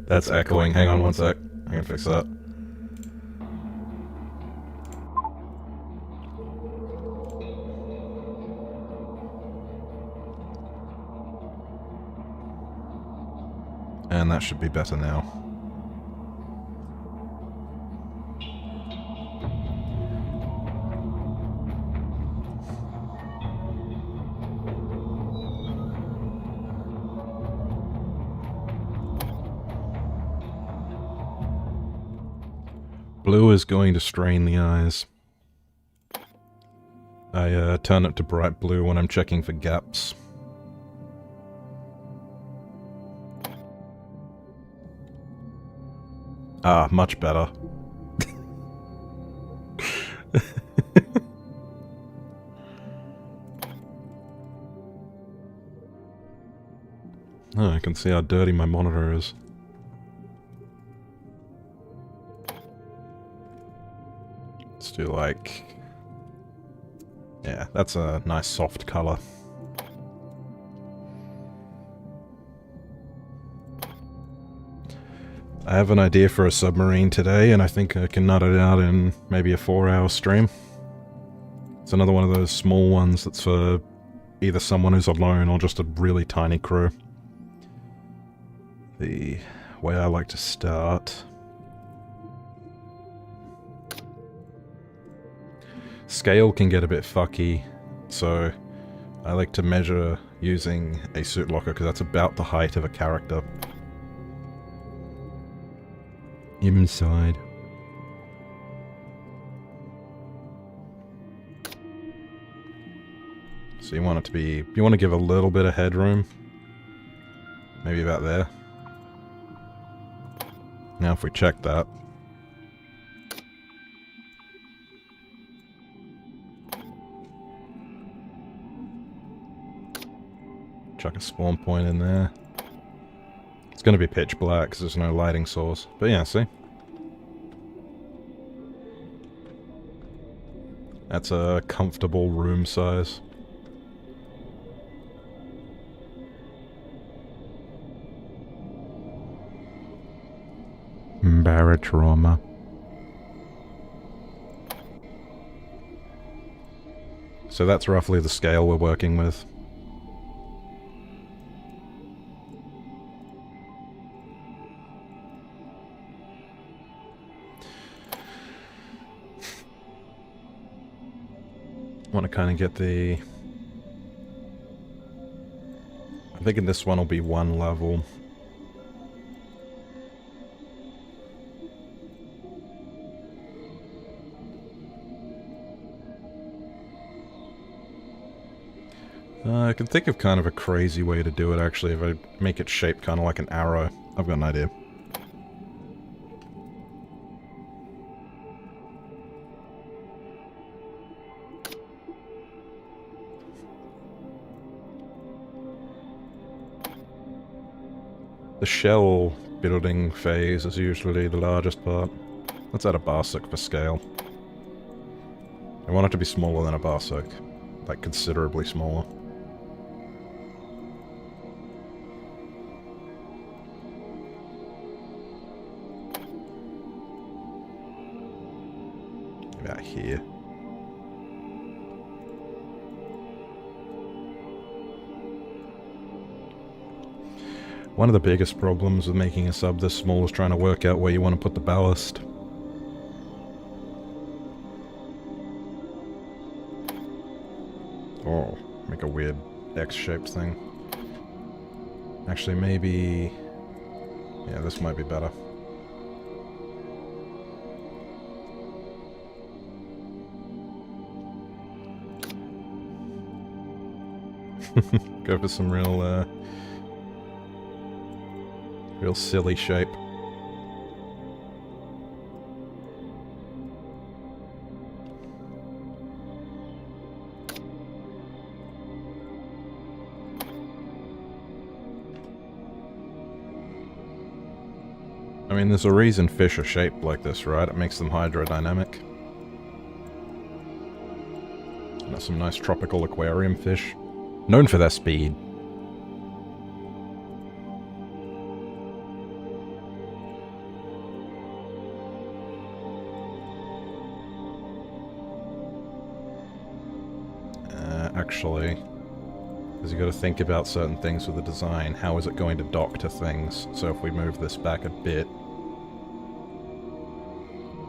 That's echoing. Hang on one sec. I can fix that. And that should be better now. Blue is going to strain the eyes. I turn it to bright blue when I'm checking for gaps. Ah, much better. Oh, I can see how dirty my monitor is. Let's do like... Yeah, that's a nice soft color. I have an idea for a submarine today, and I think I can nut it out in maybe a 4-hour stream. It's another one of those small ones that's for either someone who's alone or just a really tiny crew. The way I like to start... Scale can get a bit fucky, so I like to measure using a suit locker because that's about the height of a character. Inside. So you want it to be... You want to give a little bit of headroom. Maybe about there. Now if we check that... Chuck a spawn point in there. It's going to be pitch black because there's no lighting source. But yeah, see? That's a comfortable room size. Barotrauma. So that's roughly the scale we're working with. Want to kind of get the... I'm thinking this one will be one level. I can think of kind of a crazy way to do it actually, if I make it shaped kind of like an arrow. I've got an idea. The shell building phase is usually the largest part. Let's add a barsuk for scale. I want it to be smaller than a barsuk. Like, considerably smaller. About here. One of the biggest problems with making a sub this small is trying to work out where you want to put the ballast. Oh, make a weird X-shaped thing. Actually, maybe... Yeah, this might be better. Go for some real silly shape. I mean, there's a reason fish are shaped like this, right? It makes them hydrodynamic. And there's some nice tropical aquarium fish. Known for their speed. actually. Because you've got to think about certain things with the design. How is it going to dock to things? So if we move this back a bit,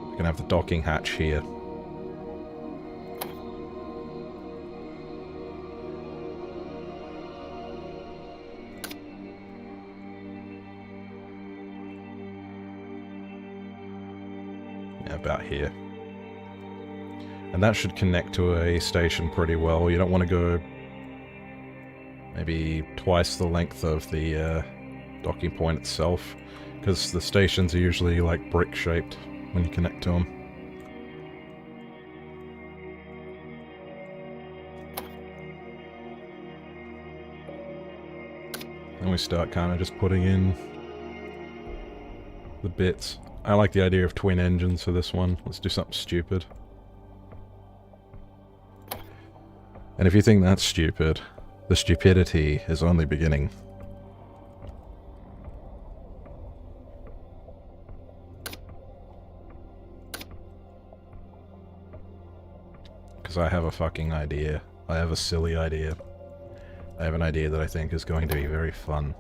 we can have the docking hatch here. Yeah, about here. And that should connect to a station pretty well. You don't want to go maybe twice the length of the docking point itself, because the stations are usually like brick-shaped when you connect to them. And we start kind of just putting in the bits. I like the idea of twin engines for this one. Let's do something stupid. And if you think that's stupid, the stupidity is only beginning. Because I have a fucking idea. I have a silly idea. I have an idea that I think is going to be very fun.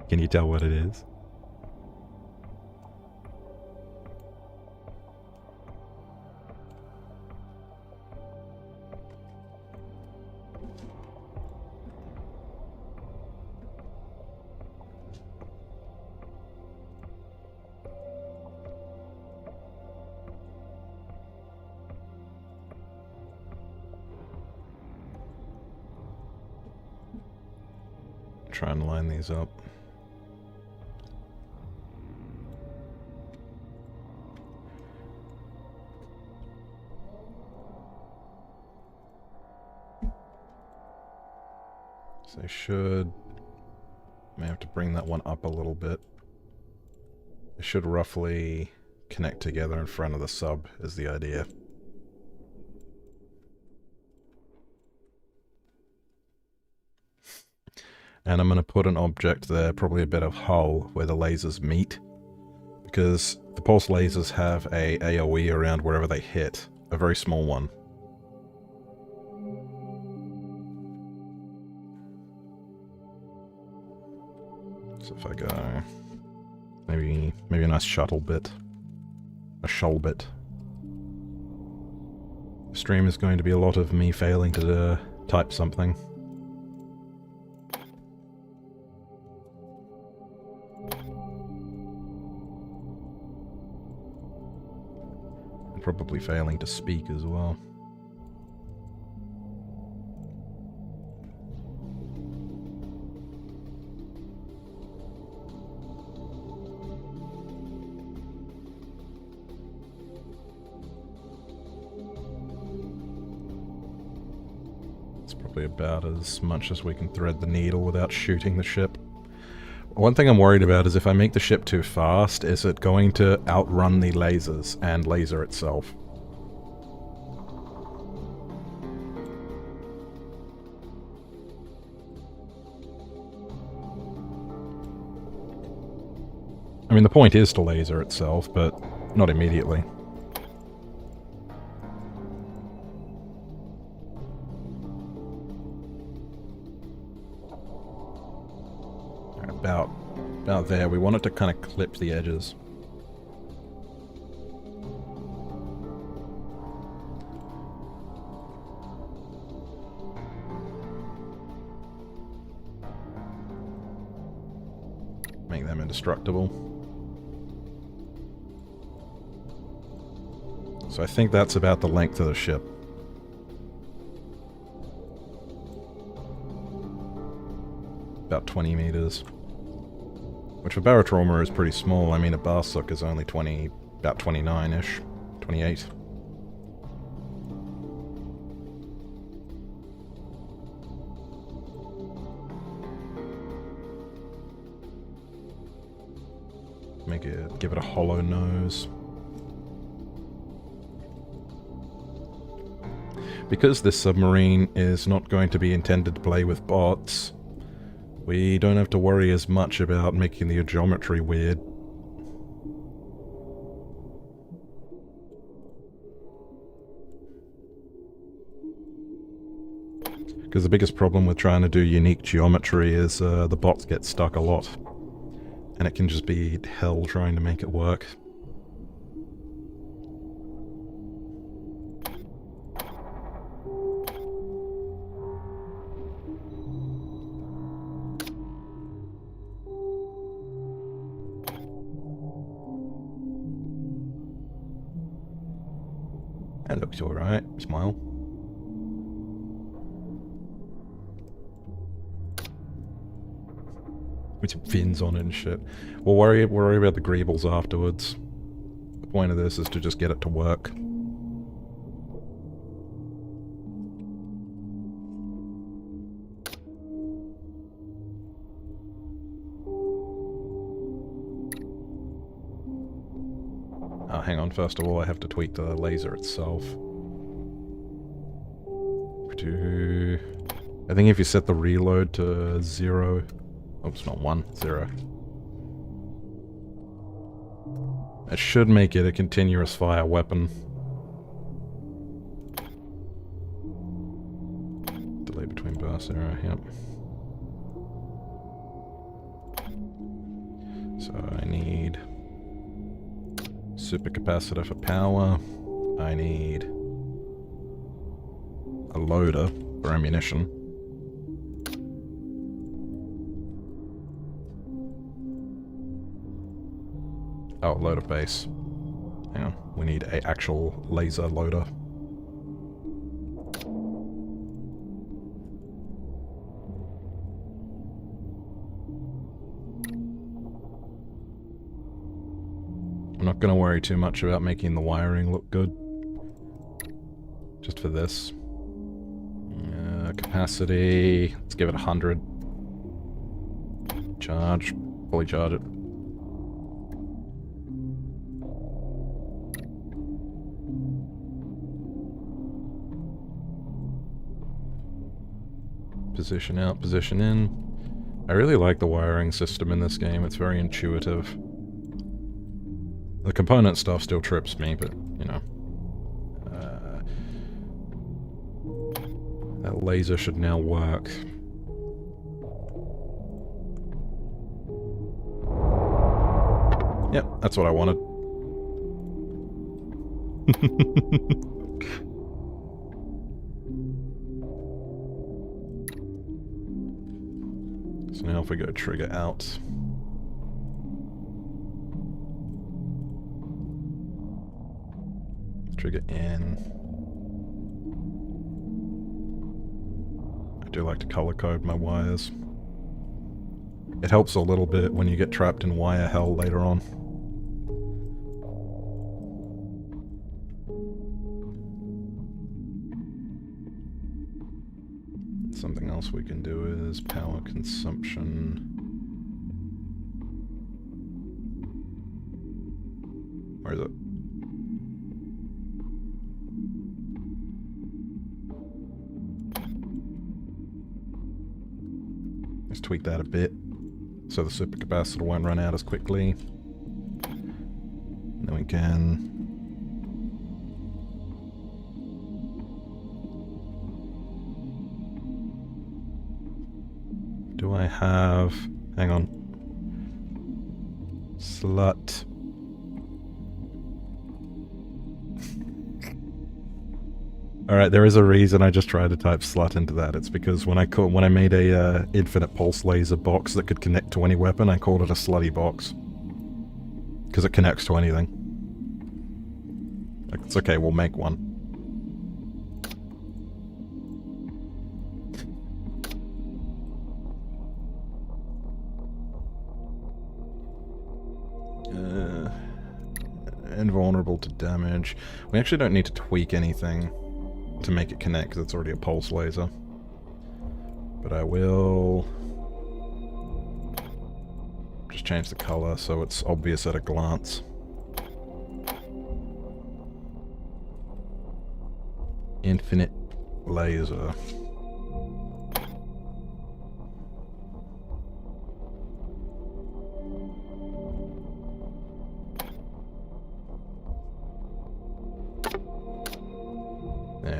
Can you tell what it is? Try and line these up. So I should... may have to bring that one up a little bit. It should roughly connect together in front of the sub, is the idea. And I'm going to put an object there, probably a bit of hull, where the lasers meet. Because the pulse lasers have a AoE around wherever they hit. A very small one. So if I go... maybe a nice shuttle bit. A shoal bit. The stream is going to be a lot of me failing to type something. And probably failing to speak as well. About as much as we can thread the needle without shooting the ship. One thing I'm worried about is if I make the ship too fast, is it going to outrun the lasers and laser itself? I mean, the point is to laser itself, but not immediately. About there. We want it to kind of clip the edges. Make them indestructible. So I think that's about the length of the ship. About 20 meters. Which for barotrauma is pretty small. I mean, a Barsuk is only about 29-ish. 28. Give it a hollow nose. Because this submarine is not going to be intended to play with bots, We don't have to worry as much about making the geometry weird. Because the biggest problem with trying to do unique geometry is the bots get stuck a lot. And it can just be hell trying to make it work. That looks alright. Smile. With some fins on it and shit. We'll worry about the greebles afterwards. The point of this is to just get it to work. Oh, hang on. First of all, I have to tweak the laser itself. I think if you set the reload to 0... Oops, not 1, 0. It should make it a continuous fire weapon. Delay between bursts, arrow, yep. So I need supercapacitor for power. I need a loader for ammunition. Oh, loader base. Hang on, we need an actual laser loader. I'm not going to worry too much about making the wiring look good. Just for this. Capacity, let's give it 100. Charge, fully charge it. Position out, position in. I really like the wiring system in this game, it's very intuitive. The component stuff still trips me, but, you know. That laser should now work. Yep, that's what I wanted. So now if we go trigger out. Trigger in. I do like to color code my wires. It helps a little bit when you get trapped in wire hell later on. Something else we can do is power consumption. Where is it? Let's tweak that a bit so the supercapacitor won't run out as quickly. And then we can do I have... hang on. Slut. Alright, there is a reason I just tried to type slut into that. It's because when I made a infinite pulse laser box that could connect to any weapon, I called it a slutty box. Because it connects to anything. Like, it's okay, we'll make one. Invulnerable to damage. We actually don't need to tweak anything to make it connect because it's already a pulse laser. But I will just change the color so it's obvious at a glance. Infinite laser.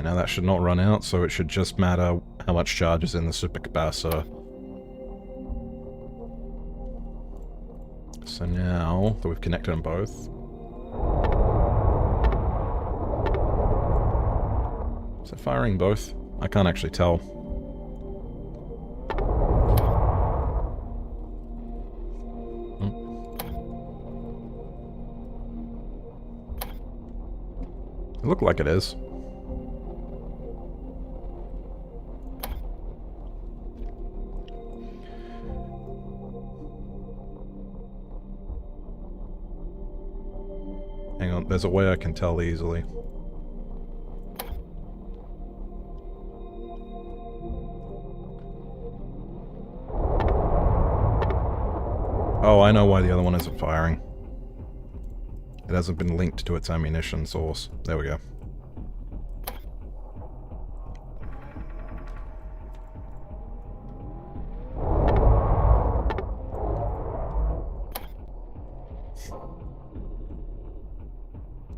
now that should not run out, so it should just matter how much charge is in the super capacitor. So now that we've connected them both... Is it firing both? I can't actually tell. It looked like it is. Hang on, there's a way I can tell easily. Oh, I know why the other one isn't firing. It hasn't been linked to its ammunition source. There we go.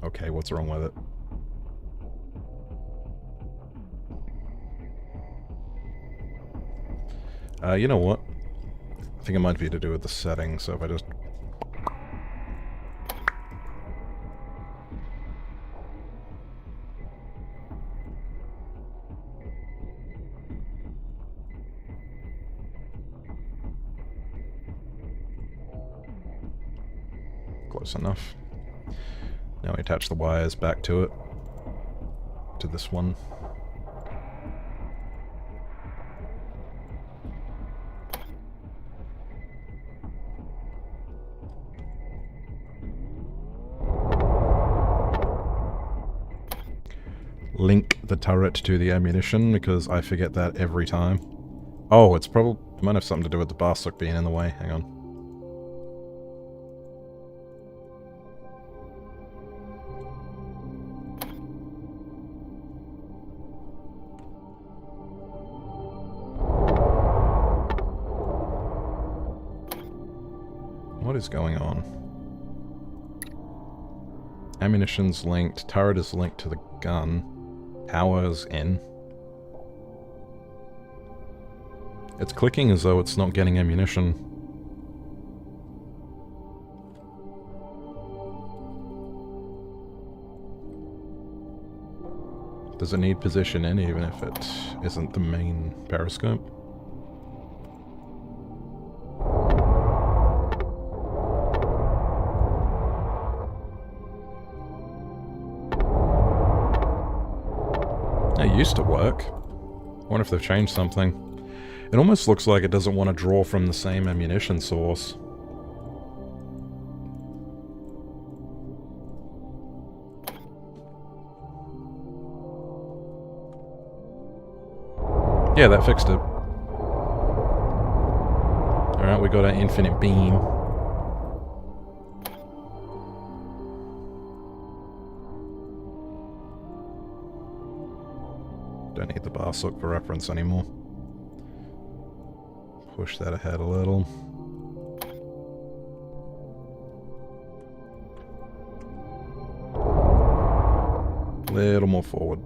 Okay, what's wrong with it? You know what? I think it might be to do with the settings, so if I just... Close enough. Now we attach the wires back to it. To this one. Link the turret to the ammunition, because I forget that every time. Oh, it might have something to do with the Barsuk being in the way. Hang on. What is going on? Ammunition's linked, turret is linked to the gun, power's in. It's clicking as though it's not getting ammunition. Does it need position in even if it isn't the main periscope? It used to work. I wonder if they've changed something. It almost looks like it doesn't want to draw from the same ammunition source. Yeah, that fixed it. Alright, we got our infinite beam. Don't need the Barsuk for reference anymore. Push that ahead a little. Little more forward.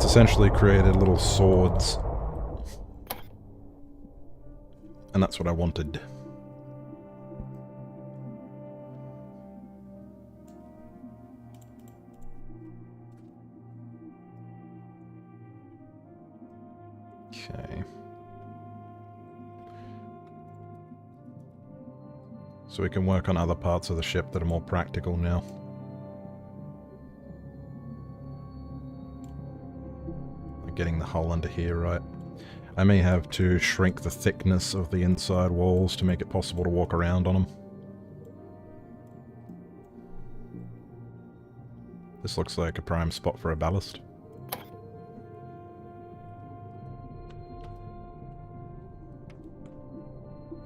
Essentially created little swords. And that's what I wanted. Okay. So we can work on other parts of the ship that are more practical now. Getting the hull under here right. I may have to shrink the thickness of the inside walls to make it possible to walk around on them. This looks like a prime spot for a ballast.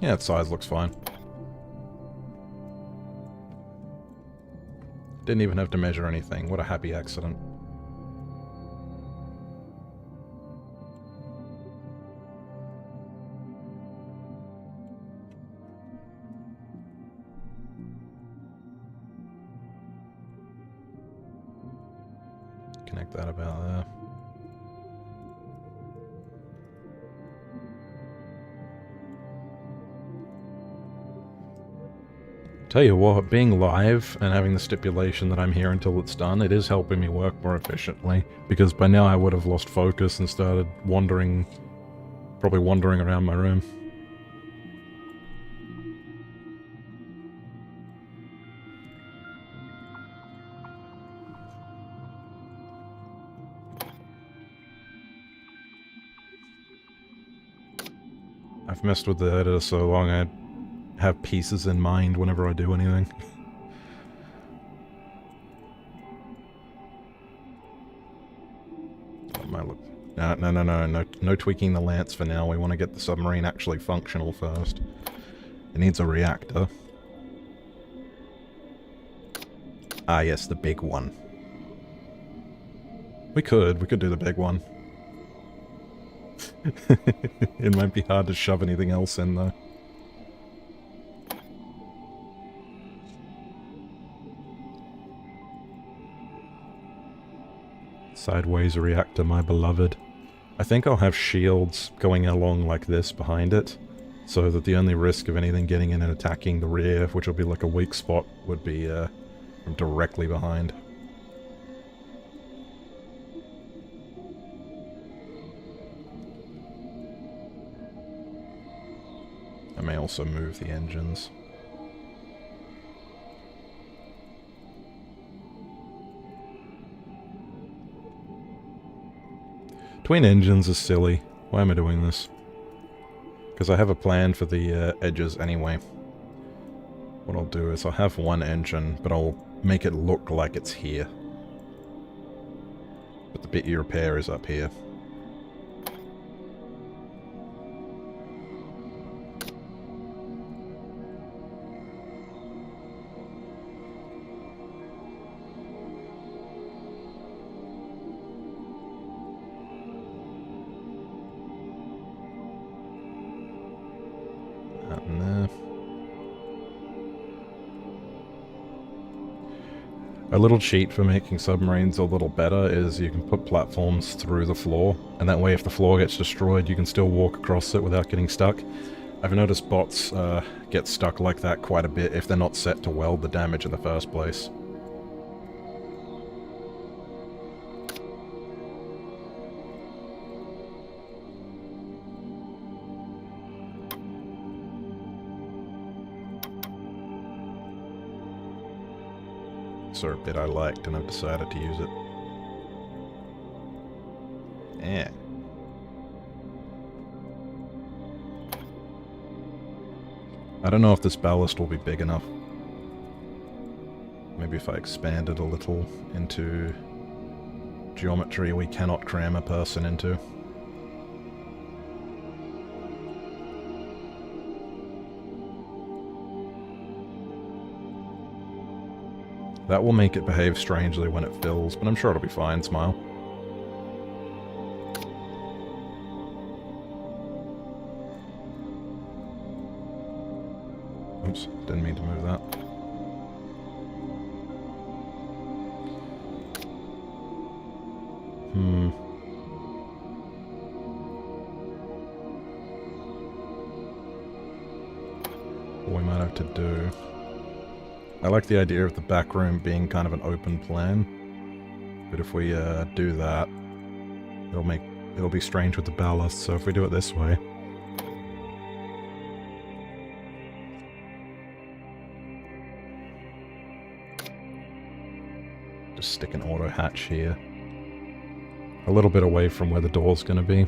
Yeah, its size looks fine. Didn't even have to measure anything. What a happy accident. Connect that about there. Tell you what, being live and having the stipulation that I'm here until it's done, it is helping me work more efficiently, because by now I would have lost focus and started wandering, probably wandering around my room. I've messed with the editor so long I have pieces in mind whenever I do anything. No tweaking the lance for now. We want to get the submarine actually functional first. It needs a reactor. Ah yes, the big one. We could do the big one. It might be hard to shove anything else in though. Sideways reactor, my beloved. I think I'll have shields going along like this behind it, so that the only risk of anything getting in and attacking the rear, which will be like a weak spot, would be from directly behind. I may also move the engines. Twin engines is silly. Why am I doing this? Because I have a plan for the edges anyway. What I'll do is I'll have one engine, but I'll make it look like it's here. But the bit you repair is up here. A little cheat for making submarines a little better is you can put platforms through the floor, and that way if the floor gets destroyed you can still walk across it without getting stuck. I've noticed bots get stuck like that quite a bit if they're not set to weld the damage in the first place. A bit I liked and I've decided to use it. Yeah. I don't know if this ballast will be big enough. Maybe if I expand it a little into geometry we cannot cram a person into. That will make it behave strangely when it fills, but I'm sure it'll be fine, smile. Oops, didn't mean to move that. What we might have to do... I like the idea of the back room being kind of an open plan, but if we do that, it'll be strange with the ballast, so if we do it this way... Just stick an auto hatch here. A little bit away from where the door's gonna be.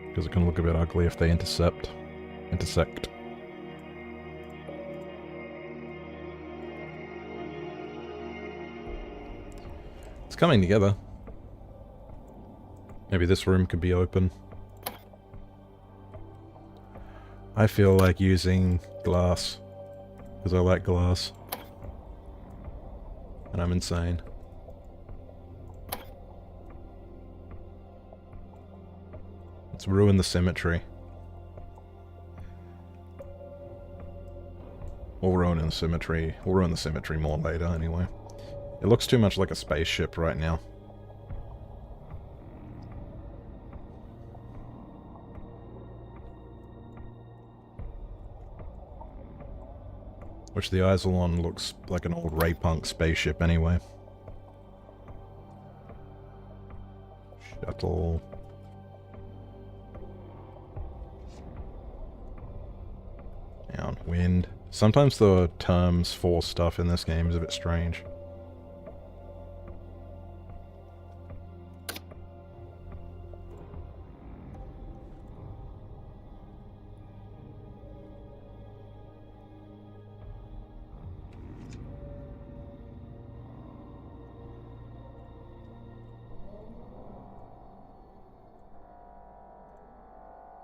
Because it can look a bit ugly if they intersect. It's coming together. Maybe this room could be open. I feel like using glass. Because I like glass. And I'm insane. Let's ruin the symmetry. We'll ruin the symmetry more later anyway. It looks too much like a spaceship right now. Which the Isolon looks like an old Raypunk spaceship anyway. Shuttle. Downwind. Sometimes the terms for stuff in this game is a bit strange.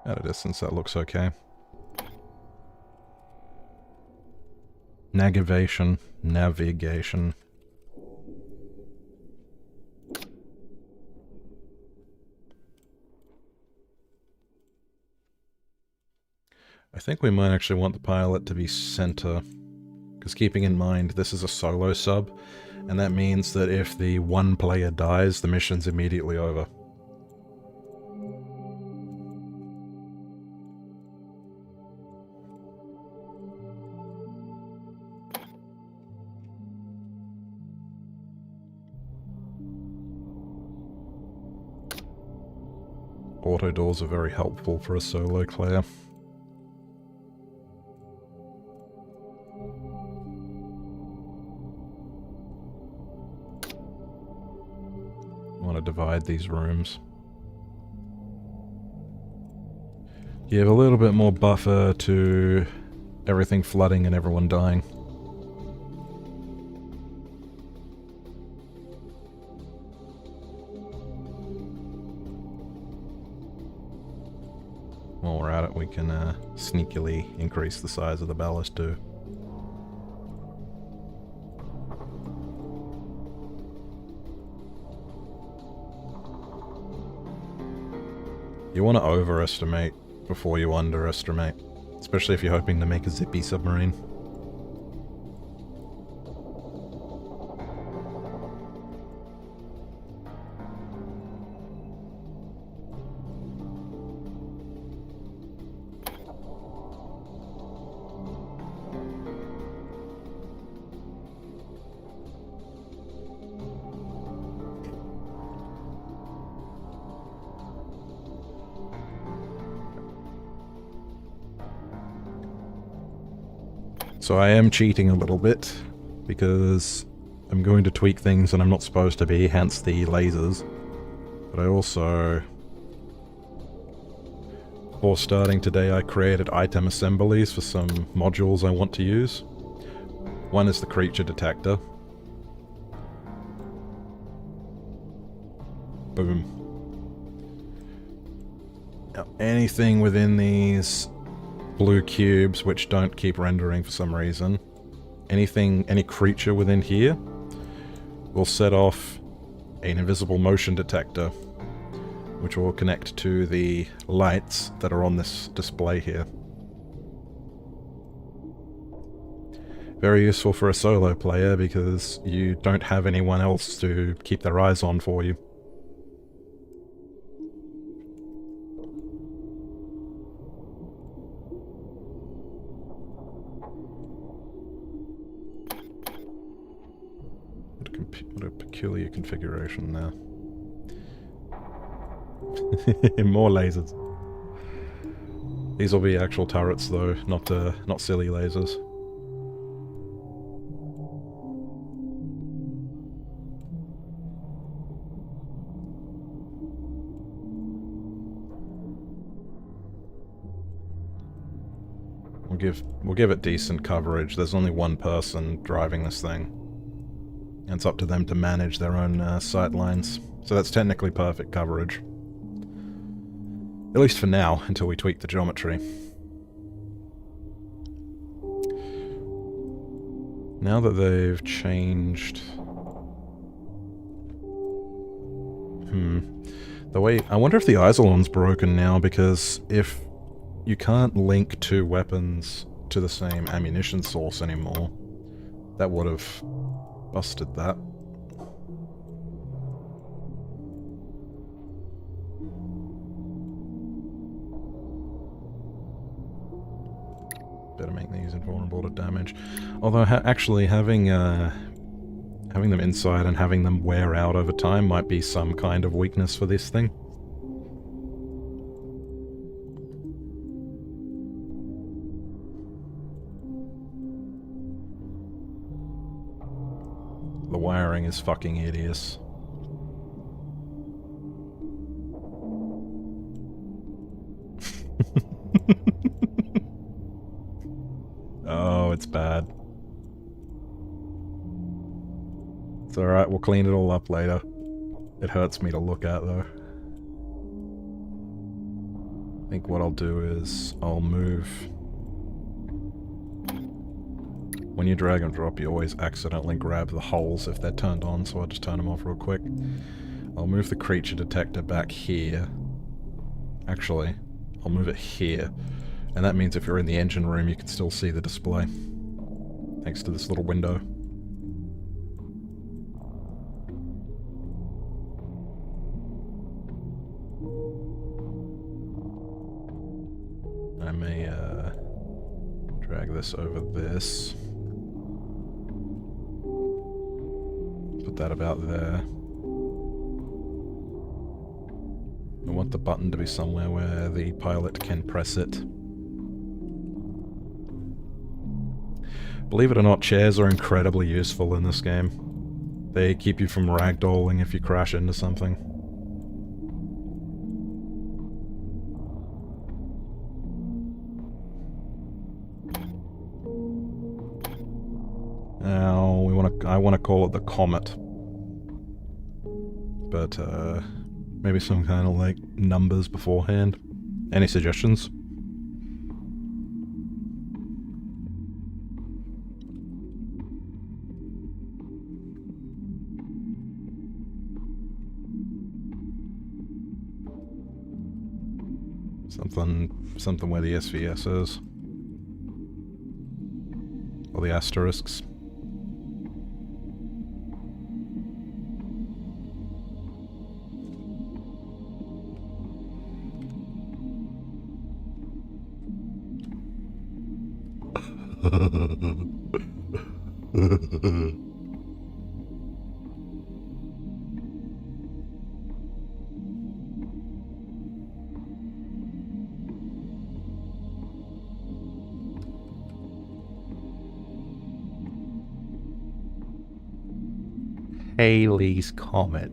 At a distance, that looks okay. Navigation. Navigation. I think we might actually want the pilot to be center, because keeping in mind this is a solo sub, and that means that if the one player dies, the mission's immediately over. Auto doors are very helpful for a solo player. I want to divide these rooms. You have a little bit more buffer to everything flooding and everyone dying. While we're at it, we can sneakily increase the size of the ballast too. You want to overestimate before you underestimate, especially if you're hoping to make a zippy submarine. So I am cheating a little bit, because I'm going to tweak things and I'm not supposed to be, hence the lasers. But I also, before starting today, I created item assemblies for some modules I want to use. One is the creature detector. Boom. Now, anything within these blue cubes which don't keep rendering for some reason, any creature within here will set off an invisible motion detector, which will connect to the lights that are on this display here. Very useful for a solo player because you don't have anyone else to keep their eyes on for you. What a peculiar configuration there. More lasers. These will be actual turrets though, not silly lasers. We'll give it decent coverage. There's only one person driving this thing. And it's up to them to manage their own sight lines. So that's technically perfect coverage. At least for now, until we tweak the geometry. Now that they've changed... The way... I wonder if the Isolon's broken now, because if you can't link two weapons to the same ammunition source anymore, that would have busted that. better make these invulnerable to damage. Although actually having them inside and having them wear out over time might be some kind of weakness for this thing. The wiring is fucking hideous. Oh, it's bad. It's alright, we'll clean it all up later. It hurts me to look at, though. I think what I'll do is I'll move... When you drag and drop, you always accidentally grab the holes if they're turned on, so I'll just turn them off real quick. I'll move the creature detector back here. Actually, I'll move it here. And that means if you're in the engine room, you can still see the display. Thanks to this little window. I may, drag this over this. Put that about there. I want the button to be somewhere where the pilot can press it. Believe it or not, chairs are incredibly useful in this game. They keep you from ragdolling if you crash into something. Now, I want to call it the Comet. But, maybe some kind of, like, numbers beforehand. Any suggestions? Something where the SVS is. Or the asterisks. Halley's Comet.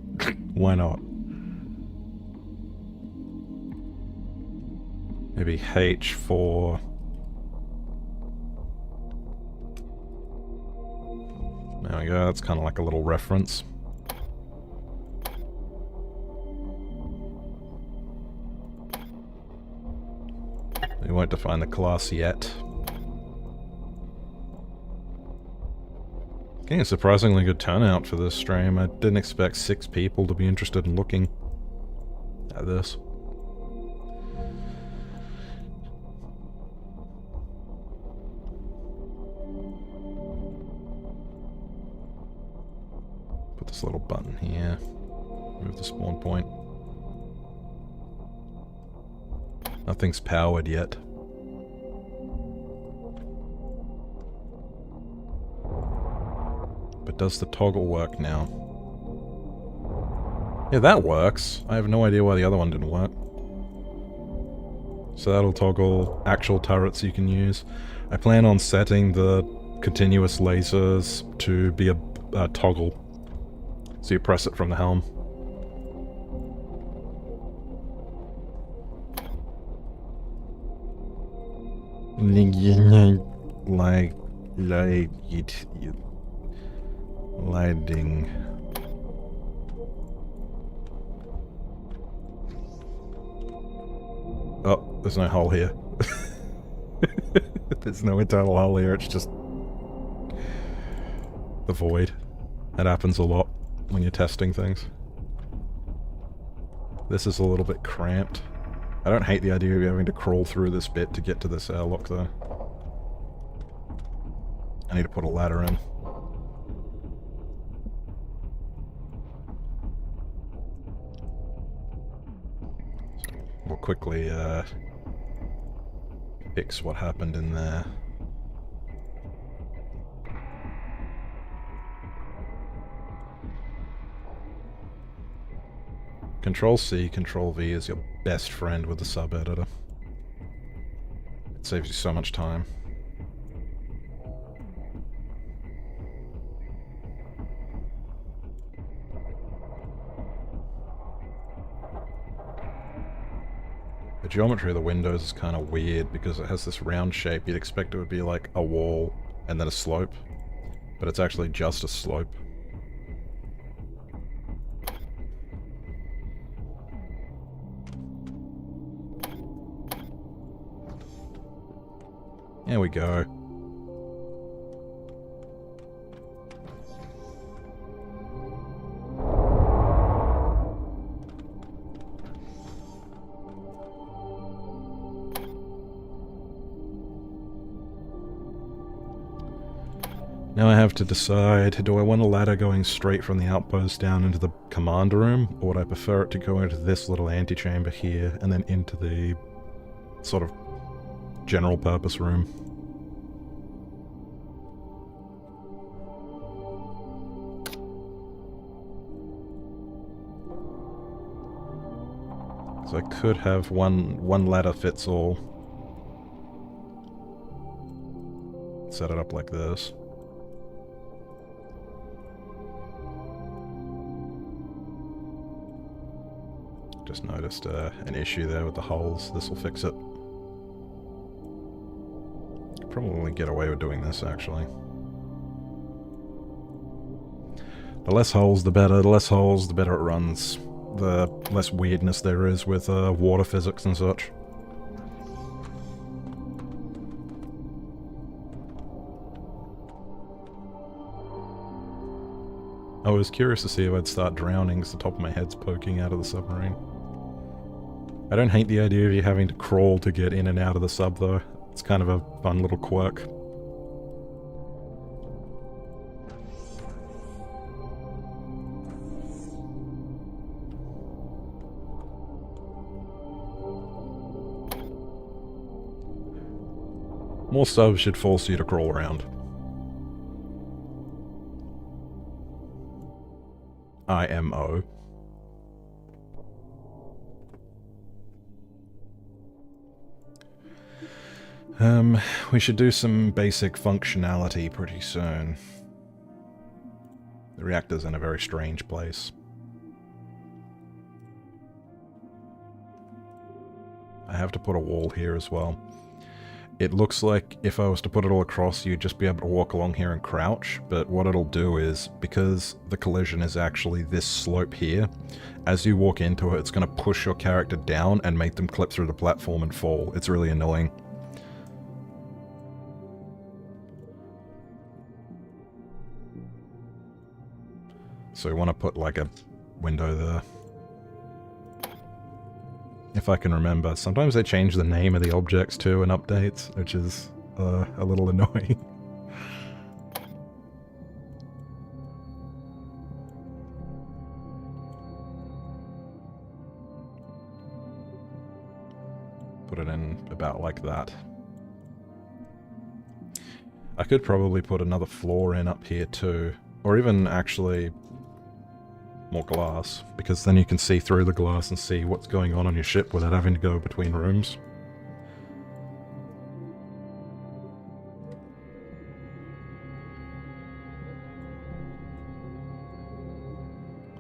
Why not? Maybe H for... There we go, that's kind of like a little reference. We won't define the class yet. Getting a surprisingly good turnout for this stream. I didn't expect 6 people to be interested in looking at this. Put this little button here. Move the spawn point. Nothing's powered yet. But does the toggle work now? Yeah, that works. I have no idea why the other one didn't work. So that'll toggle actual turrets you can use. I plan on setting the continuous lasers to be a toggle. So you press it from the helm. Lighting. Oh, there's no hole here. There's no internal hole here, it's just the void. That happens a lot when you're testing things. This is a little bit cramped. I don't hate the idea of having to crawl through this bit to get to this airlock though. I need to put a ladder in. We'll quickly fix what happened in there. Control-C, Control-V is your best friend with the sub-editor. It saves you so much time. The geometry of the windows is kind of weird because it has this round shape. You'd expect it would be like a wall and then a slope, but it's actually just a slope. There we go. Now I have to decide, do I want a ladder going straight from the outpost down into the command room, or would I prefer it to go into this little antechamber here and then into the sort of general purpose room? So I could have one ladder fits all. Set it up like this. Just noticed an issue there with the holes. This will fix it. Probably get away with doing this, actually. The less holes, the better. The less holes, the better it runs. The less weirdness there is with water physics and such. I was curious to see if I'd start drowning because the top of my head's poking out of the submarine. I don't hate the idea of you having to crawl to get in and out of the sub, though. It's kind of a fun little quirk. More subs should force you to crawl around. IMO. We should do some basic functionality pretty soon. The reactor's in a very strange place. I have to put a wall here as well. It looks like if I was to put it all across, you'd just be able to walk along here and crouch, but what it'll do is, because the collision is actually this slope here, as you walk into it, it's going to push your character down and make them clip through the platform and fall. It's really annoying. So we want to put like a window there. If I can remember. Sometimes they change the name of the objects too in updates, which is a little annoying. Put it in about like that. I could probably put another floor in up here too, or even actually more glass, because then you can see through the glass and see what's going on your ship without having to go between rooms.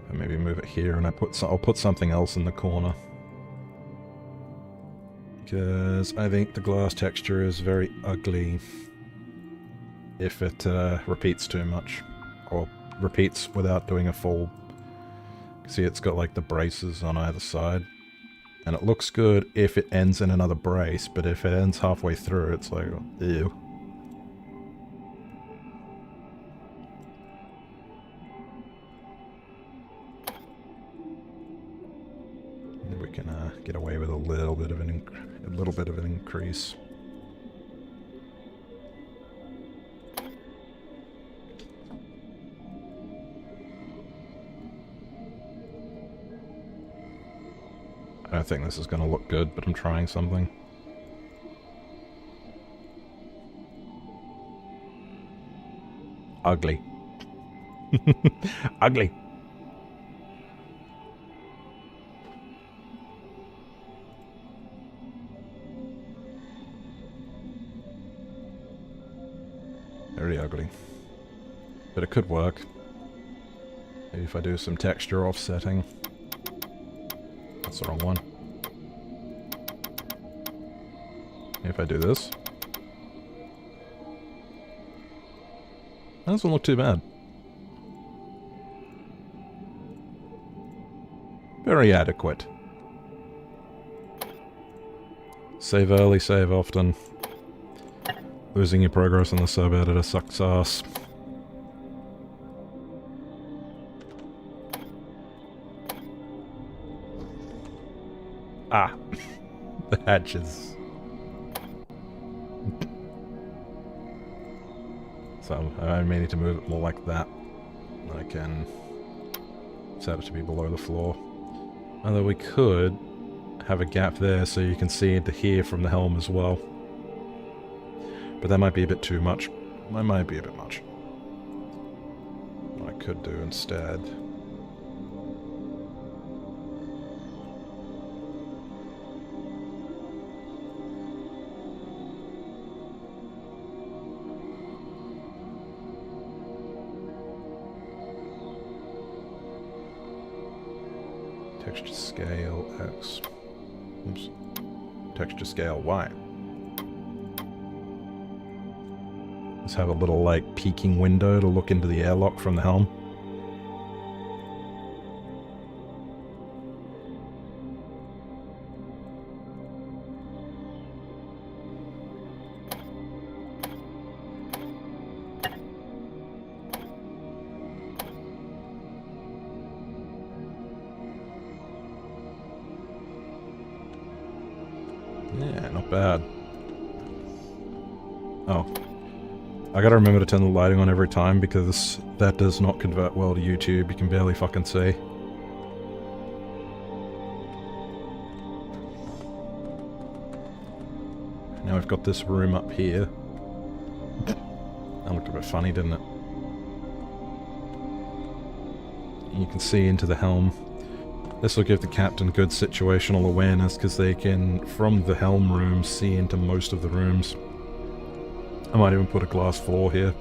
And maybe move it here, and I'll put something else in the corner, because I think the glass texture is very ugly if it repeats too much, or repeats without doing a full. See, it's got like the braces on either side, and it looks good if it ends in another brace, but if it ends halfway through, it's like, ew. Maybe we can get away with a little bit of an increase. I don't think this is going to look good, but I'm trying something. Ugly. Ugly. pretty ugly. But it could work. Maybe if I do some texture offsetting. That's the wrong one. Maybe if I do this. That doesn't look too bad. Very adequate. Save early, save often. Losing your progress in the sub-editor sucks ass. Ah! The hatches. So, I may need to move it more like that. I can set it to be below the floor. Although we could have a gap there so you can see into here from the helm as well. But that might be a bit too much. That might be a bit much. What I could do instead... Texture scale X. Oops. Texture scale Y. Let's have a little, like, peeking window to look into the airlock from the helm. Yeah, not bad. Oh. I gotta remember to turn the lighting on every time because that does not convert well to YouTube. You can barely fucking see. Now we've got this room up here. That looked a bit funny, didn't it? You can see into the helm. This will give the captain good situational awareness because they can, from the helm room, see into most of the rooms. I might even put a glass floor here.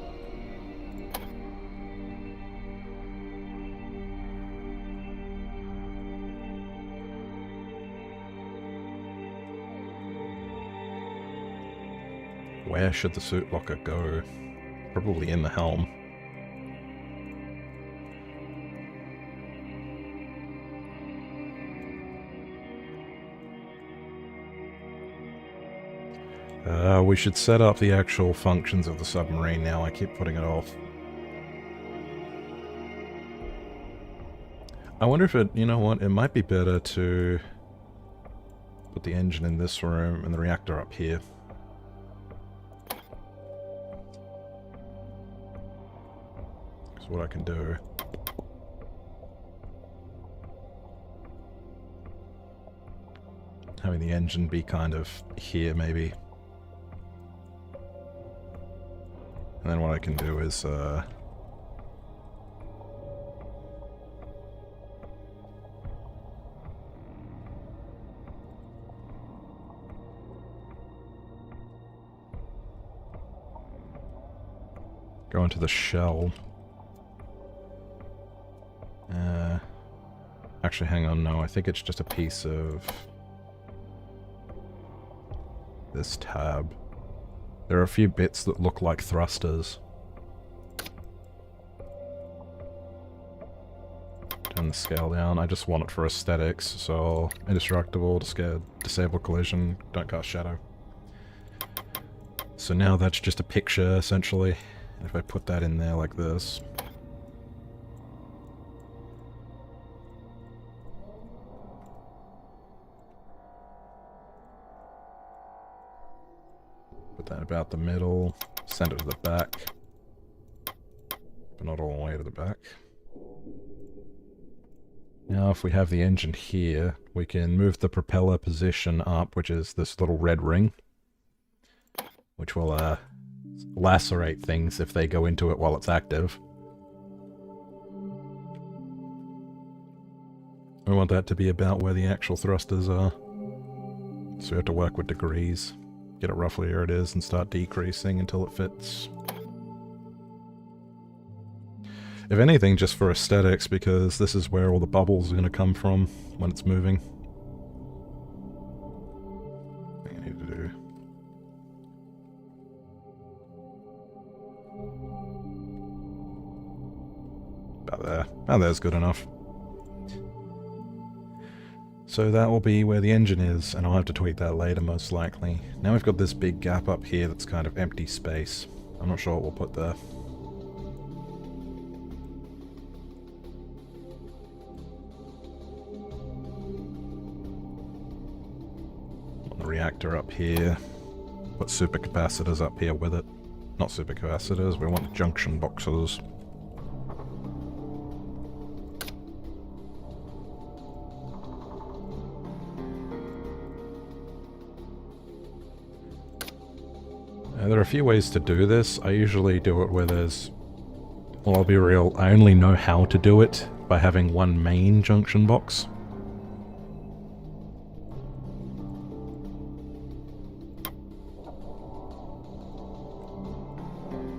Where should the suit locker go? Probably in the helm. We should set up the actual functions of the submarine now. I keep putting it off. I wonder if it, you know what, it might be better to put the engine in this room and the reactor up here. That's what I can do. Having the engine be kind of here, maybe. And then what I can do is, go into the shell. Actually, hang on, no, I think it's just a piece of this tab. There are a few bits that look like thrusters. Turn the scale down. I just want it for aesthetics, so indestructible, disable collision, don't cast shadow. So now that's just a picture, essentially. And if I put that in there like this... Put that about the middle, send it to the back, but not all the way to the back. Now if we have the engine here, we can move the propeller position up, which is this little red ring, which will lacerate things if they go into it while it's active. We want that to be about where the actual thrusters are, so we have to work with degrees. Get it roughly where it is and start decreasing until it fits. If anything, just for aesthetics, because this is where all the bubbles are going to come from when it's moving. What do you need to do? About there. Oh, there's good enough. So that will be where the engine is, and I'll have to tweak that later most likely. Now we've got this big gap up here that's kind of empty space. I'm not sure what we'll put there. Want the reactor up here. Put supercapacitors up here with it. Not supercapacitors, we want junction boxes. There are a few ways to do this. I usually do it where there's... Well, I'll be real, I only know how to do it by having one main junction box.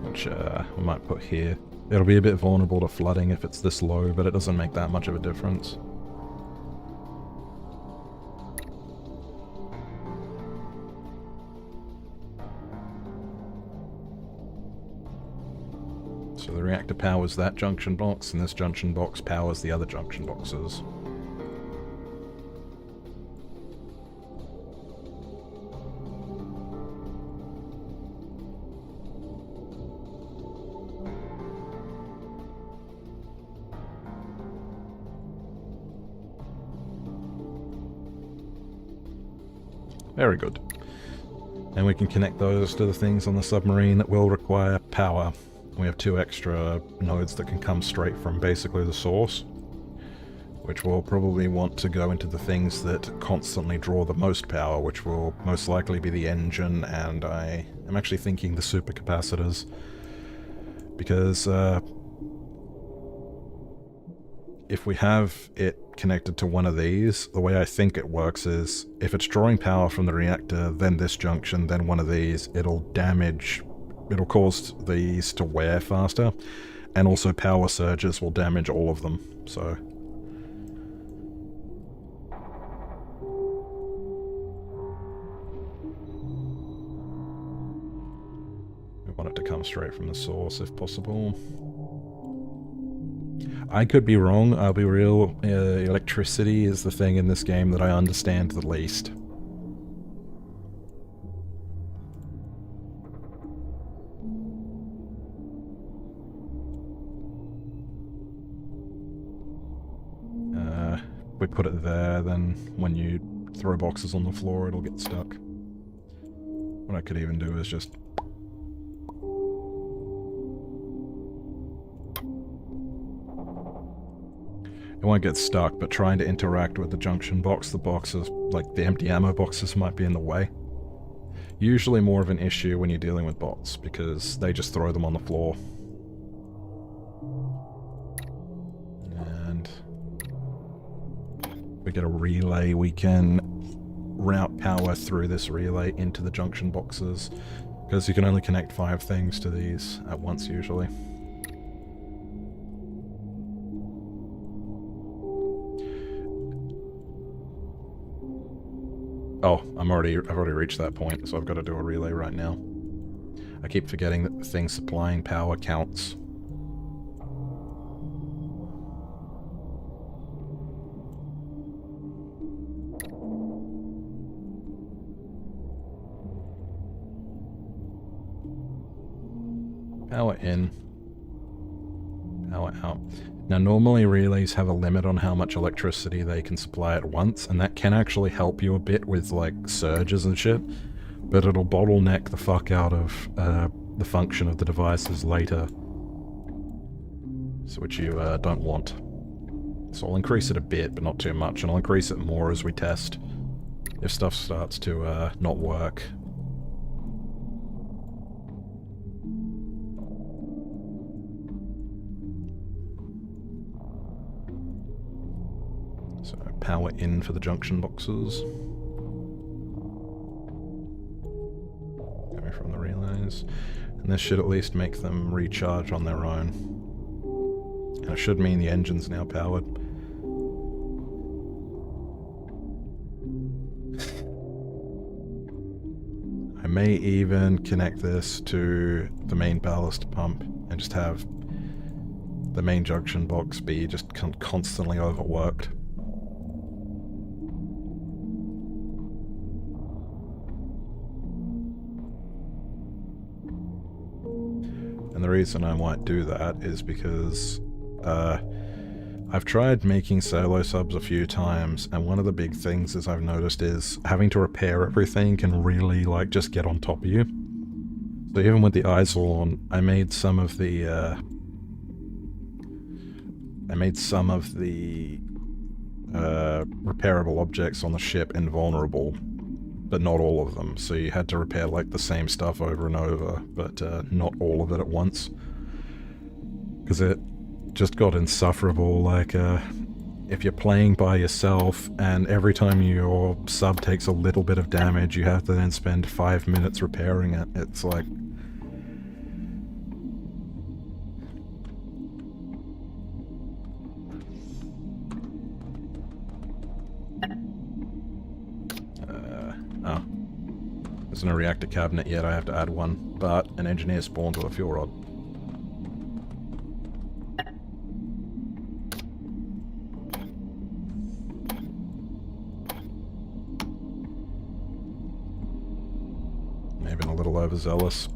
Which we might put here. It'll be a bit vulnerable to flooding if it's this low, but it doesn't make that much of a difference. So the reactor powers that junction box, and this junction box powers the other junction boxes. Very good. And we can connect those to the things on the submarine that will require power. We have 2 extra nodes that can come straight from basically the source, which will probably want to go into the things that constantly draw the most power, which will most likely be the engine, and I am actually thinking the supercapacitors, because if we have it connected to one of these, the way I think it works is, if it's drawing power from the reactor, then this junction, then one of these, it'll cause these to wear faster, and also power surges will damage all of them, so... We want it to come straight from the source if possible. I could be wrong, I'll be real, electricity is the thing in this game that I understand the least. If we put it there, then when you throw boxes on the floor, it'll get stuck. What I could even do is just... It won't get stuck, but trying to interact with the junction box, the boxes, like the empty ammo boxes, might be in the way. Usually more of an issue when you're dealing with bots, because they just throw them on the floor. And we get a relay, we can route power through this relay into the junction boxes, because you can only connect 5 things to these at once usually. Oh, I've already reached that point, so I've got to do a relay right now. I keep forgetting that the thing supplying power counts. Power in. Power out. Now normally relays have a limit on how much electricity they can supply at once, and that can actually help you a bit with like surges and shit, but it'll bottleneck the fuck out of the function of the devices later, so which you don't want. So I'll increase it a bit, but not too much, and I'll increase it more as we test, if stuff starts to not work. So power in for the junction boxes. Coming from the relays. And this should at least make them recharge on their own. And it should mean the engine's now powered. I may even connect this to the main ballast pump and just have the main junction box be just constantly overworked. And the reason I might do that is because I've tried making solo subs a few times, and one of the big things I've noticed is having to repair everything can really, like, just get on top of you. So even with the Isolon, I made some of the repairable objects on the ship invulnerable, but not all of them. So you had to repair, like, the same stuff over and over, but not all of it at once. Because it just got insufferable. Like, if you're playing by yourself and every time your sub takes a little bit of damage, you have to then spend 5 minutes repairing it. It's like... oh. There's no reactor cabinet yet, I have to add one, but an engineer spawned with a fuel rod. Maybe a little overzealous.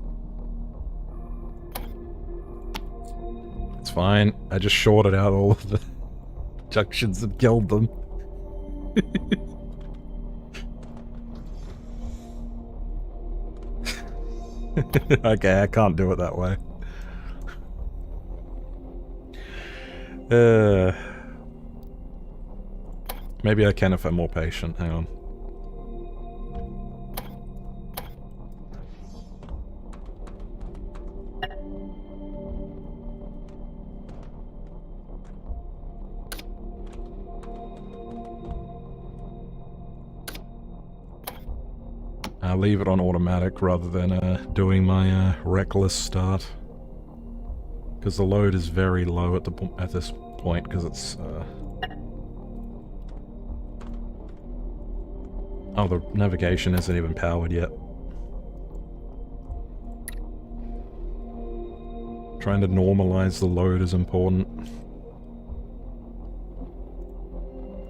It's fine, I just shorted out all of the junctions and killed them. Okay, I can't do it that way. Maybe I can if I'm more patient. Hang on. I'll leave it on automatic rather than doing my reckless start, because the load is very low at this point because it's oh, the navigation isn't even powered yet. Trying to normalize the load is important.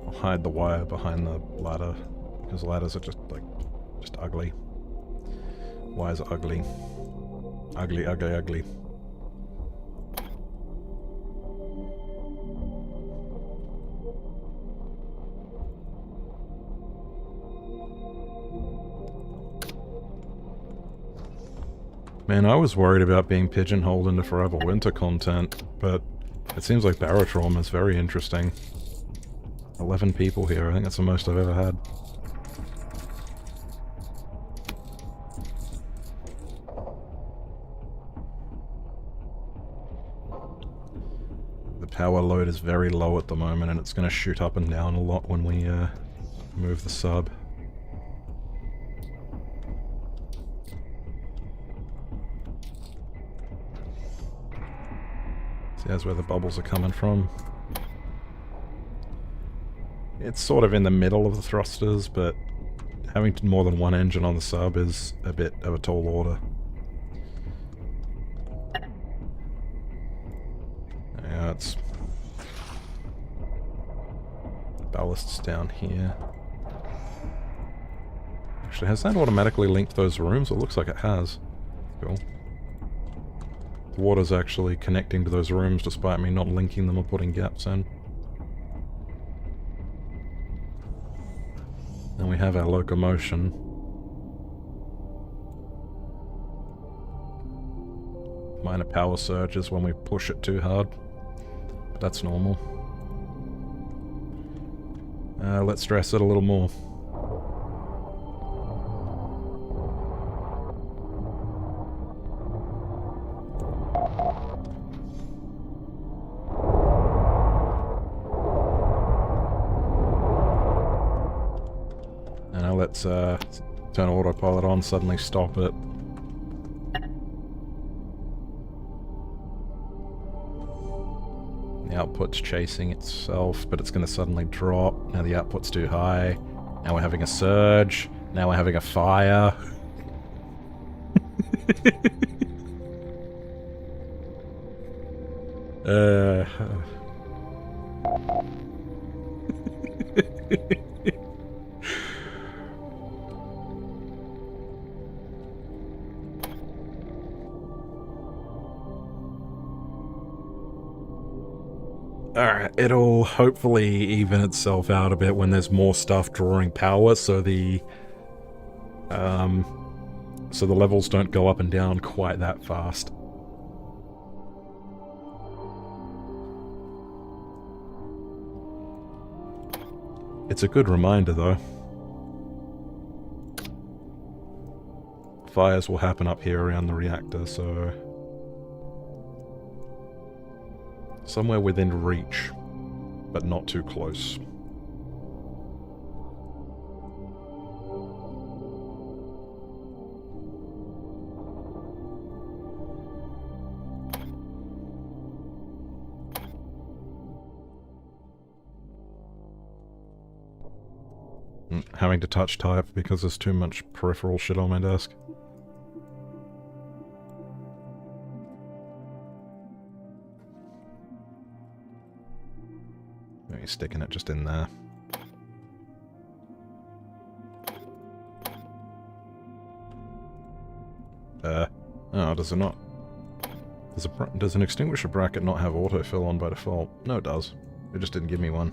I'll hide the wire behind the ladder because ladders are just like just ugly. Why is it ugly? Ugly, ugly, ugly. Man, I was worried about being pigeonholed into Forever Winter content, but it seems like Baratron is very interesting. 11 people here, I think that's the most I've ever had. Power load is very low at the moment, and it's going to shoot up and down a lot when we move the sub. See, that's where the bubbles are coming from. It's sort of in the middle of the thrusters, but having more than one engine on the sub is a bit of a tall order. Yeah, it's... ballast's down here. Actually, has that automatically linked those rooms? It looks like it has. Cool. The water's actually connecting to those rooms despite me not linking them or putting gaps in. And we have our locomotion. Minor power surges when we push it too hard, but that's normal. Let's stress it a little more. And now let's turn autopilot on, suddenly stop it. The output's chasing itself, but it's going to suddenly drop. Now the output's too high. Now we're having a surge. Now we're having a fire. Alright, it'll hopefully even itself out a bit when there's more stuff drawing power, so the levels don't go up and down quite that fast. It's a good reminder, though. Fires will happen up here around the reactor, so... somewhere within reach, but not too close. Having to touch type because there's too much peripheral shit on my desk. Maybe sticking it just in there. Oh, does it not? Does an extinguisher bracket not have autofill on by default? No, it does. It just didn't give me one.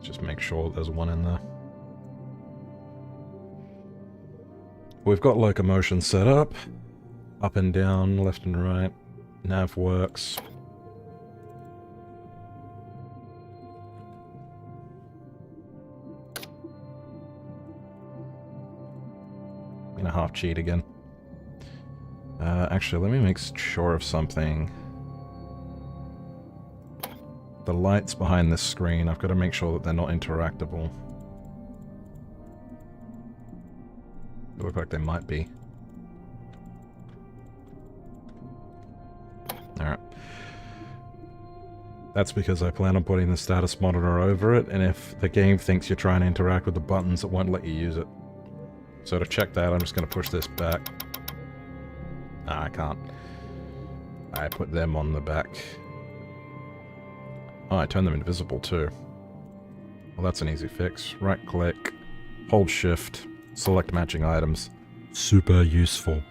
Just make sure there's one in there. We've got locomotion set up. Up and down, left and right. Nav works. I'm gonna half cheat again. Actually, let me make sure of something. The lights behind this screen, I've got to make sure that they're not interactable. They look like they might be. Alright. That's because I plan on putting the status monitor over it, and if the game thinks you're trying to interact with the buttons, it won't let you use it. So to check that, I'm just going to push this back. Nah, I can't. I put them on the back. Oh, I turned them invisible too. Well, that's an easy fix. Right click, hold shift, select matching items. Super useful.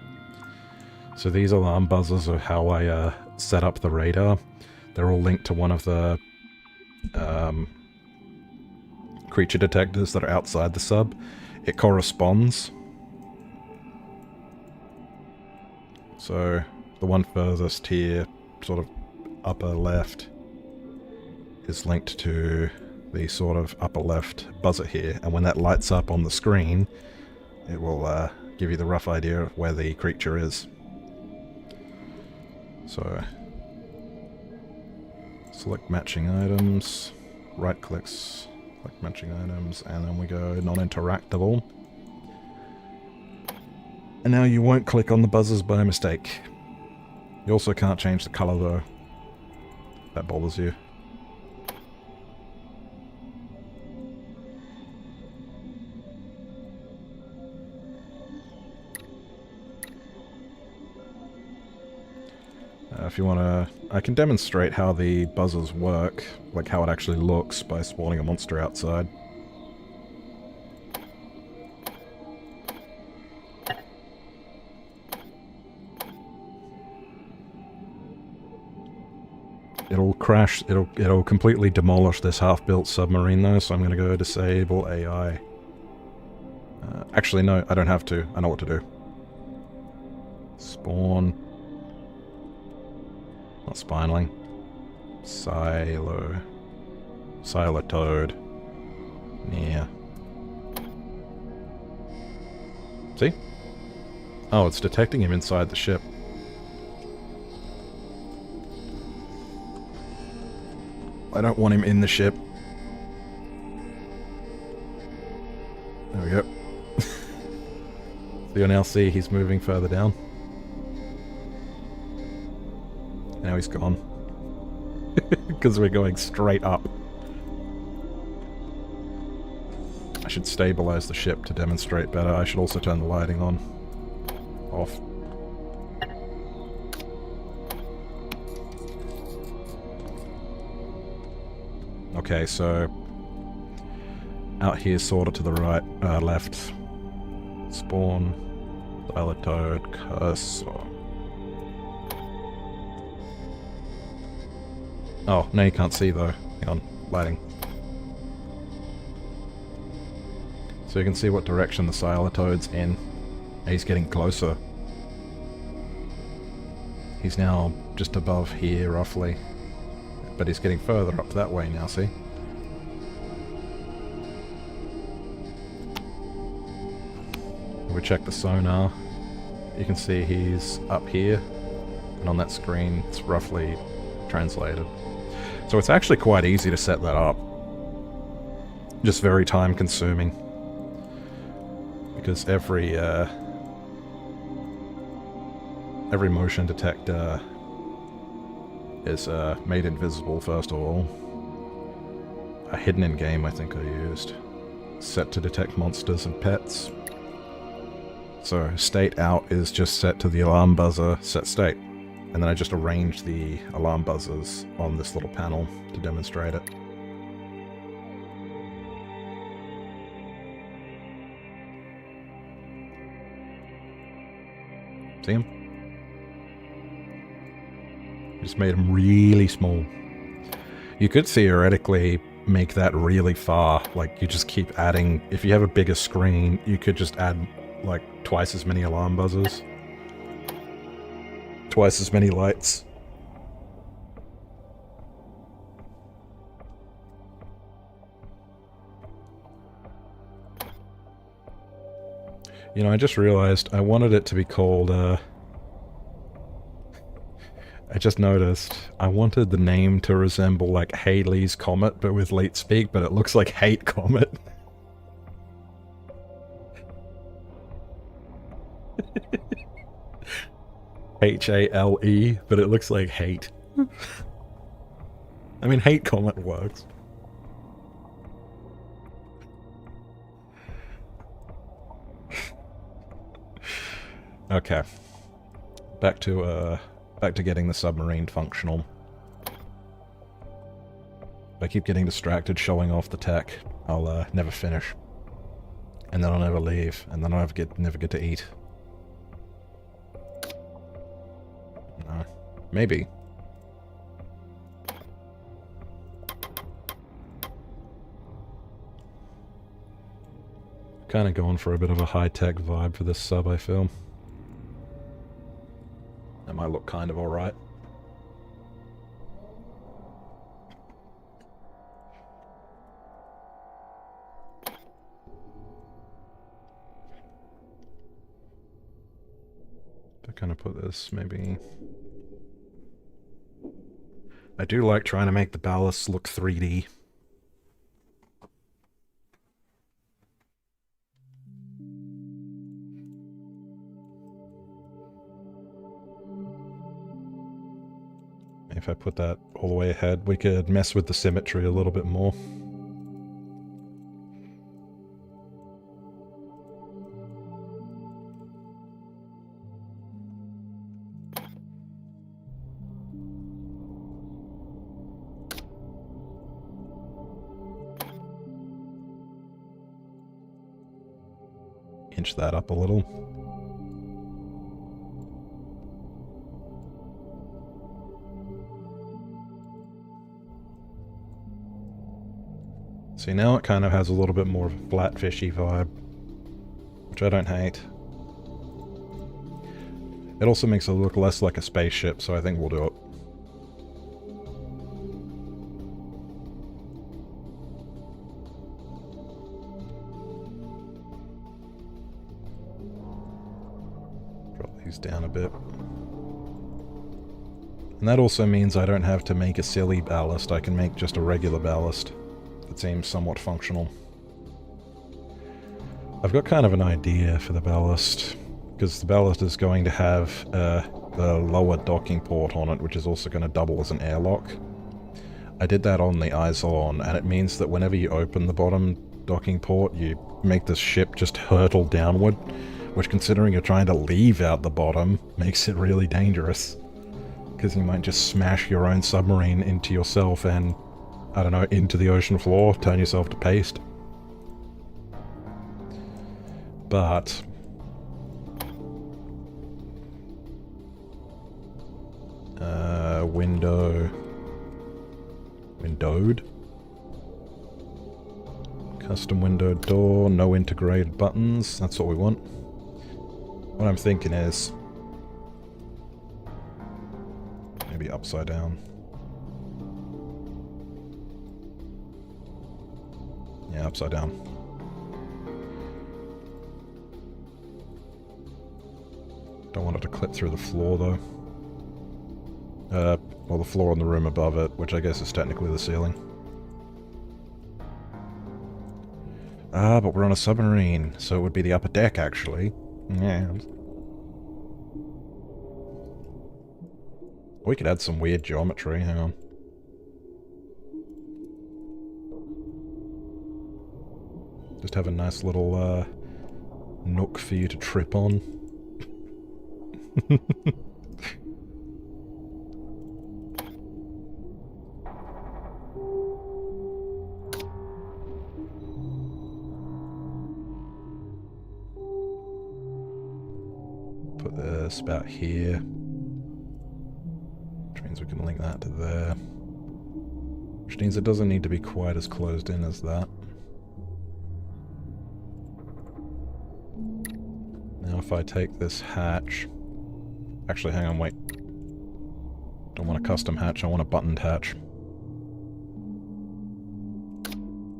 So these alarm buzzers are how I set up the radar. They're all linked to one of the creature detectors that are outside the sub. It corresponds. So the one furthest here, sort of upper left, is linked to the sort of upper left buzzer here, and when that lights up on the screen, it will give you the rough idea of where the creature is. So, select matching items, right clicks, select matching items, and then we go non-interactable. And now you won't click on the buzzers by mistake. You also can't change the color though. That bothers you. If you want to... I can demonstrate how the buzzers work, like how it actually looks, by spawning a monster outside. It'll crash, it'll completely demolish this half-built submarine though, so I'm gonna go disable AI. Actually no, I don't have to. I know what to do. Spawn... not spinaling. Silo. Silo toad. Yeah. See? Oh, it's detecting him inside the ship. I don't want him in the ship. There we go. So you'll now see he's moving further down. Now he's gone. Because we're going straight up. I should stabilize the ship to demonstrate better. I should also turn the lighting on. Off. Okay, so out here, sort of to the right, left. Spawn, dilatode, cursor. Oh, no, you can't see though. Hang on, lighting. So you can see what direction the silatode's in. He's getting closer. He's now just above here, roughly. But he's getting further up that way now, see? If we check the sonar, you can see he's up here, and on that screen it's roughly translated. So it's actually quite easy to set that up. Just very time consuming. Because every motion detector is made invisible first of all. A hidden in-game I think I used. Set to detect monsters and pets. So state out is just set to the alarm buzzer set state. And then I just arrange the alarm buzzers on this little panel to demonstrate it. See him? Just made them really small. You could theoretically make that really far, like you just keep adding, if you have a bigger screen, you could just add like twice as many alarm buzzers. Twice as many lights. You know, I just realized I wanted it to be called, I just noticed I wanted the name to resemble like Halley's Comet, but with late speak, but it looks like Hate Comet. H-A-L-E, but it looks like hate. I mean, Hate Comet works. Okay. Back to getting the submarine functional. If I keep getting distracted showing off the tech, I'll never finish. And then I'll never leave, and then I'll never get to eat. No. Maybe. Kind of going for a bit of a high-tech vibe for this sub, I feel. That might look kind of alright. To kind of put this, maybe... I do like trying to make the ballasts look 3D. If I put that all the way ahead, we could mess with the symmetry a little bit more. Inch that up a little. See, now it kind of has a little bit more of a flat fishy vibe, which I don't hate. It also makes it look less like a spaceship, so I think we'll do it. Drop these down a bit. And that also means I don't have to make a silly ballast, I can make just a regular ballast. It seems somewhat functional. I've got kind of an idea for the ballast, because the ballast is going to have the lower docking port on it, which is also going to double as an airlock. I did that on the Izon, and it means that whenever you open the bottom docking port, you make the ship just hurtle downward, which, considering you're trying to leave out the bottom, makes it really dangerous. Because you might just smash your own submarine into yourself and, I don't know, into the ocean floor, turn yourself to paste. But windowed. Custom windowed door, no integrated buttons, that's what we want. What I'm thinking is maybe upside down. Yeah, upside down. Don't want it to clip through the floor though. Well, the floor in the room above it, which I guess is technically the ceiling. Ah, but we're on a submarine, so it would be the upper deck, actually. Yeah. We could add some weird geometry, hang on. Just have a nice little, nook for you to trip on. Put this about here. Which means we can link that to there. Which means it doesn't need to be quite as closed in as that. Now if I take this hatch... Actually, hang on, wait. Don't want a custom hatch, I want a buttoned hatch.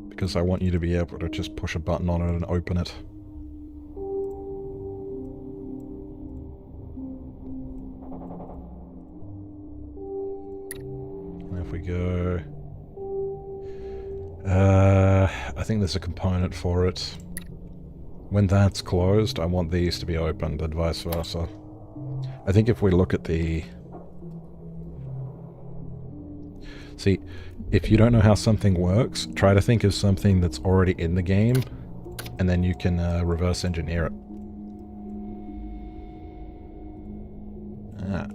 Because I want you to be able to just push a button on it and open it. And if we go... I think there's a component for it. When that's closed, I want these to be opened, and vice versa. I think if we look at the... See, if you don't know how something works, try to think of something that's already in the game, and then you can reverse engineer it. Ah.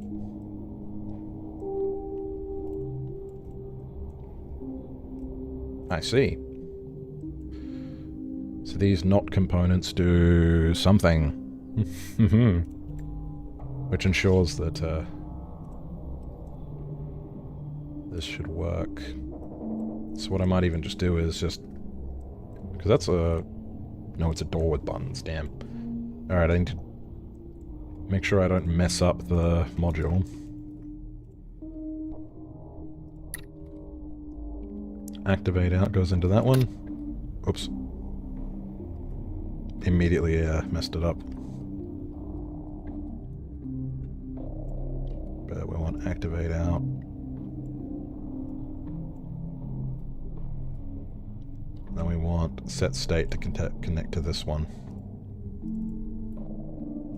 I see. So these not components do something. Which ensures that this should work. So what I might even just do is just... Because that's a... No, it's a door with buttons, damn. Alright, I need to make sure I don't mess up the module. Activate out goes into that one. Oops. Immediately messed it up. But we want activate out. Then we want set state to connect to this one.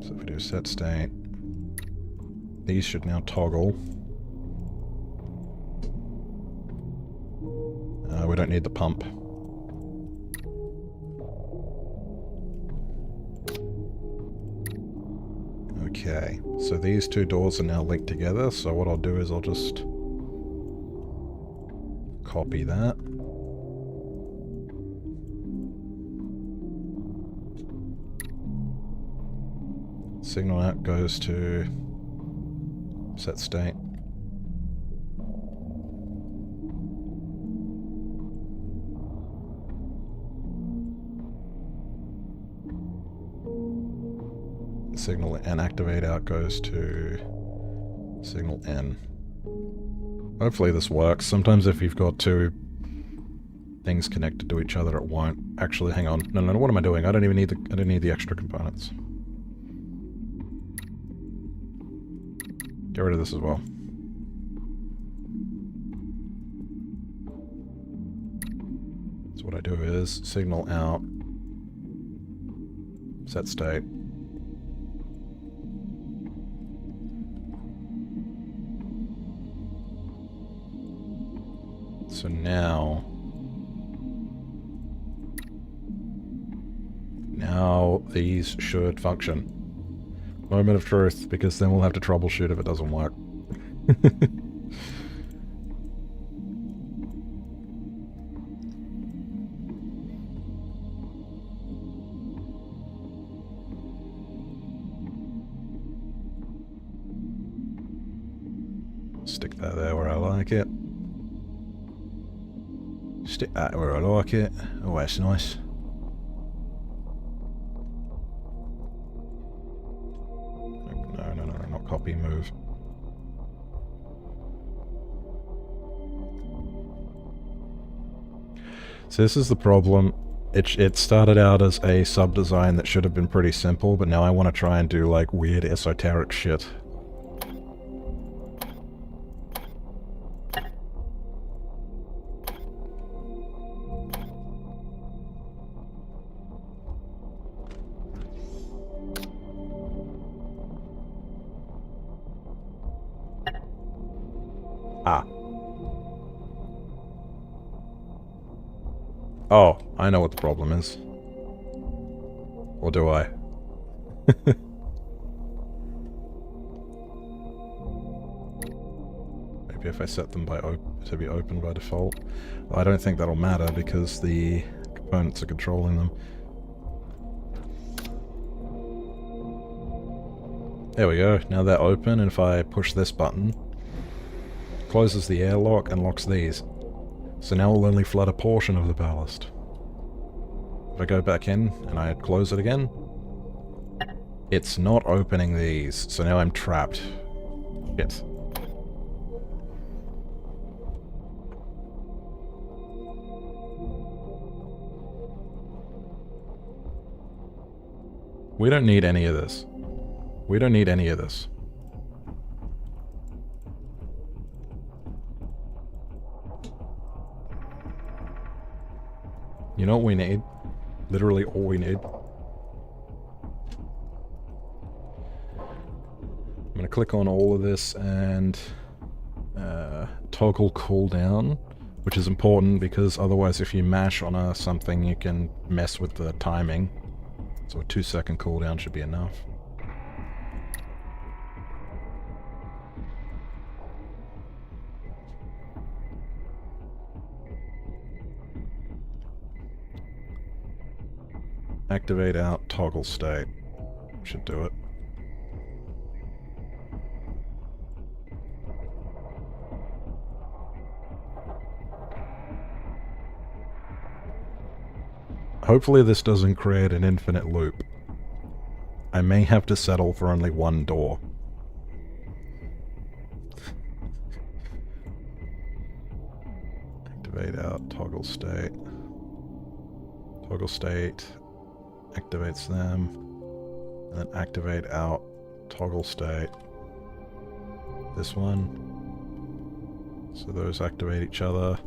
So if we do set state, these should now toggle. We don't need the pump. Okay, so these two doors are now linked together, so what I'll do is I'll just copy that. Signal out goes to set state. Signal and activate out goes to signal N. Hopefully this works. Sometimes if you've got two things connected to each other, it won't. Actually, hang on. No, what am I doing? I don't need the extra components. Get rid of this as well. So what I do is signal out, set state. So now... Now these should function. Moment of truth, because then we'll have to troubleshoot if it doesn't work. Stick that there where I like it. Stick that where I like it. Oh, that's nice. No, not copy, move. So this is the problem. It started out as a sub-design that should have been pretty simple, but now I want to try and do like weird esoteric shit. Ah. Oh, I know what the problem is. Or do I? Maybe if I set them to be open by default. Well, I don't think that'll matter because the components are controlling them. There we go. Now they're open, and if I push this button, closes the airlock and locks these. So now we'll only flood a portion of the ballast. If I go back in and I close it again, it's not opening these, so now I'm trapped. Shit. We don't need any of this. We don't need any of this. You know what we need? Literally all we need. I'm gonna click on all of this and toggle cooldown, which is important because otherwise if you mash on something you can mess with the timing. So a 2-second cooldown should be enough. Activate out, toggle state. Should do it. Hopefully this doesn't create an infinite loop. I may have to settle for only one door. Activate out, toggle state. Toggle state activates them, and then activate out, toggle state. This one. So those activate each other.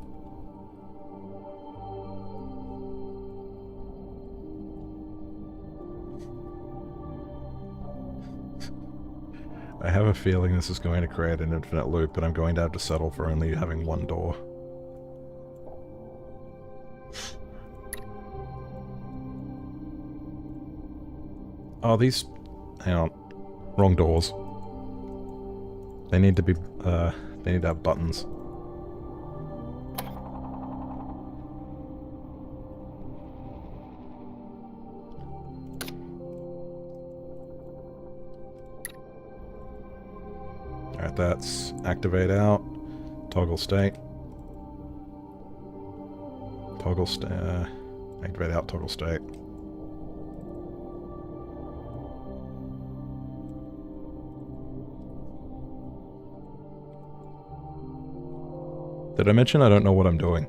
I have a feeling this is going to create an infinite loop, but I'm going to have to settle for only having one door. Oh, these... hang on. Wrong doors. They need to be, they need to have buttons. Alright, that's activate out, toggle state. Toggle state, activate out, toggle state. Did I mention I don't know what I'm doing?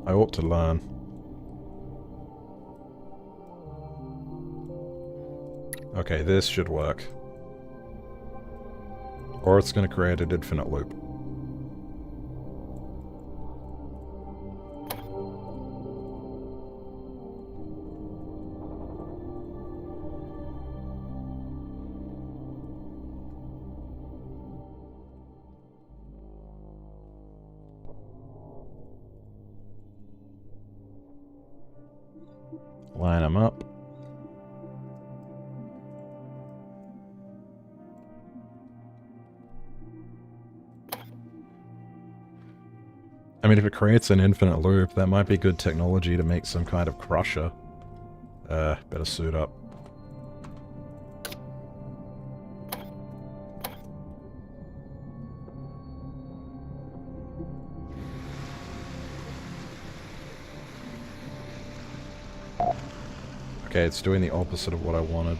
I ought to learn. Okay, this should work. Or it's going to create an infinite loop. them up. I mean, if it creates an infinite loop, that might be good technology to make some kind of crusher. Better suit up. Okay, it's doing the opposite of what I wanted.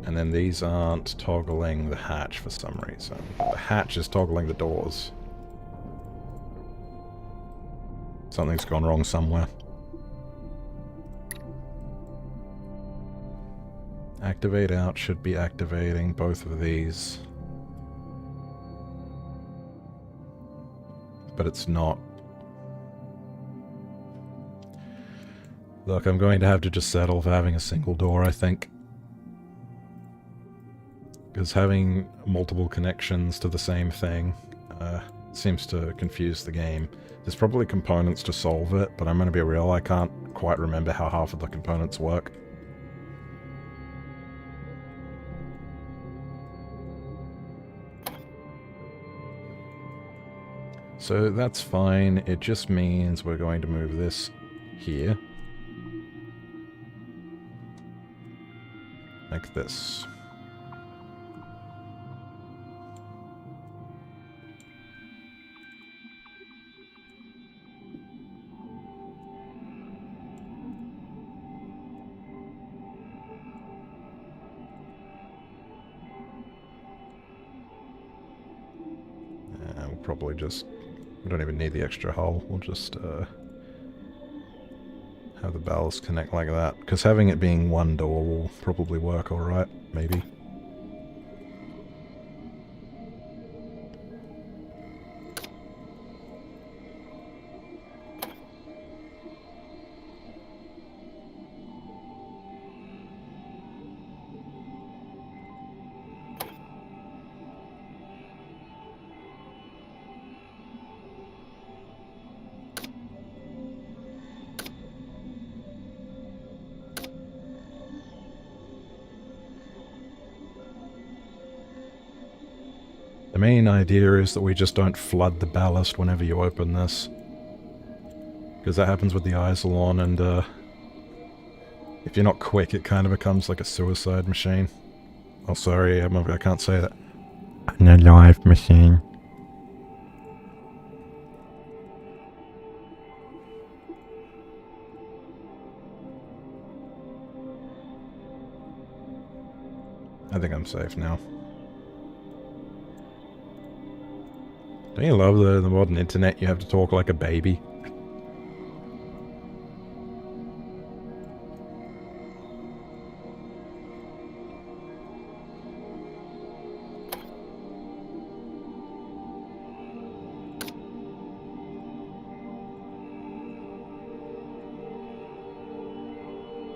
And then these aren't toggling the hatch for some reason. The hatch is toggling the doors. Something's gone wrong somewhere. Activate out should be activating both of these. But it's not. Look, I'm going to have to just settle for having a single door, I think. Because having multiple connections to the same thing seems to confuse the game. There's probably components to solve it, but I'm going to be real, I can't quite remember how half of the components work. So that's fine, it just means we're going to move this here. Like this. We'll probably just... we don't even need the extra hull, we'll just have the ballast connect like that. Because having it being one door will probably work alright, maybe. The main idea is that we just don't flood the ballast whenever you open this. Because that happens with the Isolon, and if you're not quick, it kind of becomes like a suicide machine. Oh, sorry, I can't say that. An alive machine. I think I'm safe now. Don't you love the modern internet? You have to talk like a baby.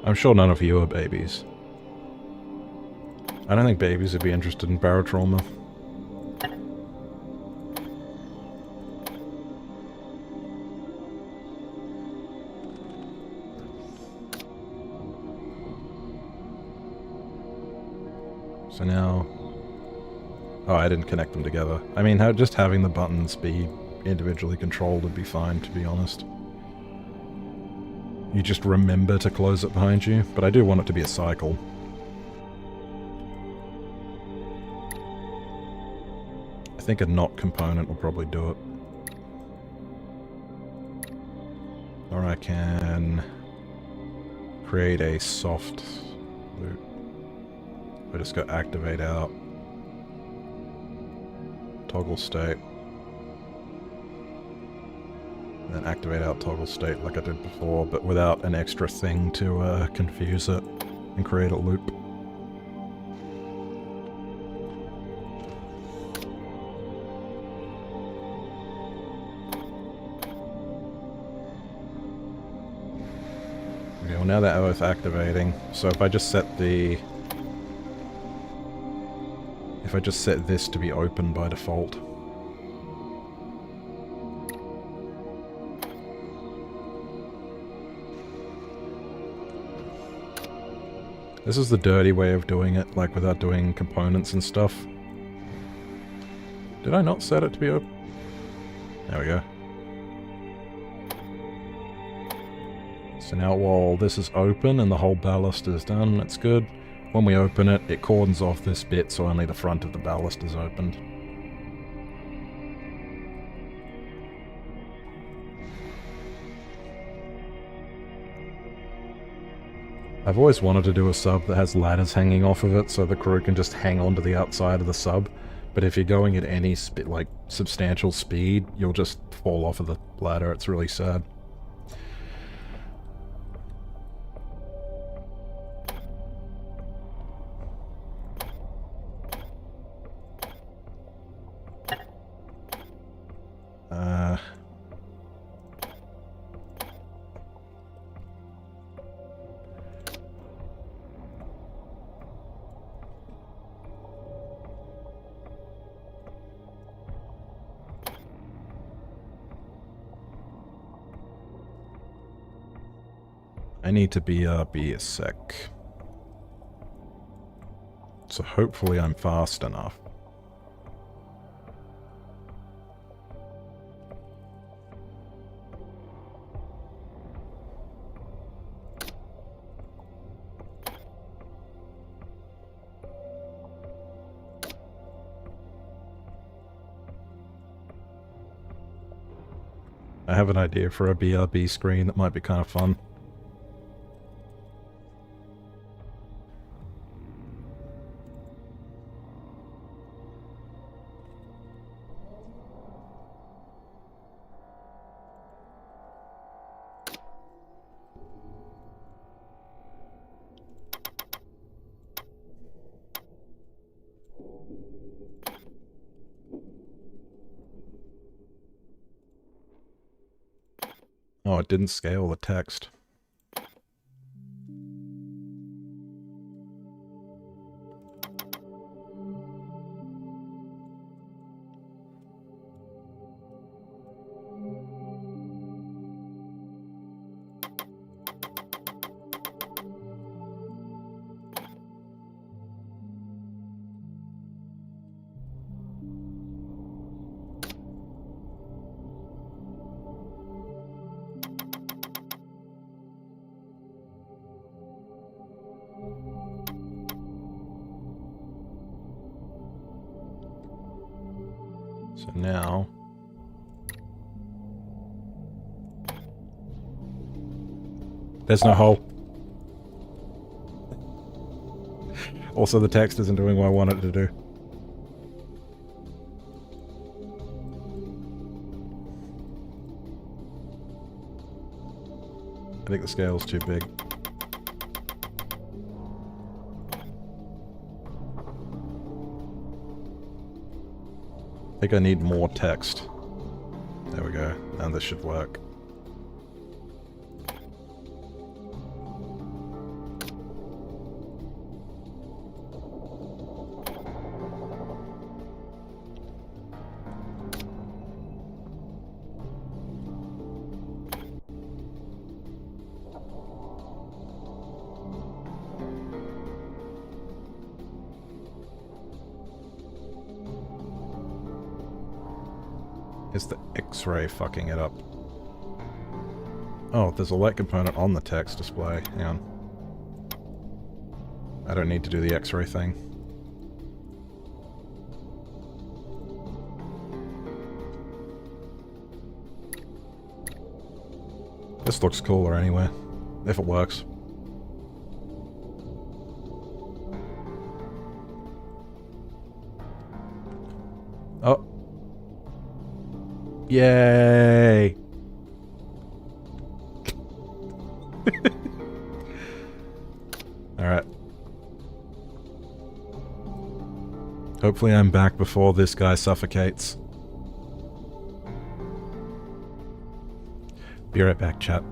I'm sure none of you are babies. I don't think babies would be interested in barotrauma. So now... oh, I didn't connect them together. I mean, just having the buttons be individually controlled would be fine, to be honest. You just remember to close it behind you, but I do want it to be a cycle. I think a not component will probably do it. Or I can create a soft loop. I just go activate out, toggle state, and then activate out toggle state like I did before, but without an extra thing to confuse it and create a loop. Okay, well now they're both activating, so if I just set the... if I just set this to be open by default. This is the dirty way of doing it, like without doing components and stuff. Did I not set it to be open? There we go. So now while this is open and the whole ballast is done, that's good. When we open it, it cordons off this bit so only the front of the ballast is opened. I've always wanted to do a sub that has ladders hanging off of it so the crew can just hang on to the outside of the sub. But if you're going at any substantial speed, you'll just fall off of the ladder. It's really sad. I need to be a sec. So hopefully I'm fast enough. I have an idea for a BRB screen that might be kind of fun. Oh, it didn't scale the text. So now... There's no hole. Also, the text isn't doing what I want it to do. I think the scale's too big. I think I need more text. There we go. And this should work. Is the X-ray fucking it up? Oh, there's a light component on the text display. Hang on. I don't need to do the X-ray thing. This looks cooler anyway, if it works. Oh. Yay! Alright. Hopefully I'm back before this guy suffocates. Be right back, chat.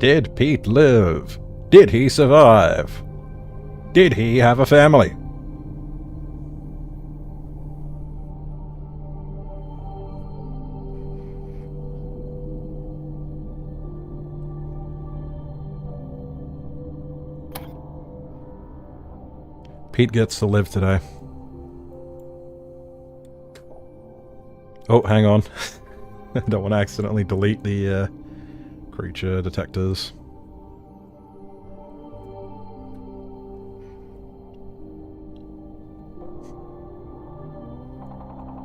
Did Pete live? Did he survive? Did he have a family? Pete gets to live today. Oh, hang on. I don't want to accidentally delete the creature detectors.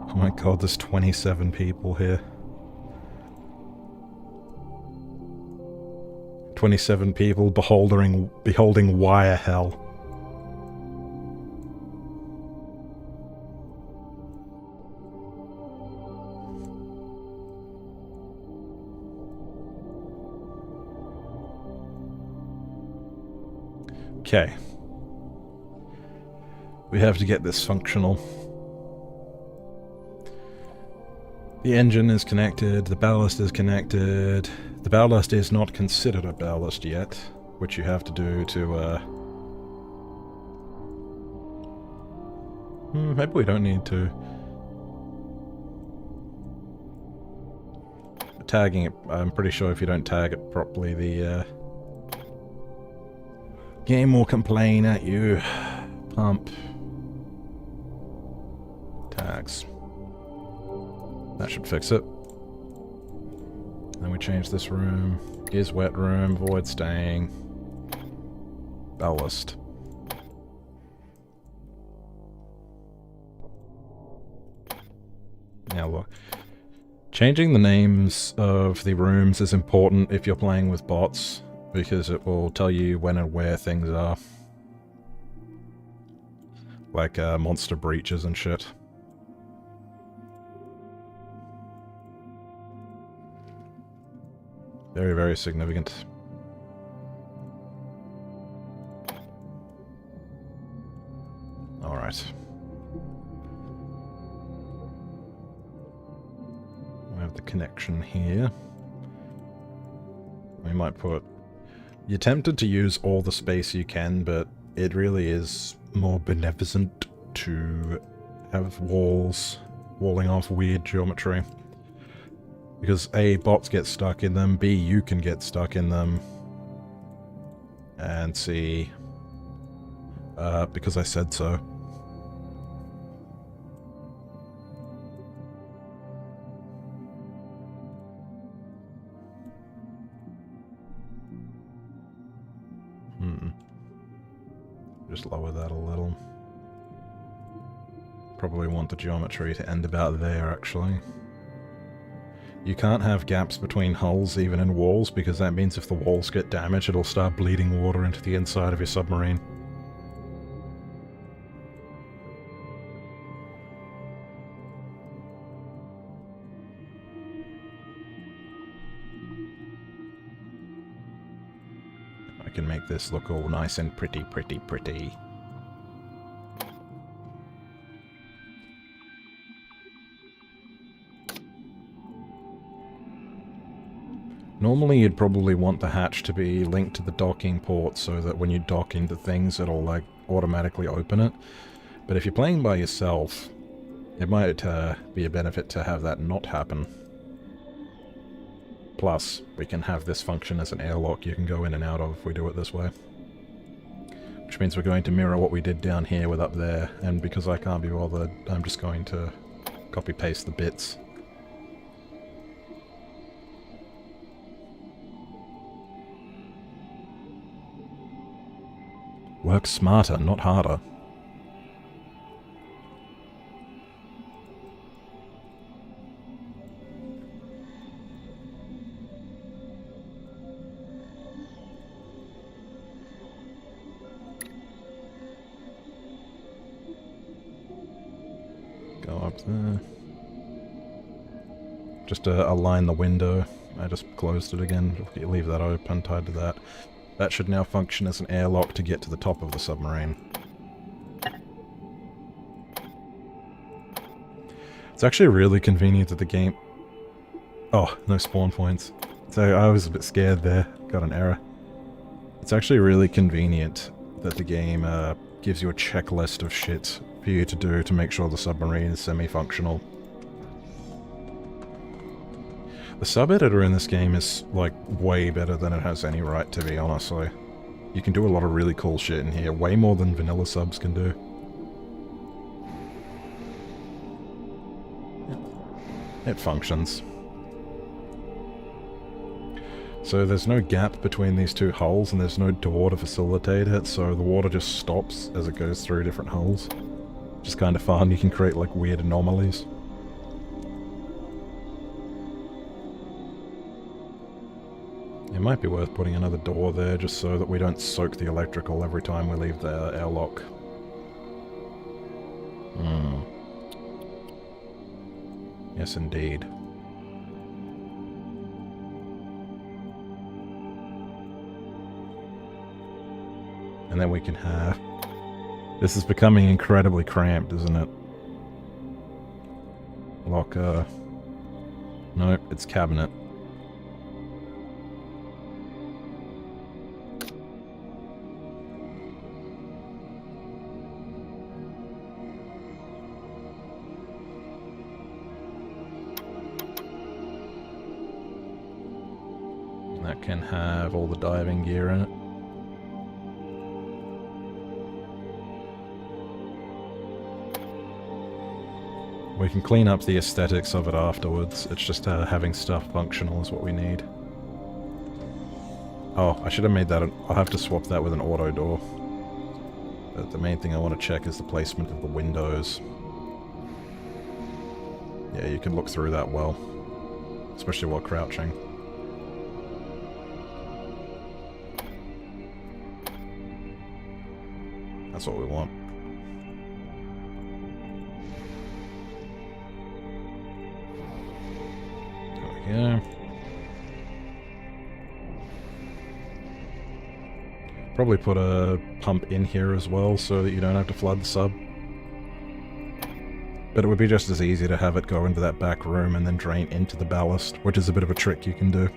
Oh my god, there's 27 people here. 27 people beholding wire hell. Okay. We have to get this functional. The engine is connected, the ballast is connected. The ballast is not considered a ballast yet, which you have to do to, maybe we don't need to. Tagging it, I'm pretty sure if you don't tag it properly, the, game will complain at you. Pump. Tags. That should fix it. Then we change this room. Is wet room, void staying. Ballast. Now look. Changing the names of the rooms is important if you're playing with bots, because it will tell you when and where things are. Like monster breaches and shit. Very, very significant. Alright. We have the connection here. We might put... You're tempted to use all the space you can, but it really is more beneficent to have walling off weird geometry. Because A, bots get stuck in them, B, you can get stuck in them, and C, because I said so. Just lower that a little. Probably want the geometry to end about there, actually. You can't have gaps between hulls, even in walls, because that means if the walls get damaged, it'll start bleeding water into the inside of your submarine. I can make this look all nice and pretty. Normally you'd probably want the hatch to be linked to the docking port so that when you dock into things it'll like automatically open it. But if you're playing by yourself, it might be a benefit to have that not happen. Plus, we can have this function as an airlock you can go in and out of if we do it this way. Which means we're going to mirror what we did down here with up there, and because I can't be bothered, I'm just going to copy-paste the bits. Work smarter, not harder. Go up there. Just to align the window, I just closed it again. Leave that open, tied to that. That should now function as an airlock to get to the top of the submarine. It's actually really convenient that the game... Oh, no spawn points. So I was a bit scared there. got an error. It's actually really convenient that the game gives you a checklist of shit for you to do to make sure the submarine is semi-functional. The sub-editor in this game is, like, way better than it has any right to be, honestly. You can do a lot of really cool shit in here, way more than vanilla subs can do. It functions. So there's no gap between these two hulls, and there's no door to facilitate it, so the water just stops as it goes through different hulls. Which is kind of fun. You can create, like, weird anomalies. It might be worth putting another door there, just so that we don't soak the electrical every time we leave the airlock. Yes, indeed. And then we can have... This is becoming incredibly cramped, isn't it? Locker... Nope, it's cabinet. That can have all the diving gear in it. We can clean up the aesthetics of it afterwards. It's just having stuff functional is what we need. Oh, I should have made that... I'll have to swap that with an auto door. But the main thing I want to check is the placement of the windows. Yeah, you can look through that well. Especially while crouching. That's what we want. There we go. Probably put a pump in here as well so that you don't have to flood the sub. But it would be just as easy to have it go into that back room and then drain into the ballast, which is a bit of a trick you can do.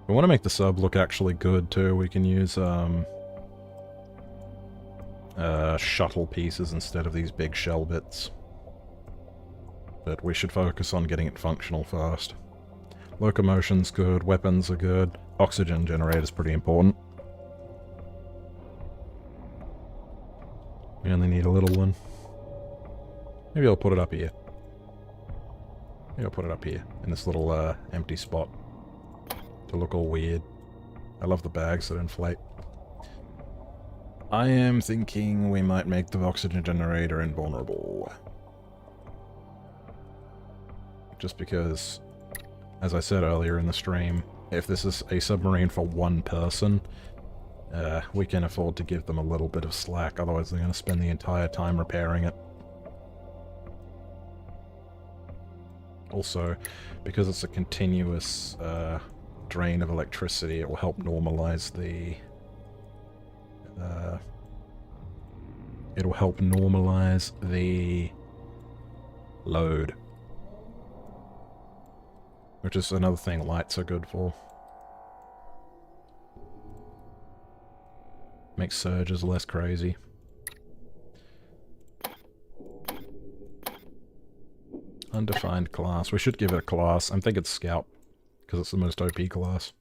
We want to make the sub look actually good too. We can use shuttle pieces instead of these big shell bits. But we should focus on getting it functional first. Locomotion's good, weapons are good, oxygen generator's pretty important. We only need a little one. Maybe I'll put it up here. Maybe I'll put it up here, in this little empty spot. To look all weird. I love the bags that inflate. I am thinking we might make the oxygen generator invulnerable. Just because, as I said earlier in the stream, if this is a submarine for one person, we can afford to give them a little bit of slack, otherwise they're going to spend the entire time repairing it. Also, because it's a continuous drain of electricity, it will help normalize the load, which is another thing lights are good for. Makes surges less crazy. Undefined class. We should give it a class. I'm thinking Scout, because it's the most OP class.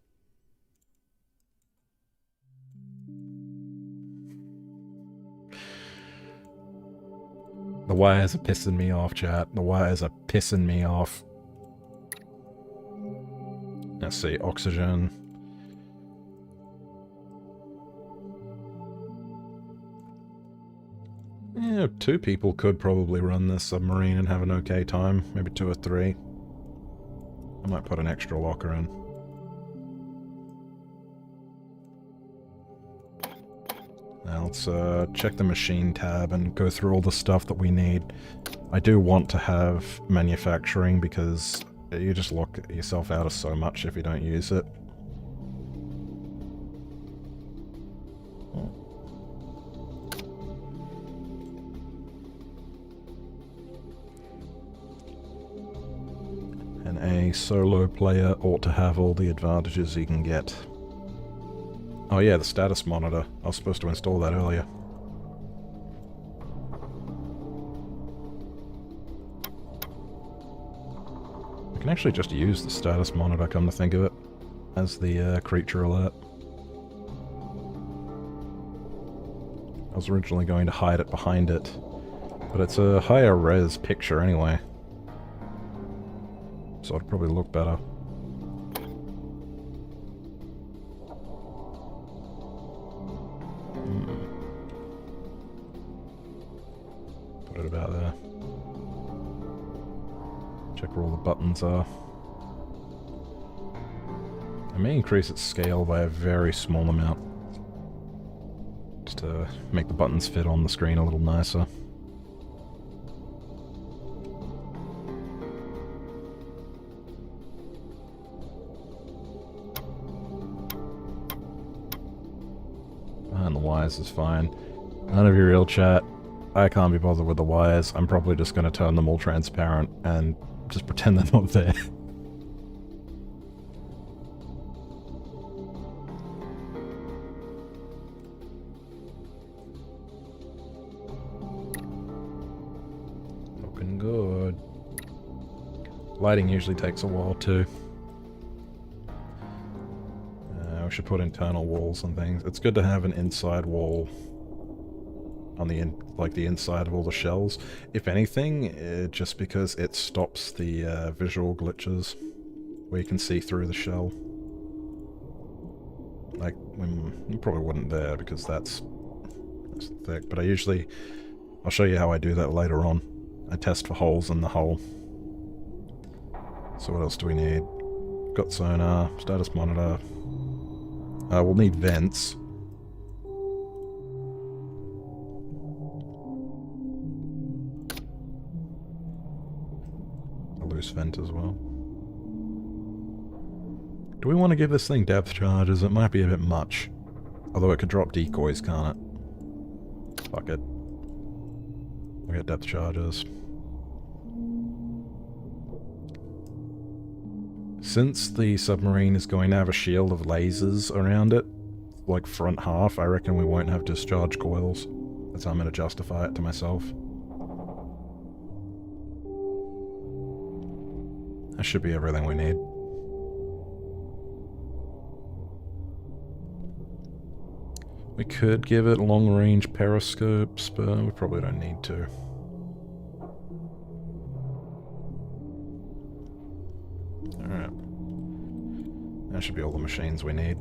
The wires are pissing me off, chat. The wires are pissing me off. Let's see, oxygen. Yeah, 2 people could probably run this submarine and have an okay time. Maybe 2 or 3. I might put an extra locker in. Now let's check the machine tab and go through all the stuff that we need. I do want to have manufacturing because you just lock yourself out of so much if you don't use it. And a solo player ought to have all the advantages he can get. Oh yeah, the status monitor. I was supposed to install that earlier. I can actually just use the status monitor, come to think of it, as the creature alert. I was originally going to hide it behind it, but it's a higher res picture anyway. So it'd probably look better. Put it about there. Check where all the buttons are. I may increase its scale by a very small amount. Just to make the buttons fit on the screen a little nicer. And the wires is fine. None of your real chat. I can't be bothered with the wires. I'm probably just going to turn them all transparent and just pretend they're not there. Looking good. Lighting usually takes a while too. We should put internal walls and things. It's good to have an inside wall on the the inside of all the shells. If anything, just because it stops the visual glitches where you can see through the shell. Like, you probably wouldn't there because that's thick, but I'll show you how I do that later on. I test for holes in the hull. So what else do we need? Got sonar, status monitor. We'll need vents. A loose vent as well. Do we want to give this thing depth charges? It might be a bit much. Although it could drop decoys, can't it? Fuck it. We get depth charges. Since the submarine is going to have a shield of lasers around it, like front half, I reckon we won't have discharge coils. That's how I'm going to justify it to myself. That should be everything we need. We could give it long-range periscopes, but we probably don't need to. Alright. That should be all the machines we need.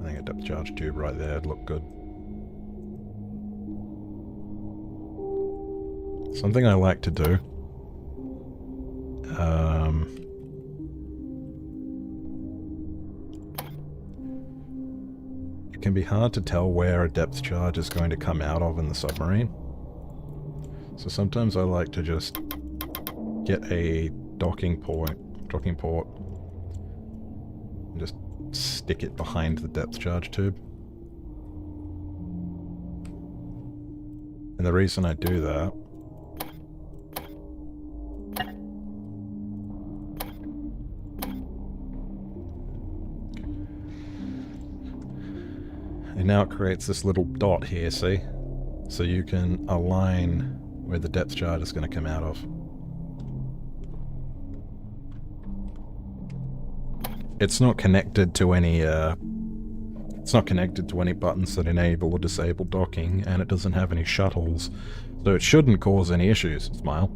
I think a depth charge tube right there would look good. Something I like to do. It can be hard to tell where a depth charge is going to come out of in the submarine. So sometimes I like to just get a docking port, and just stick it behind the depth charge tube. And the reason I do that and now it creates this little dot here, see? So you can align where the depth charge is going to come out of. It's not connected to any buttons that enable or disable docking, and it doesn't have any shuttles, so it shouldn't cause any issues. Smile.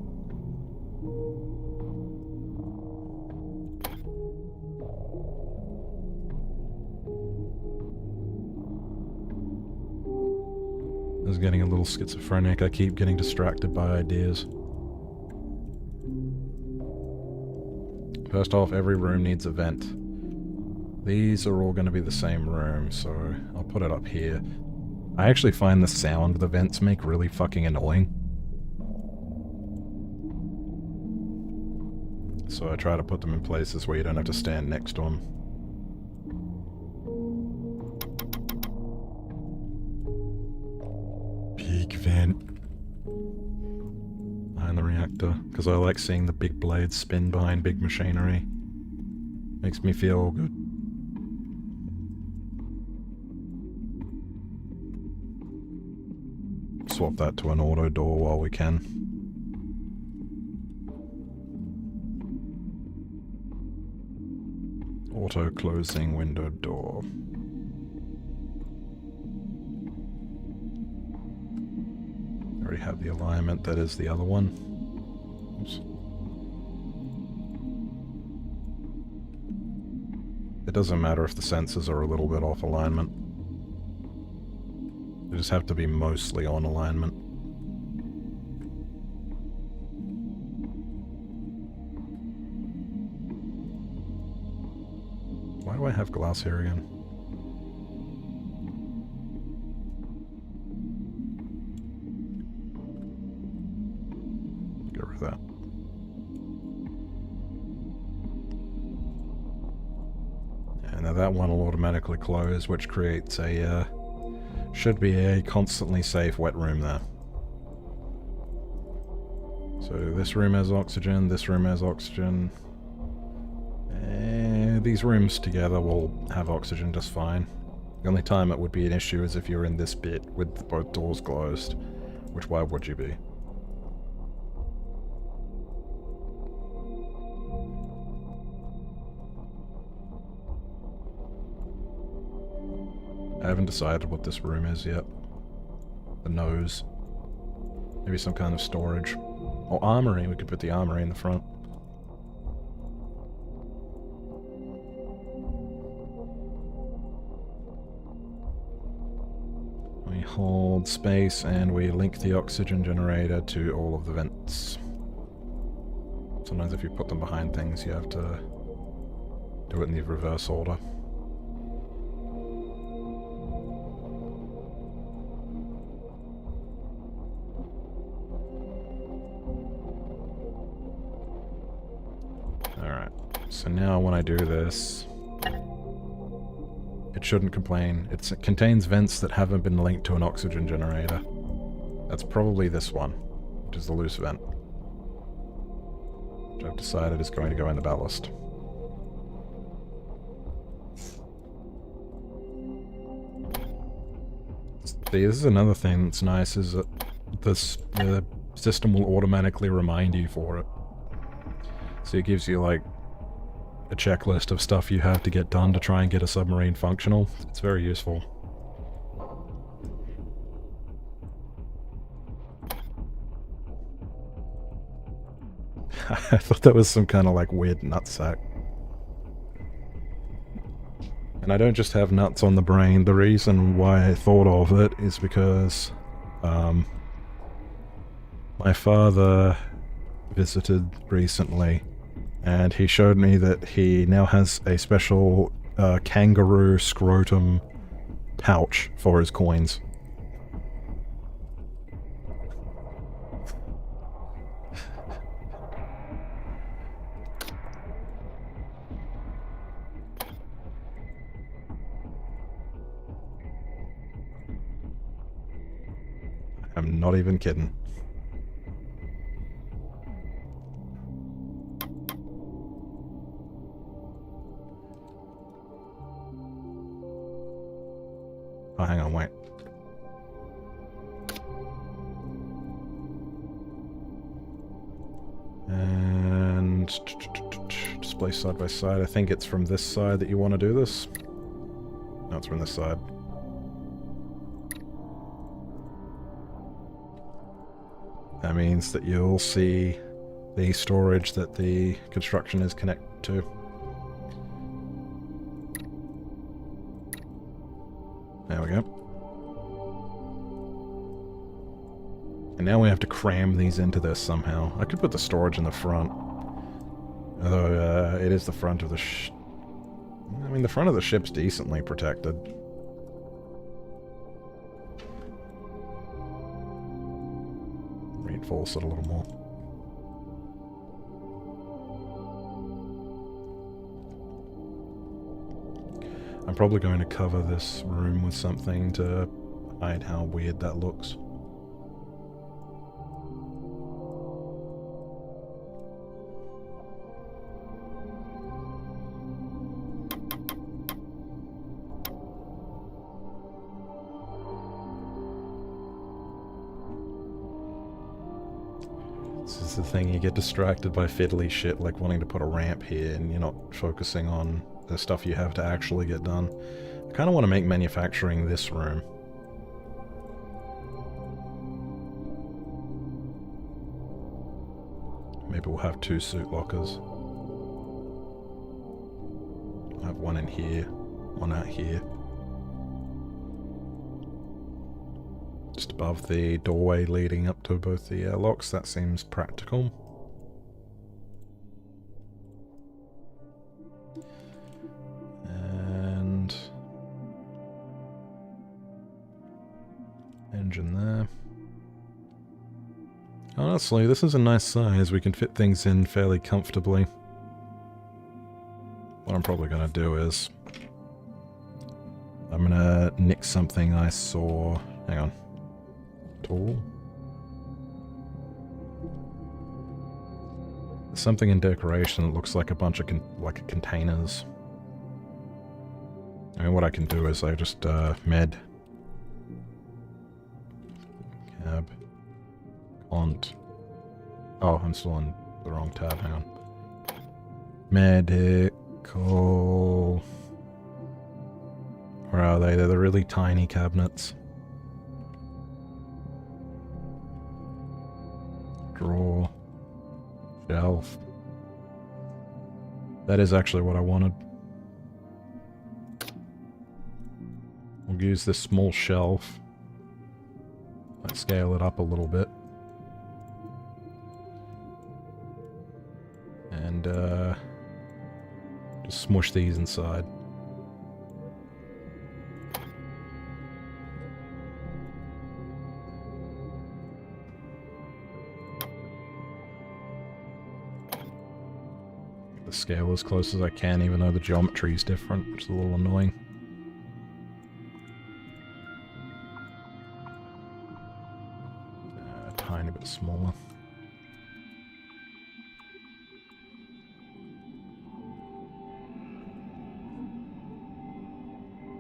I was getting a little schizophrenic. I keep getting distracted by ideas. First off, every room needs a vent. These are all going to be the same room, so I'll put it up here. I actually find the sound the vents make really fucking annoying. So I try to put them in places where you don't have to stand next to them. Peak vent. Behind the reactor. reactor, because I like seeing the big blades spin behind big machinery. Makes me feel good. Swap that to an auto door while we can. Auto closing window door. Already have the alignment, that is the other one. Oops. It doesn't matter if the sensors are a little bit off alignment. They just have to be mostly on alignment. Why do I have glass here again? Get rid of that. Yeah, now that one will automatically close, which creates a, should be a constantly safe wet room there. So this room has oxygen, this room has oxygen. These rooms together will have oxygen just fine. The only time it would be an issue is if you're in this bit with both doors closed, which why would you be? I haven't decided what this room is yet. The nose. Maybe some kind of storage. Or armory, we could put the armory in the front. We hold space and we link the oxygen generator to all of the vents. Sometimes if you put them behind things, you have to do it in the reverse order. Alright, so now when I do this, it shouldn't complain. It contains vents that haven't been linked to an oxygen generator. That's probably this one, which is the loose vent. Which I've decided is going to go in the ballast. See, this is another thing that's nice, is that the system will automatically remind you for it. So it gives you, like, a checklist of stuff you have to get done to try and get a submarine functional. It's very useful. I thought that was some kind of, like, weird nutsack. And I don't just have nuts on the brain. The reason why I thought of it is because my father visited recently, and he showed me that he now has a special kangaroo scrotum pouch for his coins. I'm not even kidding. Oh, hang on, wait. And display side by side. I think it's from this side that you want to do this. No, it's from this side. That means that you'll see the storage that the construction is connected to. There we go. And now we have to cram these into this somehow. I could put the storage in the front. Although, it is the front of the I mean, the front of the ship's decently protected. Reinforce it a little more. I'm probably going to cover this room with something to hide how weird that looks. is the thing, you get distracted by fiddly shit like wanting to put a ramp here and you're not focusing on the stuff you have to actually get done. I kind of want to make manufacturing this room. Maybe we'll have 2 suit lockers. I'll have one in here, one out here. Just above the doorway leading up to both the airlocks, that seems practical. And... engine there. Honestly, this is a nice size. We can fit things in fairly comfortably. What I'm probably going to do is... I'm going to nick something I saw... Hang on. Tool. There's something in decoration that looks like a bunch of containers. I mean, what I can do is I just med cab cont. Oh, I'm still on the wrong tab. Hang on. Medical. Where are they? They're the really tiny cabinets. Drawer. Shelf. That is actually what I wanted. We'll use this small shelf. Let's scale it up a little bit. And just smush these inside. The scale as close as I can, even though the geometry is different, which is a little annoying. A tiny bit smaller.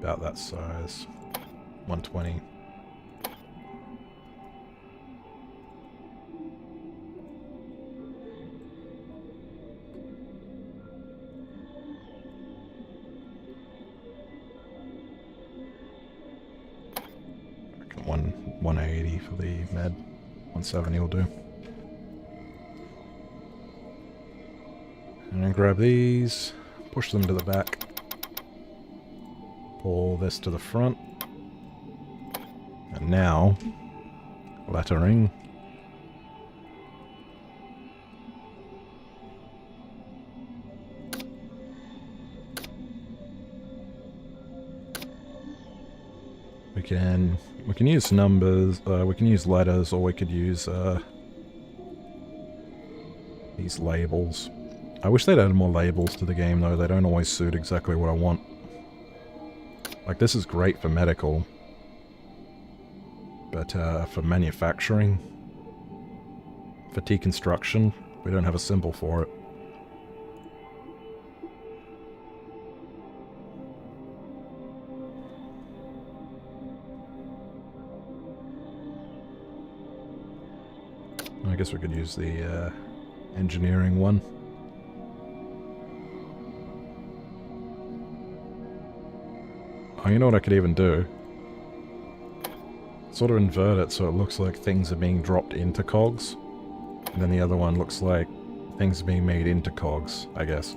About that size. 120. I reckon 180 for the med. 170 will do. And then grab these, push them to the back. Pull this to the front. And now, lettering. We can use numbers, we can use letters, or we could use these labels. I wish they'd add more labels to the game though, they don't always suit exactly what I want. Like, this is great for medical, but for manufacturing, for deconstruction, we don't have a symbol for it. I guess we could use the engineering one. Oh, you know what I could even do? Sort of invert it so it looks like things are being dropped into cogs. And then the other one looks like things are being made into cogs, I guess.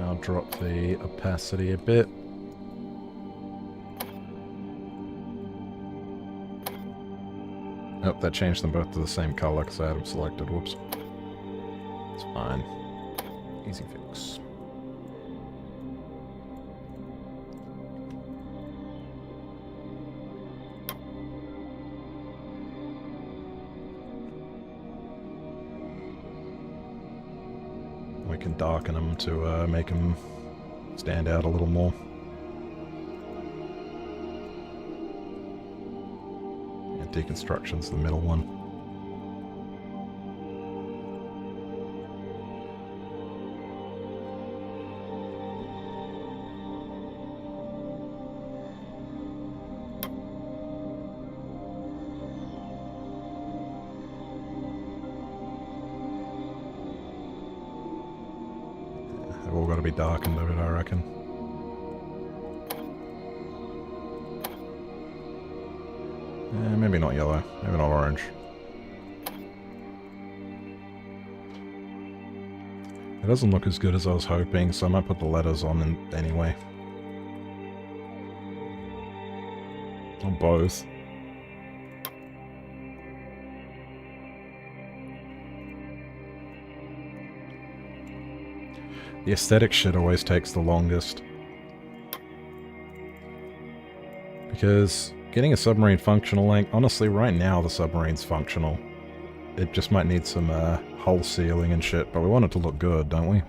I'll drop the opacity a bit. Oh, that changed them both to the same color because I had them selected. Whoops. It's fine. Easy fix. We can darken them to make them stand out a little more. And deconstruction's the middle one. They've all got to be darkened a bit, I reckon. Maybe not yellow, maybe not orange. It doesn't look as good as I was hoping, so I might put the letters on anyway. Or both. The aesthetic shit always takes the longest. Because getting a submarine functional, like, honestly, right now the submarine's functional. It just might need some hull sealing and shit, but we want it to look good, don't we?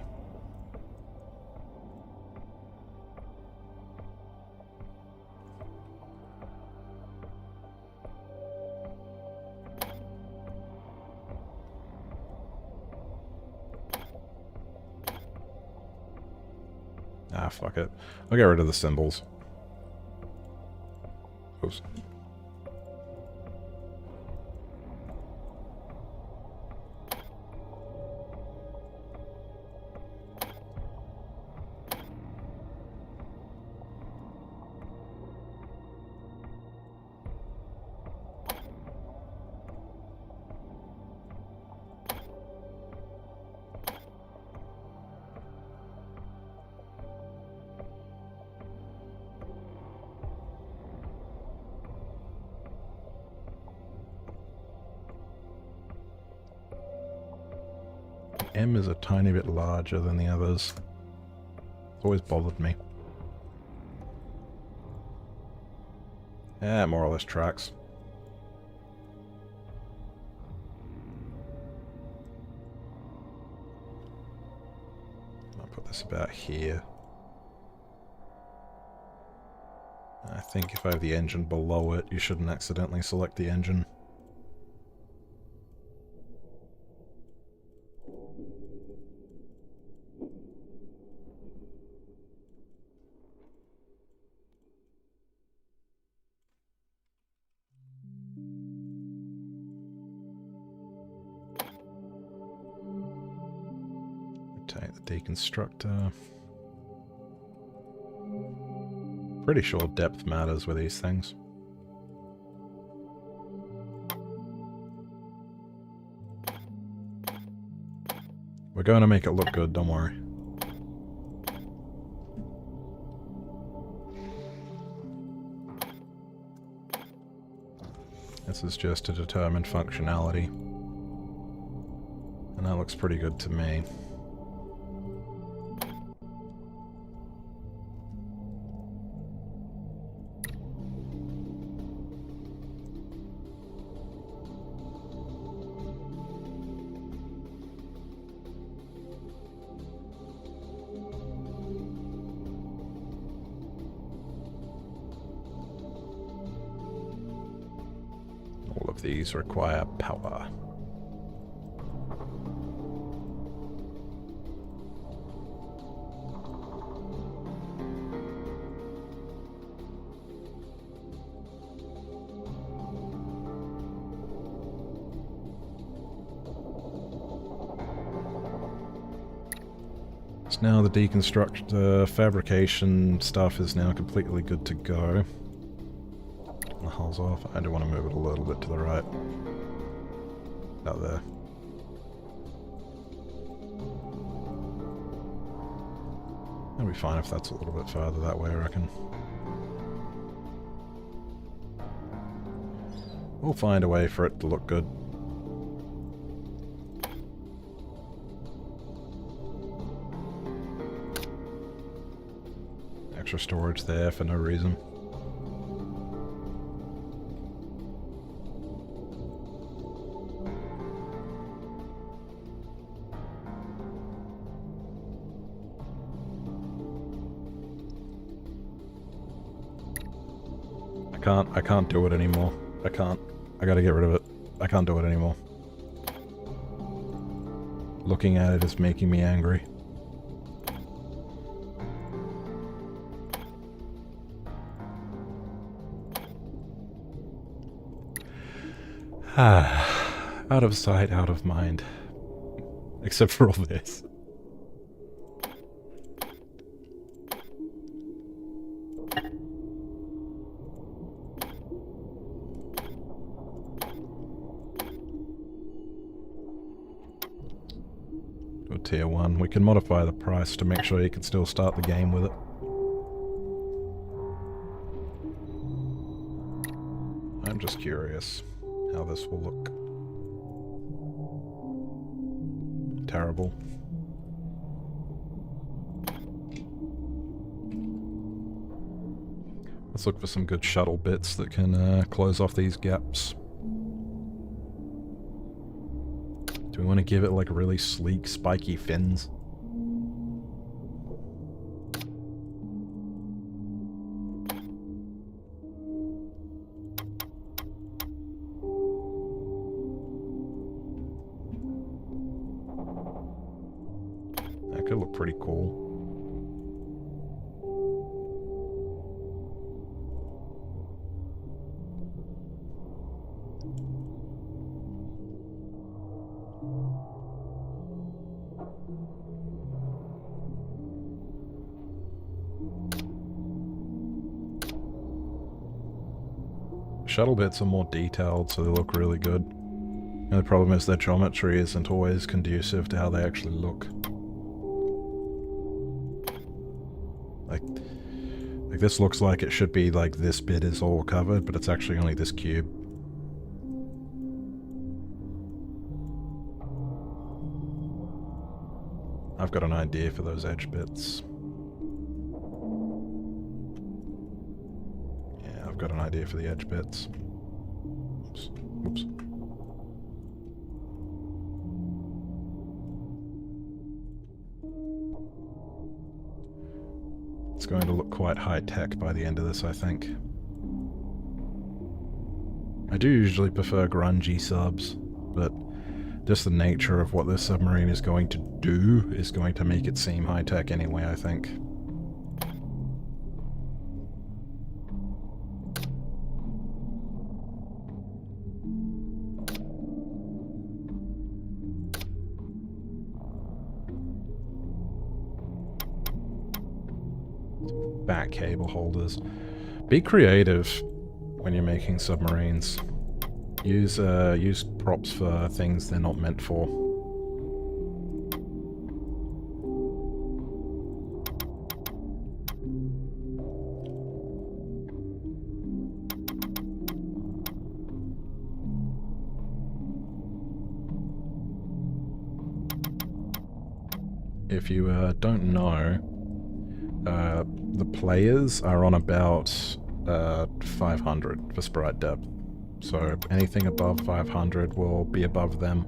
Ah, fuck it. I'll get rid of the symbols. Oops. M is a tiny bit larger than the others. It's always bothered me. Yeah, more or less tracks. I'll put this about here. I think if I have the engine below it, you shouldn't accidentally select the engine. Take the deconstructor. Pretty sure depth matters with these things. We're going to make it look good, don't worry. This is just to determine functionality. And that looks pretty good to me. All of these require power. So now the fabrication stuff is now completely good to go. The hull's off. I do want to move it a little bit to the right. Out there. It'll be fine if that's a little bit further that way, I reckon. We'll find a way for it to look good. Extra storage there for no reason. I can't do it anymore. I can't. I gotta get rid of it. I can't do it anymore. Looking at it is making me angry. Out of sight, out of mind. Except for all this. To a tier 1. We can modify the price to make sure you can still start the game with it. I'm just curious how this will look. Terrible. Let's look for some good shuttle bits that can close off these gaps. Do we want to give it like really sleek, spiky fins? That could look pretty cool. Shuttle bits are more detailed, so they look really good. And the problem is their geometry isn't always conducive to how they actually look. Like this looks like it should be like this bit is all covered, but it's actually only this cube. I've got an idea for those edge bits. Yeah, I've got an idea for the edge bits. Oops. Whoops. It's going to look quite high-tech by the end of this, I think. I do usually prefer grungy subs, but just the nature of what this submarine is going to do is going to make it seem high-tech anyway, I think. Back cable holders. Be creative when you're making submarines. Use props for things they're not meant for. If you don't know, the players are on about 500 for sprite depth. So anything above 500 will be above them.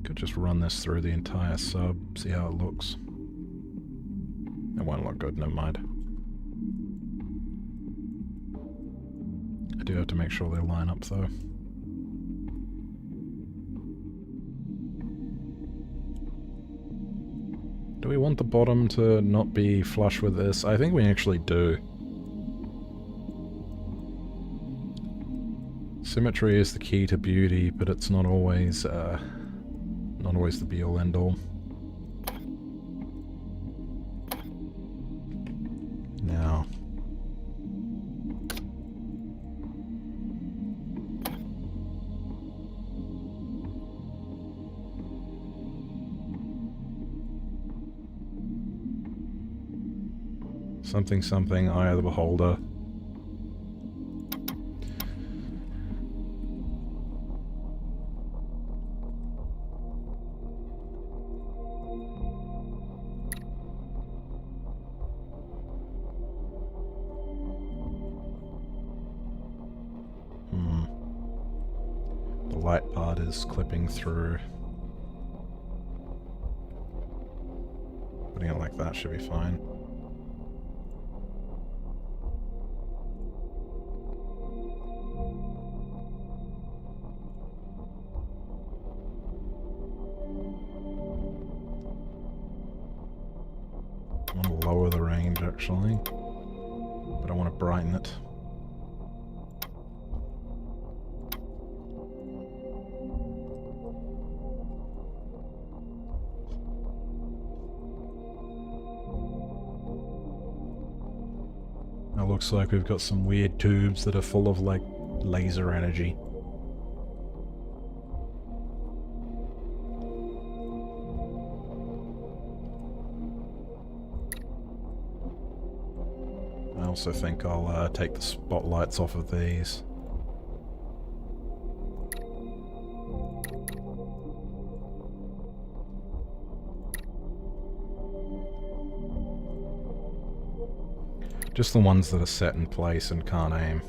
Could just run this through the entire sub, see how it looks. It won't look good, never mind. I do have to make sure they line up though. Do we want the bottom to not be flush with this? I think we actually do. Symmetry is the key to beauty, but it's not always the be-all end-all. Now, something something, eye of the beholder. light part is clipping through. Putting it like that should be fine. I want to lower the range actually, but I want to brighten it. It looks like we've got some weird tubes that are full of like laser energy. I also think I'll take the spotlights off of these. Just the ones that are set in place and can't aim.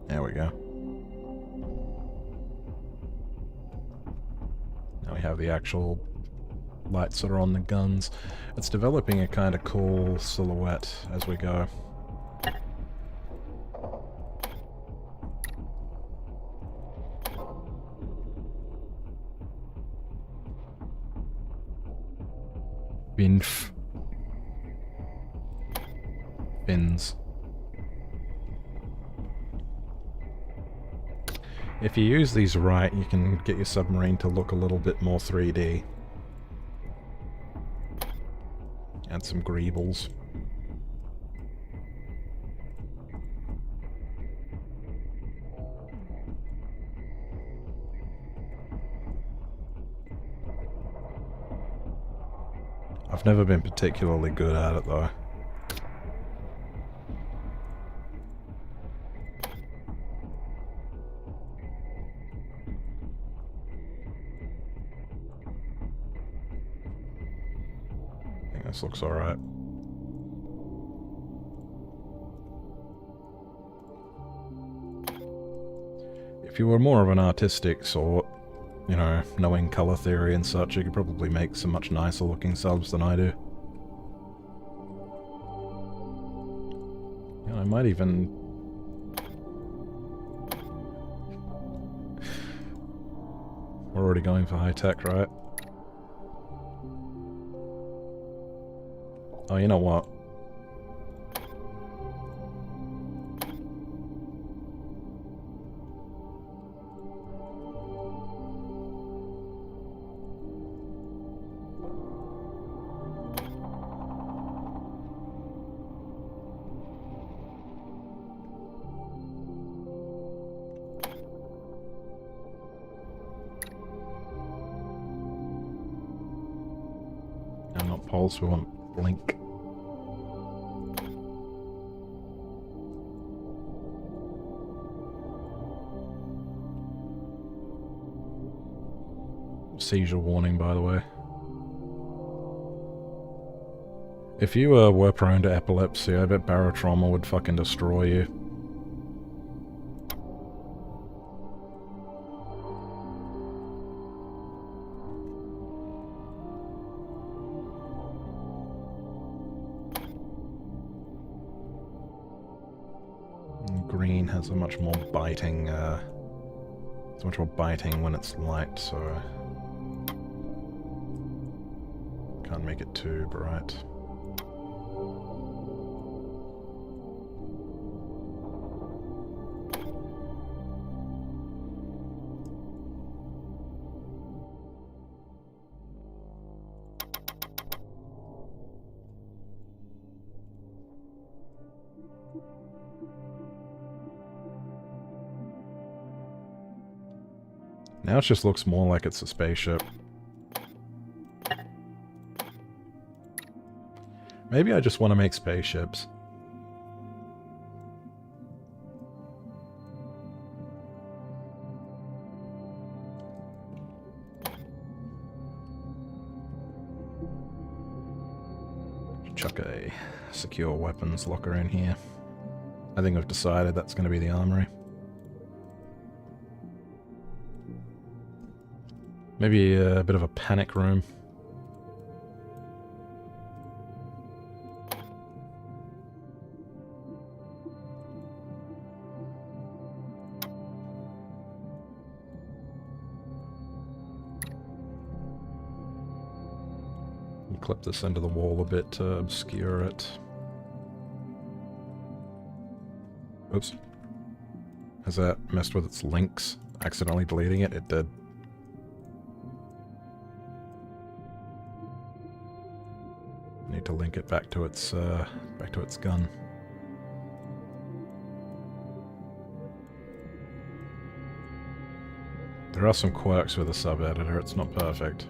There we go. Now we have the actual lights that are on the guns. It's developing a kind of cool silhouette as we go. Binf. Fins. If you use these right, you can get your submarine to look a little bit more 3D. Add some greebles. I've never been particularly good at it though. I think this looks alright. If you were more of an artistic sort, you know, knowing colour theory and such, you could probably make some much nicer looking subs than I do. Yeah, I might even... We're already going for high tech, right? Oh, you know what? No, not pulse, we want blink. Seizure warning, by the way. If you were prone to epilepsy, I bet barotrauma would fucking destroy you. Green has a much more biting, it's much more biting when it's light, so... Can't make it too bright. Now it just looks more like it's a spaceship. Maybe I just want to make spaceships. Chuck a secure weapons locker in here. I think I've decided that's going to be the armory. Maybe a bit of a panic room. Clip this into the wall a bit to obscure it. Oops. Has that messed with its links? Accidentally deleting it? It did. Need to link it back to its gun. There are some quirks with the sub-editor, it's not perfect.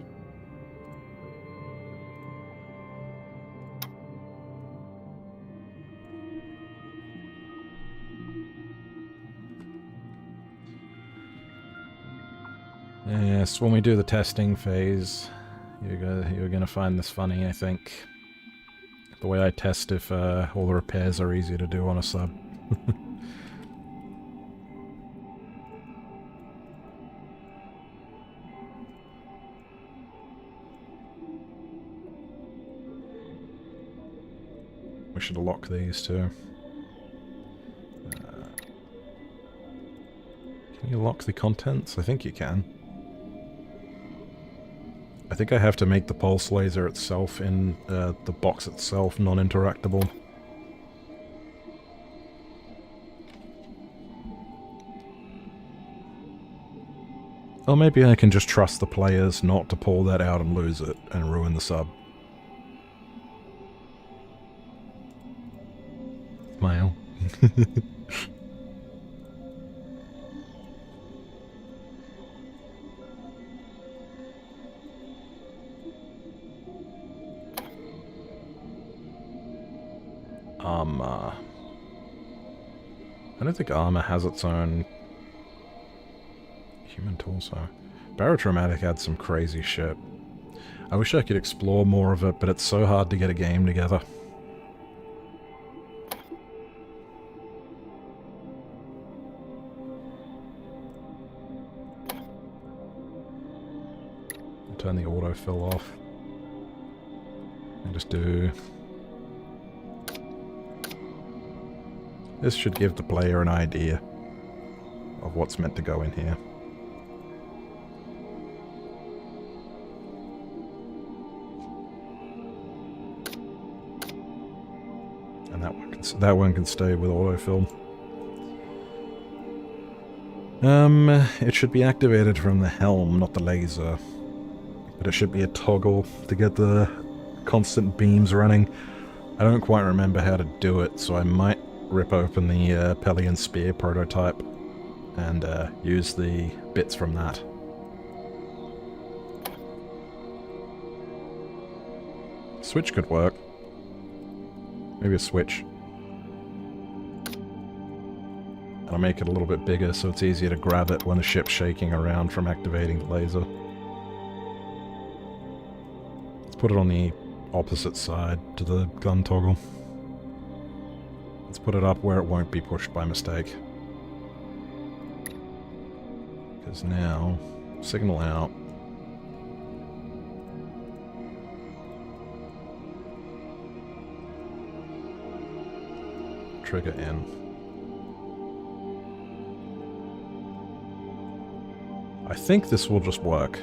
Yes, when we do the testing phase, you're gonna find this funny, I think. The way I test if all the repairs are easy to do on a sub. We should lock these too. Can you lock the contents? I think you can. I think I have to make the pulse laser itself in the box itself non-interactable. Or maybe I can just trust the players not to pull that out and lose it and ruin the sub. Smile. Armor. I don't think armor has its own human torso. Barotraumatic had some crazy shit. I wish I could explore more of it, but it's so hard to get a game together. I'll turn the autofill off. And just do... This should give the player an idea of what's meant to go in here. And that one can stay with autofill. It should be activated from the helm, not the laser. But it should be a toggle to get the constant beams running. I don't quite remember how to do it, so I might rip open the Pelion Spear prototype and use the bits from that. Switch could work. Maybe a switch. And I'll make it a little bit bigger so it's easier to grab it when the ship's shaking around from activating the laser. Let's put it on the opposite side to the gun toggle. Let's put it up where it won't be pushed by mistake. Because now, signal out. Trigger in. I think this will just work.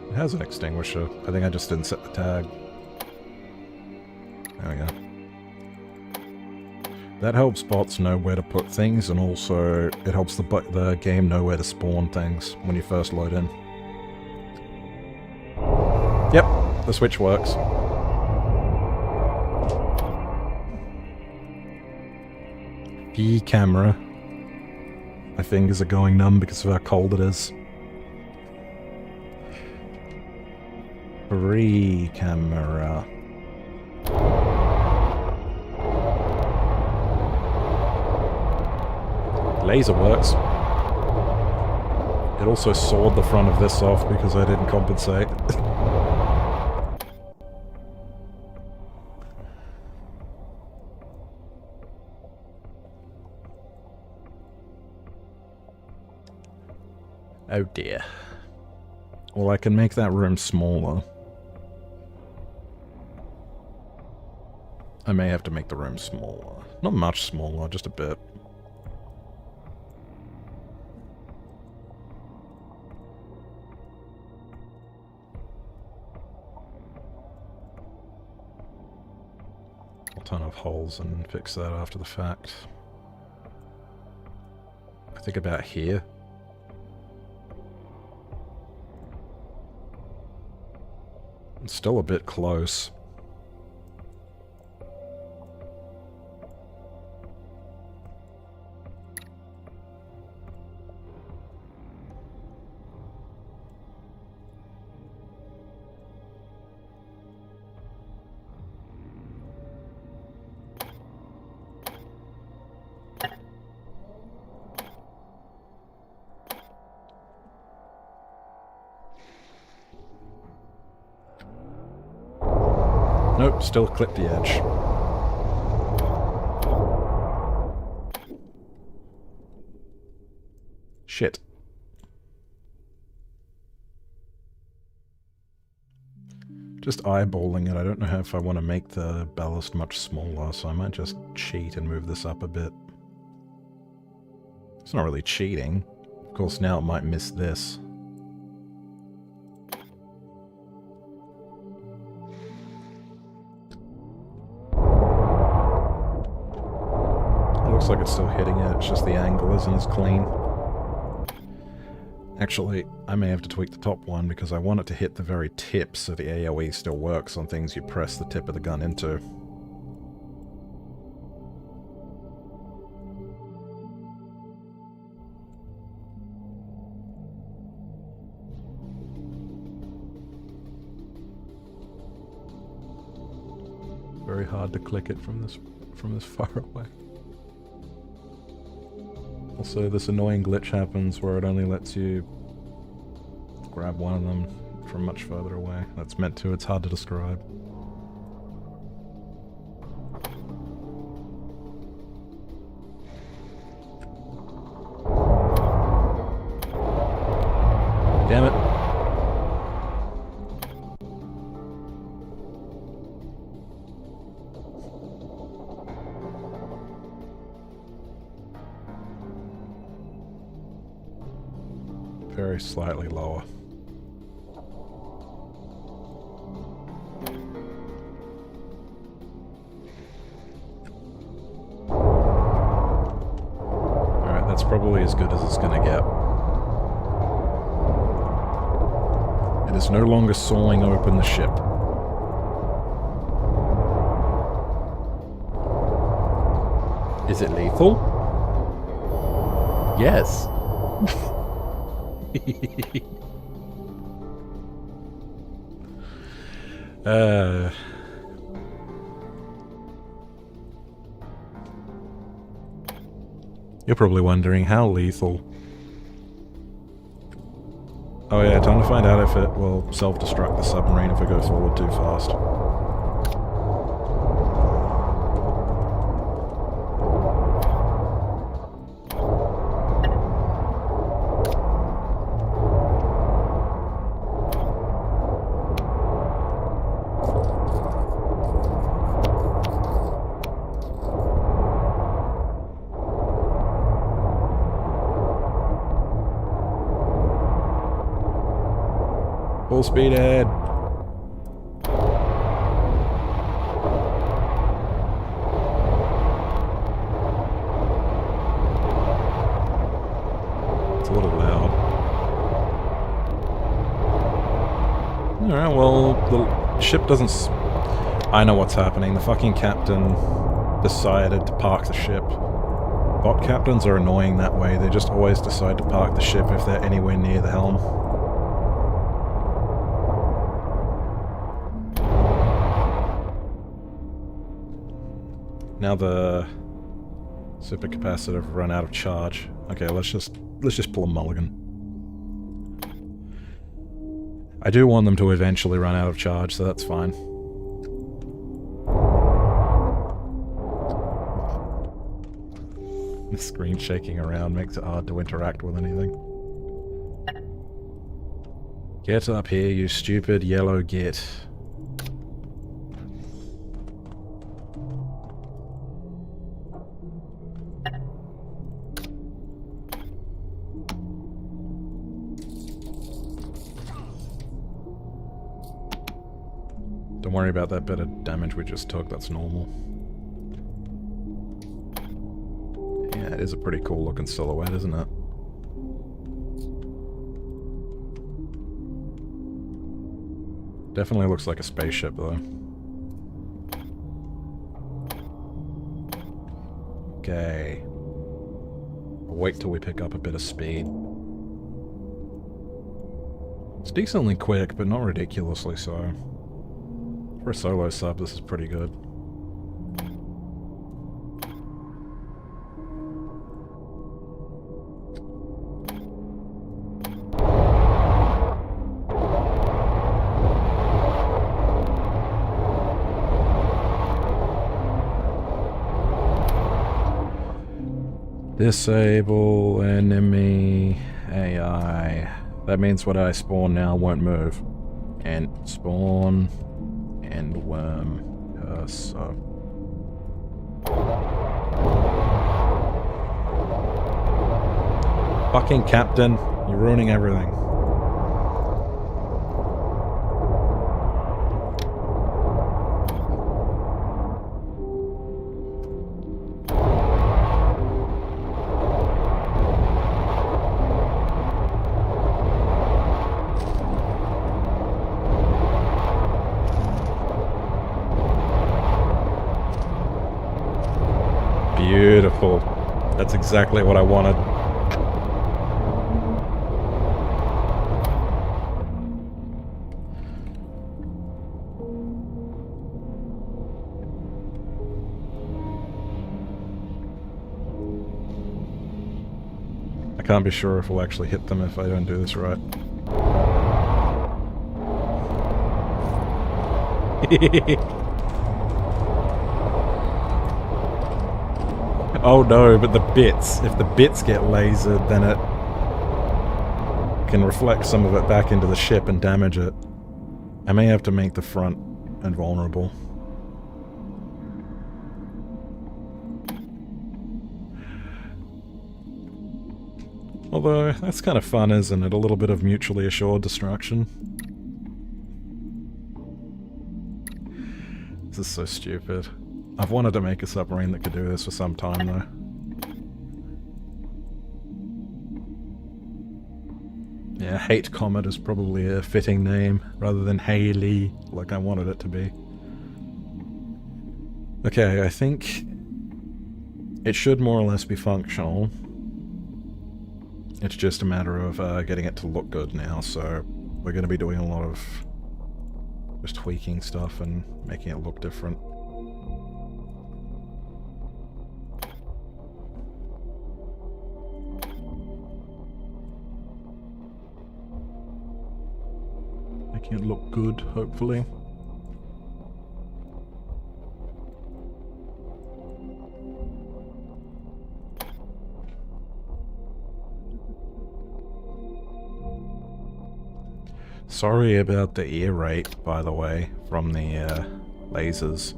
It has an extinguisher. I think I just didn't set the tag. There we go. That helps bots know where to put things, and also it helps the game know where to spawn things when you first load in. Yep, the switch works. The camera. My fingers are going numb because of how cold it is. Free camera. Laser works. It also sawed the front of this off because I didn't compensate. Oh dear. Well, I can make that room smaller. I may have to make the room smaller. Not much smaller, just a bit. I'll turn off holes and fix that after the fact. I think about here. It's still a bit close. Nope, still clip the edge. Shit. Just eyeballing it, I don't know if I want to make the ballast much smaller, so I might just cheat and move this up a bit. It's not really cheating. Of course, now it might miss this. Looks like it's still hitting it, it's just the angle isn't as clean. Actually, I may have to tweak the top one because I want it to hit the very tip so the AoE still works on things you press the tip of the gun into. Very hard to click it from this far away. Also, this annoying glitch happens where it only lets you grab one of them from much further away. That's meant to, it's hard to describe. Damn it. Very slightly lower. Alright, that's probably as good as it's gonna get. It is no longer sawing open the ship. Is it lethal? Yes. You're probably wondering how lethal. Oh yeah, time to find out if it will self-destruct the submarine if we go forward too fast. Full speed ahead. It's a little loud. Alright, well, the ship doesn't I know what's happening. The fucking captain decided to park the ship. Bot captains are annoying that way. They just always decide to park the ship if they're anywhere near the helm. Now the supercapacitor run out of charge. Okay, let's just pull a mulligan. I do want them to eventually run out of charge, so that's fine. The screen shaking around makes it hard to interact with anything. Get up here, you stupid yellow git. Don't worry about that bit of damage we just took, that's normal. Yeah, it is a pretty cool looking silhouette, isn't it? Definitely looks like a spaceship, though. Okay. I'll wait till we pick up a bit of speed. It's decently quick, but not ridiculously so. For a solo sub, this is pretty good. Disable enemy AI. That means what I spawn now won't move. And spawn and worm cursor. Fucking captain, you're ruining everything. Beautiful. That's exactly what I wanted. I can't be sure if we'll actually hit them if I don't do this right. Oh no, but the bits. If the bits get lasered, then it can reflect some of it back into the ship and damage it. I may have to make the front invulnerable. Although, that's kind of fun, isn't it? A little bit of mutually assured destruction. This is so stupid. I've wanted to make a submarine that could do this for some time, though. Yeah, Hate Comet is probably a fitting name, rather than Haley, like I wanted it to be. Okay, I think it should more or less be functional. It's just a matter of getting it to look good now, so we're going to be doing a lot of just tweaking stuff and making it look different. Making it look good, hopefully. Sorry about the ear rape, by the way, from the lasers.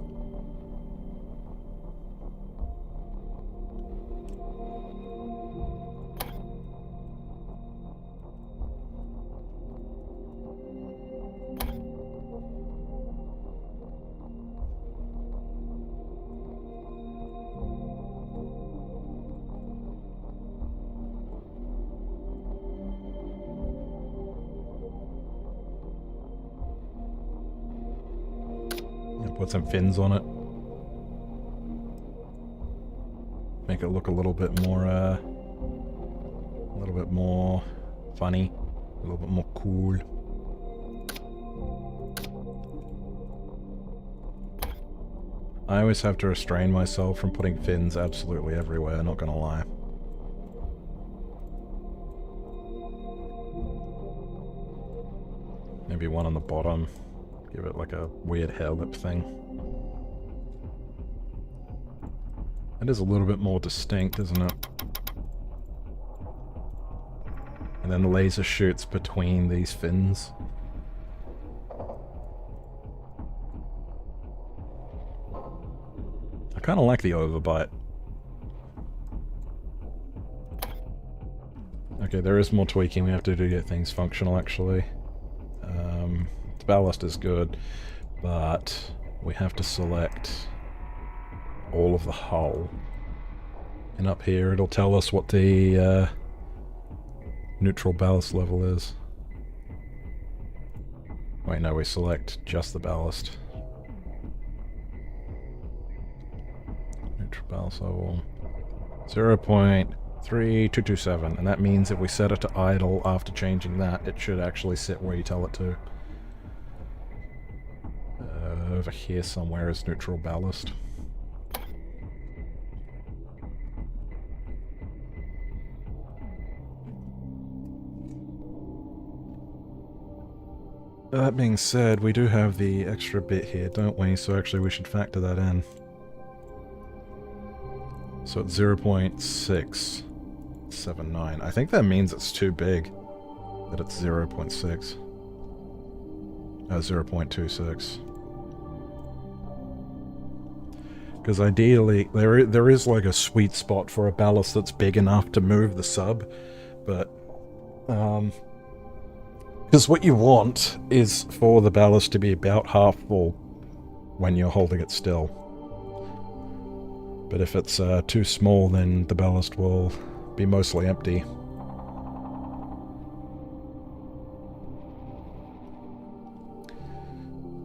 Put some fins on it. Make it look a little bit more funny, a little bit more cool. I always have to restrain myself from putting fins absolutely everywhere, not gonna lie. Maybe one on the bottom. Give it like a weird hair lip thing. It is a little bit more distinct, isn't it? And then the laser shoots between these fins. I kind of like the overbite. Okay, there is more tweaking we have to do to get things functional, actually. The ballast is good, but we have to select all of the hull. And up here it'll tell us what the neutral ballast level is. Wait, no, we select just the ballast. Neutral ballast level 0.3227, and that means if we set it to idle after changing that, it should actually sit where you tell it to. Over here somewhere is neutral ballast. That being said, we do have the extra bit here, don't we? So actually we should factor that in. So it's 0.679. I think that means it's too big. That it's 0.6. 0.26. Because ideally, there is like a sweet spot for a ballast that's big enough to move the sub, but because what you want is for the ballast to be about half full when you're holding it still. But if it's too small, then the ballast will be mostly empty.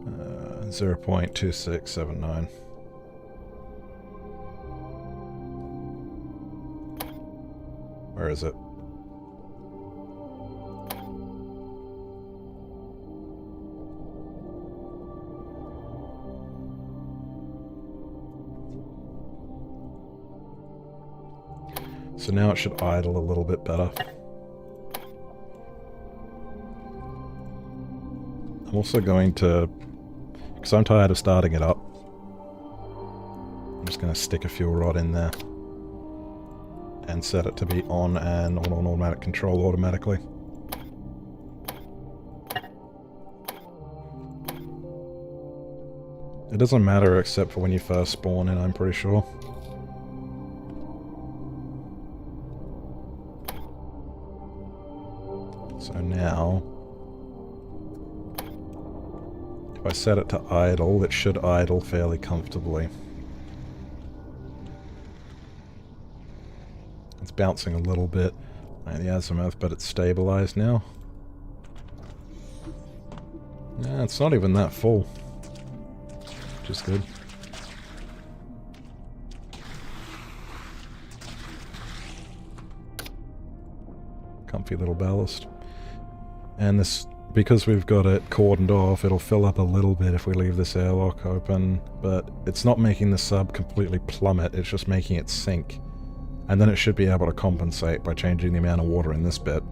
Uh, 0.2679. Where is it? So now it should idle a little bit better. I'm also going to, because I'm tired of starting it up, I'm just going to stick a fuel rod in there and set it to be on and on automatic control automatically. It doesn't matter except for when you first spawn in, I'm pretty sure. So now, if I set it to idle, it should idle fairly comfortably. It's bouncing a little bit at the azimuth, but it's stabilized now. Yeah, it's not even that full, which is good. Comfy little ballast. And this, because we've got it cordoned off, it'll fill up a little bit if we leave this airlock open, but it's not making the sub completely plummet, it's just making it sink. And then it should be able to compensate by changing the amount of water in this bit,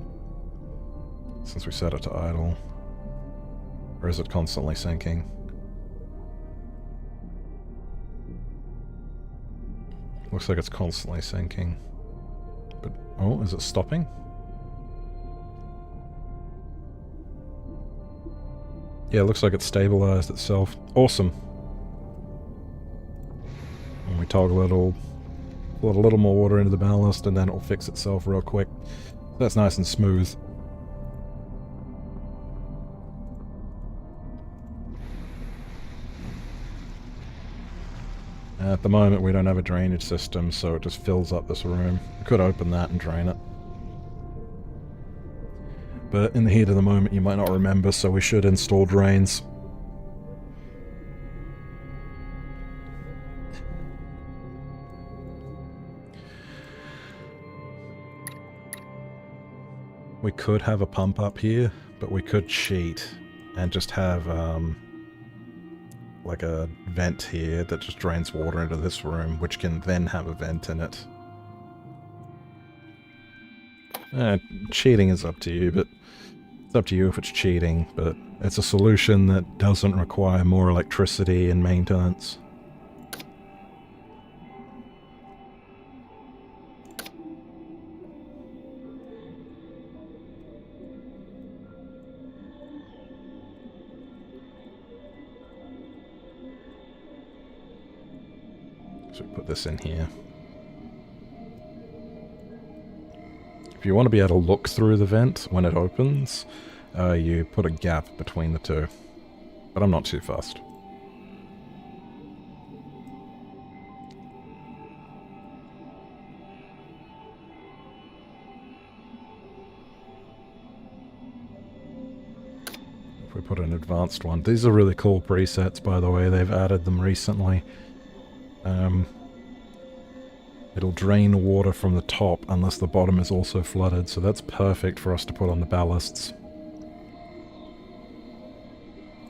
since we set it to idle. Or is it constantly sinking? Looks like it's constantly sinking. But, oh, is it stopping? Yeah, it looks like it's stabilized itself. Awesome. And we toggle it all, put a little more water into the ballast, and then it'll fix itself real quick. That's nice and smooth. At the moment we don't have a drainage system, so it just fills up this room. We could open that and drain it. But in the heat of the moment you might not remember, so we should install drains. We could have a pump up here, but we could cheat and just have like a vent here that just drains water into this room, which can then have a vent in it. Cheating is up to you, but it's up to you if it's cheating, but it's a solution that doesn't require more electricity and maintenance. So we put this in here. If you want to be able to look through the vent when it opens, you put a gap between the two. But I'm not too fussed. If we put an advanced one. These are really cool presets, by the way. They've added them recently. It'll drain water from the top unless the bottom is also flooded, so that's perfect for us to put on the ballasts.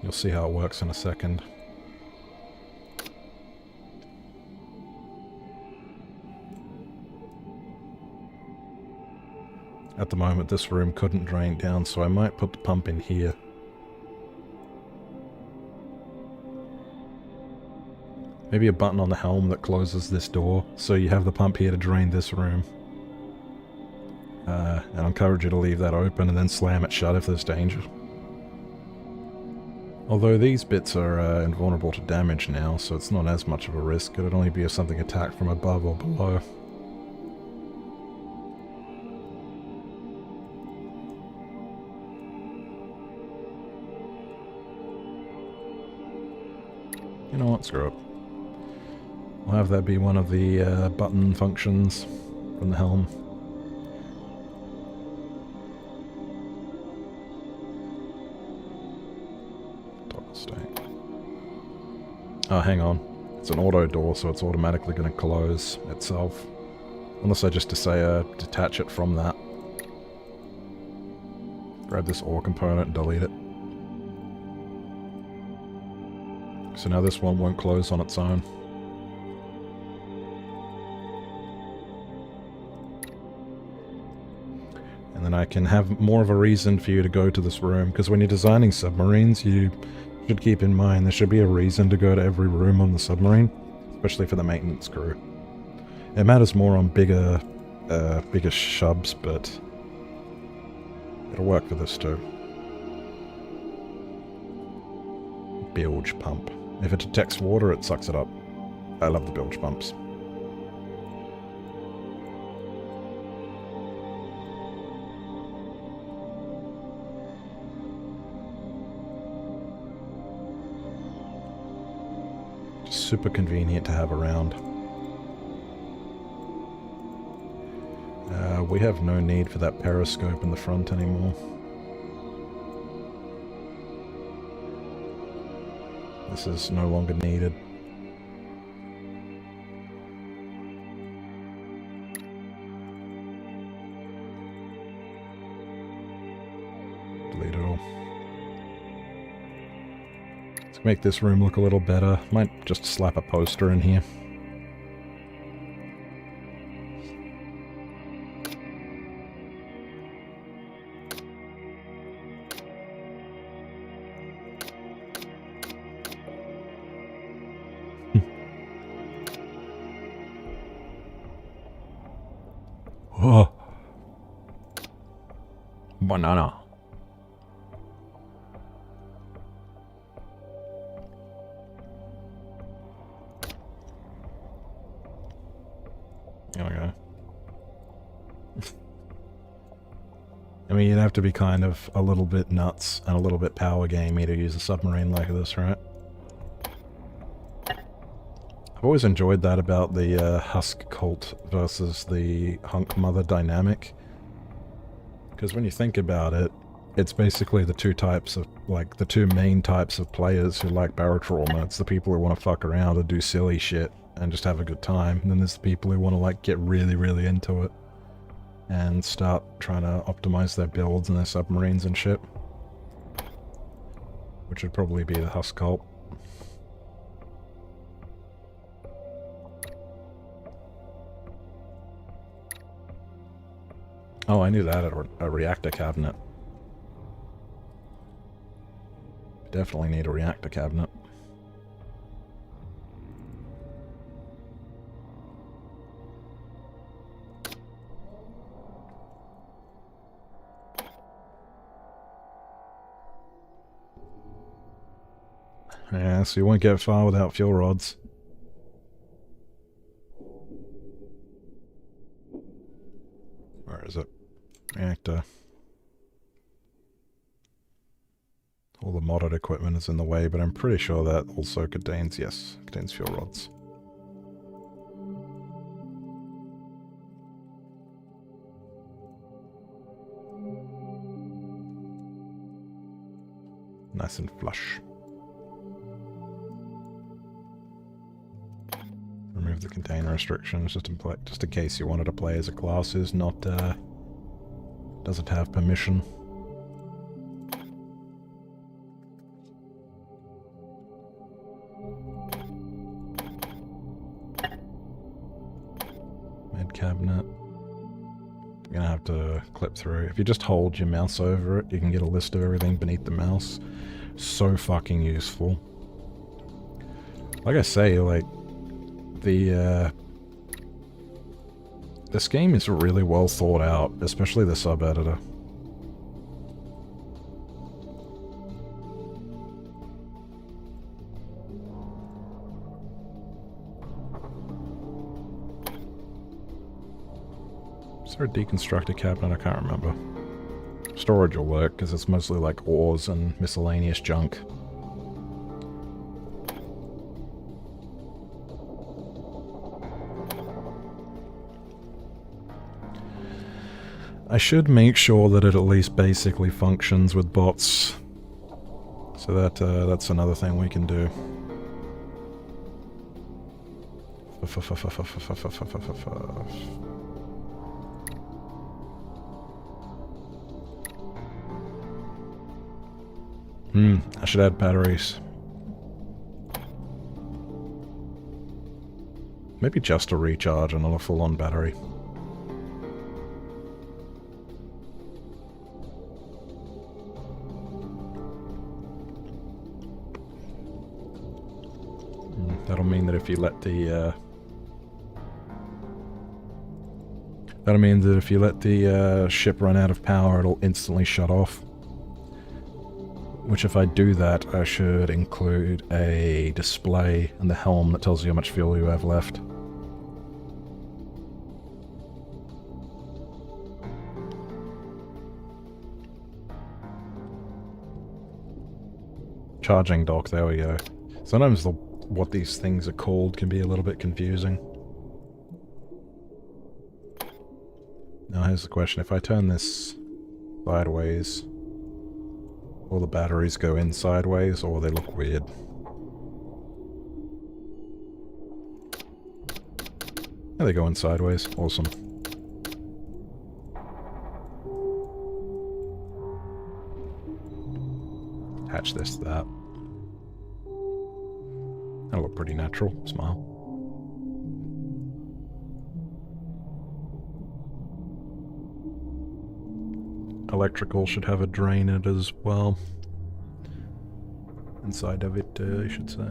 You'll see how it works in a second. At the moment this room couldn't drain down, so I might put the pump in here. Maybe a button on the helm that closes this door, so you have the pump here to drain this room. And I encourage you to leave that open and then slam it shut if there's danger. Although these bits are invulnerable to damage now, so it's not as much of a risk. It'd only be if something attacked from above or below. You know what, screw it. I'll have that be one of the button functions from the helm. Toggle state. Oh, hang on. It's an auto door, so it's automatically going to close itself. Unless I just detach it from that. Grab this ore component and delete it. So now this one won't close on its own. And then I can have more of a reason for you to go to this room, because when you're designing submarines, you should keep in mind there should be a reason to go to every room on the submarine, especially for the maintenance crew. It matters more on bigger shubs, but it'll work for this too. Bilge pump. If it detects water, it sucks it up. I love the bilge pumps. Super convenient to have around. We have no need for that periscope in the front anymore. This is no longer needed. Delete it all. To make this room look a little better, might just slap a poster in here. Oh. Banana. There we go. I mean, you'd have to be kind of a little bit nuts and a little bit power gamey to use a submarine like this, right? I've always enjoyed that about the Husk Cult versus the Hunk Mother dynamic. Because when you think about it, it's basically the two types of, like, the two main types of players who like barrel trauma. It's the people who want to fuck around and do silly shit and just have a good time. And then there's the people who want to, like, get really, really into it and start trying to optimize their builds and their submarines and shit. Which would probably be the Husk Cult. Oh, I knew that, a reactor cabinet. Definitely need a reactor cabinet. Yeah, so you won't get far without fuel rods. Where is it? Reactor. All the modded equipment is in the way, but I'm pretty sure that also contains, yes, contains fuel rods. Nice and flush. Remove the container restrictions just in case you wanted to play as a class who's not, doesn't have permission. Med cabinet. You're gonna have to clip through. If you just hold your mouse over it, you can get a list of everything beneath the mouse. So fucking useful. Like I say, like, this game is really well thought out, especially the sub-editor. Is there a deconstructed cabinet? I can't remember. Storage will work, because it's mostly like ores and miscellaneous junk. I should make sure that it at least basically functions with bots. So that's another thing we can do. I should add batteries. Maybe just a recharge and not a full-on battery. That'll mean that if you let the ship run out of power, it'll instantly shut off. Which, if I do that, I should include a display in the helm that tells you how much fuel you have left. Charging dock, there we go. Sometimes what these things are called can be a little bit confusing. Now here's the question, if I turn this sideways, will the batteries go in sideways, or will they look weird? Yeah, they go in sideways. Awesome. Attach this to that. That'll look pretty natural. Smile. Electrical should have a drain in it as well. Inside of it, I should say.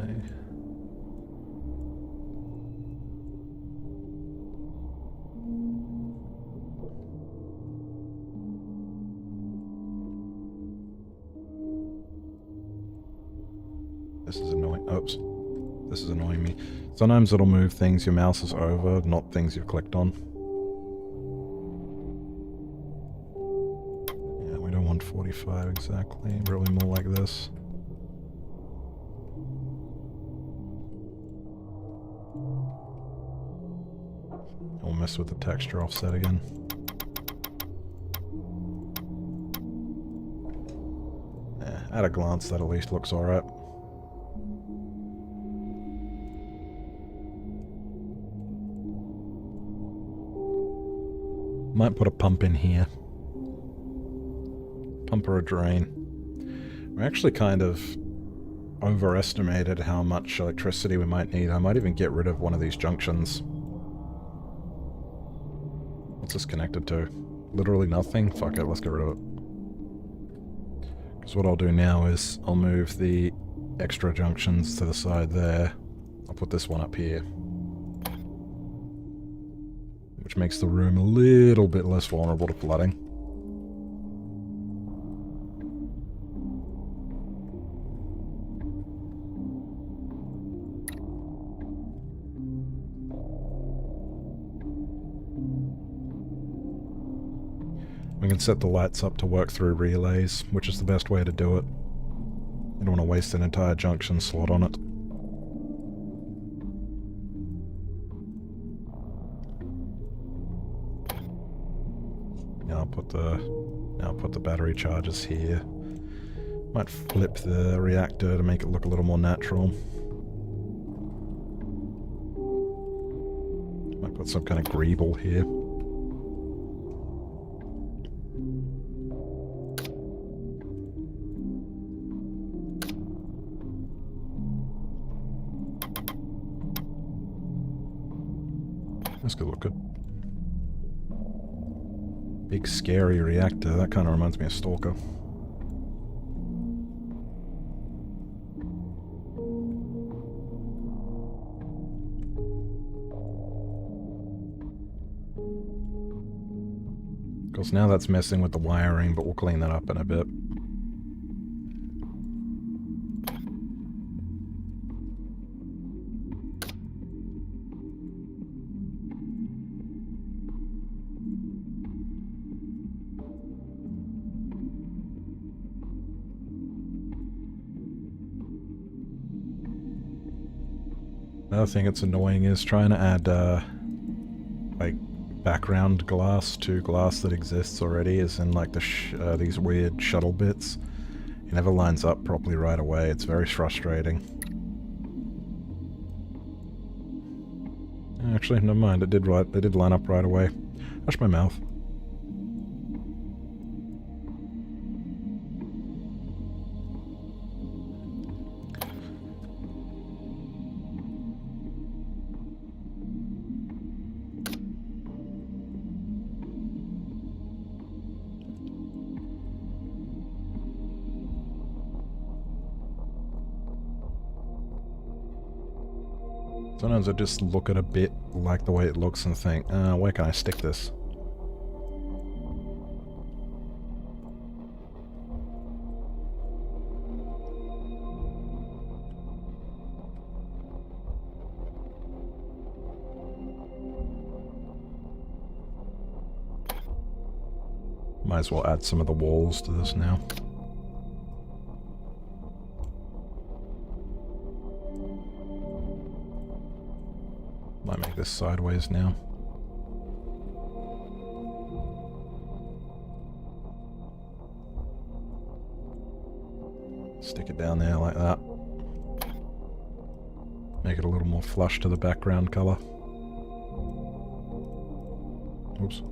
This is annoying. Oops. This is annoying me. Sometimes it'll move things your mouse is over, not things you've clicked on. Yeah, we don't want 45 exactly. Really more like this. I'll mess with the texture offset again. At a glance, that at least looks alright. Might put a pump in here. Pump or a drain. We actually kind of overestimated how much electricity we might need. I might even get rid of one of these junctions. What's this connected to? literally nothing? Fuck it, let's get rid of it. Because what I'll do now is I'll move the extra junctions to the side there. I'll put this one up here. Which makes the room a little bit less vulnerable to flooding. We can set the lights up to work through relays, which is the best way to do it. You don't want to waste an entire junction slot on it. Now I'll put the battery chargers here. Might flip the reactor to make it look a little more natural. Might put some kind of greeble here. This could look good. Big scary reactor, that kind of reminds me of Stalker. Of course now that's messing with the wiring, but we'll clean that up in a bit. Another thing that's annoying is trying to add, like, background glass to glass that exists already, as in, like, these weird shuttle bits. It never lines up properly right away. It's very frustrating. Actually, never mind. It did line up right away. Hush my mouth. Sometimes I just look at a bit, like the way it looks, and think, where can I stick this? Might as well add some of the walls to this now. Might make this sideways now. Stick it down there like that. Make it a little more flush to the background color. Oops.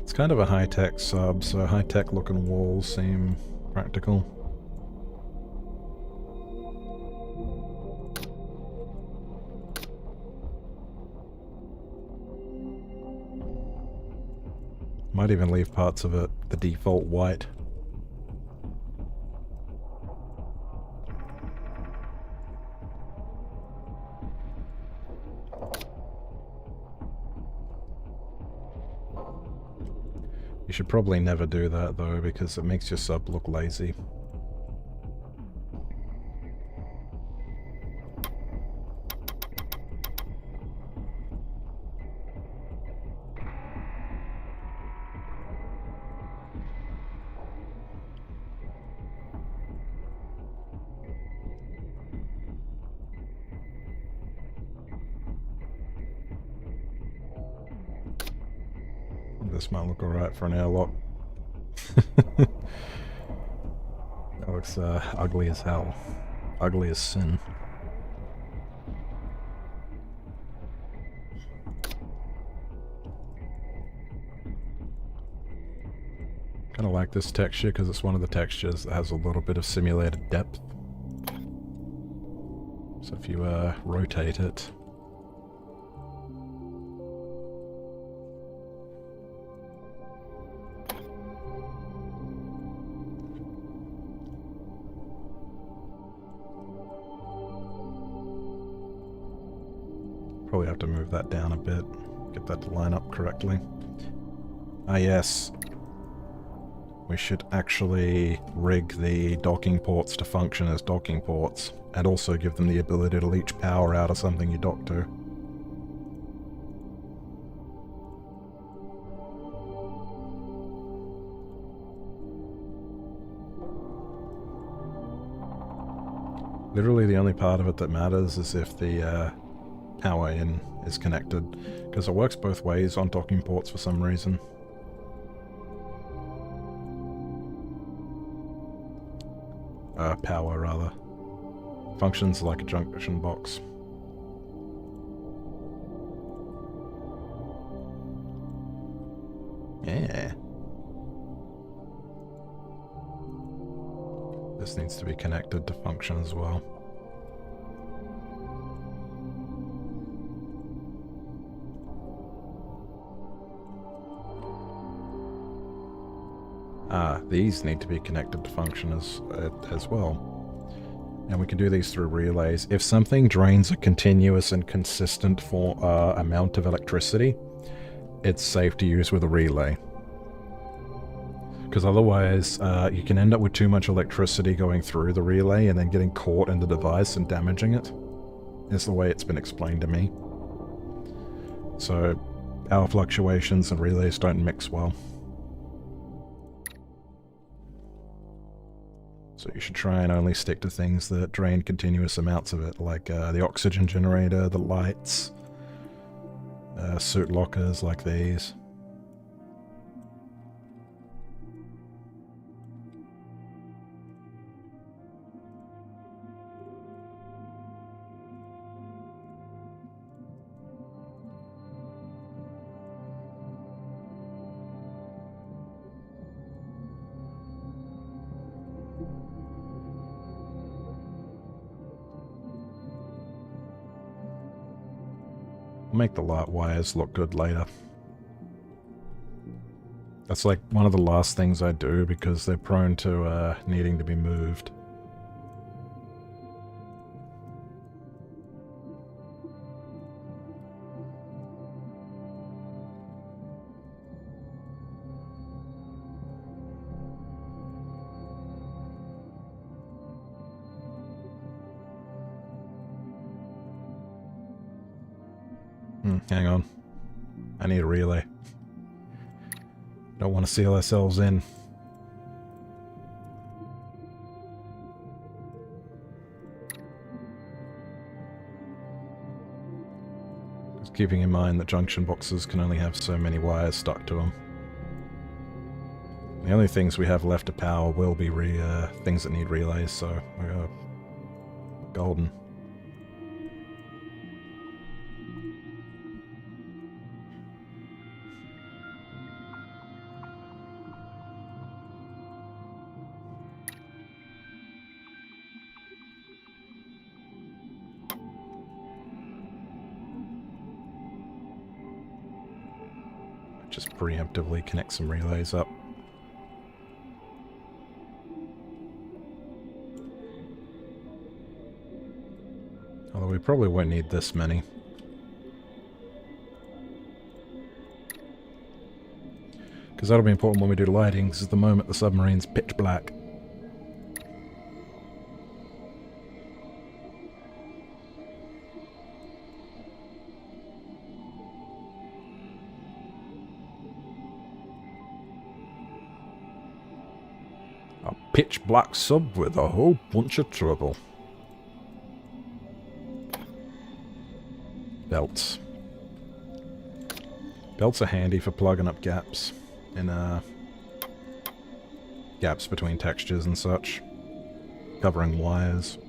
It's kind of a high-tech sub, so high-tech looking walls seem practical. Might even leave parts of it the default white. You should probably never do that though, because it makes your sub look lazy. This might look alright for an airlock. looks ugly as hell. Ugly as sin. Kind of like this texture because it's one of the textures that has a little bit of simulated depth. So if you rotate it, probably have to move that down a bit, get that to line up correctly. Ah yes, we should actually rig the docking ports to function as docking ports, and also give them the ability to leech power out of something you dock to. Literally the only part of it that matters is if the power in is connected, because it works both ways on docking ports for some reason. Power rather. Functions like a junction box. Yeah. This needs to be connected to function as well. These need to be connected to function as well. And we can do these through relays. If something drains a continuous and consistent amount of electricity, it's safe to use with a relay. Because otherwise, you can end up with too much electricity going through the relay and then getting caught in the device and damaging it. Is the way it's been explained to me. So, power fluctuations and relays don't mix well. So you should try and only stick to things that drain continuous amounts of it, like the oxygen generator, the lights, suit lockers like these. Make the light wires look good later. That's like one of the last things I do because they're prone to needing to be moved. Hang on. I need a relay. Don't want to seal ourselves in. Just keeping in mind that junction boxes can only have so many wires stuck to them. The only things we have left to power will be things that need relays, so we're golden. Just preemptively connect some relays up. Although we probably won't need this many. Because that'll be important when we do lighting, because at the moment the submarine's pitch black. Pitch black sub with a whole bunch of trouble. Belts. Belts are handy for plugging up gaps in gaps between textures and such. covering wires.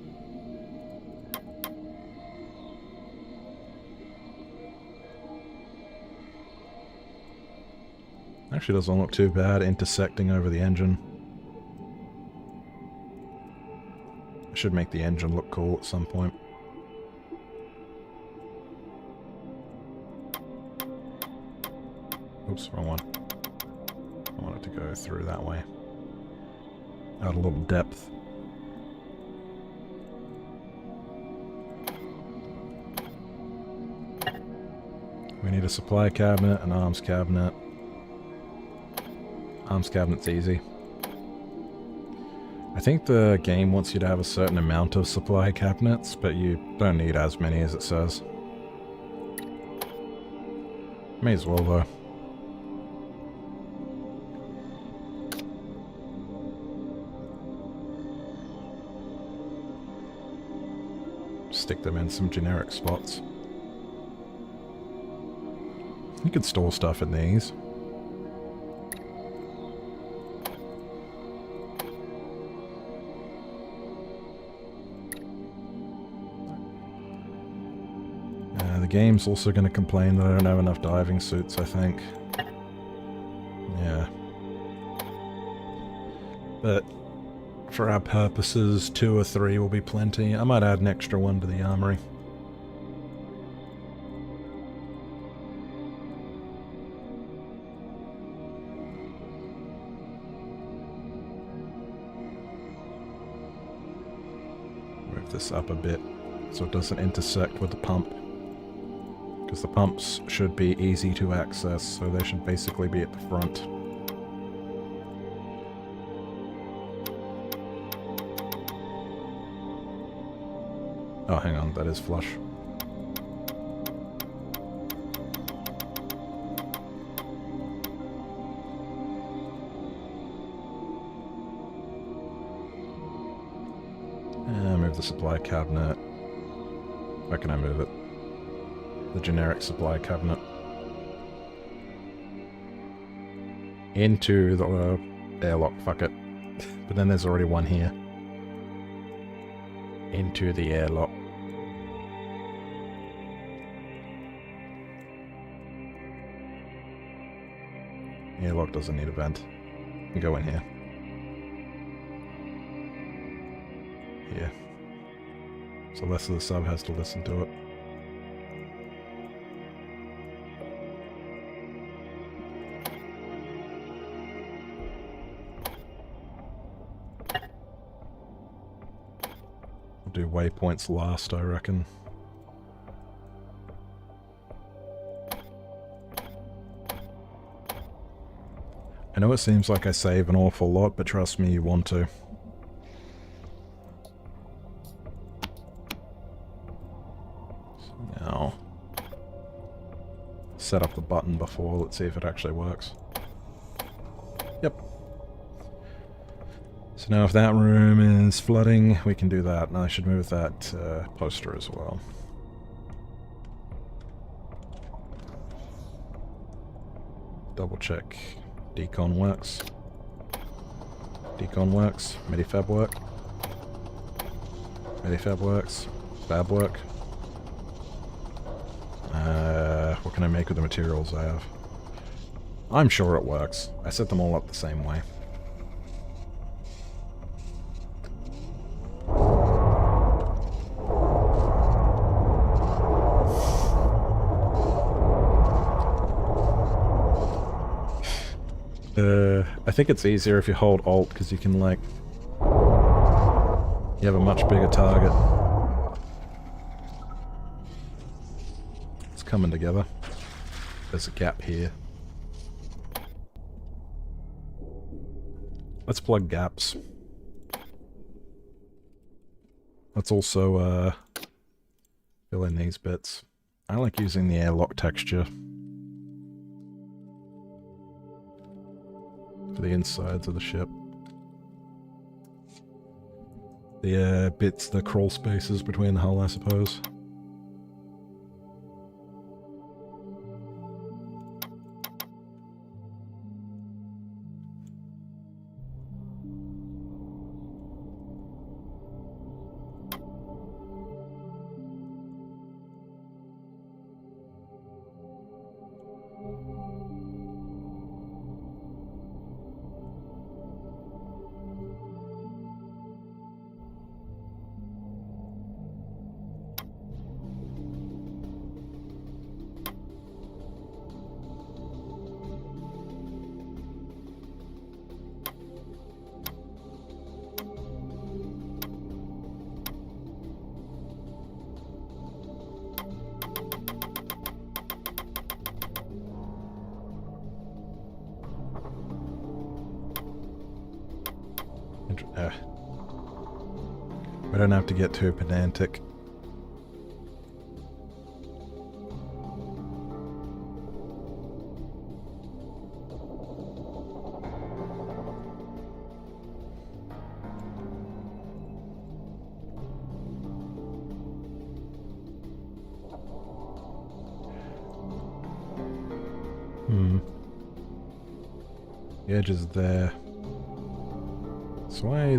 Actually doesn't look too bad, intersecting over the engine. I should make the engine look cool at some point. Oops, wrong one. I want it to go through that way. Add a little depth. We need a supply cabinet, an arms cabinet. Arms cabinet's easy. I think the game wants you to have a certain amount of supply cabinets, but you don't need as many as it says. May as well though. Stick them in some generic spots. You could store stuff in these. The game's also going to complain that I don't have enough diving suits, I think. Yeah. But for our purposes, 2 or 3 will be plenty. I might add an extra one to the armory. Move this up a bit so it doesn't intersect with the pump. Because the pumps should be easy to access, so they should basically be at the front. Oh, hang on, that is flush. Move the supply cabinet. Where can I move it? The generic supply cabinet. Into the airlock, fuck it. But then there's already one here. Into the airlock. The airlock doesn't need a vent. You can go in here. Here. So less of the sub has to listen to it. Do waypoints last, I reckon. I know it seems like I save an awful lot, but trust me, you want to. So now, set up the button before, let's see if it actually works. Yep. So now if that room is flooding, we can do that, and I should move that poster as well. Double check. Decon works. Decon works. Medifab work. Medifab works. Fab work. What can I make with the materials I have? I'm sure it works. I set them all up the same way. I think it's easier if you hold Alt, because you can, like... You have a much bigger target. It's coming together. There's a gap here. Let's plug gaps. Let's also, fill in these bits. I like using the airlock texture for the insides of the ship. The bits, the crawl spaces between the hull, I suppose. We don't have to get too pedantic. The edge is there. So why are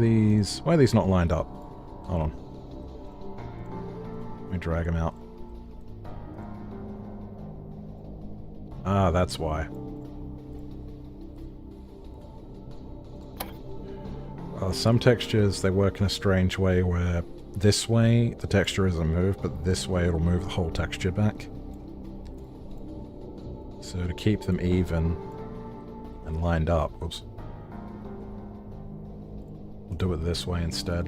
these not lined up? Hold on. Let me drag them out. Ah, that's why. Some textures, they work in a strange way where this way the texture isn't moved, but this way it'll move the whole texture back. So to keep them even and lined up, oops, we'll do it this way instead.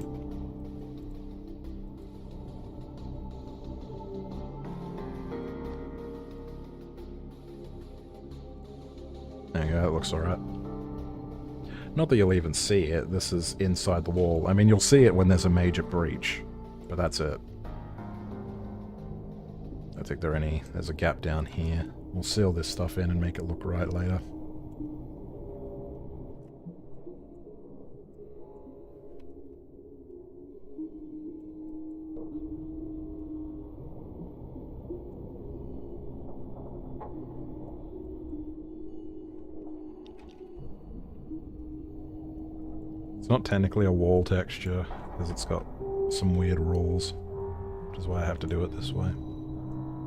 There you go, that looks alright. Not that you'll even see it, this is inside the wall. I mean, you'll see it when there's a major breach, but that's it. I don't think there's a gap down here. We'll seal this stuff in and make it look right later. It's not technically a wall texture, because it's got some weird rules, which is why I have to do it this way.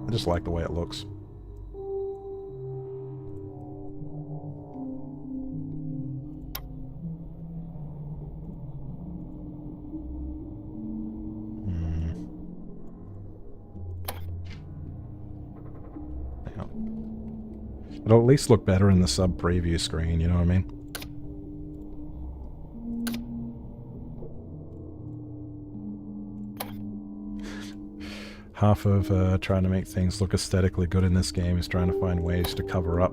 I just like the way it looks. Hang on. It'll at least look better in the sub preview screen, you know what I mean? Half of trying to make things look aesthetically good in this game is trying to find ways to cover up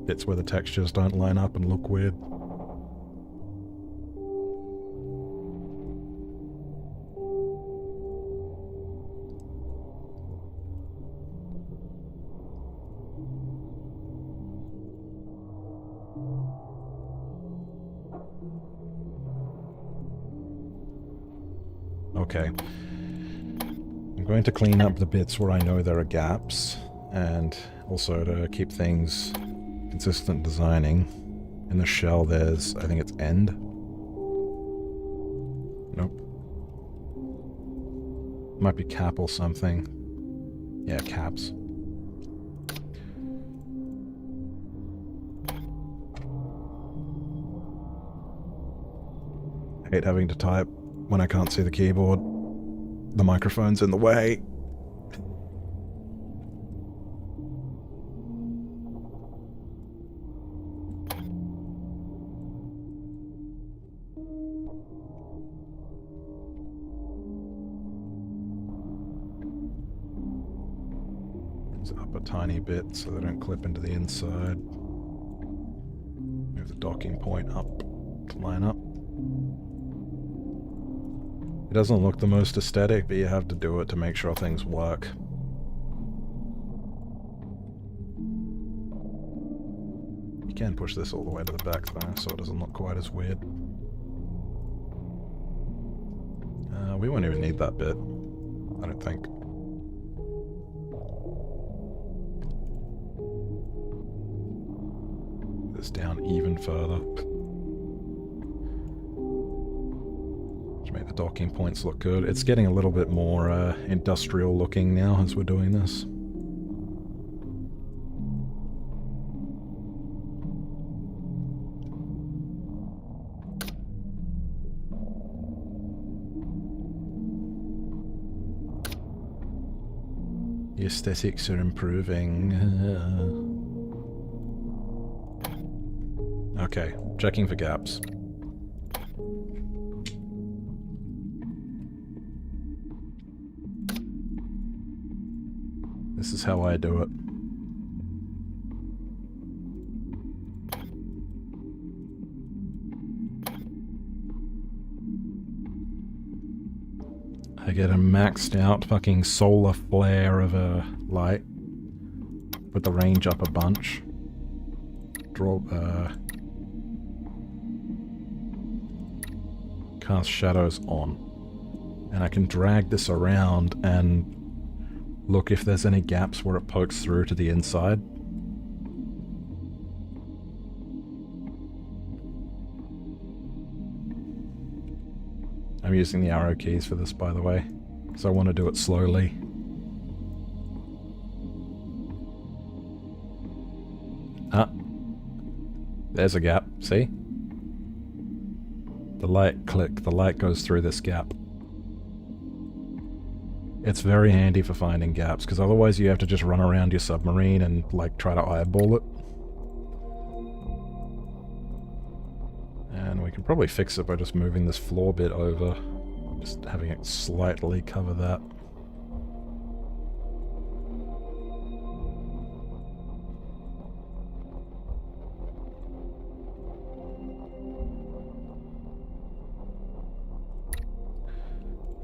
bits where the textures don't line up and look weird. Okay. I'm going to clean up the bits where I know there are gaps, and also to keep things consistent designing. In the shell there's, I think it's end. Nope. Might be cap or something. Yeah, caps. I hate having to type when I can't see the keyboard. The microphone's in the way. It's up a tiny bit so they don't clip into the inside. Move the docking point up to line up. It doesn't look the most aesthetic, but you have to do it to make sure things work. You can push this all the way to the back though, so it doesn't look quite as weird. We won't even need that bit, I don't think. This down even further. Make the docking points look good. It's getting a little bit more industrial looking now as we're doing this. The aesthetics are improving. Okay, checking for gaps. This is how I do it. get a maxed out fucking solar flare of a light. Put the range up a bunch. Draw, cast shadows on. And I can drag this around and look if there's any gaps where it pokes through to the inside. I'm using the arrow keys for this, by the way, because I want to do it slowly. Ah, there's a gap, see? The light goes through this gap. It's very handy for finding gaps, because otherwise you have to just run around your submarine and, like, try to eyeball it. And we can probably fix it by just moving this floor bit over. Just having it slightly cover that.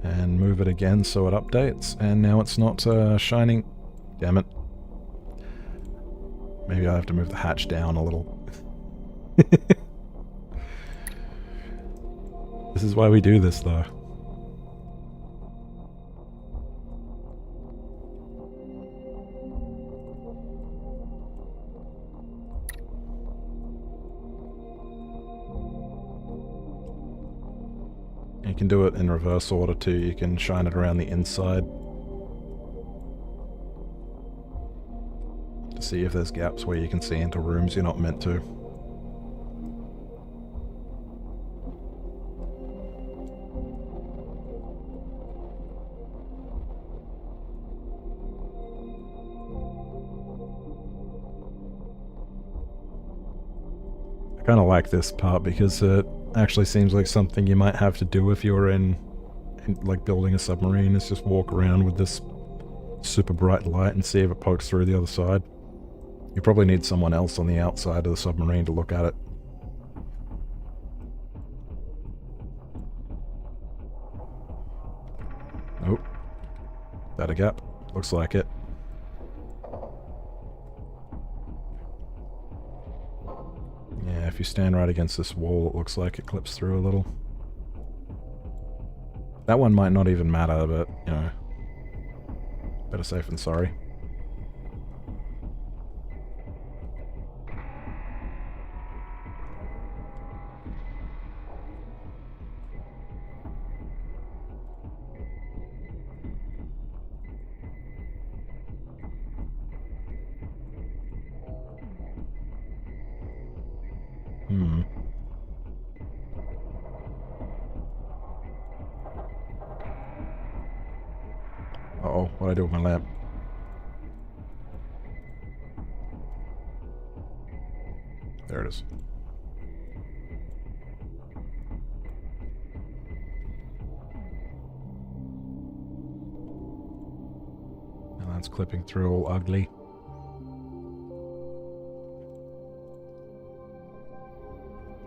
And move it again so it updates, and now it's not shining. Damn it. Maybe I have to move the hatch down a little. This is why we do this, though. You can do it in reverse order too. You can shine it around the inside to see if there's gaps where you can see into rooms you're not meant to. I kind of like this part because it actually seems like something you might have to do if you're in like building a submarine, is just walk around with this super bright light and see if it pokes through the other side. You probably need someone else on the outside of the submarine to look at it. Nope. Is that a gap? Looks like it. Yeah, if you stand right against this wall, it looks like it clips through a little. That one might not even matter, but, you know, better safe than sorry. Uh-oh, what'd I do with my lamp? There it is. And that's clipping through all ugly.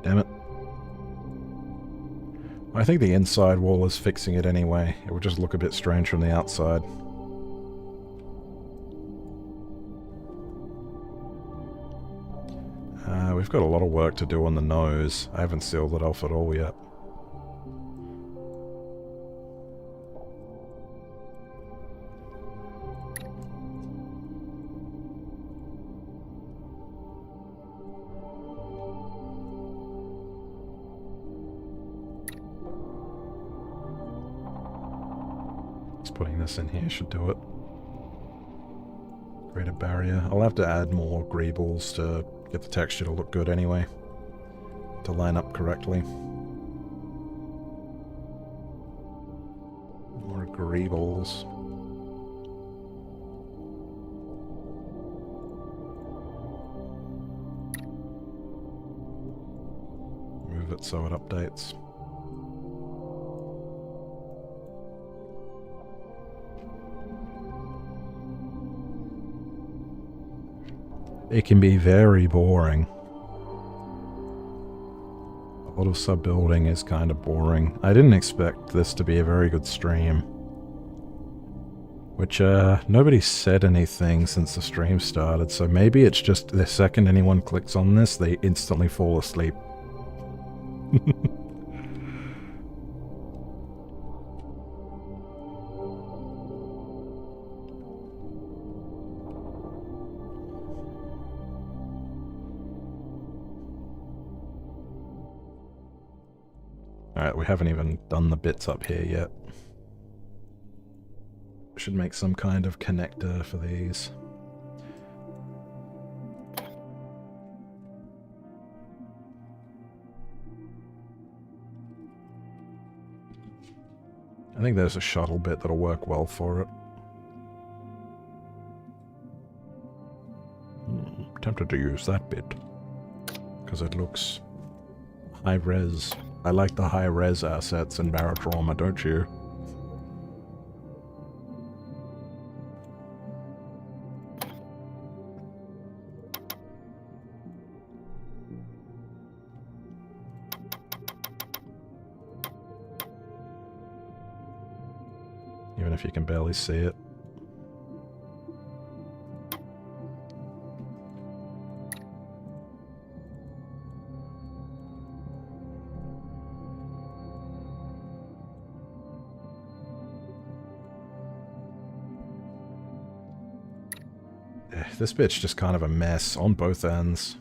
Damn it. I think the inside wall is fixing it anyway. It would just look a bit strange from the outside. We've got a lot of work to do on the nose. I haven't sealed it off at all yet. Putting this in here should do it. Greater barrier. I'll have to add more greebles to get the texture to look good anyway. To line up correctly. More greebles. Move it so it updates. It can be very boring. A lot of sub-building is kind of boring. I didn't expect this to be a very good stream. Which, nobody said anything since the stream started, so maybe it's just the second anyone clicks on this, they instantly fall asleep. Alright, we haven't even done the bits up here yet. Should make some kind of connector for these. I think there's a shuttle bit that'll work well for it. Tempted to use that bit, because it looks high-res. I like the high-res assets in Barotrauma, don't you? Even if you can barely see it. This bit's just kind of a mess on both ends.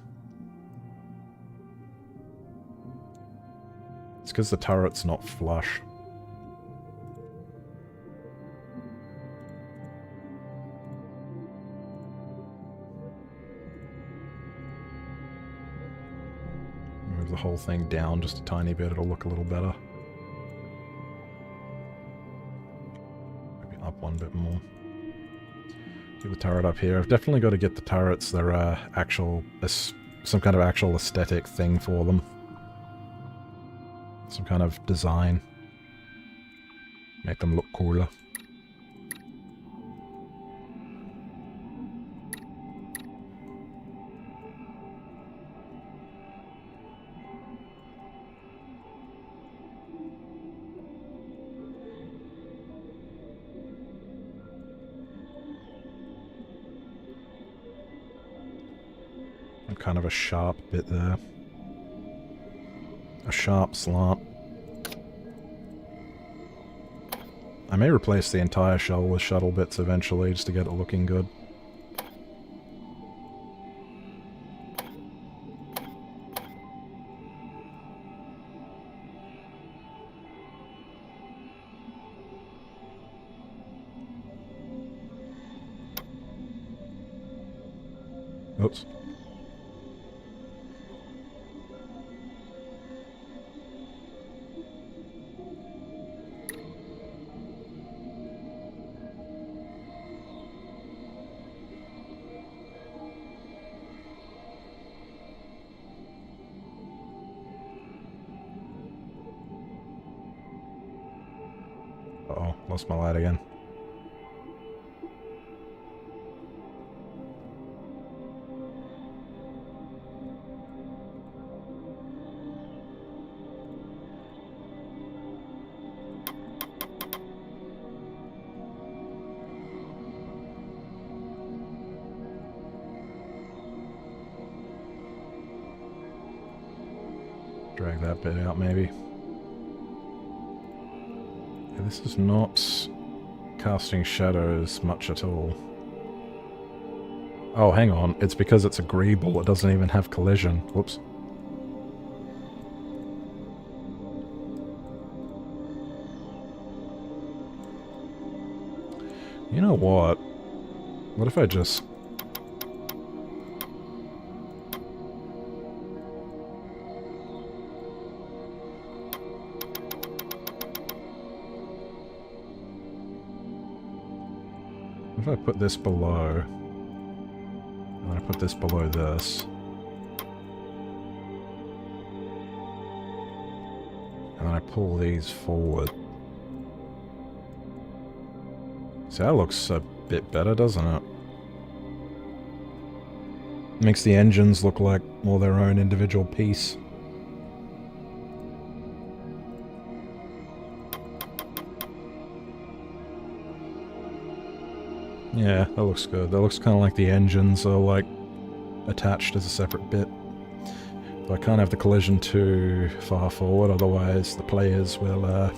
It's because the turret's not flush. Move the whole thing down just a tiny bit, it'll look a little better. Maybe up one bit more. Get the turret up here. I've definitely got to get the turrets their some kind of actual aesthetic thing for them. Some kind of design. Make them look cooler. Kind of a sharp bit there. A sharp slant. I may replace the entire shell with shuttle bits eventually, just to get it looking good. Oops. Uh-oh, lost my light again. Drag that bit out, maybe. Yeah, this is not casting shadows much at all. Oh, hang on. It's because it's agreeable. It doesn't even have collision. Whoops. You know what? What if I just... If I put this below, and then I put this below this, and then I pull these forward. See, that looks a bit better, doesn't it? Makes the engines look like more their own individual piece. Yeah, that looks good. That looks kind of like the engines are like attached as a separate bit. But I can't have the collision too far forward, otherwise the players will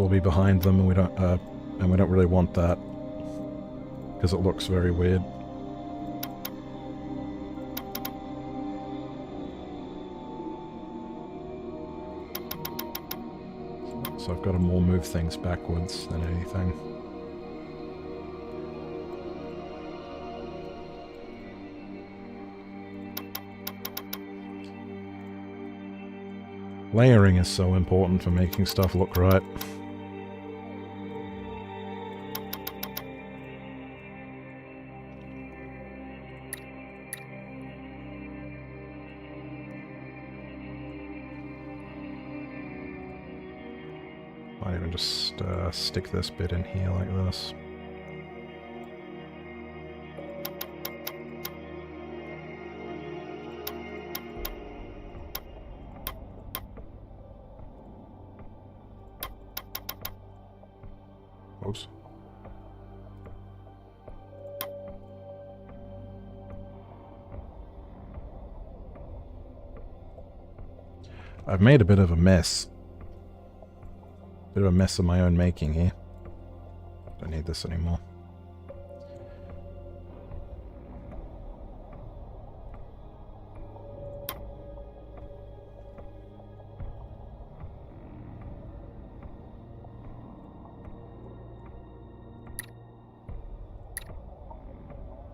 be behind them, and we don't really want that because it looks very weird. So I've got to more move things backwards than anything. Layering is so important for making stuff look right. Might even just stick this bit in here like this. Oops. I've made a bit of a mess. Bit of a mess of my own making here. Don't need this anymore.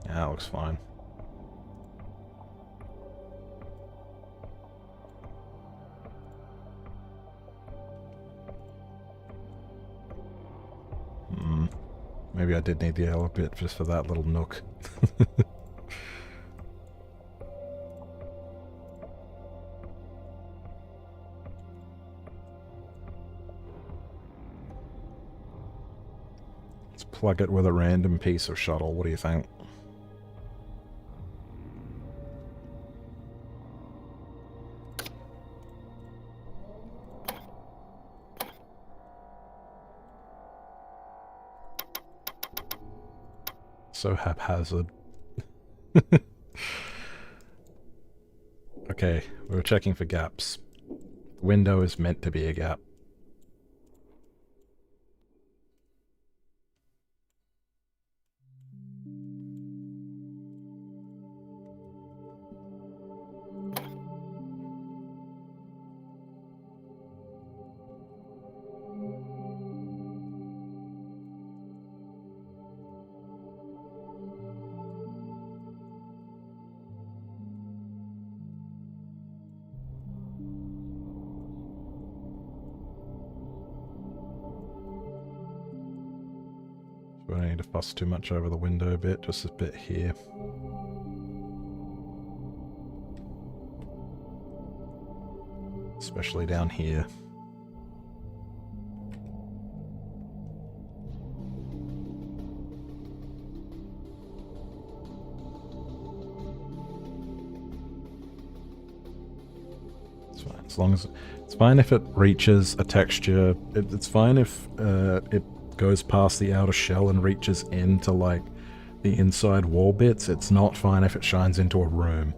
Yeah, that looks fine. Maybe I did need the yellow bit just for that little nook. Let's plug it with a random piece of shuttle. What do you think? So haphazard. Okay, we were checking for gaps. The window is meant to be a gap. We don't need to fuss too much over the window bit, just this bit here. Especially down here. It's fine, as long as it's fine if it reaches a texture. It's fine if it goes past the outer shell and reaches into like the inside wall bits. It's not fine if it shines into a room.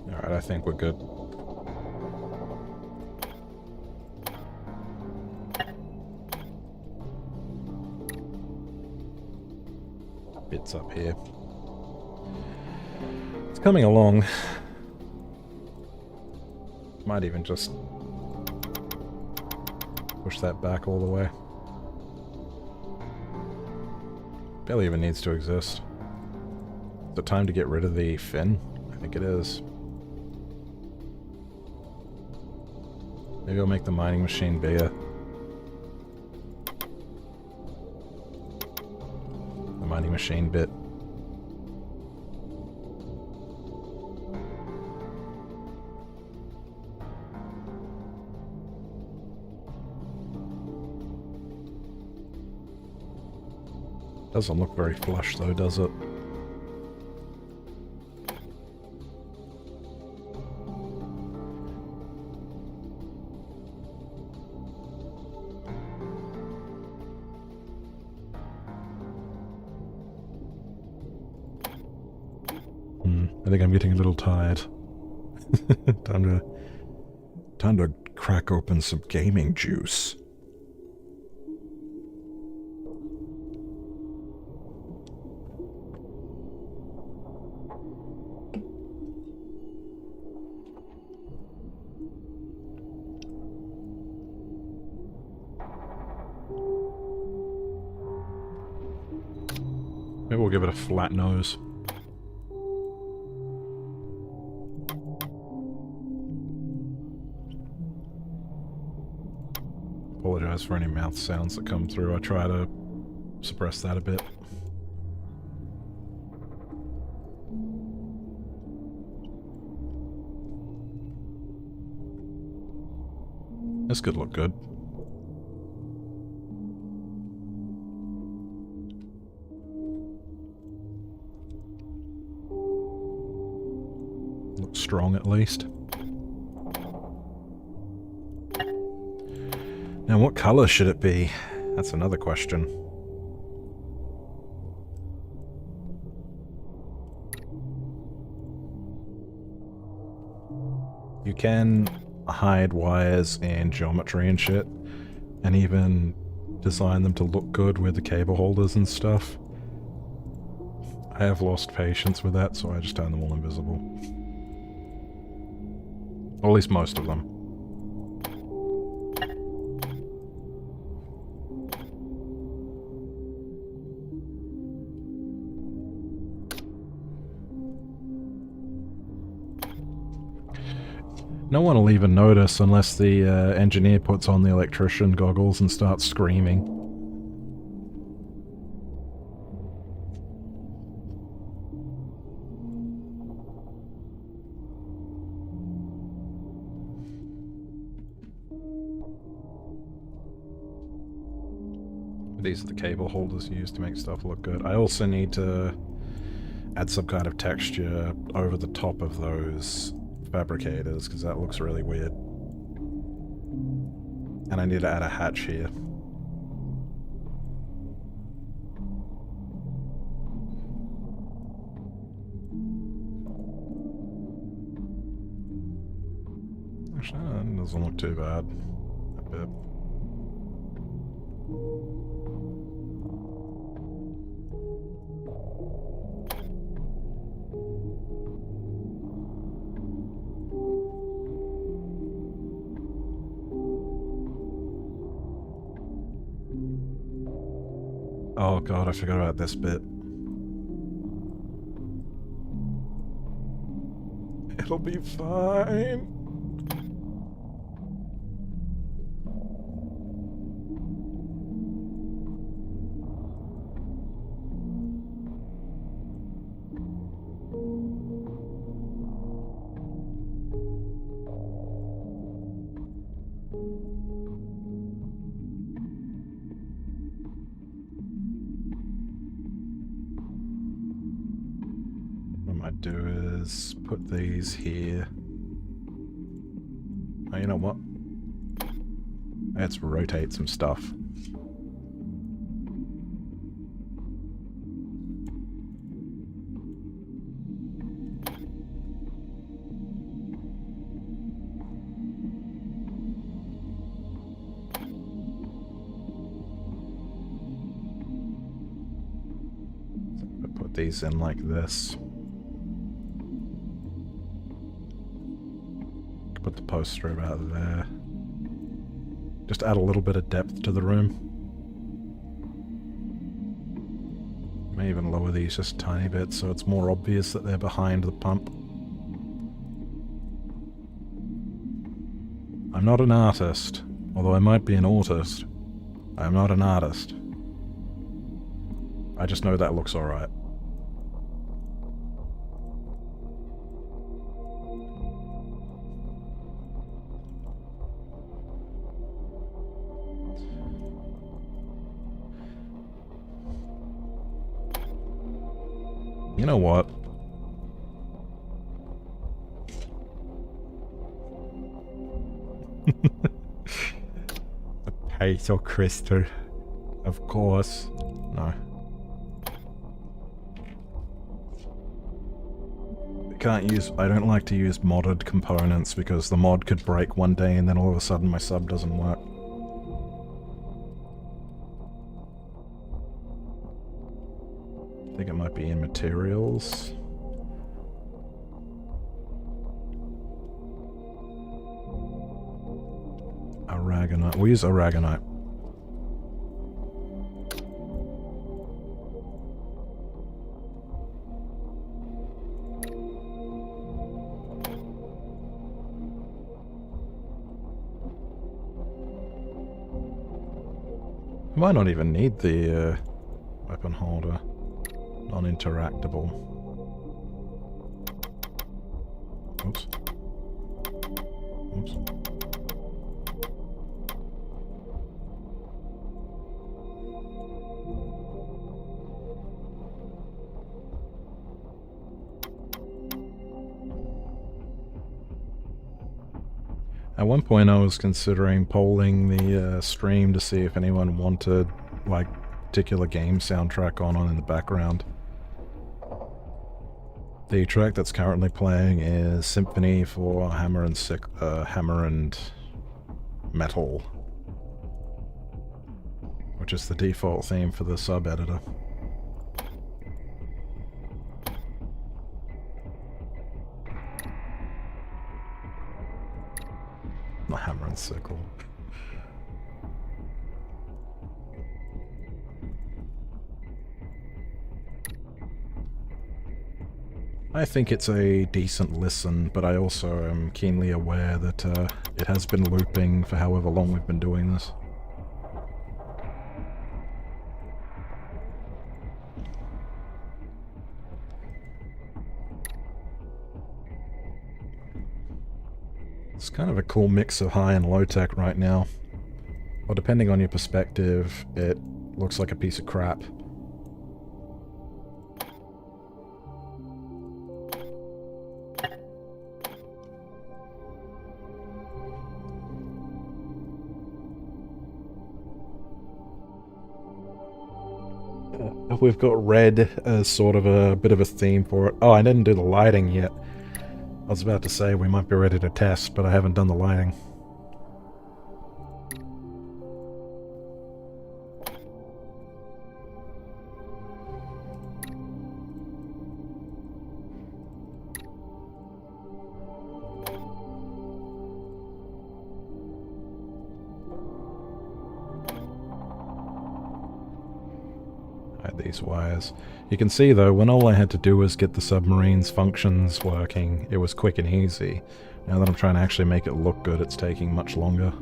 Alright, I think we're good. Bits up here. It's coming along. Might even just push that back all the way. Barely even needs to exist. Is it time to get rid of the fin? I think it is. Maybe I'll make the mining machine bigger. The mining machine bit. Doesn't look very flush though, does it? I think I'm getting a little tired. Time to crack open some gaming juice. Maybe we'll give it a flat nose. Apologize for any mouth sounds that come through. I try to suppress that a bit. This could look good. Looks strong at least. Now what color should it be? That's another question. You can hide wires and geometry and shit, and even design them to look good with the cable holders and stuff. I have lost patience with that, so I just turn them all invisible. Or at least most of them. No one will even notice unless the engineer puts on the electrician goggles and starts screaming. These are the cable holders used to make stuff look good. I also need to add some kind of texture over the top of those fabricators, because that looks really weird. And I need to add a hatch here. Actually, that doesn't look too bad. A bit. Oh god, I forgot about this bit. It'll be fine. Do is put these here. Oh, you know what? Let's rotate some stuff. Put these in like this. Put the poster about there. Just add a little bit of depth to the room. May even lower these just a tiny bit so it's more obvious that they're behind the pump. I'm not an artist, although I might be an autist. I'm not an artist. I just know that looks alright. You know what? A piezo crystal. Of course. No. I don't like to use modded components because the mod could break one day and then all of a sudden my sub doesn't work. I think it might be in materials. Aragonite. We'll use aragonite. Might not even need the weapon holder. Non-interactable. Oops. Oops. At one point I was considering polling the stream to see if anyone wanted, like, particular game soundtrack on in the background. The track that's currently playing is Symphony for Hammer and Metal, which is the default theme for the sub-editor. The hammer and sickle. I think it's a decent listen, but I also am keenly aware that it has been looping for however long we've been doing this. It's kind of a cool mix of high and low tech right now. Well, depending on your perspective, it looks like a piece of crap. We've got red as sort of a bit of a theme for it. Oh, I didn't do the lighting yet. I was about to say we might be ready to test, but I haven't done the lighting. These wires. You can see though, when all I had to do was get the submarine's functions working, it was quick and easy. Now that I'm trying to actually make it look good, it's taking much longer.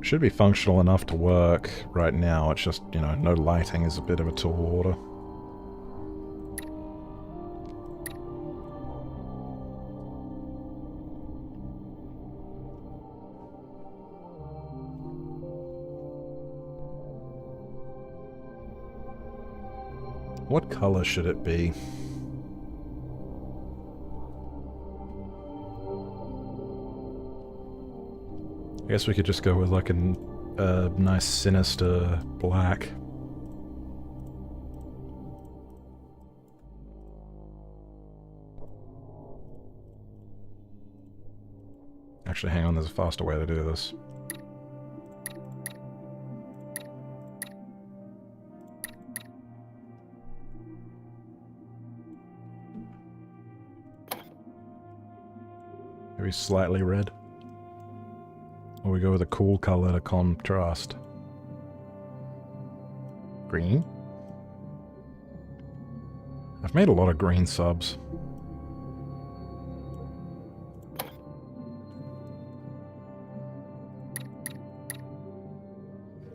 Should be functional enough to work right now, it's just, you know, no lighting is a bit of a tall order. What color should it be? I guess we could just go with like a nice sinister black. Actually, hang on, there's a faster way to do this. Maybe slightly red. Or we go with a cool color to contrast. Green? I've made a lot of green subs.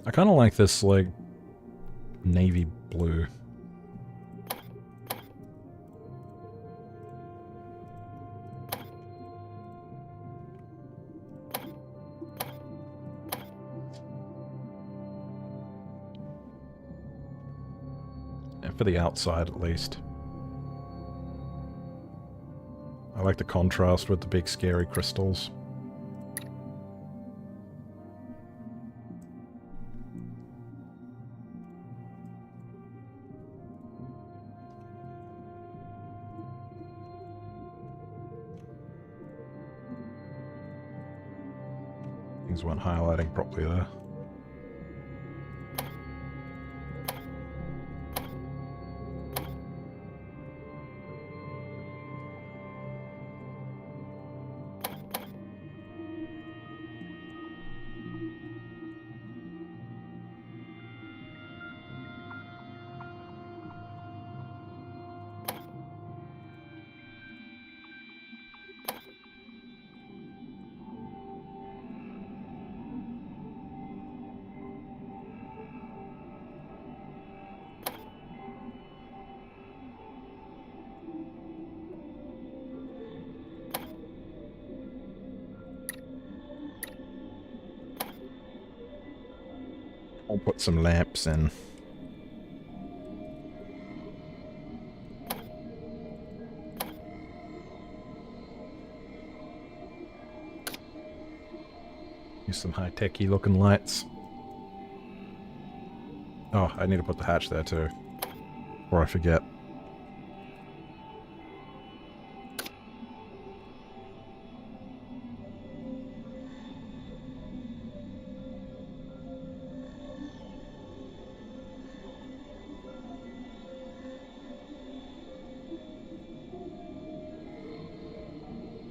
I kind of like this, like, navy blue. And for the outside, at least. I like the contrast with the big scary crystals. Things weren't highlighting properly there. I'll put some lamps in. Use some high-techy looking lights. Oh, I need to put the hatch there too, before I forget.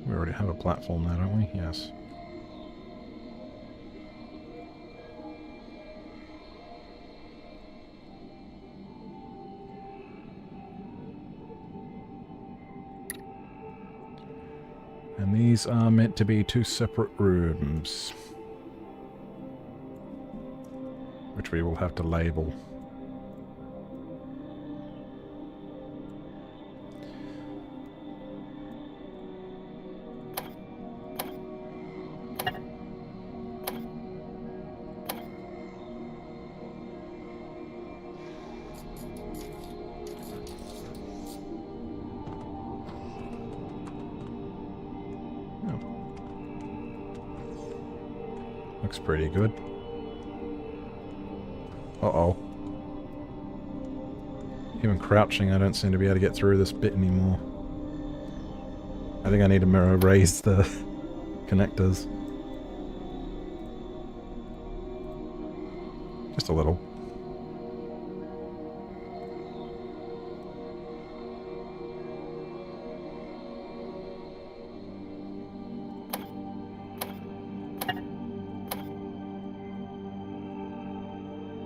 We already have a platform there, don't we? Yes. And these are meant to be 2 separate rooms, which we will have to label. Looks pretty good. Uh-oh. Even crouching, I don't seem to be able to get through this bit anymore. I think I need to raise the connectors. Just a little.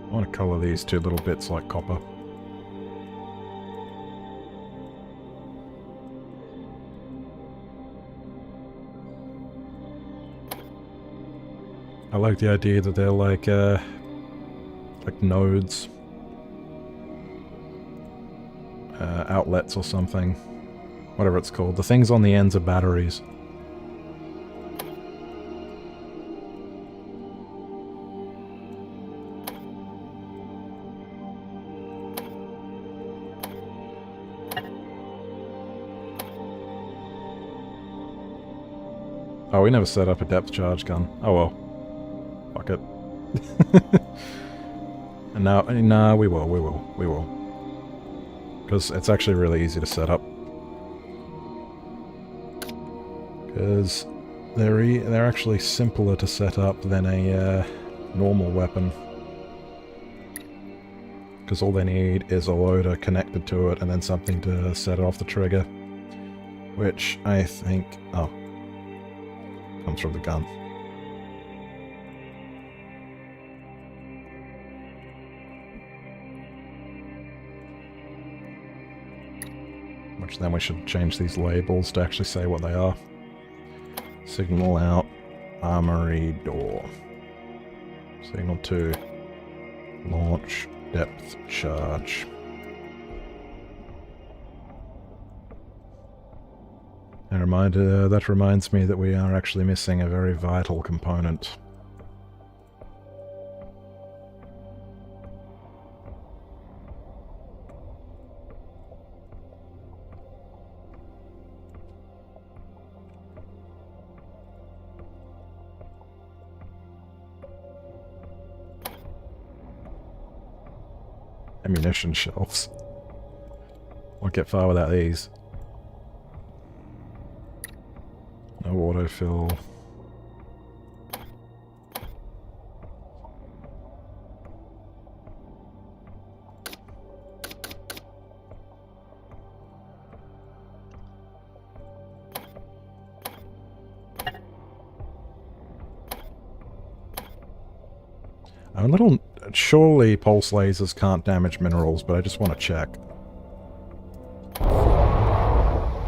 I want to colour these 2 little bits like copper. I like the idea that they're like nodes. Outlets or something. Whatever it's called. The things on the ends are batteries. Oh, we never set up a depth charge gun. Oh well. Fuck it. And now, nah, we will. Because it's actually really easy to set up. Because they're actually simpler to set up than a normal weapon. Because all they need is a loader connected to it and then something to set off the trigger. Which I think... oh. Comes from the gun. Which then we should change these labels to actually say what they are. Signal out, armory door. Signal 2, Launch depth charge. And that reminds me that we are actually missing a very vital component. Ammunition shelves. Won't get far without these. No autofill. I'm a little... Surely pulse lasers can't damage minerals, but I just want to check.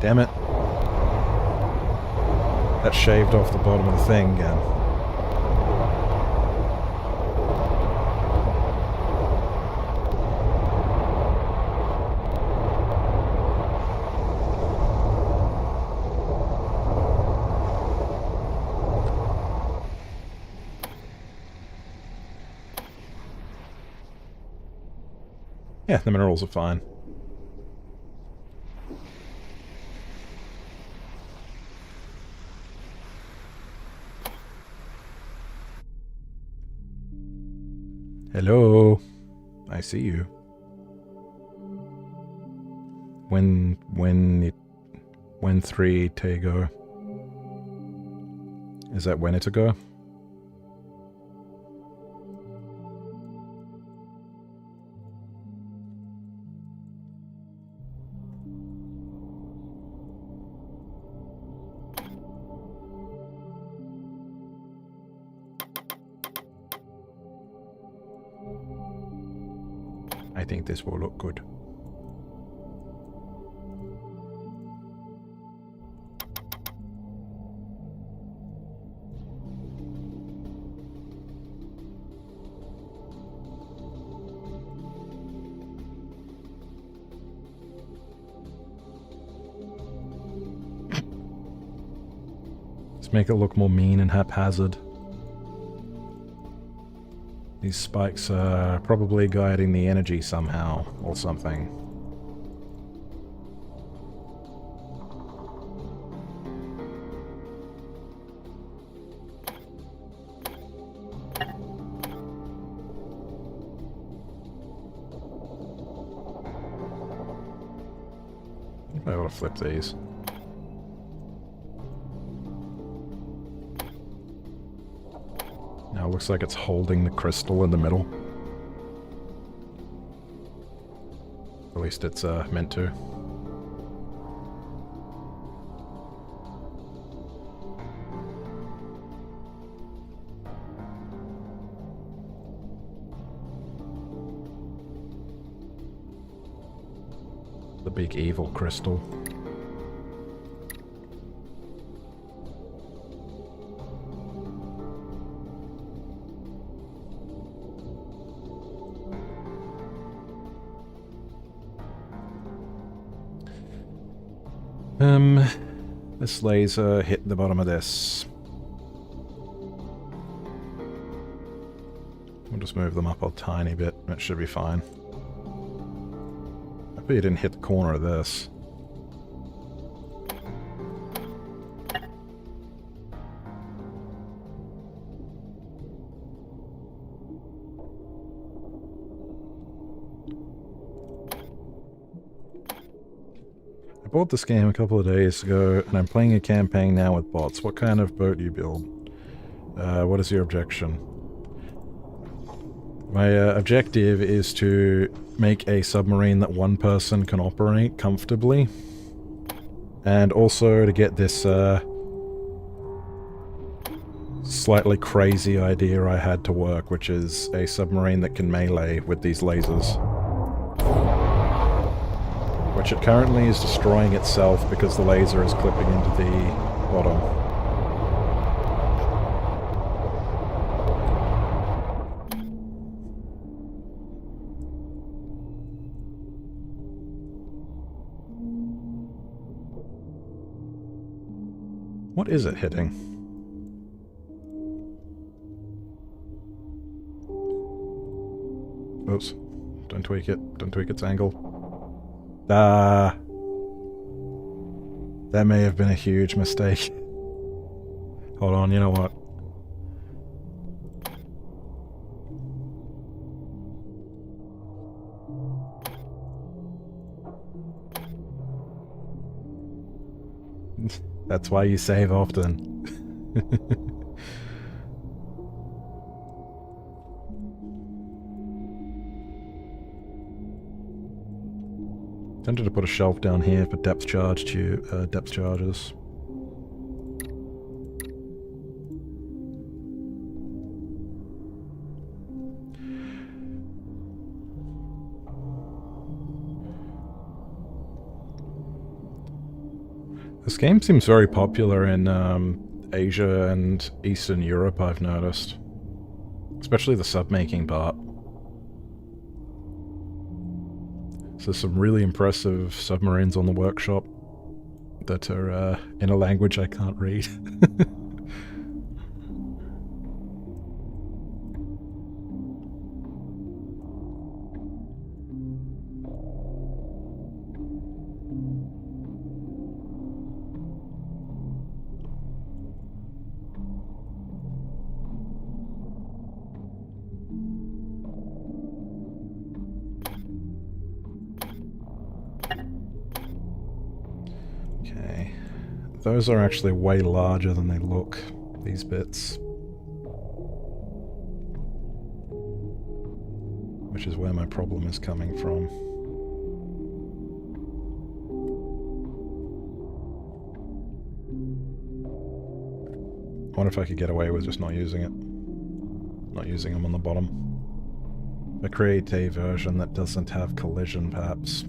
Damn it. That shaved off the bottom of the thing again. Yeah, the minerals are fine. Hello. I see you. When 3 Tego. Is that when it ago? I think this will look good. Let's make it look more mean and haphazard. These spikes are probably guiding the energy somehow, or something. I ought to flip these. Now it looks like it's holding the crystal in the middle. At least it's meant to. The big evil crystal. This laser hit the bottom of this. We'll just move them up a tiny bit, that should be fine. I bet you didn't hit the corner of this. I bought this game a couple of days ago, and I'm playing a campaign now with bots. What kind of boat do you build? What is your objection? My objective is to make a submarine that one person can operate comfortably. And also to get this slightly crazy idea I had to work, which is a submarine that can melee with these lasers. Which it currently is destroying itself because the laser is clipping into the bottom. What is it hitting? Oops. Don't tweak it. Don't tweak its angle. Ah. That may have been a huge mistake. Hold on, you know what? That's why you save often. Tempted to put a shelf down here for depth charges. This game seems very popular in Asia and Eastern Europe, I've noticed. Especially the sub-making part. So there's some really impressive submarines on the workshop that are in a language I can't read. Okay, those are actually way larger than they look, these bits. Which is where my problem is coming from. I wonder if I could get away with just not using it. Not using them on the bottom. I create a version that doesn't have collision, perhaps.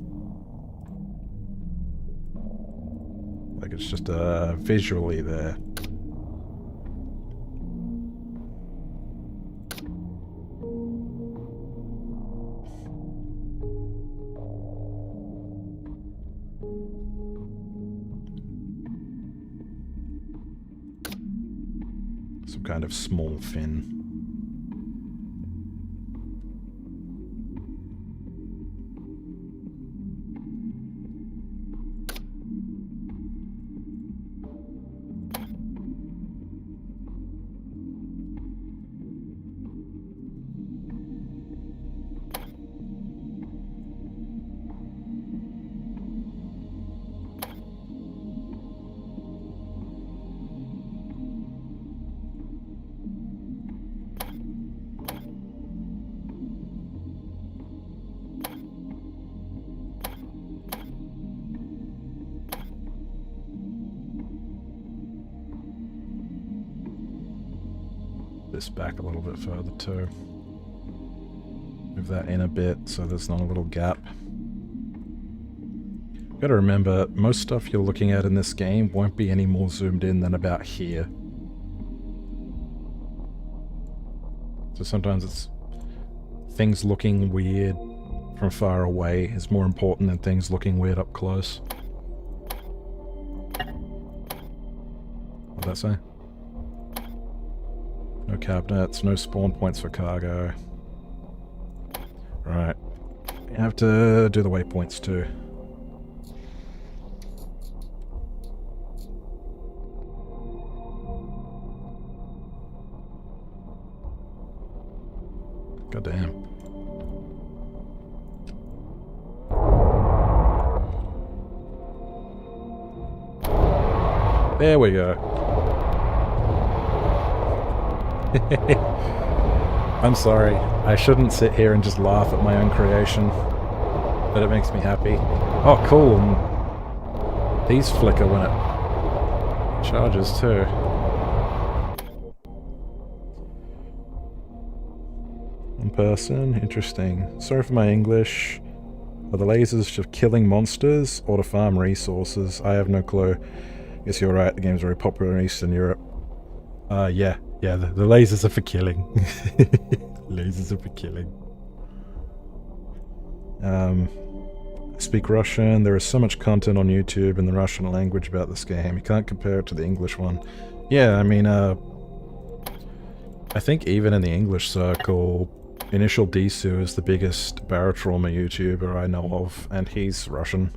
Like it's just visually there. Some kind of small fin. This back a little bit further too. Move that in a bit so there's not a little gap. Gotta remember, most stuff you're looking at in this game won't be any more zoomed in than about here. So sometimes it's things looking weird from far away is more important than things looking weird up close. What'd that say? No cabinets, no spawn points for cargo. Right. You have to do the waypoints too. God damn. There we go. I'm sorry. I shouldn't sit here and just laugh at my own creation. But it makes me happy. Oh, cool. And these flicker when it charges too. One person. Interesting. Sorry for my English. Are the lasers just killing monsters or to farm resources? I have no clue. Guess you're right. The game's very popular in Eastern Europe. Yeah. Yeah, the lasers are for killing. Lasers are for killing. speak Russian. There is so much content on YouTube in the Russian language about this game. You can't compare it to the English one. Yeah, I mean, I think even in the English circle, Initial Disu is the biggest Barotrauma YouTuber I know of, and he's Russian.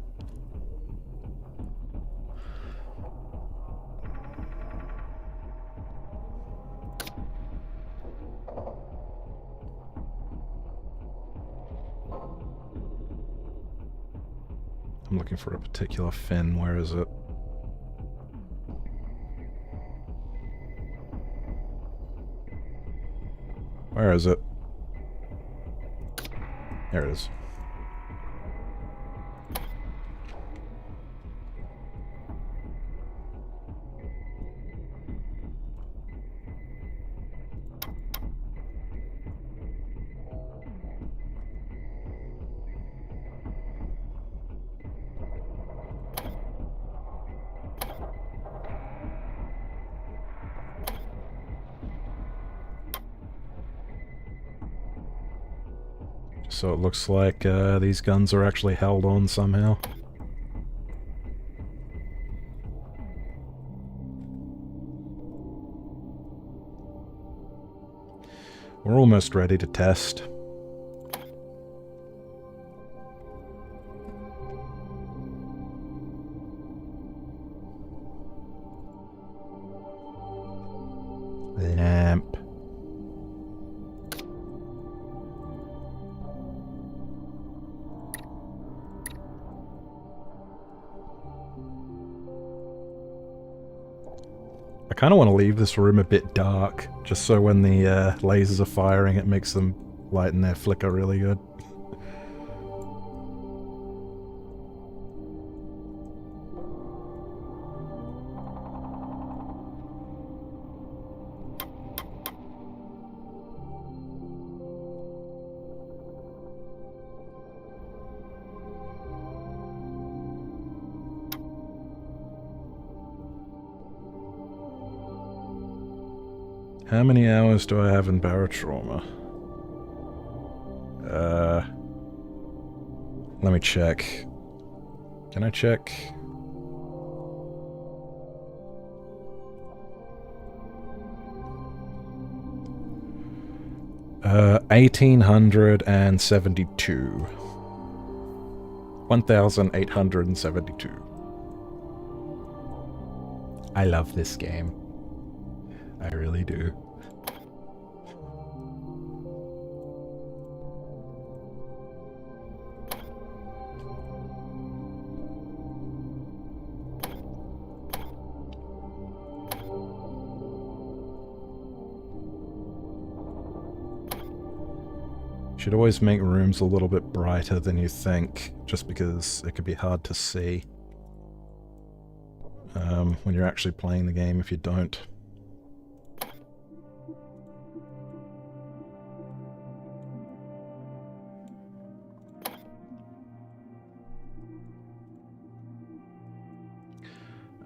I'm looking for a particular fin. Where is it? Where is it? There it is. So it looks like these guns are actually held on somehow. We're almost ready to test. Lamp. I kind of want to leave this room a bit dark, just so when the lasers are firing it makes them lighten their flicker really good. How many hours do I have in Barotrauma? Let me check. Can I check? Uh, 1872. 1872. I love this game. I really do. Should always make rooms a little bit brighter than you think, just because it could be hard to see when you're actually playing the game if you don't.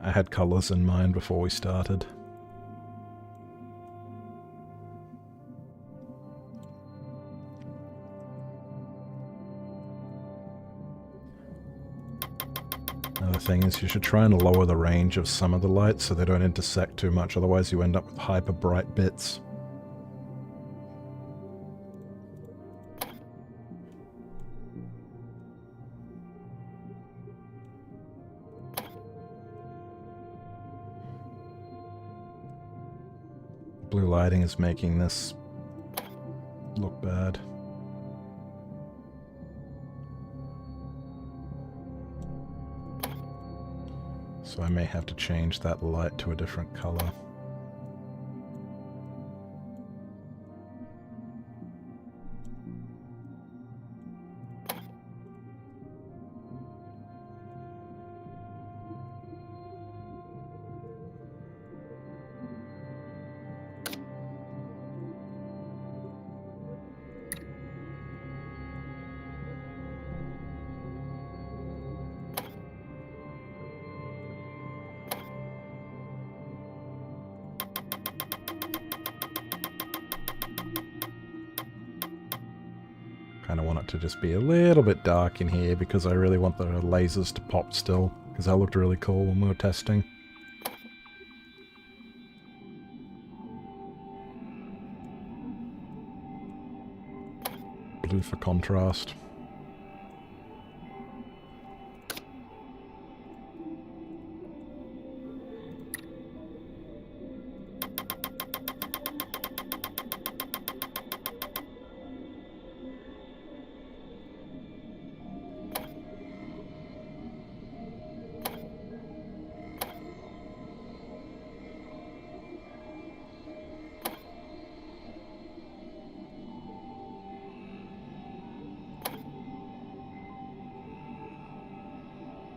I had colors in mind before we started. Another thing is you should try and lower the range of some of the lights so they don't intersect too much, otherwise you end up with hyper bright bits. Blue lighting is making this look bad. So I may have to change that light to a different color. Kind of want it to just be a little bit dark in here because I really want the lasers to pop still, because that looked really cool when we were testing. Blue for contrast.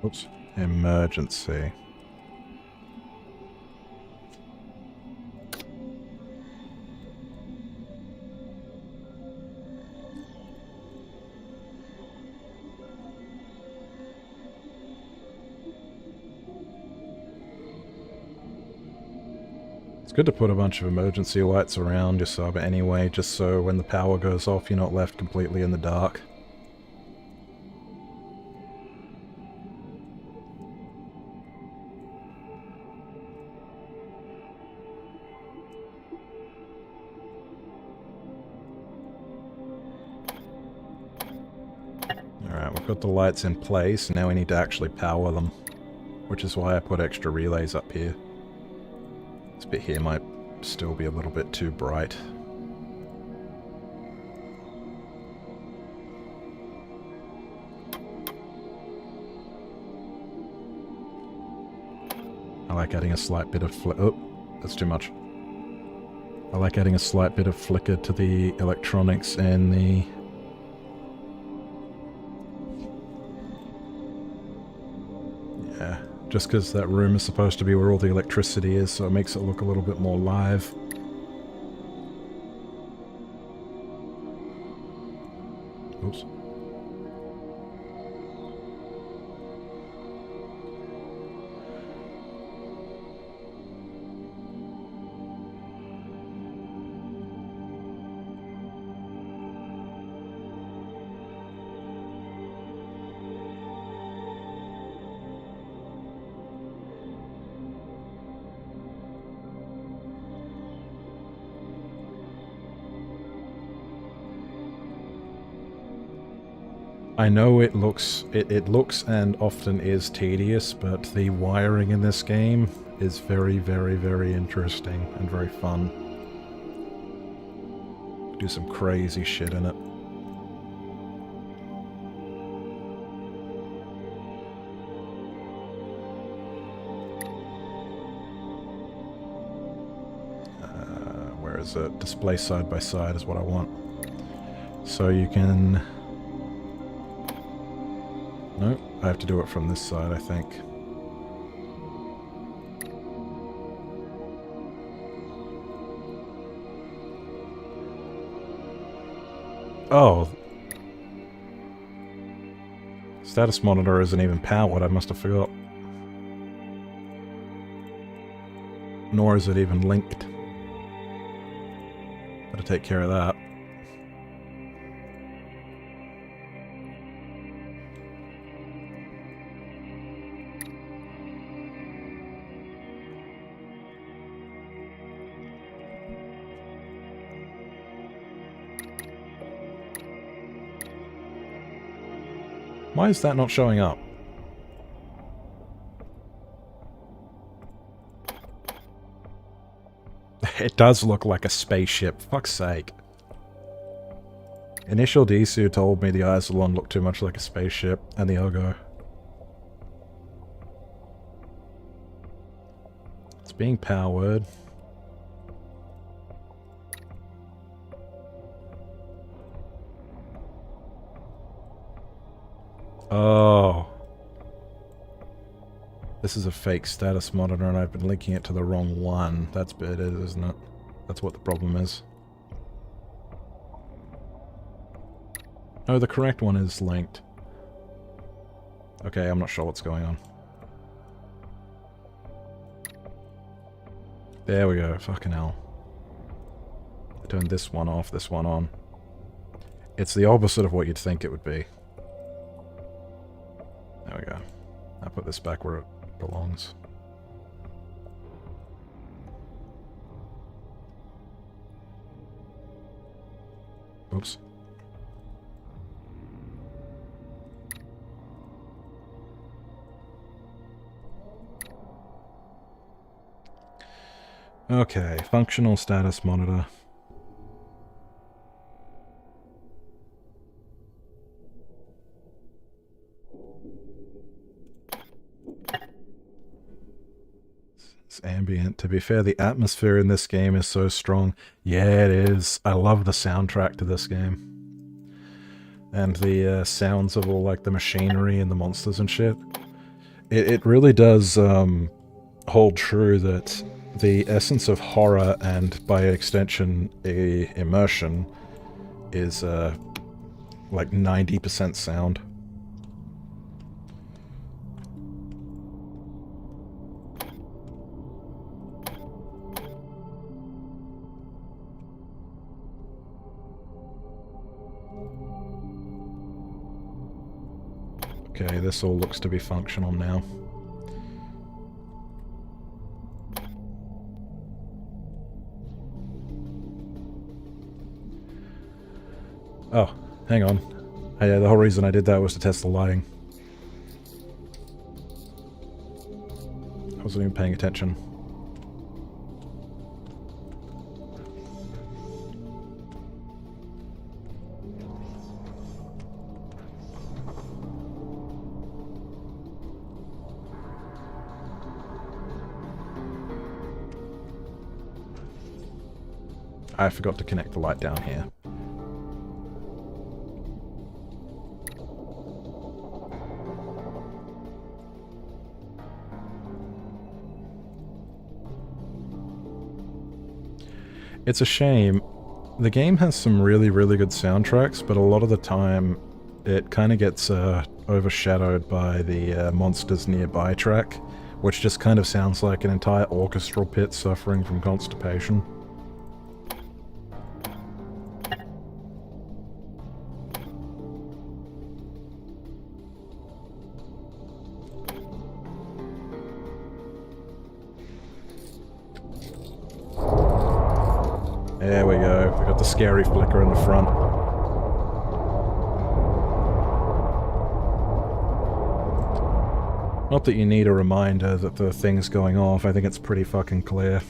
Oops. Emergency. It's good to put a bunch of emergency lights around your sub anyway, just so when the power goes off you're not left completely in the dark. Alright, we've got the lights in place, now we need to actually power them. Which is why I put extra relays up here. This bit here might still be a little bit too bright. I like adding a slight bit of oh, that's too much. I like adding a slight bit of flicker to the electronics and the... Yeah, just because that room is supposed to be where all the electricity is, so it makes it look a little bit more live. Oops. I know it looks and often is tedious, but the wiring in this game is very, very, very interesting and very fun. Do some crazy shit in it. Where is it? Display side by side is what I want. So you can... No, I have to do it from this side, I think. Oh. Status monitor isn't even powered, I must have forgot. Nor is it even linked. Gotta take care of that. Why is that not showing up? It does look like a spaceship, fuck's sake. Initial Disu told me the Isolon looked too much like a spaceship, and the Ogo. It's being powered. Oh. This is a fake status monitor and I've been linking it to the wrong one. That's bad, isn't it? That's what the problem is. No, the correct one is linked. Okay, I'm not sure what's going on. There we go, fucking hell. I turned this one off, this one on. It's the opposite of what you'd think it would be. There we go. I'll put this back where it belongs. Oops. Okay, functional status monitor. It's ambient. To be fair, the atmosphere in this game is so strong. Yeah, it is. I love the soundtrack to this game. And the sounds of all like the machinery and the monsters and shit. It really does hold true that the essence of horror and by extension immersion is like 90% sound. Okay, this all looks to be functional now. Oh, hang on. Yeah, the whole reason I did that was to test the lighting. I wasn't even paying attention. I forgot to connect the light down here. It's a shame. The game has some really, really good soundtracks, but a lot of the time it kind of gets overshadowed by the Monsters Nearby track, which just kind of sounds like an entire orchestral pit suffering from constipation. There we go. We got the scary flicker in the front. Not that you need a reminder that the thing's going off. I think it's pretty fucking clear.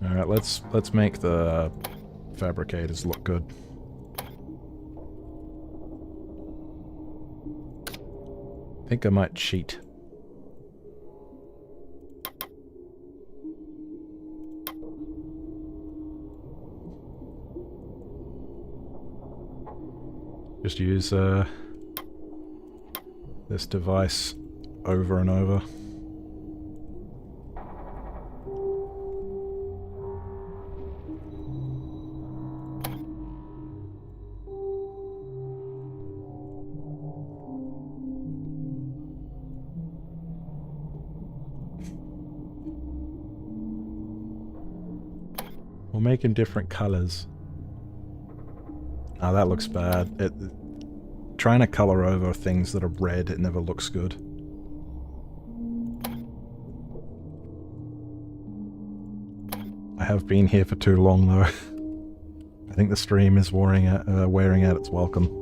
Alright, let's make the fabricators look good. I think I might cheat. Just use this device over and over. We'll make them different colors. Oh, that looks bad. Trying to color over things that are red, it never looks good. I have been here for too long, though. I think the stream is wearing out its welcome.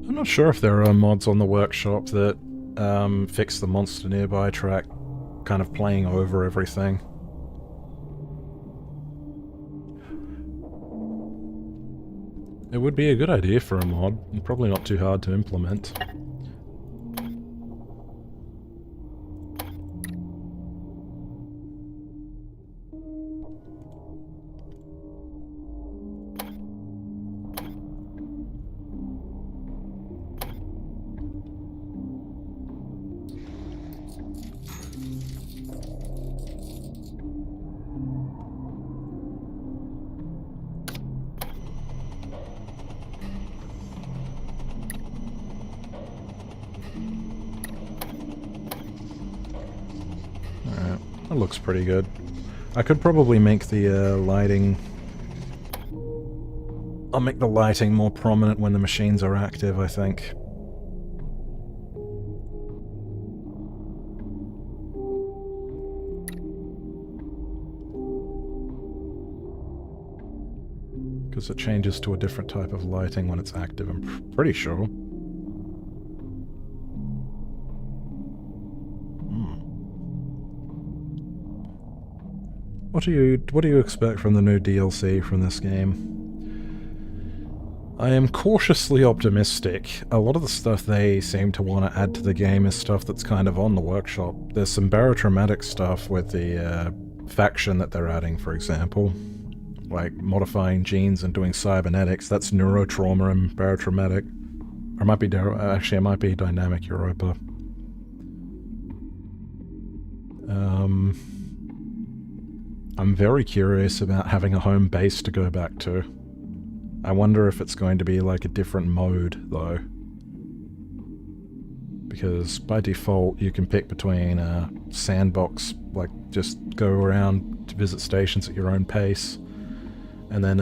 I'm not sure if there are mods on the workshop that fix the monster nearby track, kind of playing over everything. It would be a good idea for a mod, and probably not too hard to implement. That looks pretty good. I could probably make the lighting... I'll make the lighting more prominent when the machines are active, I think. Because it changes to a different type of lighting when it's active, I'm pretty sure. What do you expect from the new DLC from this game? I am cautiously optimistic. A lot of the stuff they seem to want to add to the game is stuff that's kind of on the workshop. There's some barotraumatic stuff with the faction that they're adding, for example. Like modifying genes and doing cybernetics. That's neurotrauma and barotraumatic. Or it might be actually it might be dynamic Europa. I'm very curious about having a home base to go back to. I wonder if it's going to be like a different mode, though. Because by default, you can pick between sandbox, like just go around to visit stations at your own pace, and then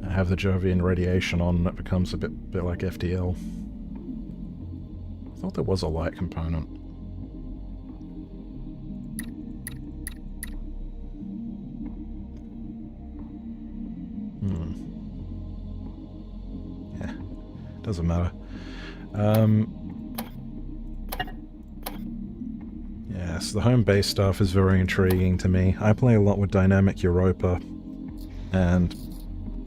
have the Jovian radiation on, and it becomes a bit like FTL. I thought there was a light component. Yeah, doesn't matter. Yes, the home base stuff is very intriguing to me. I play a lot with Dynamic Europa, and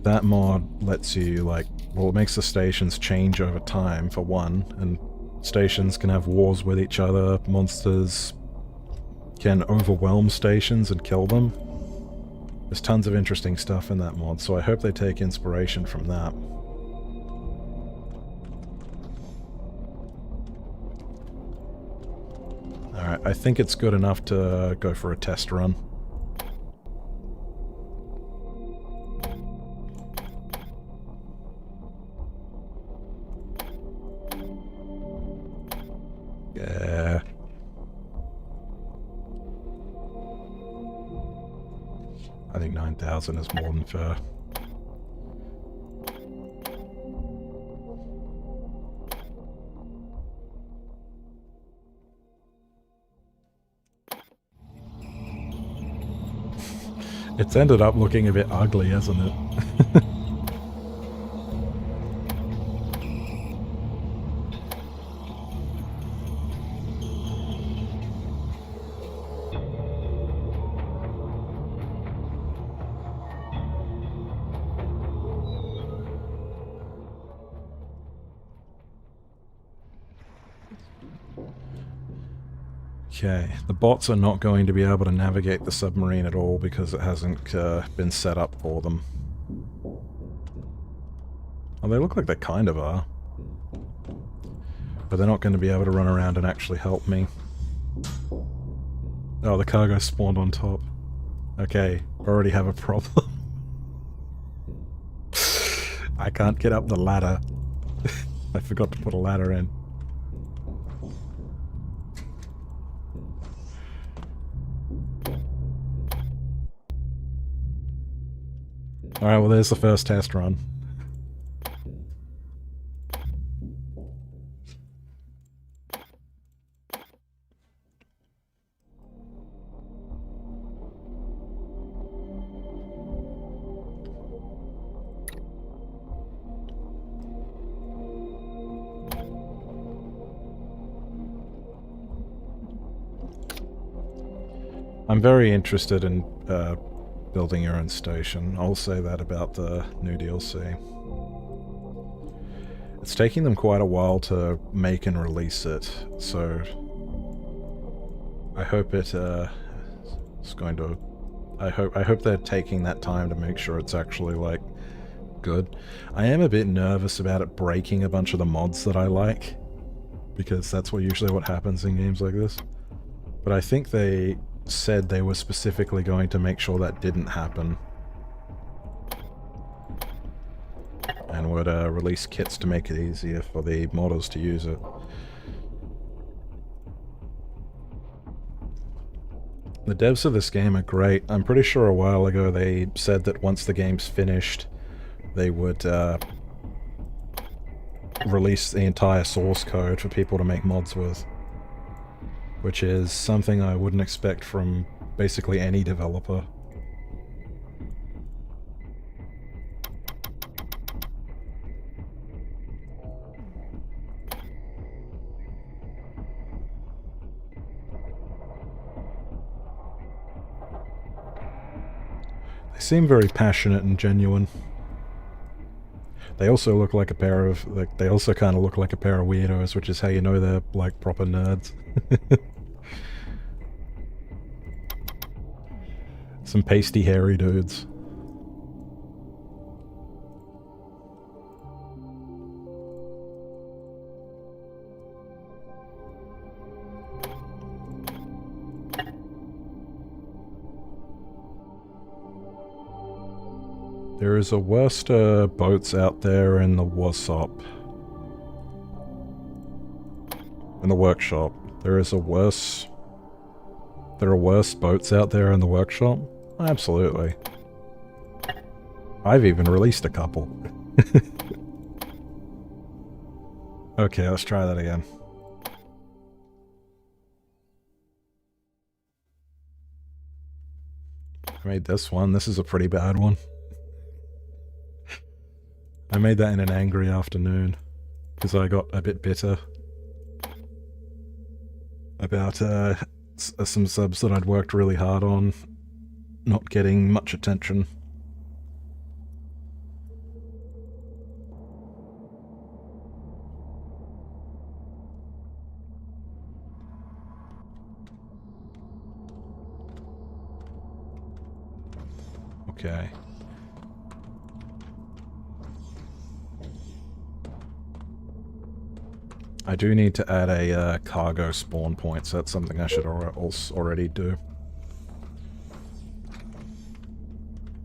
that mod lets you, like, well, it makes the stations change over time, for one, and stations can have wars with each other, monsters can overwhelm stations and kill them. There's tons of interesting stuff in that mod, so I hope they take inspiration from that. Alright, I think it's good enough to go for a test run. Yeah. I think 9,000 is more than fair. It's ended up looking a bit ugly, hasn't it? Okay, the bots are not going to be able to navigate the submarine at all because it hasn't been set up for them. Well, they look like they kind of are. But they're not going to be able to run around and actually help me. Oh, the cargo spawned on top. Okay, already have a problem. I can't get up the ladder. I forgot to put a ladder in. Alright, well there's the first test run. I'm very interested in building your own station. I'll say that about the new DLC. It's taking them quite a while to make and release it, so I hope it is going to. I hope they're taking that time to make sure it's actually like good. I am a bit nervous about it breaking a bunch of the mods that I like, because that's usually what happens in games like this. But I think they said they were specifically going to make sure that didn't happen, and would release kits to make it easier for the modders to use it. The devs of this game are great. I'm pretty sure a while ago they said that once the game's finished, they would release the entire source code for people to make mods with. Which is something I wouldn't expect from basically any developer. They seem very passionate and genuine. They also look like a pair of, like, they also kind of look like a pair of weirdos, which is how you know they're, like, proper nerds. Some pasty, hairy dudes. There is a worse boats out there in the workshop. In the workshop. There are worse boats out there in the workshop? Absolutely. I've even released a couple. Okay, let's try that again. I made this one. This is a pretty bad one. I made that in an angry afternoon, because I got a bit bitter about some subs that I'd worked really hard on not getting much attention. Okay. I do need to add a cargo spawn point, so that's something I should already do.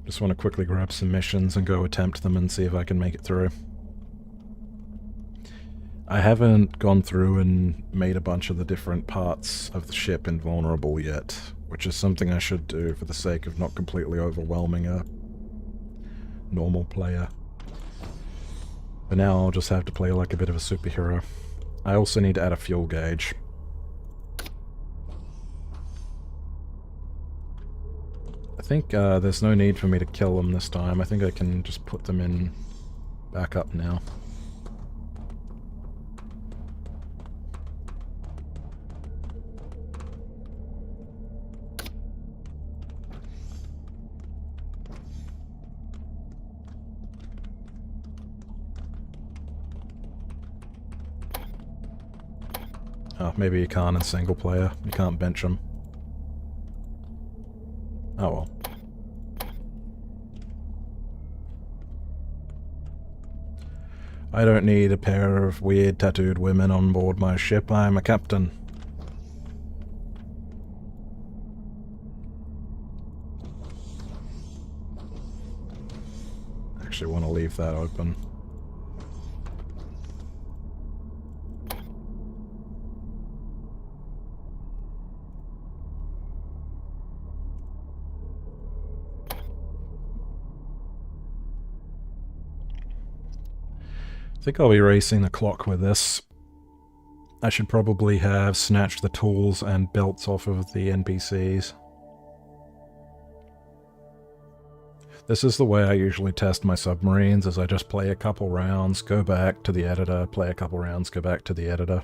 Just want to quickly grab some missions and go attempt them and see if I can make it through. I haven't gone through and made a bunch of the different parts of the ship invulnerable yet, which is something I should do for the sake of not completely overwhelming a normal player. But now I'll just have to play like a bit of a superhero. I also need to add a fuel gauge. I think there's no need for me to kill them this time. I think I can just put them in back up now. Oh, maybe you can't in single player. You can't bench them. Oh well. I don't need a pair of weird tattooed women on board my ship. I'm a captain. Actually want to leave that open. I think I'll be racing the clock with this. I should probably have snatched the tools and belts off of the NPCs. This is the way I usually test my submarines, is I just play a couple rounds, go back to the editor, play a couple rounds, go back to the editor.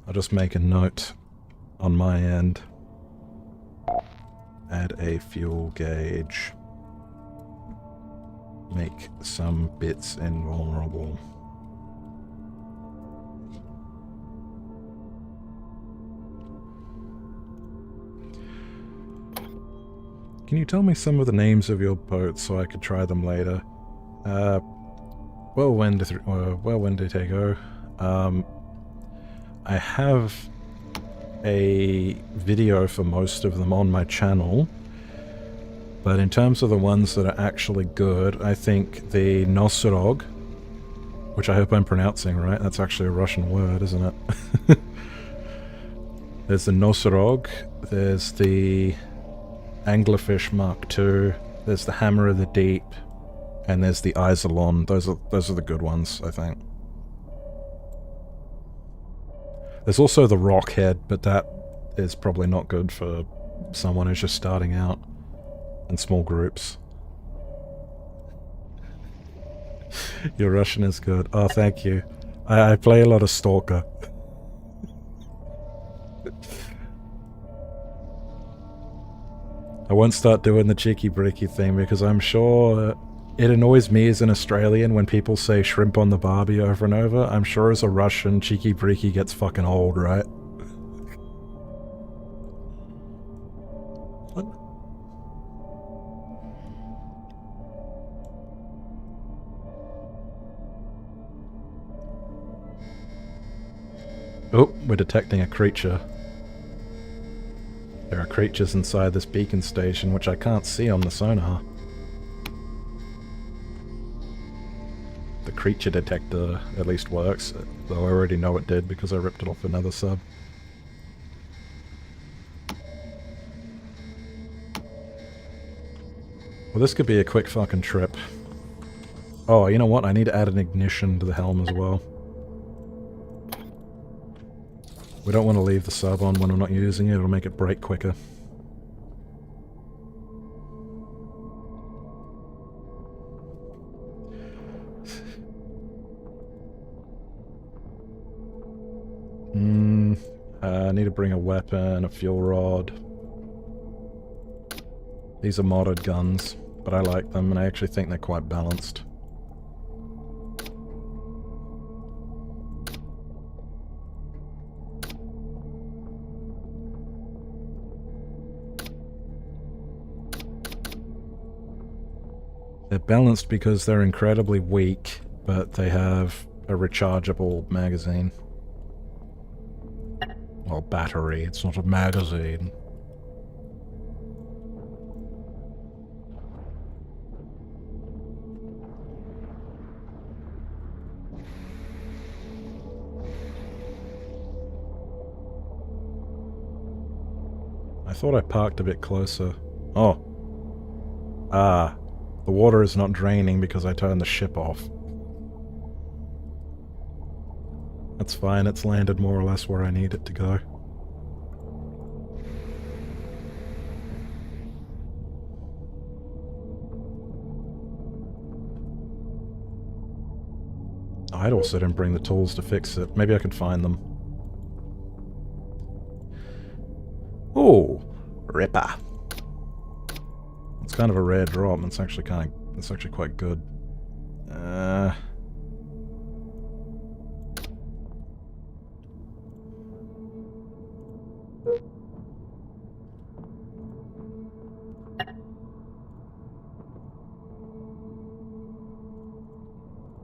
I'll just make a note on my end. Add a fuel gauge. Make some bits invulnerable. Can you tell me some of the names of your boats so I could try them later? Whirlwind Tego. I have a video for most of them on my channel, but in terms of the ones that are actually good, I think the Nosorog, which I hope I'm pronouncing right, that's actually a Russian word, isn't it? There's the Nosorog, there's the Anglerfish Mark II, there's the Hammer of the Deep, and there's the Isolon. Those are the good ones, I think. There's also the Rockhead, but that is probably not good for someone who's just starting out in small groups. Your Russian is good. Oh, thank you. I play a lot of Stalker. I won't start doing the cheeky bricky thing because I'm sure it annoys me as an Australian when people say shrimp on the barbie over and over. I'm sure as a Russian, cheeky bricky gets fucking old, right? What? Oh, we're detecting a creature. There are creatures inside this beacon station which I can't see on the sonar. The creature detector at least works, though I already know it did because I ripped it off another sub. Well, this could be a quick fucking trip. Oh, you know what? I need to add an ignition to the helm as well. We don't want to leave the sub on when we're not using it, it'll make it break quicker. I need to bring a weapon, a fuel rod. These are modded guns, but I like them and I actually think they're quite balanced. They're balanced because they're incredibly weak, but they have a rechargeable magazine. Well, battery, it's not a magazine. I thought I parked a bit closer. Oh. Ah. The water is not draining because I turned the ship off. That's fine, it's landed more or less where I need it to go. I'd also didn't bring the tools to fix it. Maybe I can find them. Oh, Ripper. It's kind of a rare drop. It's actually quite good.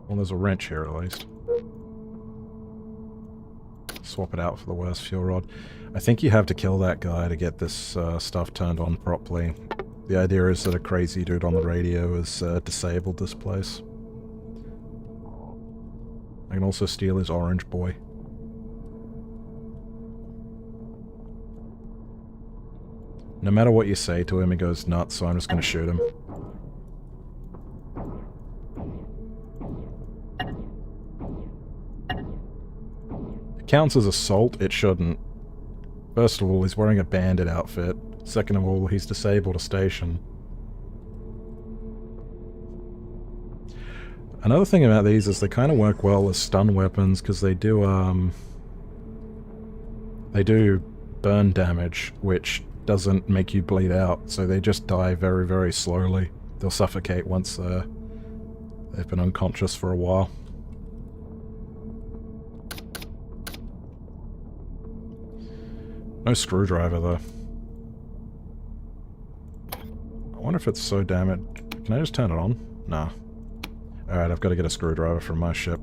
Well, there's a wrench here at least. Swap it out for the worst fuel rod. I think you have to kill that guy to get this stuff turned on properly. The idea is that a crazy dude on the radio has disabled this place. I can also steal his orange boy. No matter what you say to him, he goes nuts, so I'm just gonna shoot him. It counts as assault, it shouldn't. First of all, he's wearing a bandit outfit. Second of all, he's disabled a station. Another thing about these is they kind of work well as stun weapons, because they do, They do burn damage, which doesn't make you bleed out, so they just die very, very slowly. They'll suffocate once they've been unconscious for a while. No screwdriver, though. I wonder if it's so damaged. Can I just turn it on? Nah. Alright, I've got to get a screwdriver from my ship.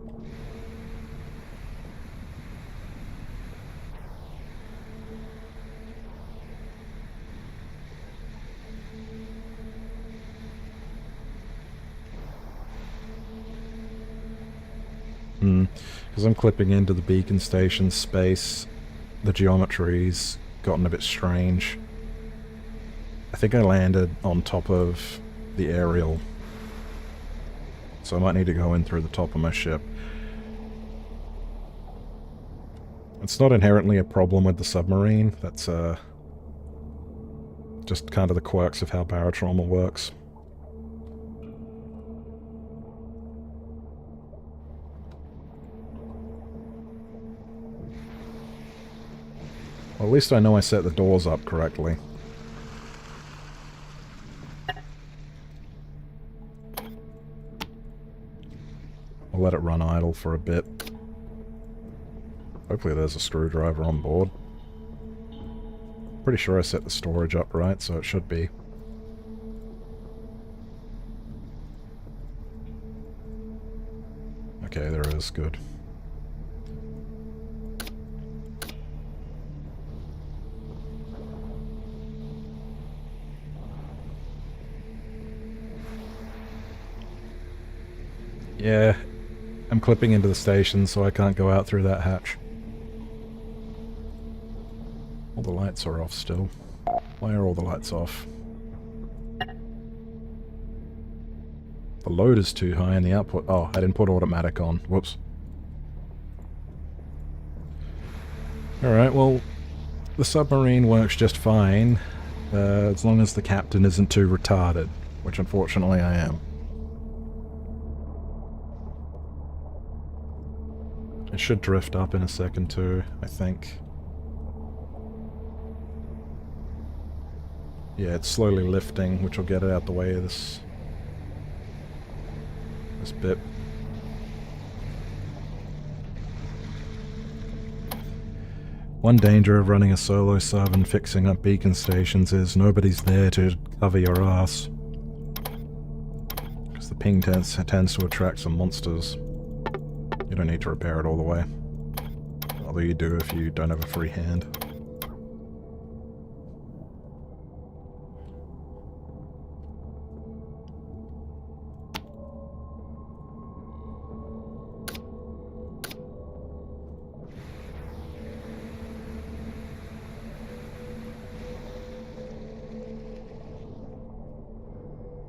Because I'm clipping into the beacon station space, the geometry's gotten a bit strange. I think I landed on top of the aerial, so I might need to go in through the top of my ship. It's not inherently a problem with the submarine, that's just kind of the quirks of how paratrauma works. Well, at least I know I set the doors up correctly. I'll let it run idle for a bit. Hopefully there's a screwdriver on board. Pretty sure I set the storage up right, so it should be. Okay, there is. Good. Yeah, I'm clipping into the station, so I can't go out through that hatch. All the lights are off still. Why are all the lights off? The load is too high and the output... Oh, I didn't put automatic on. Whoops. Alright, well, the submarine works just fine, as long as the captain isn't too retarded, which unfortunately I am. It should drift up in a second too, I think. Yeah, it's slowly lifting, which will get it out the way of this bit. One danger of running a solo sub and fixing up beacon stations is nobody's there to cover your ass. Because the ping tends to attract some monsters. You don't need to repair it all the way. Although you do if you don't have a free hand.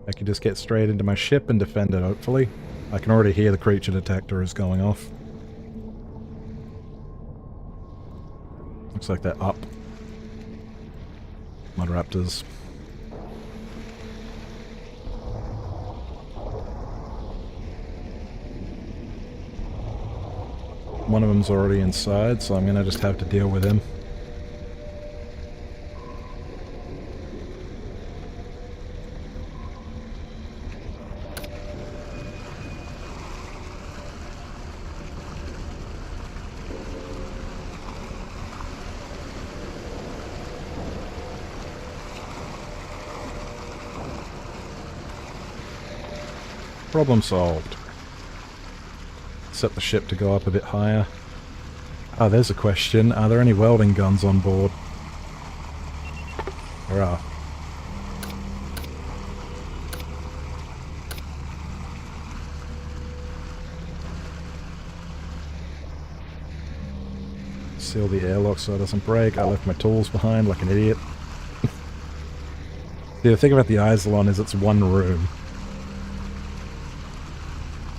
I can just get straight into my ship and defend it, hopefully. I can already hear the creature detector is going off. Looks like they're up. Mud raptors. One of them's already inside, so I'm gonna just have to deal with him. Problem solved. Set the ship to go up a bit higher. Oh, there's a question. Are there any welding guns on board? There are. Seal the airlock so it doesn't break. I left my tools behind like an idiot. The thing about the Isilon is it's one room.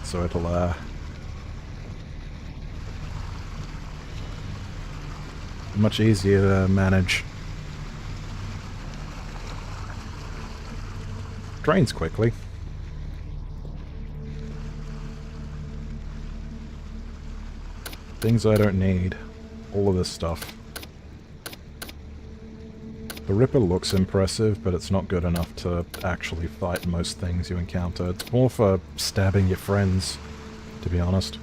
So it'll, much easier to manage. Drains quickly. Things I don't need. All of this stuff. The Ripper looks impressive, but it's not good enough to actually fight most things you encounter. It's more for stabbing your friends, to be honest.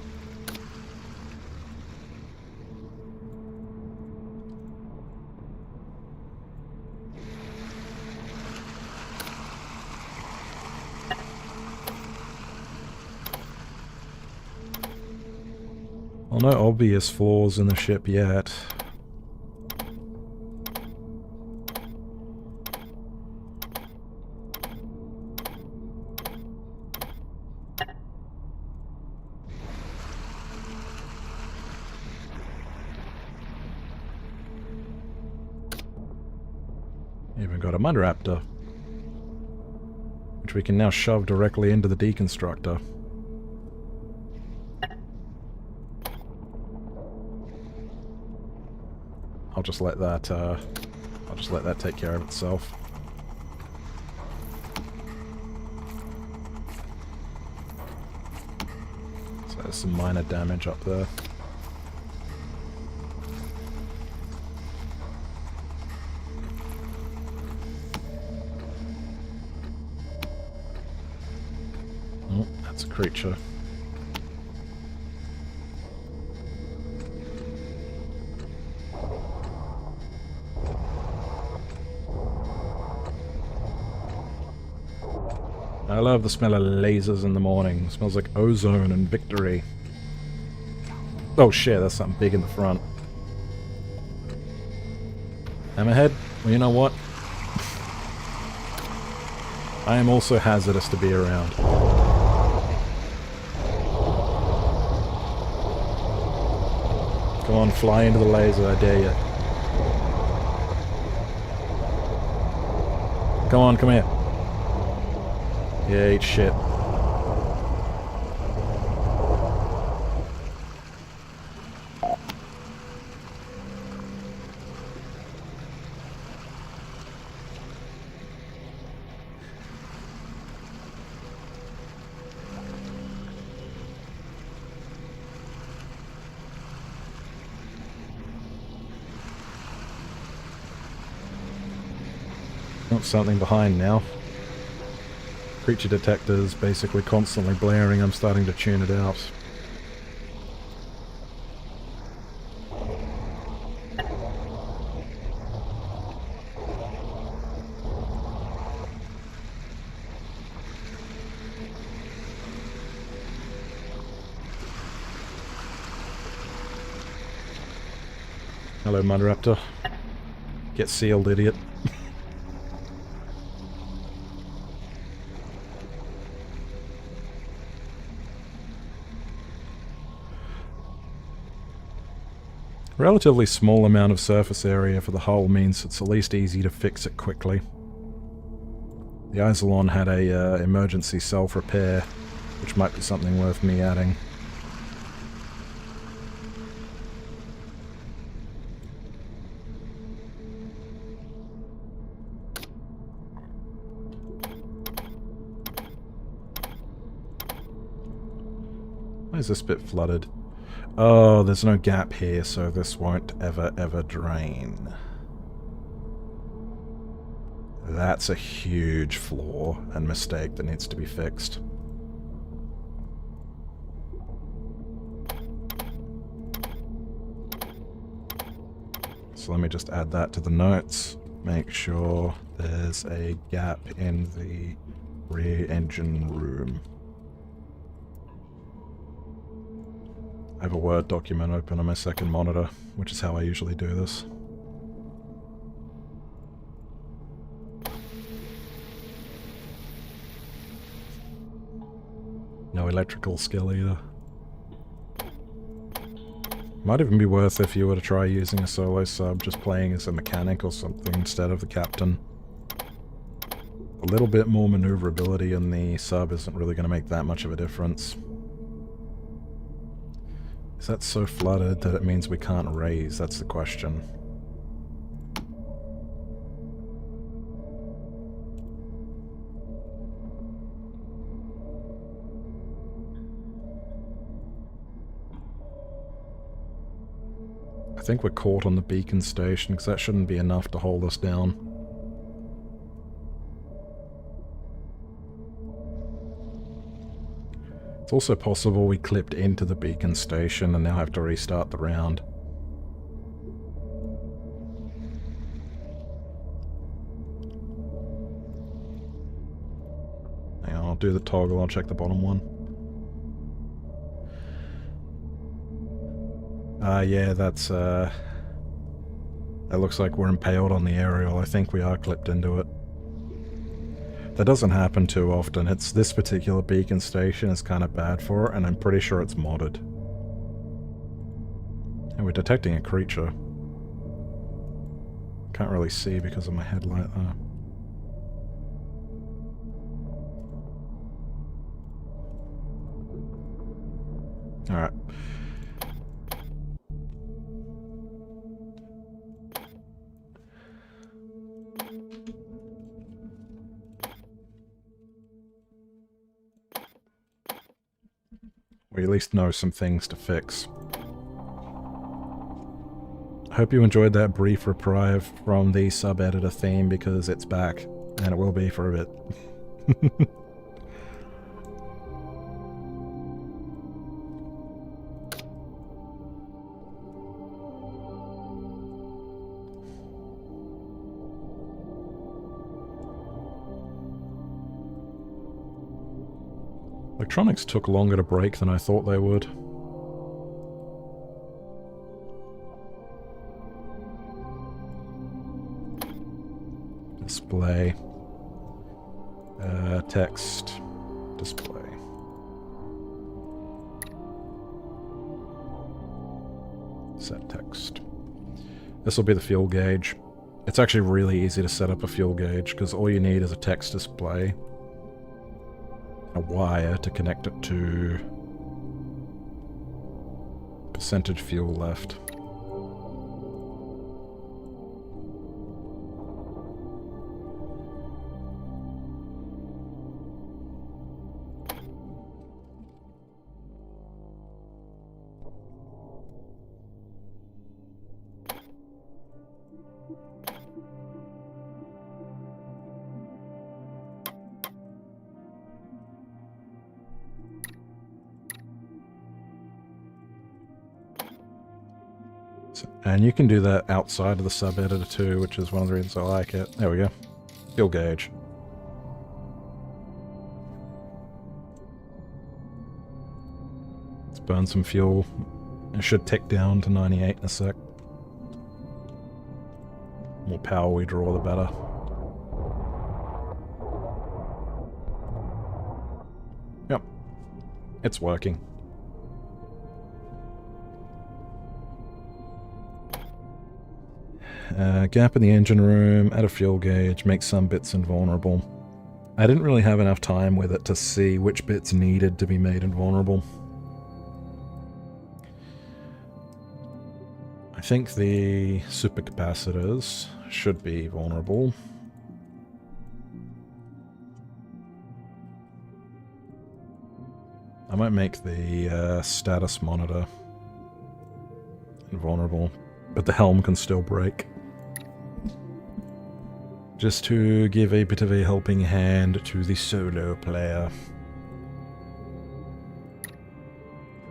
Well, no obvious flaws in the ship yet. Even got a mud raptor, which we can now shove directly into the deconstructor. I'll just let that take care of itself. So there's some minor damage up there. Oh, that's a creature. I love the smell of lasers in the morning. It smells like ozone and victory. Oh shit, that's something big in the front. Hammerhead? Well, you know what? I am also hazardous to be around. Come on, fly into the laser, I dare you. Come on, come here. Yeah, eat shit. Oh, something behind now. Creature detector's basically constantly blaring. I'm starting to tune it out. Hello, Mud Raptor. Get sealed, idiot. Relatively small amount of surface area for the hull means it's at least easy to fix it quickly. The Isolon had a emergency self-repair, which might be something worth me adding. Why is this bit flooded? Oh, there's no gap here, so this won't ever drain. That's a huge flaw and mistake that needs to be fixed. So let me just add that to the notes. Make sure there's a gap in the rear engine room. I have a Word document open on my second monitor, which is how I usually do this. No electrical skill either. Might even be worth if you were to try using a solo sub, just playing as a mechanic or something instead of the captain. A little bit more maneuverability in the sub isn't really going to make that much of a difference. Is that so flooded that it means we can't raise? That's the question. I think we're caught on the beacon station, because that shouldn't be enough to hold us down. It's also possible we clipped into the beacon station and now have to restart the round. Hang on, I'll do the toggle, I'll check the bottom one. Yeah, that's, that looks like we're impaled on the aerial. I think we are clipped into it. That doesn't happen too often. It's this particular beacon station is kind of bad for it, and I'm pretty sure it's modded. And we're detecting a creature. Can't really see because of my headlight though. Alright. We at least know some things to fix. I hope you enjoyed that brief reprieve from the sub-editor theme because it's back, and it will be for a bit. Electronics took longer to break than I thought they would. Display. Text. Display. Set text. This will be the fuel gauge. It's actually really easy to set up a fuel gauge because all you need is a text display, a wire to connect it to percentage fuel left. And you can do that outside of the sub-editor too, which is one of the reasons I like it. There we go. Fuel gauge. Let's burn some fuel. It should tick down to 98 in a sec. The more power we draw, the better. Yep. It's working. Gap in the engine room, add a fuel gauge, make some bits invulnerable. I didn't really have enough time with it to see which bits needed to be made invulnerable. I think the supercapacitors should be vulnerable. I might make the status monitor invulnerable, but the helm can still break. Just to give a bit of a helping hand to the solo player.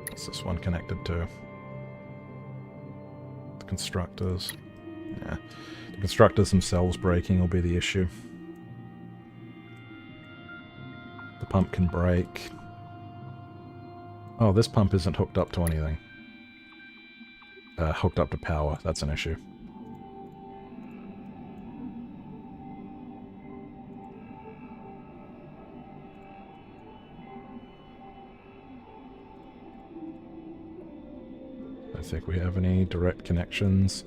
What's this one connected to? The constructors. Yeah. The constructors themselves breaking will be the issue. The pump can break. Oh, this pump isn't hooked up to anything. Hooked up to power, that's an issue. I don't think we have any direct connections.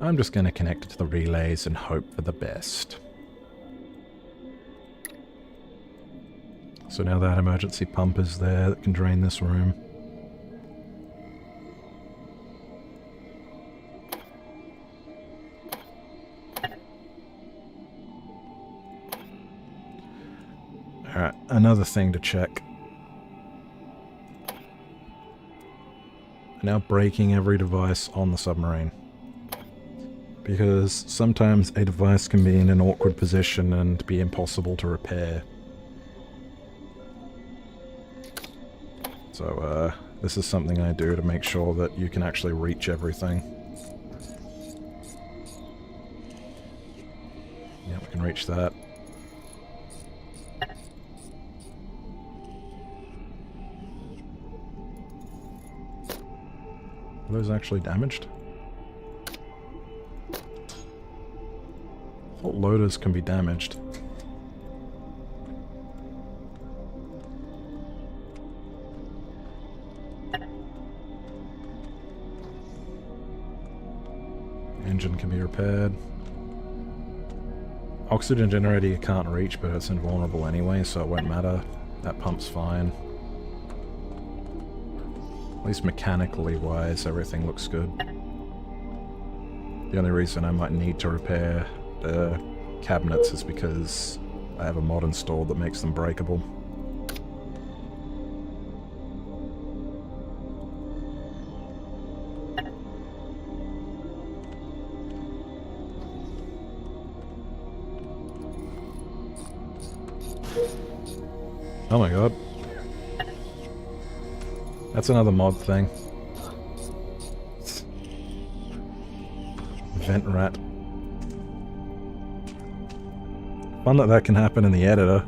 I'm just going to connect it to the relays and hope for the best. So now that emergency pump is there that can drain this room. Alright, another thing to check. Now breaking every device on the submarine. Because sometimes a device can be in an awkward position and be impossible to repair. So, this is something I do to make sure that you can actually reach everything. Yeah, we can reach that. Are those actually damaged? I thought loaders can be damaged. Engine can be repaired. Oxygen generator you can't reach, but it's invulnerable anyway, so it won't matter. That pump's fine. At least mechanically wise, everything looks good. The only reason I might need to repair the cabinets is because I have a mod installed that makes them breakable. Oh my god. That's another mod thing. Vent rat. Fun that that can happen in the editor.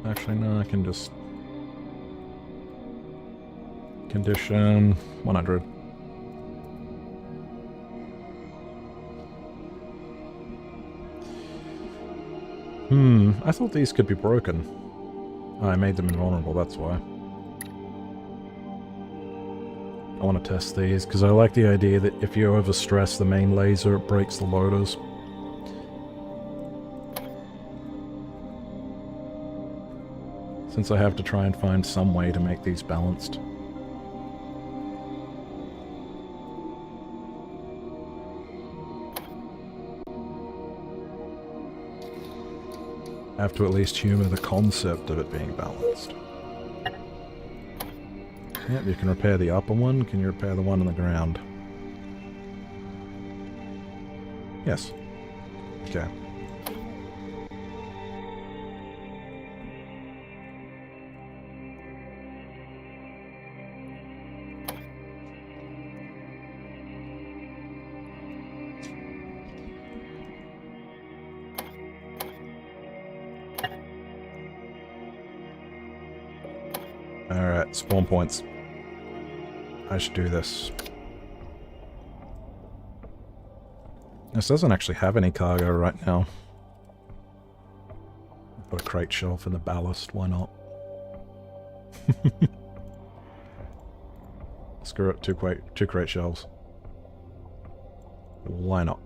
Actually, no, I can just... Condition 100. I thought these could be broken. Oh, I made them invulnerable, that's why. I want to test these, because I like the idea that if you overstress the main laser, it breaks the loaders. Since I have to try and find some way to make these balanced. I have to at least humour the concept of it being balanced. Yep, you can repair the upper one. Can you repair the one on the ground? Yes. Okay. Alright, spawn points. I should do this. This doesn't actually have any cargo right now. Put a crate shelf in the ballast, why not? Screw it, two crate shelves. Why not?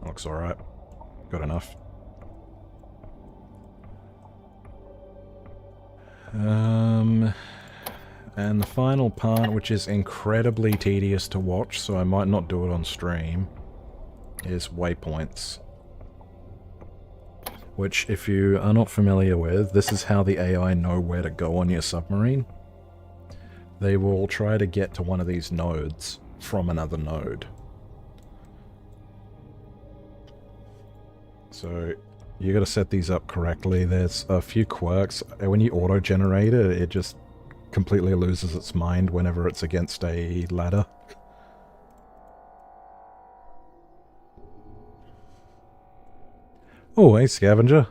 Looks alright. Good enough. And the final part, which is incredibly tedious to watch, so I might not do it on stream, is waypoints. Which, if you are not familiar with, this is how the AI know where to go on your submarine. They will try to get to one of these nodes from another node. So, you gotta set these up correctly. There's a few quirks. When you auto-generate it, it just completely loses its mind whenever it's against a ladder. Oh, hey, scavenger.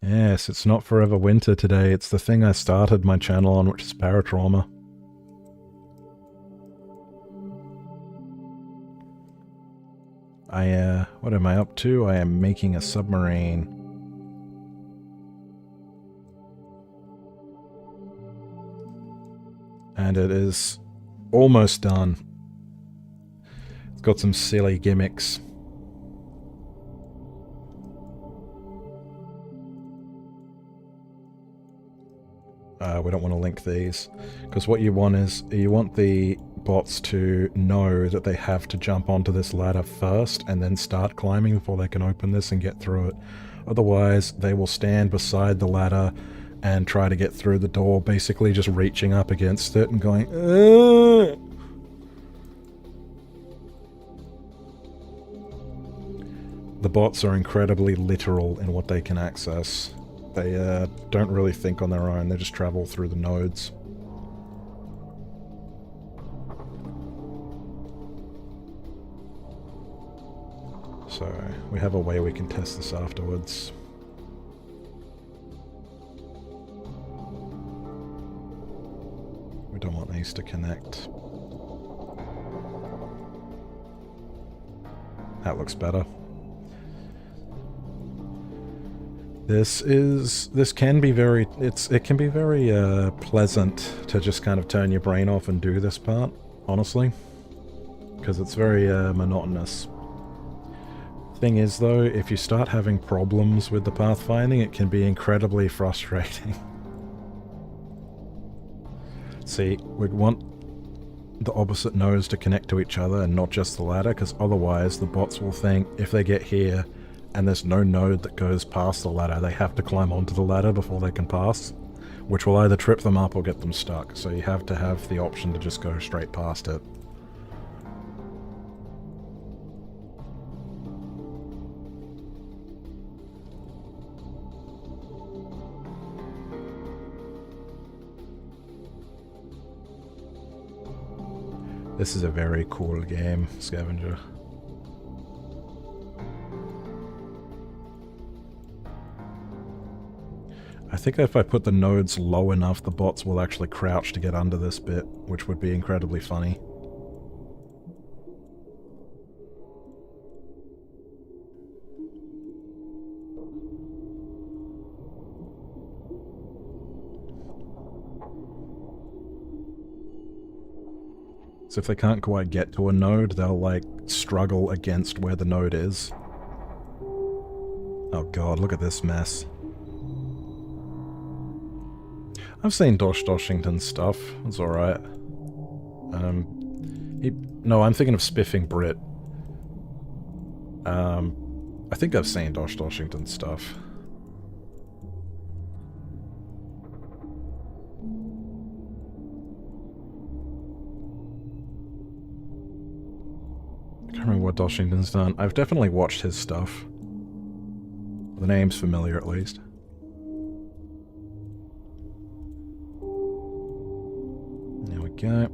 Yes, it's not forever winter today. It's the thing I started my channel on, which is paratrauma. What am I up to? I am making a submarine. And it is almost done. It's got some silly gimmicks. We don't want to link these, because what you want is, you want the bots to know that they have to jump onto this ladder first and then start climbing before they can open this and get through it. Otherwise, they will stand beside the ladder and try to get through the door, basically just reaching up against it and going, "Ugh!" The bots are incredibly literal in what they can access. They don't really think on their own, they just travel through the nodes. So, we have a way we can test this afterwards. We don't want these to connect. That looks better. This can be very, it can be very pleasant to just kind of turn your brain off and do this part, honestly. Because it's very monotonous. Thing is though, if you start having problems with the pathfinding, it can be incredibly frustrating. See, we'd want the opposite nodes to connect to each other and not just the ladder, because otherwise the bots will think if they get here and there's no node that goes past the ladder, they have to climb onto the ladder before they can pass, which will either trip them up or get them stuck. So you have to have the option to just go straight past it. This is a very cool game, Scavenger. I think if I put the nodes low enough, the bots will actually crouch to get under this bit, which would be incredibly funny. So if they can't quite get to a node, they'll like struggle against where the node is. Oh god, look at this mess. I've seen Doshington's stuff. It's alright. No, I'm thinking of Spiffing Brit. I think I've seen Doshington's stuff. I can't remember what Doshington's done. I've definitely watched his stuff. The name's familiar, at least. There we go.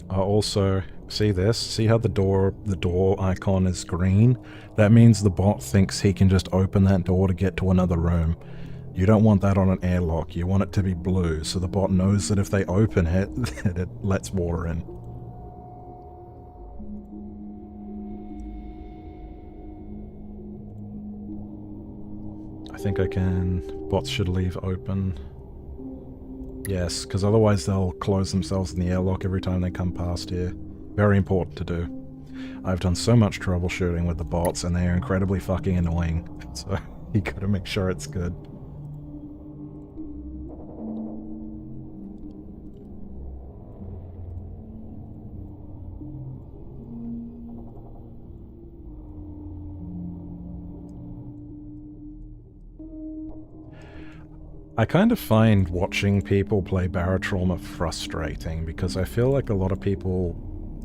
Also, see this? See how the door icon is green? That means the bot thinks he can just open that door to get to another room. You don't want that on an airlock, you want it to be blue, so the bot knows that if they open it, it lets water in. I think I can... bots should leave open. Yes, because otherwise they'll close themselves in the airlock every time they come past here. Very important to do. I've done so much troubleshooting with the bots and they are incredibly fucking annoying, so you gotta make sure it's good. I kind of find watching people play Barotrauma frustrating because I feel like a lot of people,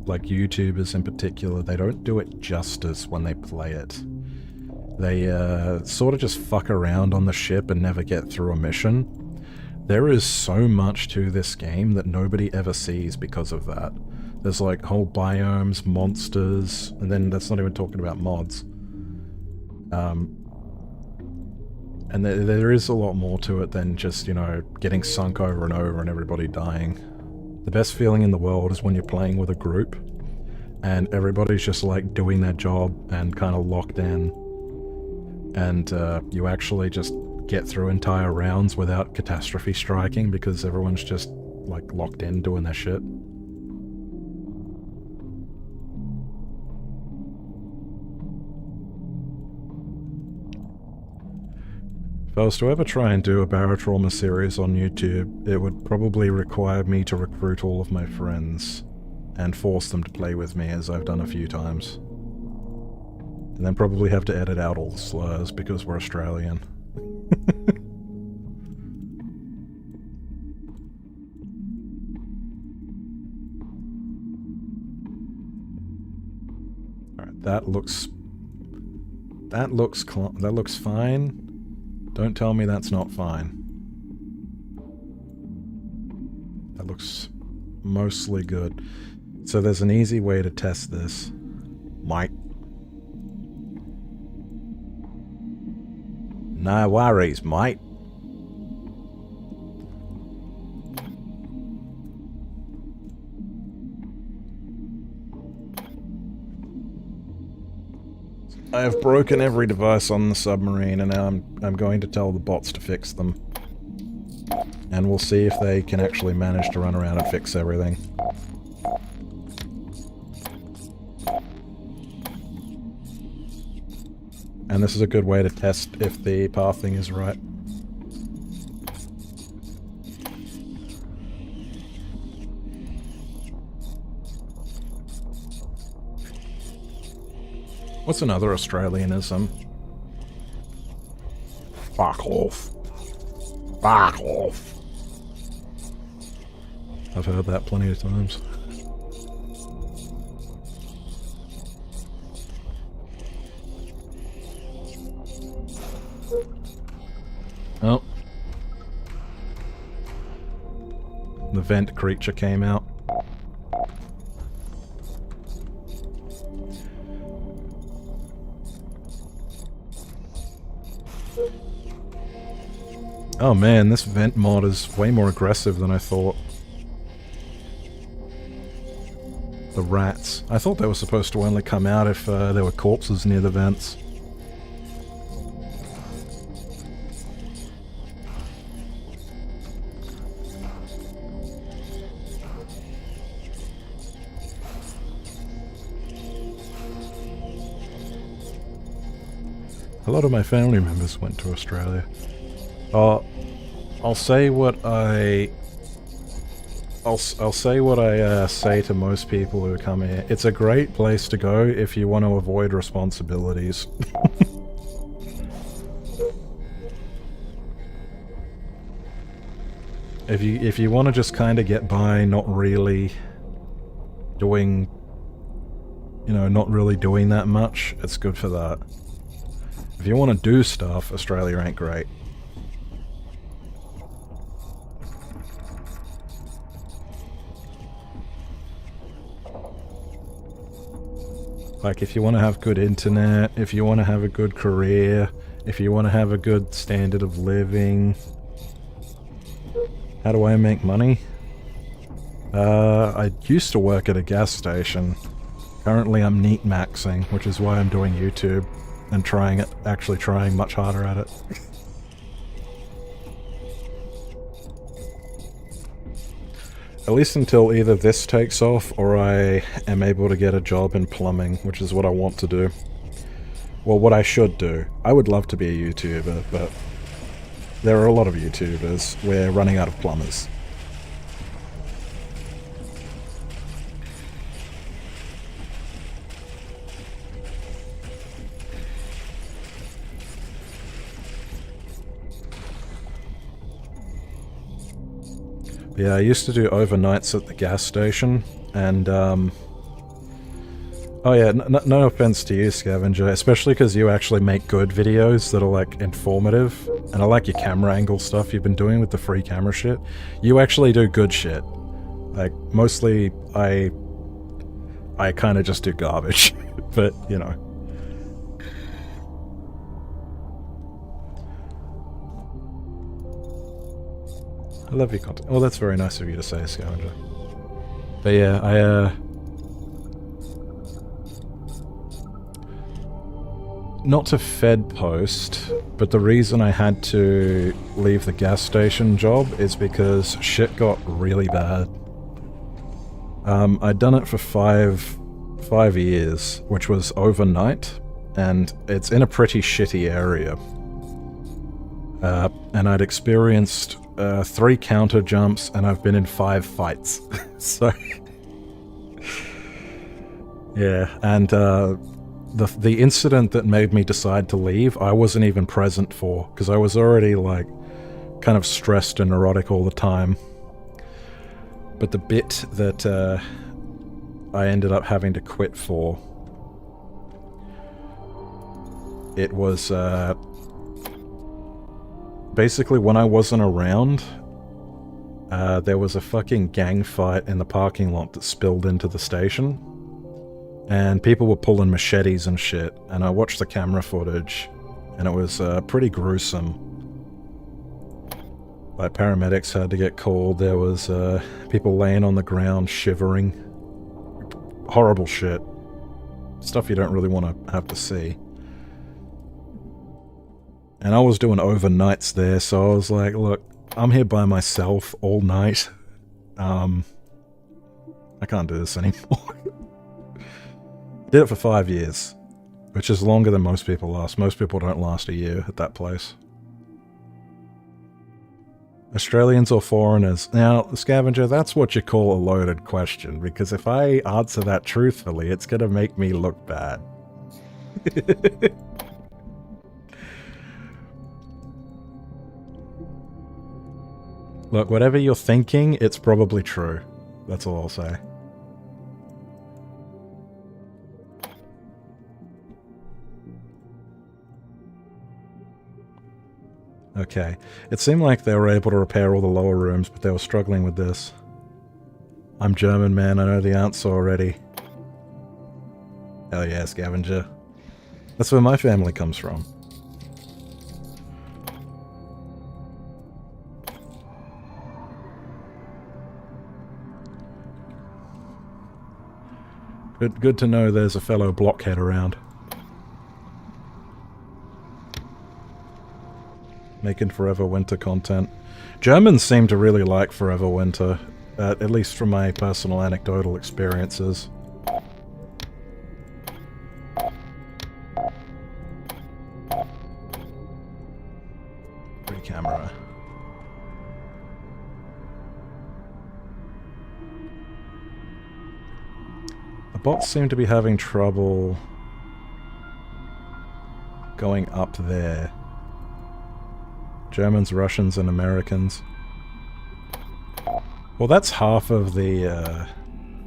like YouTubers in particular, they don't do it justice when they play it. They sort of just fuck around on the ship and never get through a mission. There is so much to this game that nobody ever sees because of that. There's like whole biomes, monsters, and then that's not even talking about mods. And there is a lot more to it than just, you know, getting sunk over and over and everybody dying. The best feeling in the world is when you're playing with a group and everybody's just like doing their job and kind of locked in. and you actually just get through entire rounds without catastrophe striking because everyone's just like locked in doing their shit. If I was to ever try and do a Barotrauma series on YouTube, it would probably require me to recruit all of my friends and force them to play with me, as I've done a few times. And then probably have to edit out all the slurs because we're Australian. Alright, that looks fine. Don't tell me that's not fine. That looks mostly good. So there's an easy way to test this. Mike. No worries, mate. I have broken every device on the submarine, and now I'm going to tell the bots to fix them. And we'll see if they can actually manage to run around and fix everything. And this is a good way to test if the pathing is right. What's another Australianism? Fuck off. Fuck off. I've heard that plenty of times. Oh. The vent creature came out. Oh man, this vent mod is way more aggressive than I thought. The rats. I thought they were supposed to only come out if there were corpses near the vents. A lot of my family members went to Australia. I'll say what I say to most people who come here. It's a great place to go if you want to avoid responsibilities. If you want to just kind of get by, not really doing, not really doing that much, it's good for that. If you want to do stuff, Australia ain't great. Like, if you want to have good internet, if you want to have a good career, if you want to have a good standard of living... How do I make money? I used to work at a gas station. Currently I'm neat maxing, which is why I'm doing YouTube and actually trying much harder at it. At least until either this takes off or I am able to get a job in plumbing, which is what I want to do. Well, what I should do. I would love to be a YouTuber, but there are a lot of YouTubers. We're running out of plumbers. Yeah, I used to do overnights at the gas station, and, oh yeah, no offense to you, Scavenger, especially because you actually make good videos that are, like, informative, and I like your camera angle stuff you've been doing with the free camera shit. You actually do good shit. Like, mostly, I kind of just do garbage, but, I love your content. Well, that's very nice of you to say, Scavenger. But yeah, not to Fed post, but the reason I had to leave the gas station job is because shit got really bad. I'd done it for five years, which was overnight, and it's in a pretty shitty area. And I'd experienced 3 counter jumps, and I've been in 5 fights. So yeah, and the incident that made me decide to leave, I wasn't even present for, because I was already, like, kind of stressed and neurotic all the time. But the bit that I ended up having to quit for, it was basically when I wasn't around, there was a fucking gang fight in the parking lot that spilled into the station. And people were pulling machetes and shit, and I watched the camera footage, and it was pretty gruesome. Like, paramedics had to get called, there was people laying on the ground shivering. Horrible shit. Stuff you don't really want to have to see. And I was doing overnights there, so I was like, look, I'm here by myself all night. I can't do this anymore. Did it for 5 years, which is longer than most people last. Most people don't last a year at that place. Australians or foreigners? Now, Scavenger, that's what you call a loaded question, because if I answer that truthfully, it's gonna make me look bad. Look, whatever you're thinking, it's probably true. That's all I'll say. Okay. It seemed like they were able to repair all the lower rooms, but they were struggling with this. I'm German, man. I know the answer already. Hell yeah, Scavenger. That's where my family comes from. Good to know there's a fellow blockhead around. Making Forever Winter content. Germans seem to really like Forever Winter, at least from my personal anecdotal experiences. Free camera. The bots seem to be having trouble going up there. Germans, Russians, and Americans. Well, that's half of the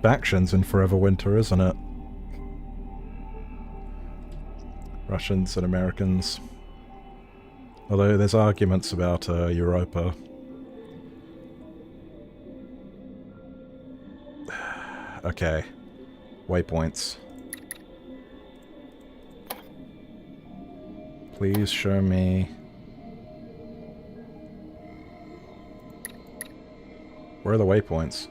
factions in Forever Winter, isn't it? Russians and Americans. Although there's arguments about Europa. Okay. Waypoints. Please show me... Where are the waypoints?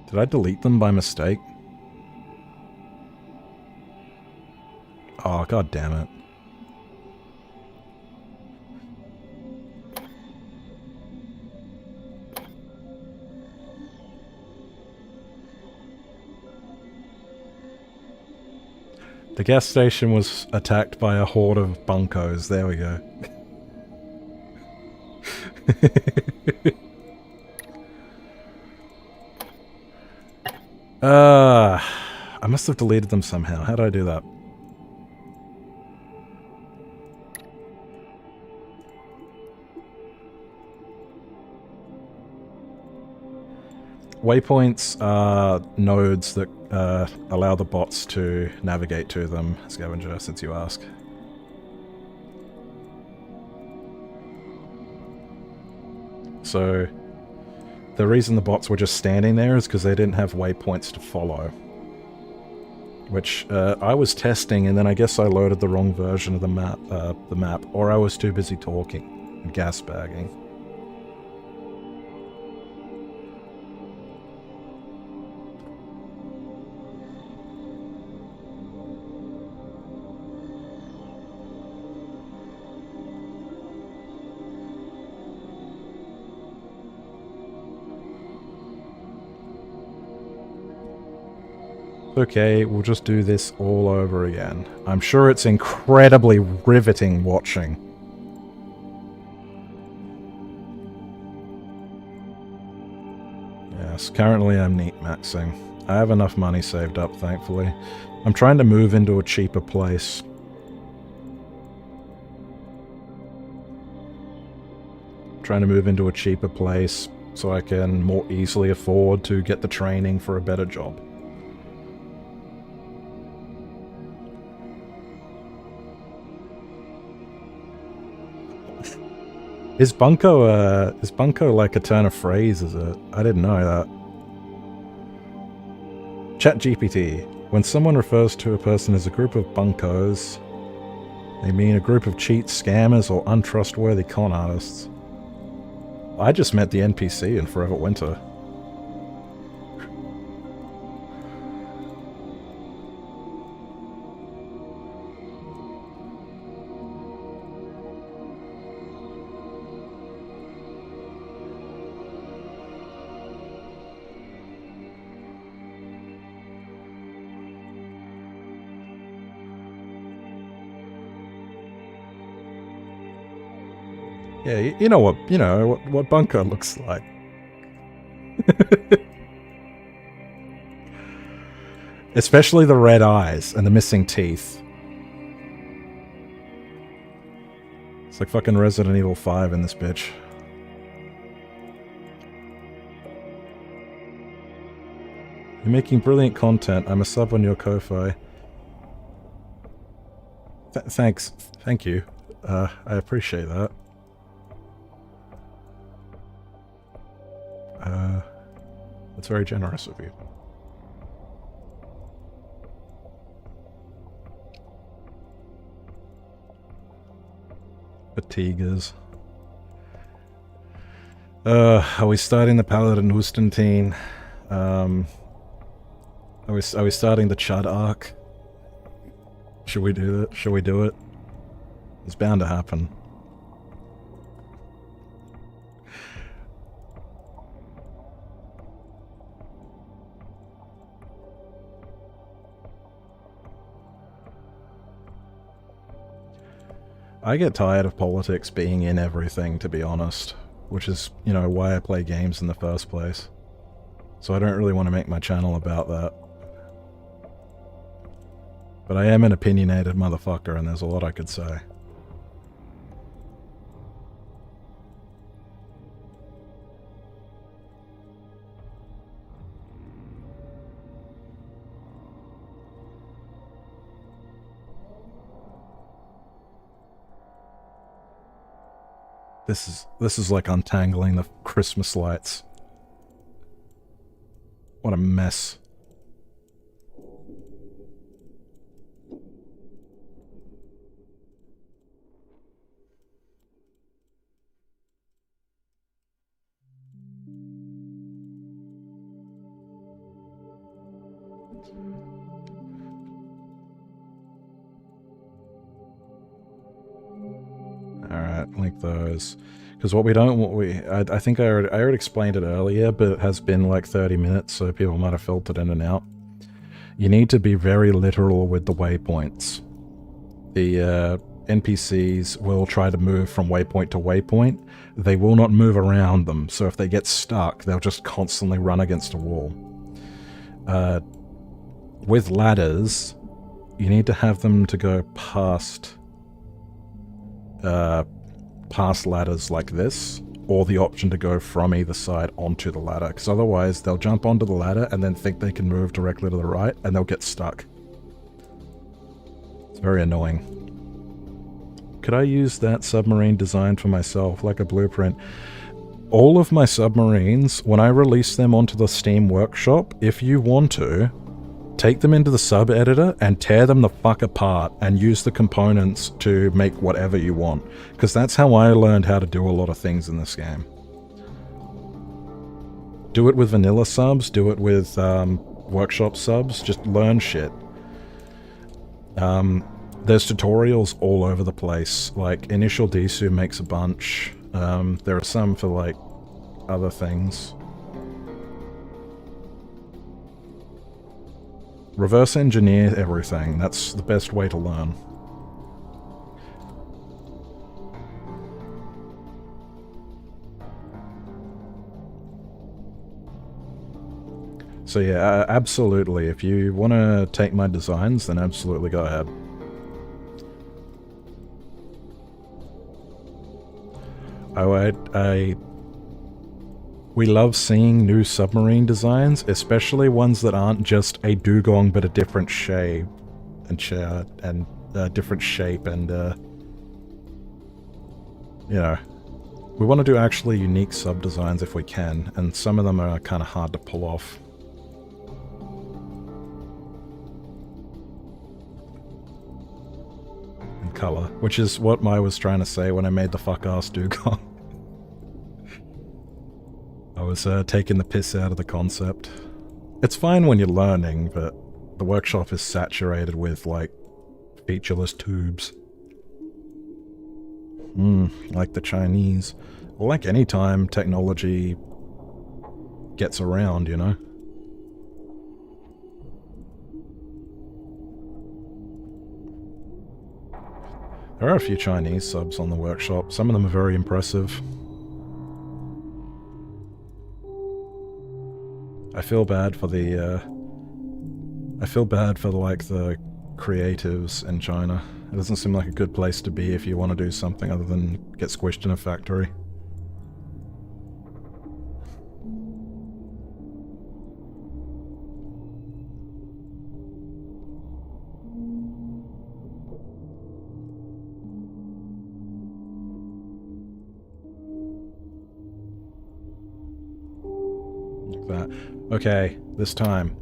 Did I delete them by mistake? Oh, god damn it. The gas station was attacked by a horde of bunkos. There we go. I must have deleted them somehow. How did I do that? Waypoints are nodes that allow the bots to navigate to them, Scavenger, since you ask. So, the reason the bots were just standing there is because they didn't have waypoints to follow. Which, I was testing, and then I guess I loaded the wrong version of the map, or I was too busy talking and gas bagging. Okay, we'll just do this all over again. I'm sure it's incredibly riveting watching. Yes, currently I'm neat maxing. I have enough money saved up, thankfully. I'm trying to move into a cheaper place. Trying to move into a cheaper place so I can more easily afford to get the training for a better job. Is bunko like a turn of phrase, is it? I didn't know that. ChatGPT. When someone refers to a person as a group of bunkos, they mean a group of cheats, scammers, or untrustworthy con artists. I just met the NPC in Forever Winter. Yeah, you know what bunker looks like. Especially the red eyes and the missing teeth. It's like fucking Resident Evil 5 in this bitch. You're making brilliant content. I'm a sub on your Ko-Fi. Thanks. Thank you. I appreciate that. That's very generous of you. Fatiguers. Are we starting the Paladin Hustantine? Are we starting the Chud arc? Should we do it? Should we do it? It's bound to happen. I get tired of politics being in everything, to be honest. Which is, you know, why I play games in the first place. So I don't really want to make my channel about that. But I am an opinionated motherfucker, and there's a lot I could say. This is like untangling the Christmas lights. What a mess. Alright, link those. Because what we don't want, I think I already explained it earlier, but it has been like 30 minutes, so people might have filtered in and out. You need to be very literal with the waypoints. The NPCs will try to move from waypoint to waypoint. They will not move around them, so if they get stuck, they'll just constantly run against a wall. With ladders, you need to have them to go past ladders like this, or the option to go from either side onto the ladder, because otherwise they'll jump onto the ladder and then think they can move directly to the right, and they'll get stuck. It's very annoying. Could I use that submarine design for myself, like a blueprint? All of my submarines, when I release them onto the Steam Workshop, if you want to, take them into the sub-editor and tear them the fuck apart and use the components to make whatever you want. Because that's how I learned how to do a lot of things in this game. Do it with vanilla subs, do it with workshop subs, just learn shit. There's tutorials all over the place, like Initial Disu makes a bunch. There are some for like other things. Reverse engineer everything. That's the best way to learn. So yeah, absolutely. If you want to take my designs, then absolutely go ahead. We love seeing new submarine designs, especially ones that aren't just a dugong but a different shape and different shape and you know, we want to do actually unique sub designs if we can, and some of them are kind of hard to pull off. In color, which is what I was trying to say when I made the fuck-ass dugong. I was taking the piss out of the concept. It's fine when you're learning, but the workshop is saturated with, like, featureless tubes. Like the Chinese. Well, like any time technology gets around, you know? There are a few Chinese subs on the workshop. Some of them are very impressive. I feel bad for the, like, the creatives in China. It doesn't seem like a good place to be if you want to do something other than get squished in a factory. Like that. Okay, this time.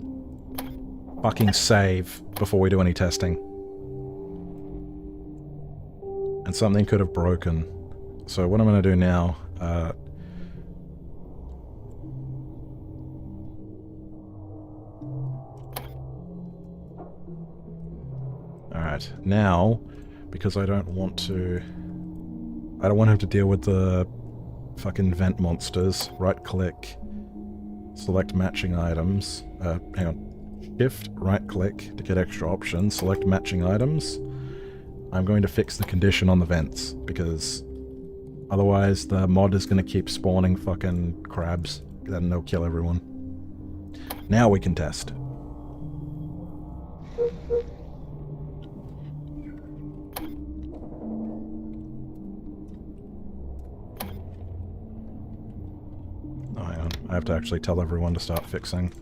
Fucking save before we do any testing. And something could have broken. So what I'm going to do now... Alright, now, because I don't want to have to deal with the fucking vent monsters, right-click, select matching items, hang on, shift, right-click to get extra options, select matching items. I'm going to fix the condition on the vents, because otherwise the mod is going to keep spawning fucking crabs, then they'll kill everyone. Now we can test. Oh, hang on. I have to actually tell everyone to start fixing.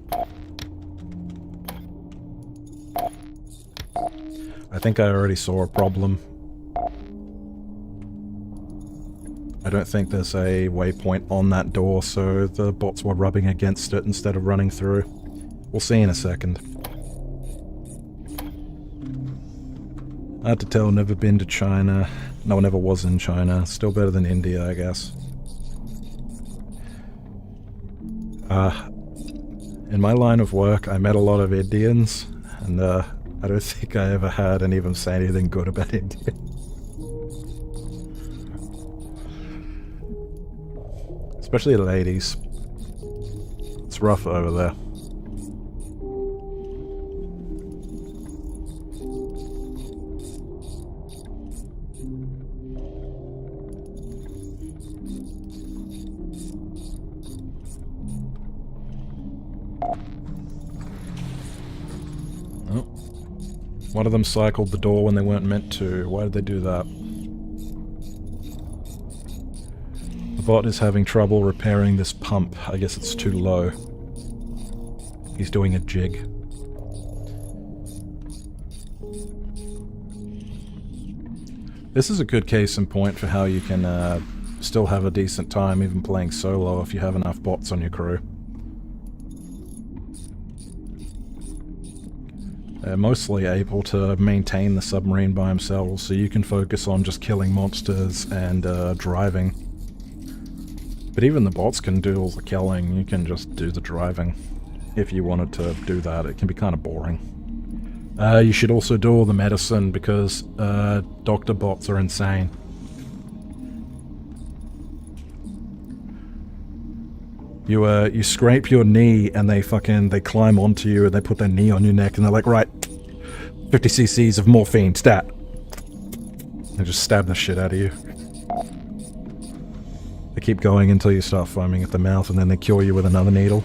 I think I already saw a problem. I don't think there's a waypoint on that door, so the bots were rubbing against it instead of running through. We'll see in a second. Hard to tell, never been to China. No one ever was in China. Still better than India, I guess. In my line of work, I met a lot of Indians, and I don't think I ever had any of them say anything good about India. Especially the ladies. It's rough over there. Oh. One of them cycled the door when they weren't meant to. Why did they do that? The bot is having trouble repairing this pump. I guess it's too low. He's doing a jig. This is a good case in point for how you can still have a decent time even playing solo if you have enough bots on your crew. They're mostly able to maintain the submarine by themselves, so you can focus on just killing monsters and driving. But even the bots can do all the killing, you can just do the driving. If you wanted to do that, it can be kind of boring. You should also do all the medicine, because doctor bots are insane. You scrape your knee and they climb onto you and they put their knee on your neck and they're like, right, 50 cc's of morphine, stat. They just stab the shit out of you. They keep going until you start foaming at the mouth and then they cure you with another needle.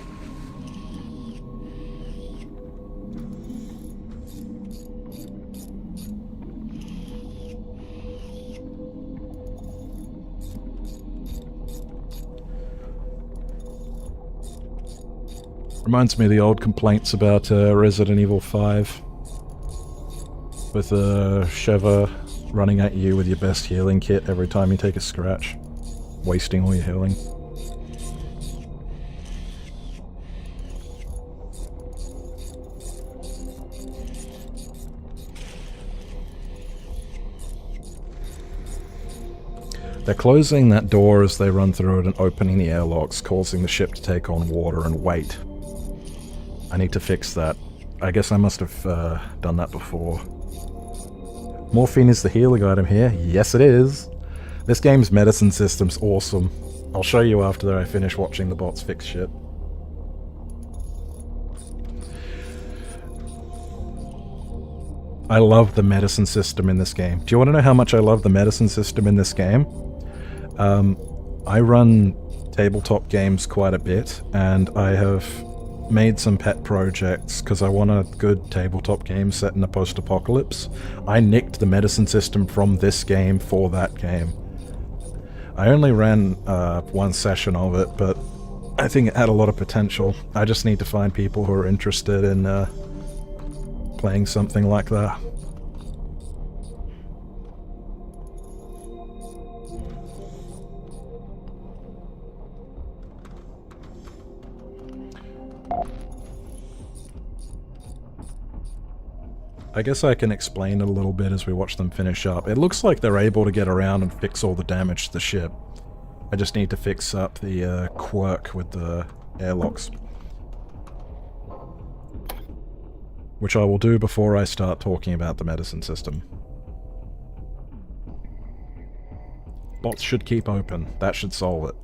Reminds me of the old complaints about Resident Evil 5. With Sheva running at you with your best healing kit every time you take a scratch. Wasting all your healing. They're closing that door as they run through it and opening the airlocks, causing the ship to take on water and weight. I need to fix that. I guess I must have done that before. Morphine is the healing item here. Yes, it is. This game's medicine system's awesome. I'll show you after I finish watching the bots fix shit. I love the medicine system in this game. Do you want to know how much I love the medicine system in this game? I run tabletop games quite a bit, and I have made some pet projects because I want a good tabletop game set in a post-apocalypse. I nicked the medicine system from this game for that game. I only ran one session of it, but I think it had a lot of potential. I just need to find people who are interested in playing something like that. I guess I can explain it a little bit as we watch them finish up. It looks like they're able to get around and fix all the damage to the ship. I just need to fix up the quirk with the airlocks. Which I will do before I start talking about the medicine system. Bots should keep open. That should solve it.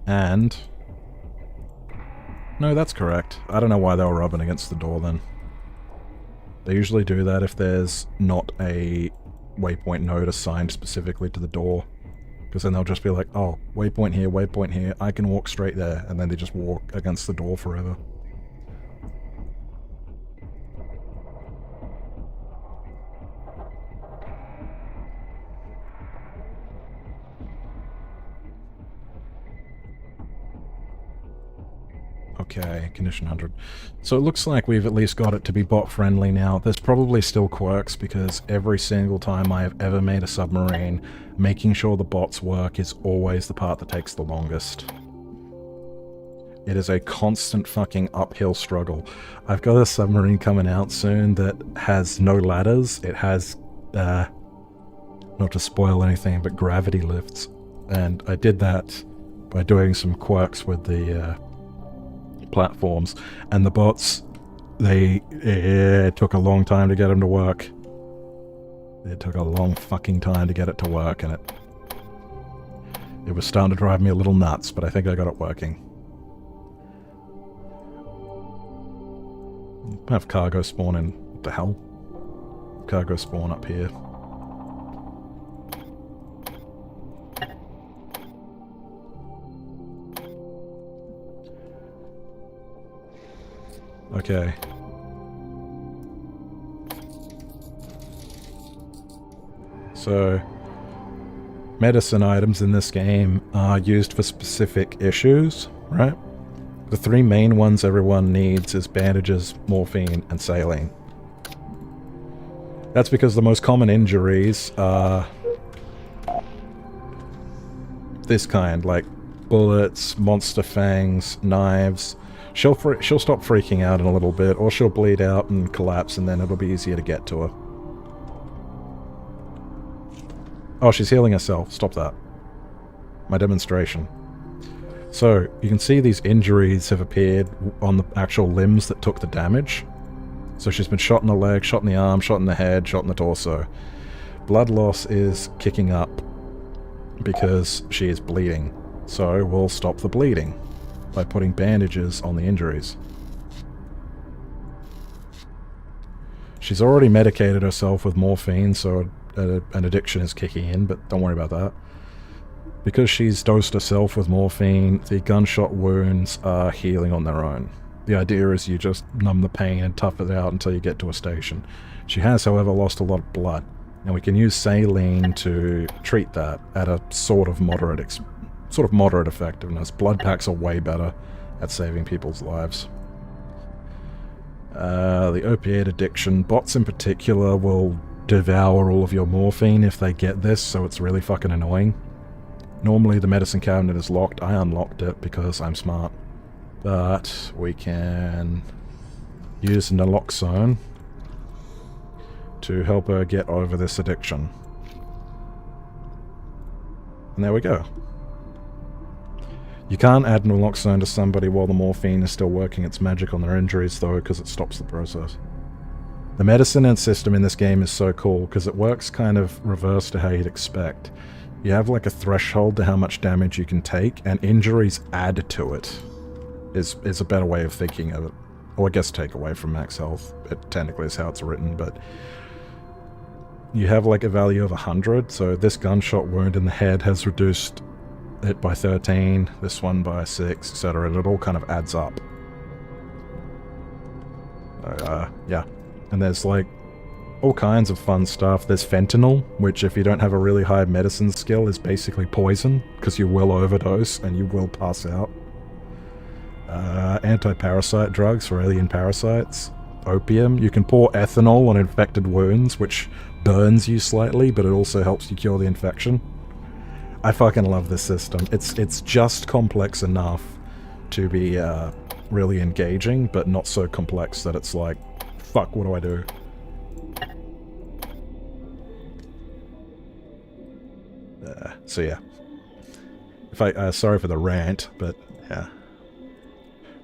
And... no, that's correct. I don't know why they were rubbing against the door then. They usually do that if there's not a waypoint node assigned specifically to the door. Because then they'll just be like, oh, waypoint here, I can walk straight there. And then they just walk against the door forever. Okay, condition 100. So it looks like we've at least got it to be bot friendly now. There's probably still quirks because every single time I have ever made a submarine, making sure the bots work is always the part that takes the longest. It is a constant fucking uphill struggle. I've got a submarine coming out soon that has no ladders. It has, not to spoil anything, but gravity lifts. And I did that by doing some quirks with the platforms, and the bots, it took a long time to get them to work. It took a long fucking time to get it to work, and it was starting to drive me a little nuts, but I think I got it working. Have cargo spawn in. What the hell? Cargo spawn up here. Okay. So, medicine items in this game are used for specific issues, right? The three main ones everyone needs is bandages, morphine, and saline. That's because the most common injuries are this kind, like bullets, monster fangs, knives. She'll stop freaking out in a little bit, or she'll bleed out and collapse, and then it'll be easier to get to her. Oh, she's healing herself. Stop that. My demonstration. So, you can see these injuries have appeared on the actual limbs that took the damage. So she's been shot in the leg, shot in the arm, shot in the head, shot in the torso. Blood loss is kicking up because she is bleeding. So we'll stop the bleeding by putting bandages on the injuries. She's already medicated herself with morphine, so an addiction is kicking in, but don't worry about that. Because she's dosed herself with morphine, the gunshot wounds are healing on their own. The idea is you just numb the pain and tough it out until you get to a station. She has, however, lost a lot of blood, and we can use saline to treat that at a sort of moderate effectiveness. Blood packs are way better at saving people's lives. The opiate addiction, bots in particular will devour all of your morphine if they get this, so it's really fucking annoying. Normally the medicine cabinet is locked. I unlocked it because I'm smart. But we can use naloxone to help her get over this addiction. And there we go. You can't add naloxone to somebody while the morphine is still working its magic on their injuries, though, because it stops the process. The medicine and system in this game is so cool, because it works kind of reverse to how you'd expect. You have like a threshold to how much damage you can take, and injuries add to it, is a better way of thinking of it. Or I guess take away from max health. It technically is how it's written, but you have like a value of 100, so this gunshot wound in the head has reduced it by 13, this one by 6, etc. And it all kind of adds up. Yeah. And there's like all kinds of fun stuff. There's fentanyl, which if you don't have a really high medicine skill is basically poison, because you will overdose and you will pass out. Anti-parasite drugs for alien parasites. Opium. You can pour ethanol on infected wounds, which burns you slightly, but it also helps you cure the infection. I fucking love this system. It's just complex enough to be really engaging, but not so complex that it's like, fuck, what do I do? So yeah. If I sorry for the rant, but yeah.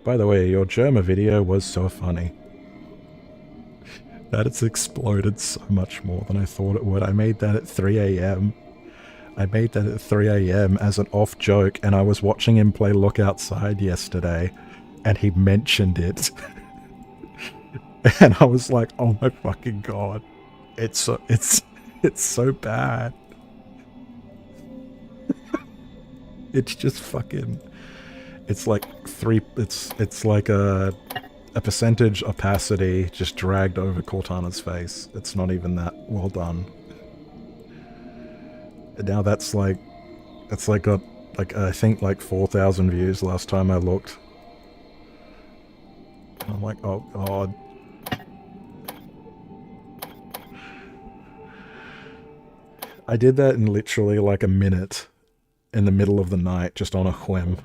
By the way, your Germa video was so funny. That it's exploded so much more than I thought it would. I made that at 3 AM. I made that at 3 AM as an off joke, and I was watching him play Look Outside yesterday, and he mentioned it. And I was like, oh my fucking god. It's so bad. It's just fucking... It's like it's like a percentage opacity just dragged over Cortana's face. It's not even that well done. And now that's like got like I think like 4,000 views last time I looked. And I'm like, oh god. I did that in literally like a minute in the middle of the night, just on a whim.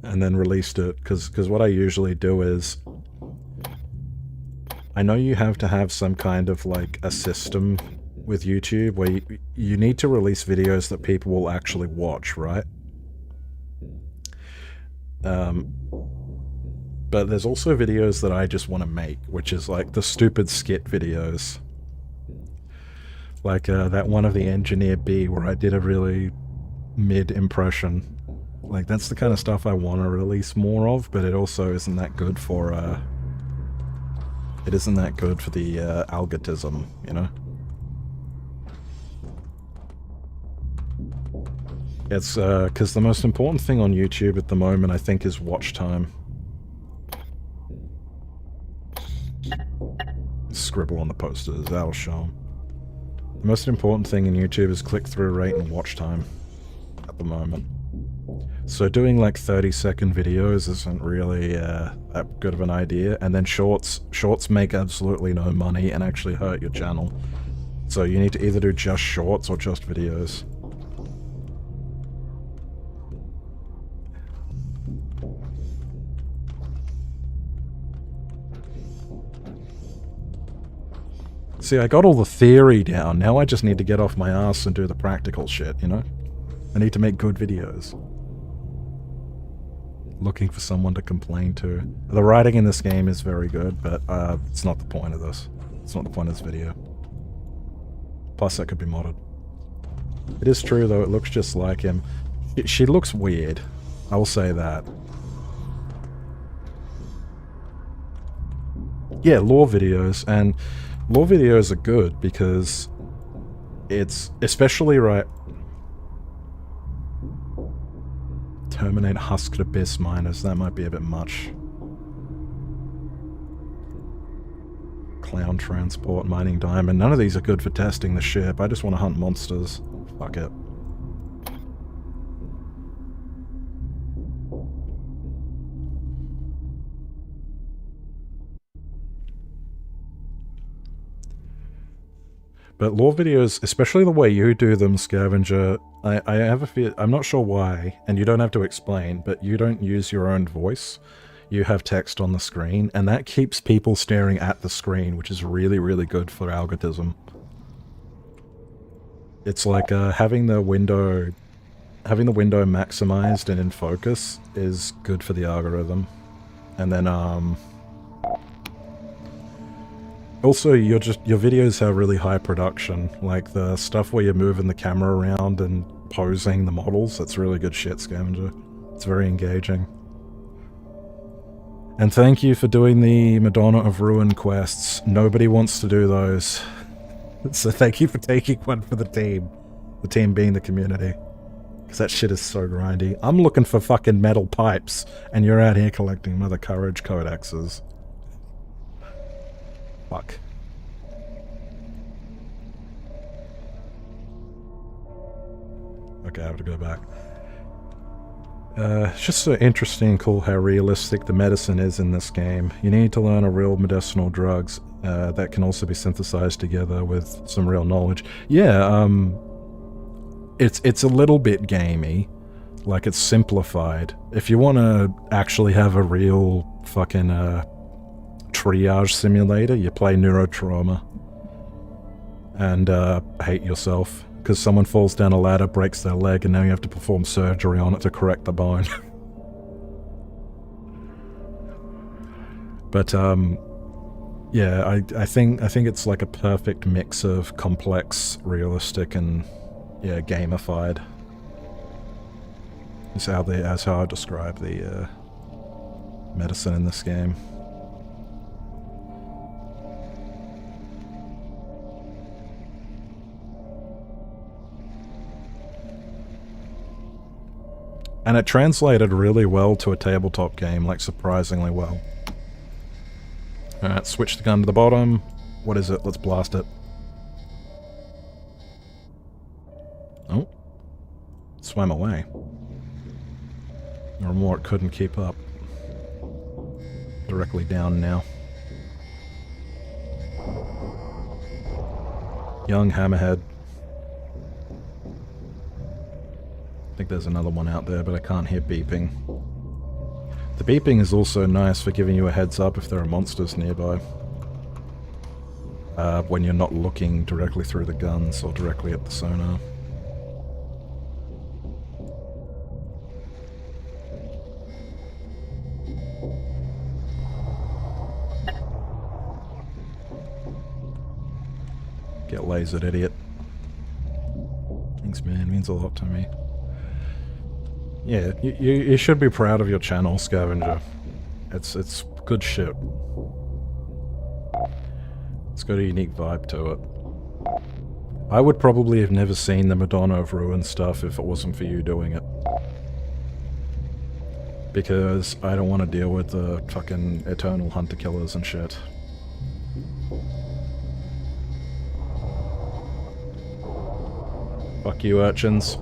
And then released it, because what I usually do is... I know you have to have some kind of, like, a system with YouTube where you need to release videos that people will actually watch, right? But there's also videos that I just want to make, which is, like, the stupid skit videos. Like, that one of the Engineer B where I did a really mid impression. Like, that's the kind of stuff I want to release more of, but it also isn't that good for, it isn't that good for the, algorithm, you know? It's, because the most important thing on YouTube at the moment, I think, is watch time. Scribble on the posters, that'll show 'em. The most important thing in YouTube is click-through rate and watch time at the moment. So doing like 30-second videos isn't really that good of an idea, and then shorts make absolutely no money and actually hurt your channel. So you need to either do just shorts or just videos. See, I got all the theory down, now I just need to get off my ass and do the practical shit, you know? I need to make good videos. Looking for someone to complain to. The writing in this game is very good, but it's not the point of this. It's not the point of this video. Plus, that could be modded. It is true, though, it looks just like him. She looks weird. I will say that. Yeah, lore videos, and lore videos are good because it's especially right. Terminate husked abyss miners, that might be a bit much. Clown transport, mining diamond, none of these are good for testing the ship. I just want to hunt monsters. Fuck it. But lore videos, especially the way you do them, Scavenger, I have a fear, I'm not sure why, and you don't have to explain, but you don't use your own voice. You have text on the screen, and that keeps people staring at the screen, which is really, really good for algorithm. It's like having the window maximized and in focus is good for the algorithm. And then also, your videos have really high production, like the stuff where you're moving the camera around and posing the models. That's really good shit, Scavenger. It's very engaging. And thank you for doing the Madonna of Ruin quests. Nobody wants to do those. So thank you for taking one for the team. The team being the community. Because that shit is so grindy. I'm looking for fucking metal pipes, and you're out here collecting Mother Courage codexes. Fuck. Okay, I have to go back. It's just so interesting and cool how realistic the medicine is in this game. You need to learn a real medicinal drugs that can also be synthesized together with some real knowledge. Yeah, it's a little bit gamey. Like, it's simplified. If you want to actually have a real fucking triage simulator, you play Neurotrauma and hate yourself because someone falls down a ladder, breaks their leg, and now you have to perform surgery on it to correct the bone. But yeah, I think it's like a perfect mix of complex, realistic, and yeah, gamified. Is how I describe the medicine in this game. And it translated really well to a tabletop game, like surprisingly well. Alright, switch the gun to the bottom. What is it? Let's blast it. Oh. It swam away. Or more, it couldn't keep up. Directly down now. Young hammerhead. I think there's another one out there, but I can't hear beeping. The beeping is also nice for giving you a heads up if there are monsters nearby. When you're not looking directly through the guns or directly at the sonar. Get lasered, idiot. Thanks, man. Means a lot to me. Yeah, you should be proud of your channel, Scavenger. It's good shit. It's got a unique vibe to it. I would probably have never seen the Madonna of Ruin stuff if it wasn't for you doing it. Because I don't want to deal with the fucking eternal hunter-killers and shit. Fuck you, urchins.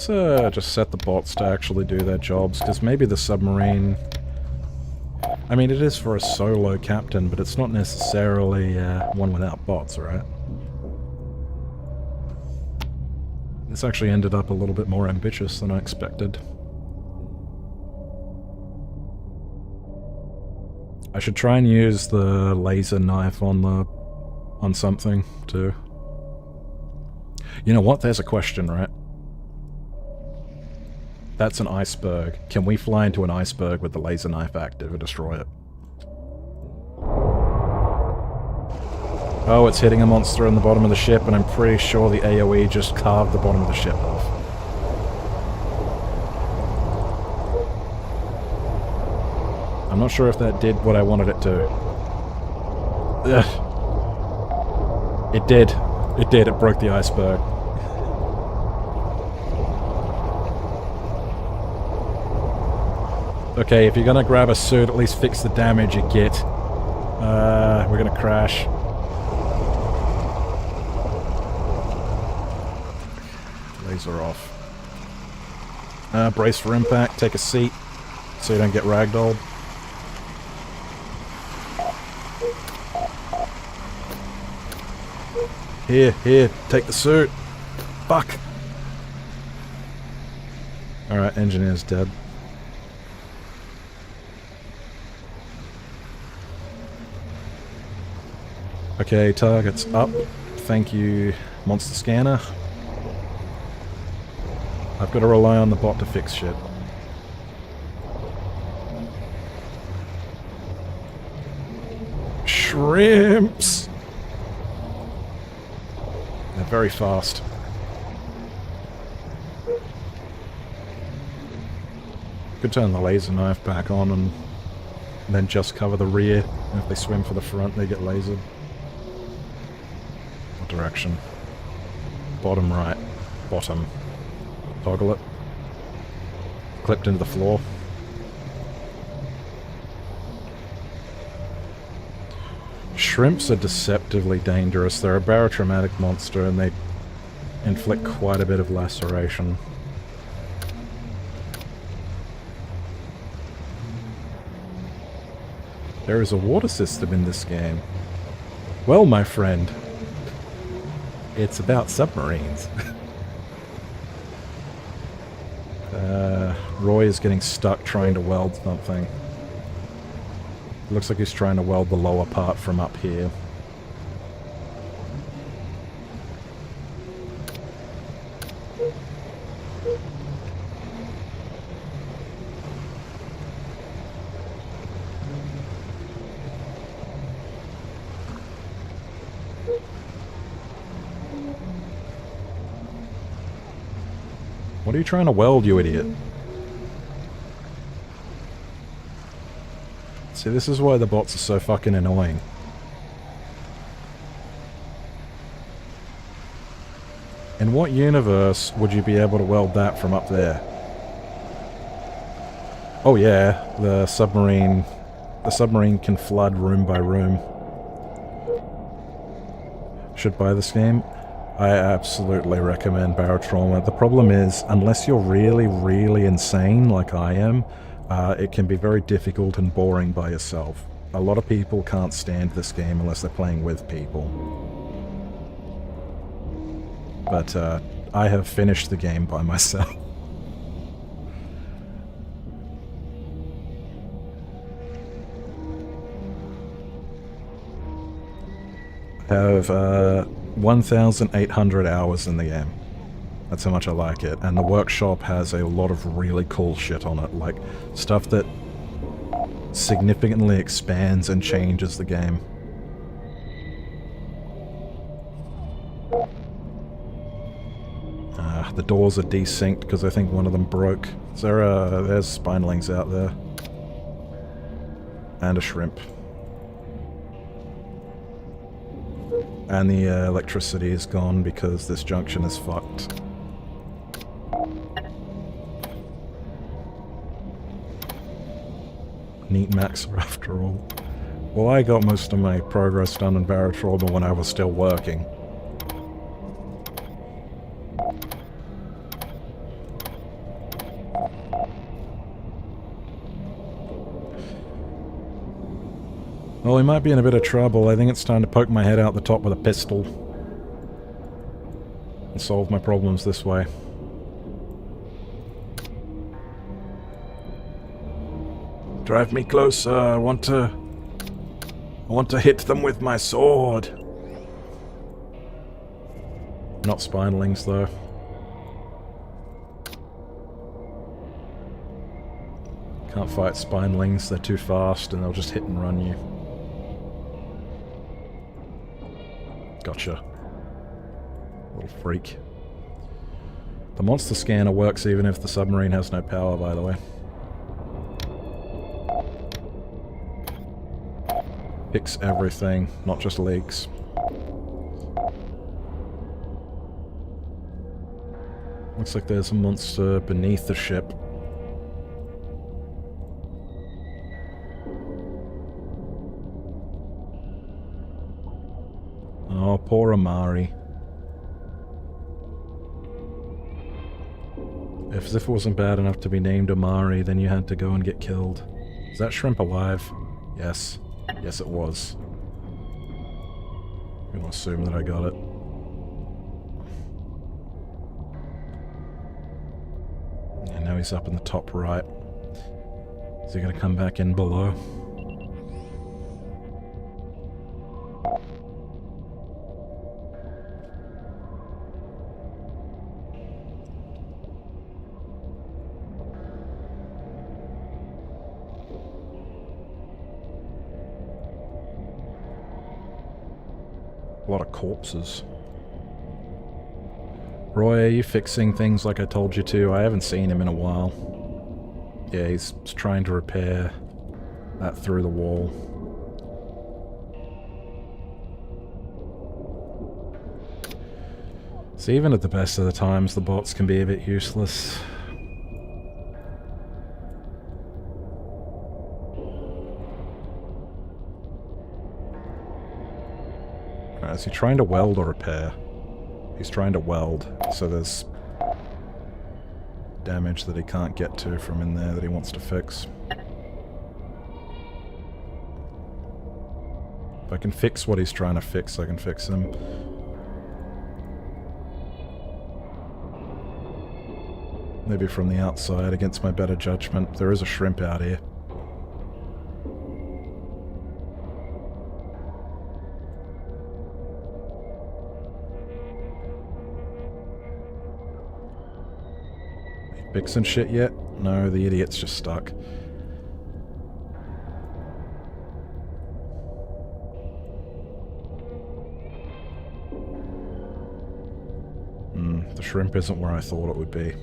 Let's just set the bots to actually do their jobs, because maybe the submarine... I mean, it is for a solo captain, but it's not necessarily one without bots, right? This actually ended up a little bit more ambitious than I expected. I should try and use the laser knife on something, too. You know what? There's a question, right? That's an iceberg. Can we fly into an iceberg with the laser knife active and destroy it? Oh, it's hitting a monster on the bottom of the ship, and I'm pretty sure the AoE just carved the bottom of the ship off. I'm not sure if that did what I wanted it to. Ugh. It did. It did. It broke the iceberg. Okay, if you're gonna grab a suit, at least fix the damage you get. We're gonna crash. Laser off. Brace for impact, take a seat so you don't get ragdolled. Here, take the suit. Fuck. Alright, engineer's dead. Okay, target's up. Thank you, monster scanner. I've got to rely on the bot to fix shit. Shrimps! They're very fast. Could turn the laser knife back on and then just cover the rear. And if they swim for the front, they get lasered. What direction? Bottom right. Bottom. Toggle it. Clipped into the floor. Shrimps are deceptively dangerous. They're a barotraumatic monster and they inflict quite a bit of laceration. There is a water system in this game. Well, my friend, it's about submarines. Roy is getting stuck trying to weld something. Looks like he's trying to weld the lower part from up here. What are you trying to weld, you idiot? See, this is why the bots are so fucking annoying. In what universe would you be able to weld that from up there? Oh yeah, the submarine can flood room by room. Should buy this game? I absolutely recommend Barotrauma. The problem is, unless you're really, really insane like I am, it can be very difficult and boring by yourself. A lot of people can't stand this game unless they're playing with people. But I have finished the game by myself. I have 1,800 hours in the game. That's how much I like it. And the workshop has a lot of really cool shit on it, like stuff that significantly expands and changes the game. The doors are desynced because I think one of them broke. There's spinelings out there. And a shrimp. And the electricity is gone because this junction is fucked. Neat maxer after all. Well, I got most of my progress done in Barotrauma when I was still working. Well, we might be in a bit of trouble. I think it's time to poke my head out the top with a pistol. And solve my problems this way. Drive me closer. I want to hit them with my sword. Not spinelings, though. Can't fight spinelings. They're too fast and they'll just hit and run you. Gotcha. Little freak. The monster scanner works even if the submarine has no power, by the way. Fix everything, not just leaks. Looks like there's a monster beneath the ship. Oh, poor Amari. If it wasn't bad enough to be named Amari, then you had to go and get killed. Is that shrimp alive? Yes. Yes, it was. I'm gonna assume that I got it. And now he's up in the top right. Is he gonna come back in below? A lot of corpses. Roy, are you fixing things like I told you to? I haven't seen him in a while. Yeah, he's trying to repair that through the wall. So even at the best of the times, the bots can be a bit useless. Is he trying to weld or repair? He's trying to weld, so there's damage that he can't get to from in there that he wants to fix. If I can fix what he's trying to fix, I can fix him. Maybe from the outside, against my better judgment. There is a shrimp out here. Fixing shit yet? No, the idiot's just stuck. The shrimp isn't where I thought it would be.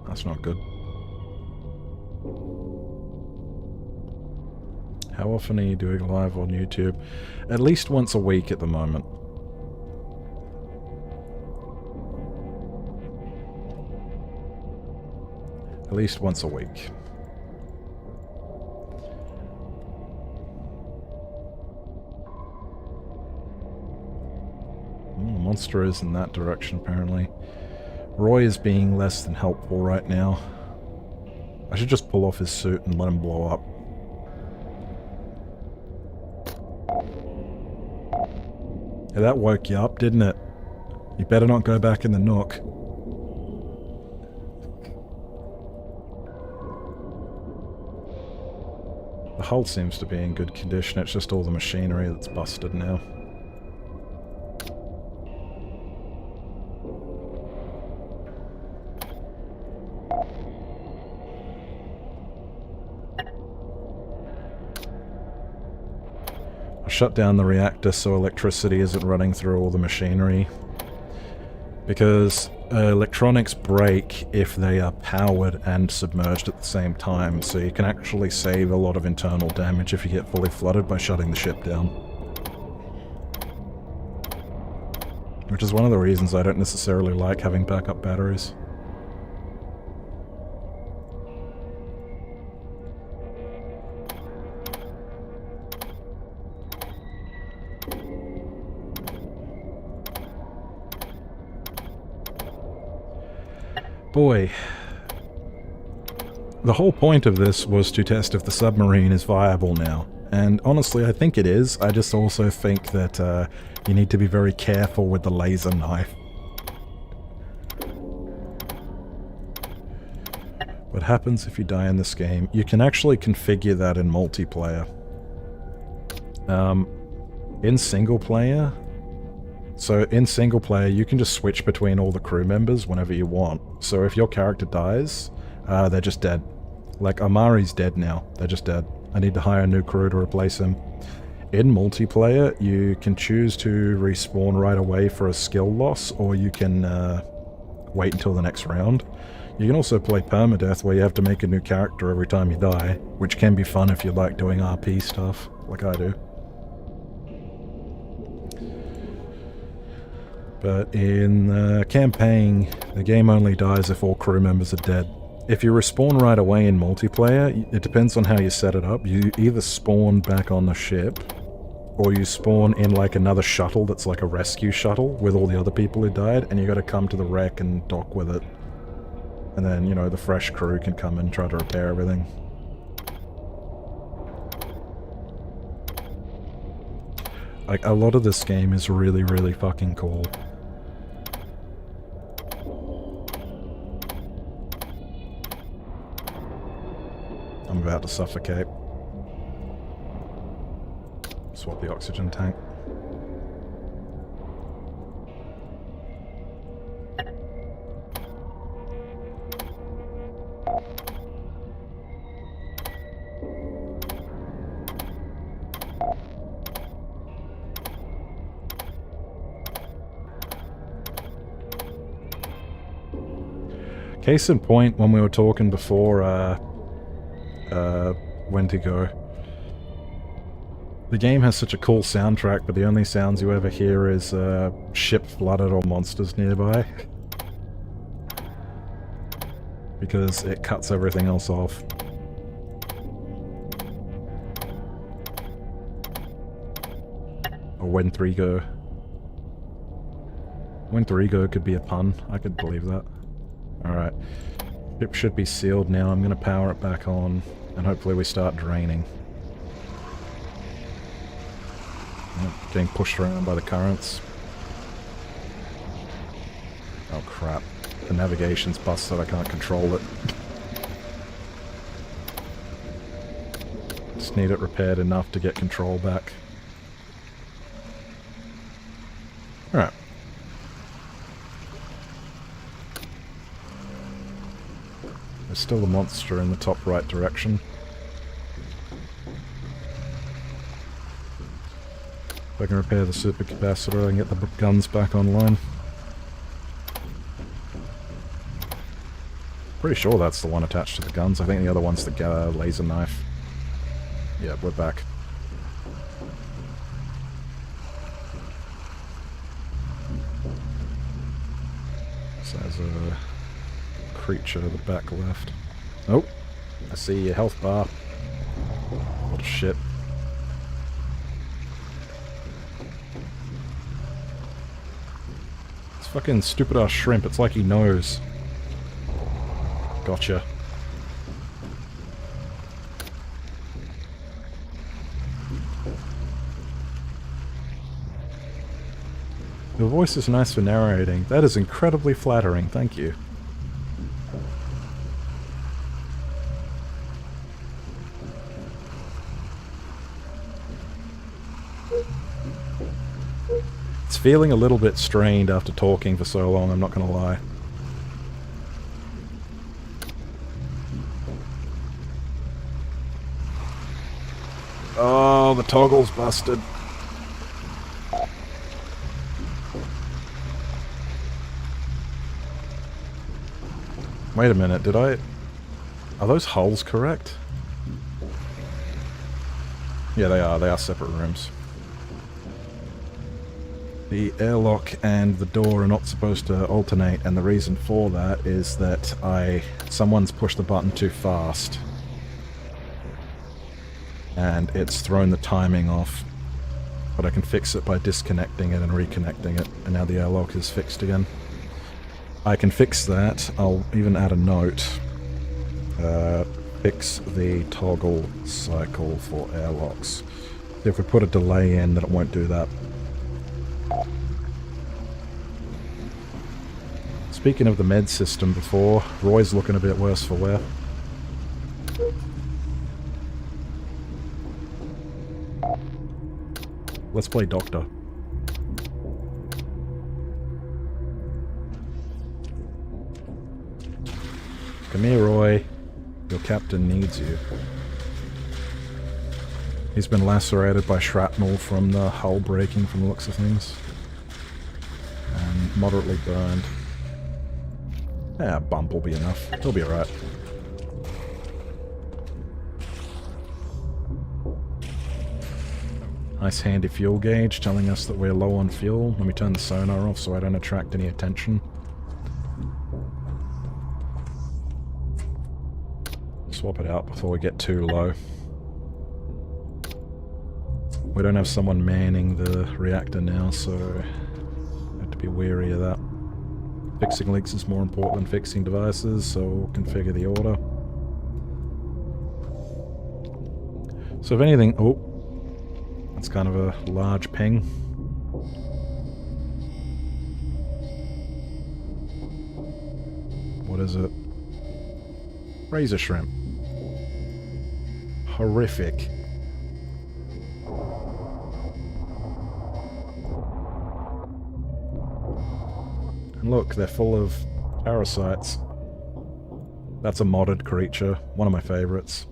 That's not good. How often are you doing live on YouTube? At least once a week at the moment. At least once a week. The monster is in that direction, apparently. Roy is being less than helpful right now. I should just pull off his suit and let him blow up. Yeah, that woke you up, didn't it? You better not go back in the nook. The hull seems to be in good condition, it's just all the machinery that's busted now. I'll shut down the reactor so electricity isn't running through all the machinery. Because electronics break if they are powered and submerged at the same time, so you can actually save a lot of internal damage if you get fully flooded by shutting the ship down. Which is one of the reasons I don't necessarily like having backup batteries. Boy. The whole point of this was to test if the submarine is viable now. And honestly, I think it is. I just also think that you need to be very careful with the laser knife. What happens if you die in this game? You can actually configure that in multiplayer. In single player... So in single player, you can just switch between all the crew members whenever you want. So if your character dies, they're just dead. Like, Amari's dead now. They're just dead. I need to hire a new crew to replace him. In multiplayer, you can choose to respawn right away for a skill loss, or you can wait until the next round. You can also play permadeath, where you have to make a new character every time you die, which can be fun if you like doing RP stuff, like I do. But in the campaign, the game only dies if all crew members are dead. If you respawn right away in multiplayer, it depends on how you set it up. You either spawn back on the ship, or you spawn in like another shuttle that's like a rescue shuttle with all the other people who died, and you gotta come to the wreck and dock with it. And then, you know, the fresh crew can come and try to repair everything. Like, a lot of this game is really, really fucking cool. I'm about to suffocate. Swap the oxygen tank. Case in point, when we were talking before, Wendigo. The game has such a cool soundtrack, but the only sounds you ever hear is ship flooded or monsters nearby. Because it cuts everything else off. Or Wentrigo. Wentrigo could be a pun, I could believe that. Alright. Ship should be sealed now. I'm going to power it back on, and hopefully we start draining. Yep, getting pushed around by the currents. Oh crap. The navigation's busted, I can't control it. Just need it repaired enough to get control back. Alright. There's still a monster in the top right direction. If I can repair the supercapacitor and get the guns back online. Pretty sure that's the one attached to the guns. I think the other one's the laser knife. Yeah, we're back. So there's a creature at the back left. Oh, I see your health bar. What a shit. This fucking stupid ass shrimp, it's like he knows. Gotcha. Your voice is nice for narrating. That is incredibly flattering, thank you. It's feeling a little bit strained after talking for so long, I'm not gonna lie. Oh, the toggle's busted. Wait a minute, did I... Are those hulls correct? Yeah, they are separate rooms. The airlock and the door are not supposed to alternate, and the reason for that is that someone's pushed the button too fast. And it's thrown the timing off. But I can fix it by disconnecting it and reconnecting it, and now the airlock is fixed again. I can fix that. I'll even add a note. Fix the toggle cycle for airlocks. If we put a delay in, then it won't do that. Speaking of the med system before, Roy's looking a bit worse for wear. Let's play Doctor. Come here, Roy. Your captain needs you. He's been lacerated by shrapnel from the hull breaking from the looks of things. And moderately burned. Yeah, a bump will be enough. He'll be alright. Nice handy fuel gauge telling us that we're low on fuel. Let me turn the sonar off so I don't attract any attention. Swap it out before we get too low. We don't have someone manning the reactor now, so I have to be wary of that. Fixing leaks is more important than fixing devices, so we'll configure the order. So if anything... Oh! That's kind of a large ping. What is it? Razor shrimp. Horrific. And look, they're full of parasites. That's a modded creature, one of my favorites.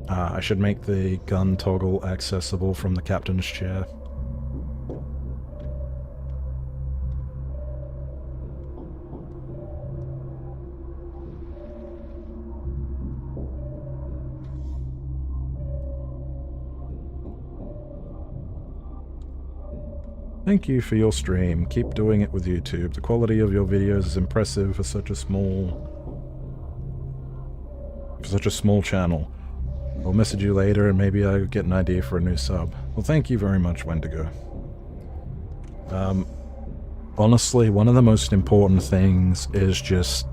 I should make the gun toggle accessible from the captain's chair. Thank you for your stream. Keep doing it with YouTube. The quality of your videos is impressive for such a small channel. I'll message you later and maybe I'll get an idea for a new sub. Well, thank you very much, Wendigo. Honestly, one of the most important things is just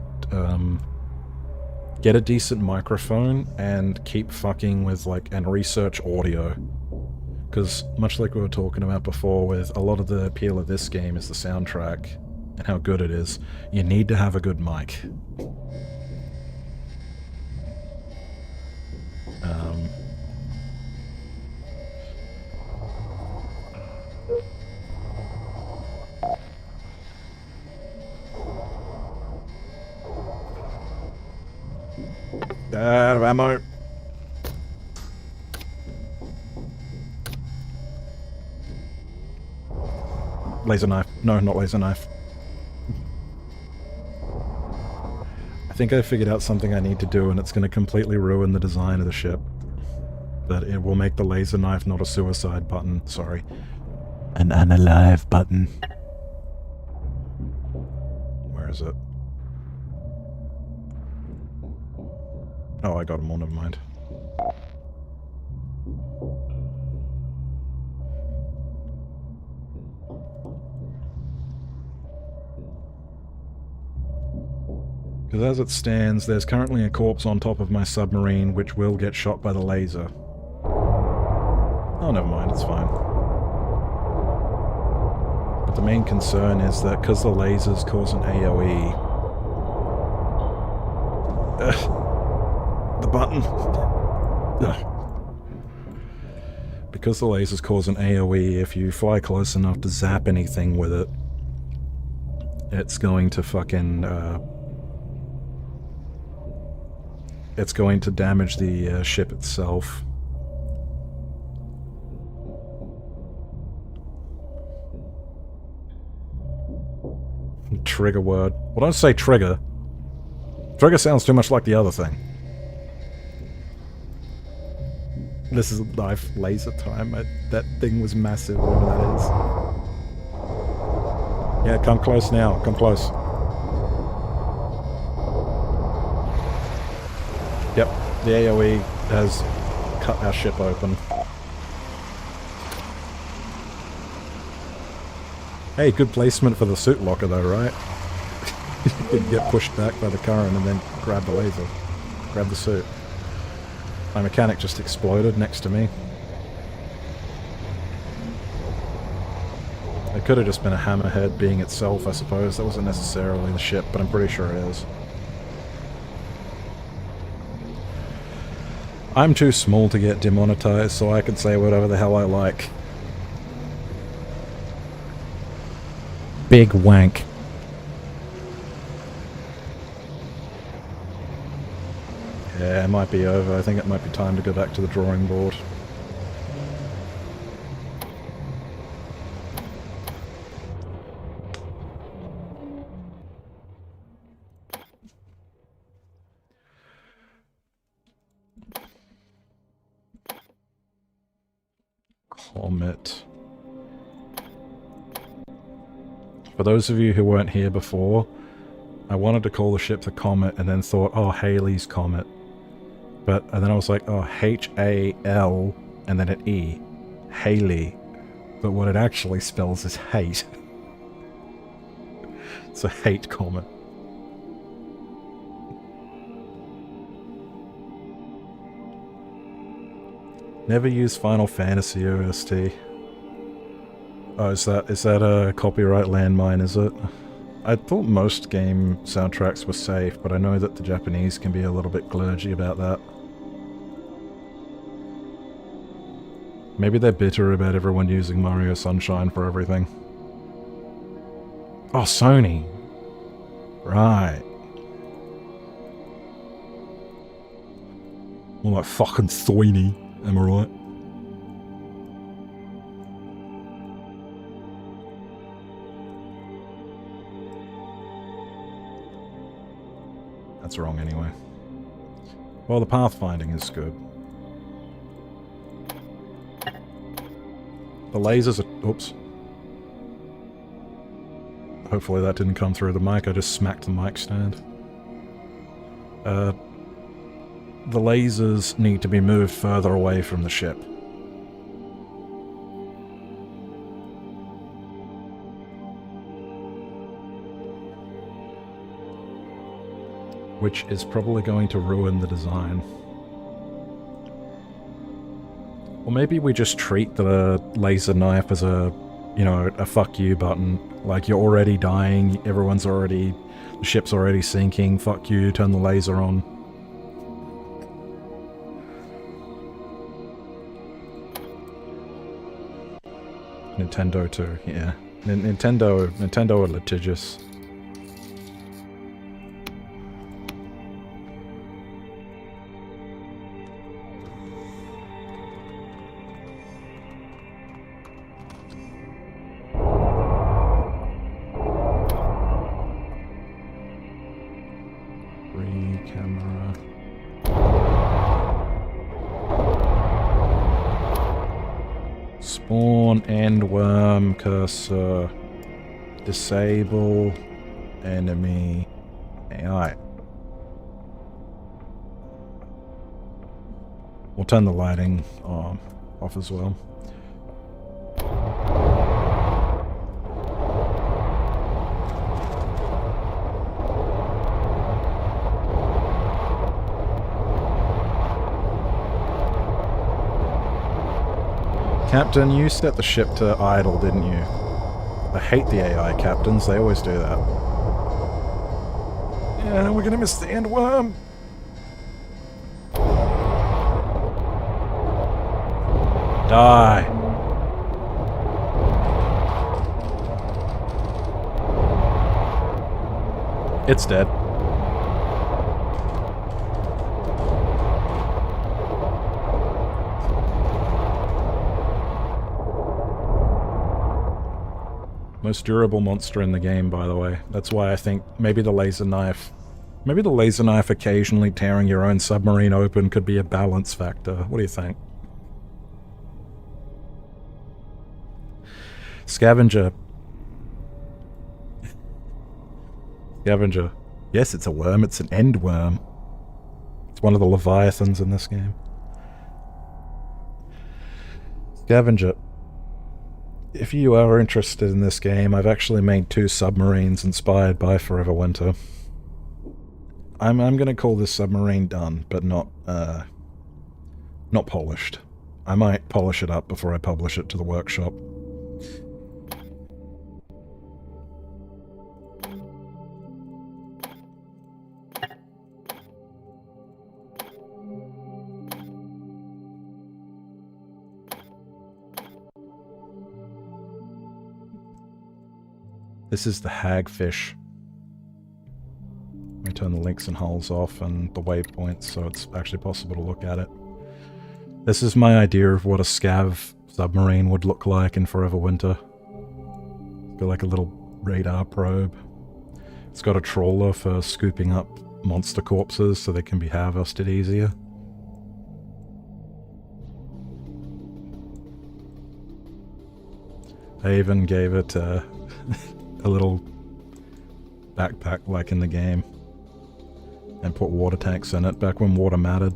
get a decent microphone and keep fucking with and research audio. Because much like we were talking about before, with a lot of the appeal of this game is the soundtrack and how good it is, you need to have a good mic. Out of ammo. Laser knife. No, not laser knife. I think I figured out something I need to do, and it's going to completely ruin the design of the ship. But it will make the laser knife not a suicide button. Sorry. An unalive button. Where is it? Oh, I got him all, never mind. Because as it stands, there's currently a corpse on top of my submarine which will get shot by the laser. Oh, never mind, it's fine. But the main concern is that because the lasers cause an AoE... the button! Because the lasers cause an AoE, if you fly close enough to zap anything with it, it's going to fucking... it's going to damage the ship itself. Trigger word. Well, don't say trigger. Trigger sounds too much like the other thing. This is a knife laser time. That thing was massive, whatever that is. Yeah, come close now. Come close. Yep, the AoE has cut our ship open. Hey, good placement for the suit locker though, right? You could get pushed back by the current and then grab the laser. Grab the suit. My mechanic just exploded next to me. It could have just been a hammerhead being itself, I suppose. That wasn't necessarily the ship, but I'm pretty sure it is. I'm too small to get demonetized, so I can say whatever the hell I like. Big wank. Yeah, it might be over. I think it might be time to go back to the drawing board. Comet. For those of you who weren't here before, I wanted to call the ship the Comet and then thought, oh, Halley's Comet. And then I was like, oh, H-A-L and then an E. Halley. But what it actually spells is hate. It's a hate comet. Never use Final Fantasy OST. Oh, is that a copyright landmine, is it? I thought most game soundtracks were safe, but I know that the Japanese can be a little bit glurgy about that. Maybe they're bitter about everyone using Mario Sunshine for everything. Oh, Sony! Right. More like fucking Sony, am I right? That's wrong anyway. Well, the pathfinding is good. The lasers are... Oops. Hopefully that didn't come through the mic, I just smacked the mic stand. The lasers need to be moved further away from the ship. Which is probably going to ruin the design. Or maybe we just treat the laser knife as a, you know, a fuck you button. Like, you're already dying, the ship's already sinking, fuck you, turn the laser on. Nintendo too, yeah. Nintendo are litigious. Camera. Spawn end worm cursor. Disable enemy AI. We'll turn the lighting off as well. Captain, you set the ship to idle, didn't you? I hate the AI captains, they always do that. Yeah, we're gonna miss the end worm. Die. It's dead. Most durable monster in the game, by the way. That's why I think maybe the laser knife occasionally tearing your own submarine open could be a balance factor. What do you think? Scavenger. Scavenger. Yes, it's a worm. It's an end worm. It's one of the leviathans in this game. Scavenger. If you are interested in this game, I've actually made 2 submarines inspired by Forever Winter. I'm gonna call this submarine done, but not polished. I might polish it up before I publish it to the workshop. This is the hagfish. me turn the links and hulls off and the waypoints so it's actually possible to look at it. This is my idea of what a scav submarine would look like in Forever Winter. It's got like a little radar probe. It's got a trawler for scooping up monster corpses so they can be harvested easier. I even gave it a little backpack like in the game and put water tanks in it back when water mattered.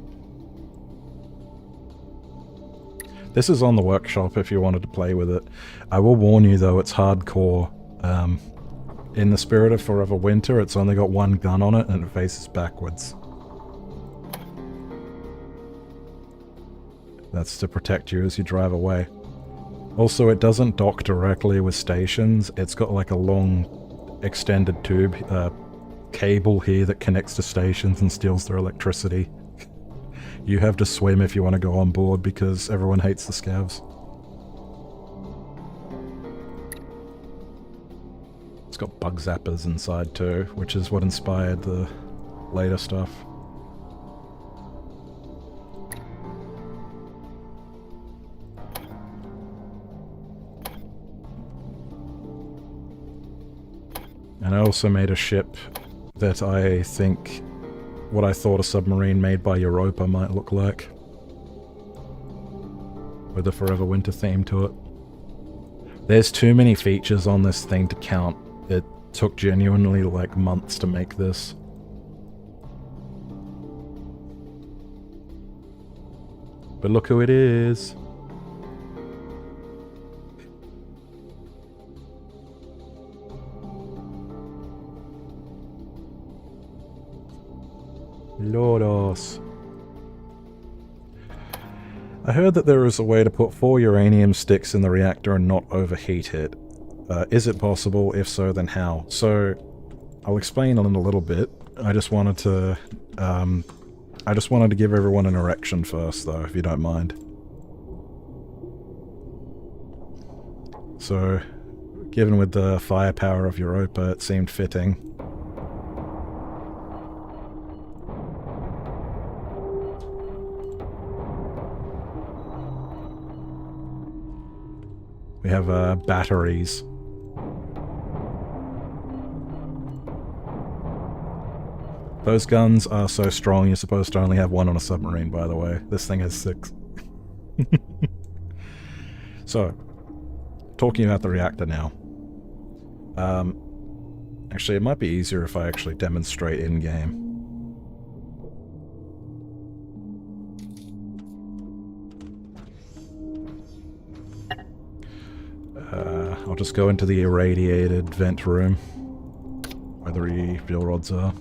This is on the workshop if you wanted to play with it. I will warn you though, it's hardcore. In the spirit of Forever Winter, it's only got one gun on it and it faces backwards. That's to protect you as you drive away. Also, it doesn't dock directly with stations. It's got like a long extended tube cable here that connects to stations and steals their electricity. You have to swim if you want to go on board because everyone hates the scavs. It's got bug zappers inside too, which is what inspired the later stuff. And I also made a ship that I think what I thought a submarine made by Europa might look like, with a Forever Winter theme to it. There's too many features on this thing to count. It took genuinely like months to make this. But look who it is. Lordos. I heard that there is a way to put 4 uranium sticks in the reactor and not overheat it. Is it possible? If so, then how? So, I'll explain in a little bit. I just wanted to give everyone an erection first, though, if you don't mind. So, given with the firepower of Europa, it seemed fitting. We have batteries. Those guns are so strong you're supposed to only have one on a submarine, by the way. This thing has 6. So, talking about the reactor now. Actually, it might be easier if I actually demonstrate in-game. I'll just go into the irradiated vent room, where the fuel rods are.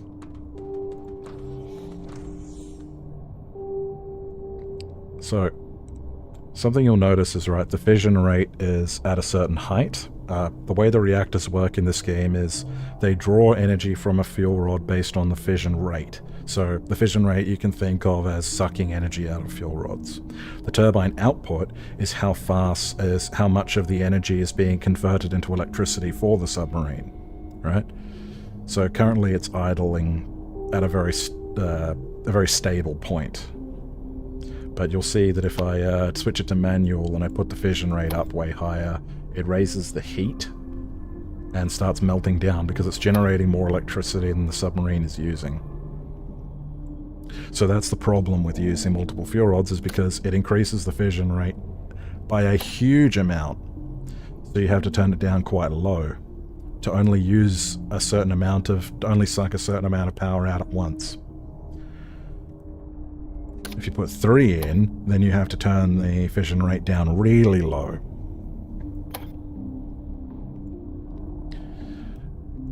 So, something you'll notice is, right, the fission rate is at a certain height. The way the reactors work in this game is they draw energy from a fuel rod based on the fission rate. So the fission rate you can think of as sucking energy out of fuel rods. The turbine output is how much of the energy is being converted into electricity for the submarine, right? So currently it's idling at a very stable point. But you'll see that if I switch it to manual and I put the fission rate up way higher, it raises the heat and starts melting down because it's generating more electricity than the submarine is using. So that's the problem with using multiple fuel rods, is because it increases the fission rate by a huge amount. So you have to turn it down quite low to only suck a certain amount of power out at once. If you put 3 in, then you have to turn the fission rate down really low.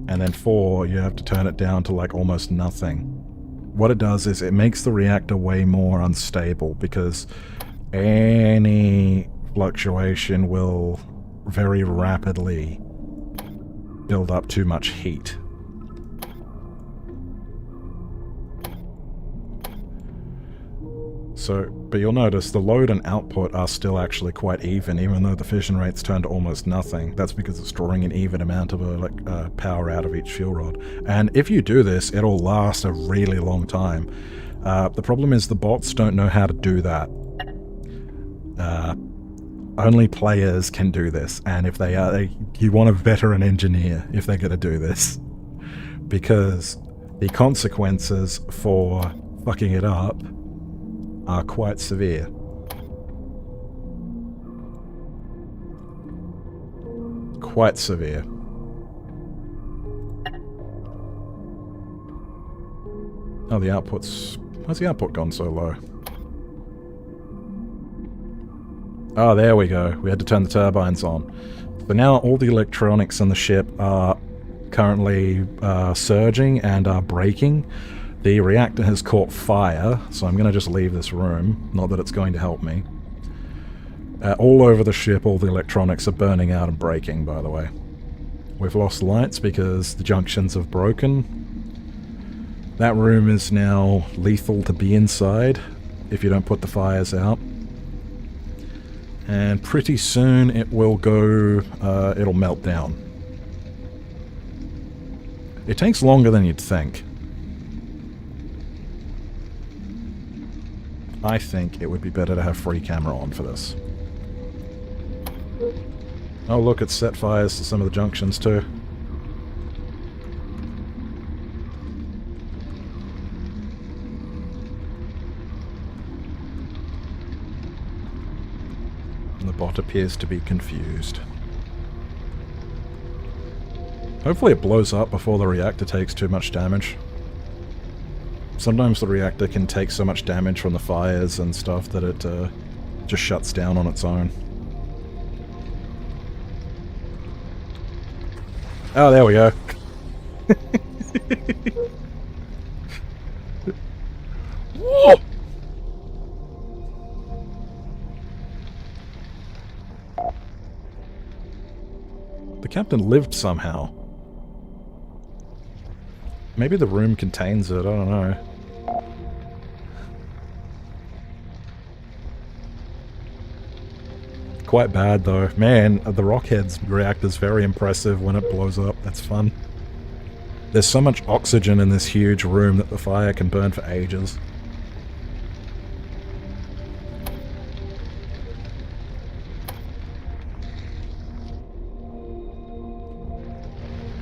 And then 4, you have to turn it down to like almost nothing. What it does is it makes the reactor way more unstable, because any fluctuation will very rapidly build up too much heat. So, but you'll notice the load and output are still actually quite even though the fission rate's turned to almost nothing. That's because it's drawing an even amount of power out of each fuel rod. And if you do this, it'll last a really long time. The problem is the bots don't know how to do that. Only players can do this, and if they are, you want a veteran engineer if they're going to do this. Because the consequences for fucking it up are quite severe. Quite severe. Oh, the output's... Why's the output gone so low? Oh, there we go. We had to turn the turbines on. So now all the electronics on the ship are currently surging and are breaking. The reactor has caught fire, so I'm going to just leave this room. Not that it's going to help me. All over the ship, all the electronics are burning out and breaking, by the way. We've lost lights because the junctions have broken. That room is now lethal to be inside if you don't put the fires out. And pretty soon it will go, it'll melt down. It takes longer than you'd think. I think it would be better to have free camera on for this. Oh look, it's set fires to some of the junctions too. And the bot appears to be confused. Hopefully it blows up before the reactor takes too much damage. Sometimes the reactor can take so much damage from the fires and stuff that it just shuts down on its own. Oh, there we go. Whoa! The captain lived somehow. Maybe the room contains it, I don't know. Quite bad though. Man, the Rockhead's reactor's very impressive when it blows up. That's fun. There's so much oxygen in this huge room that the fire can burn for ages.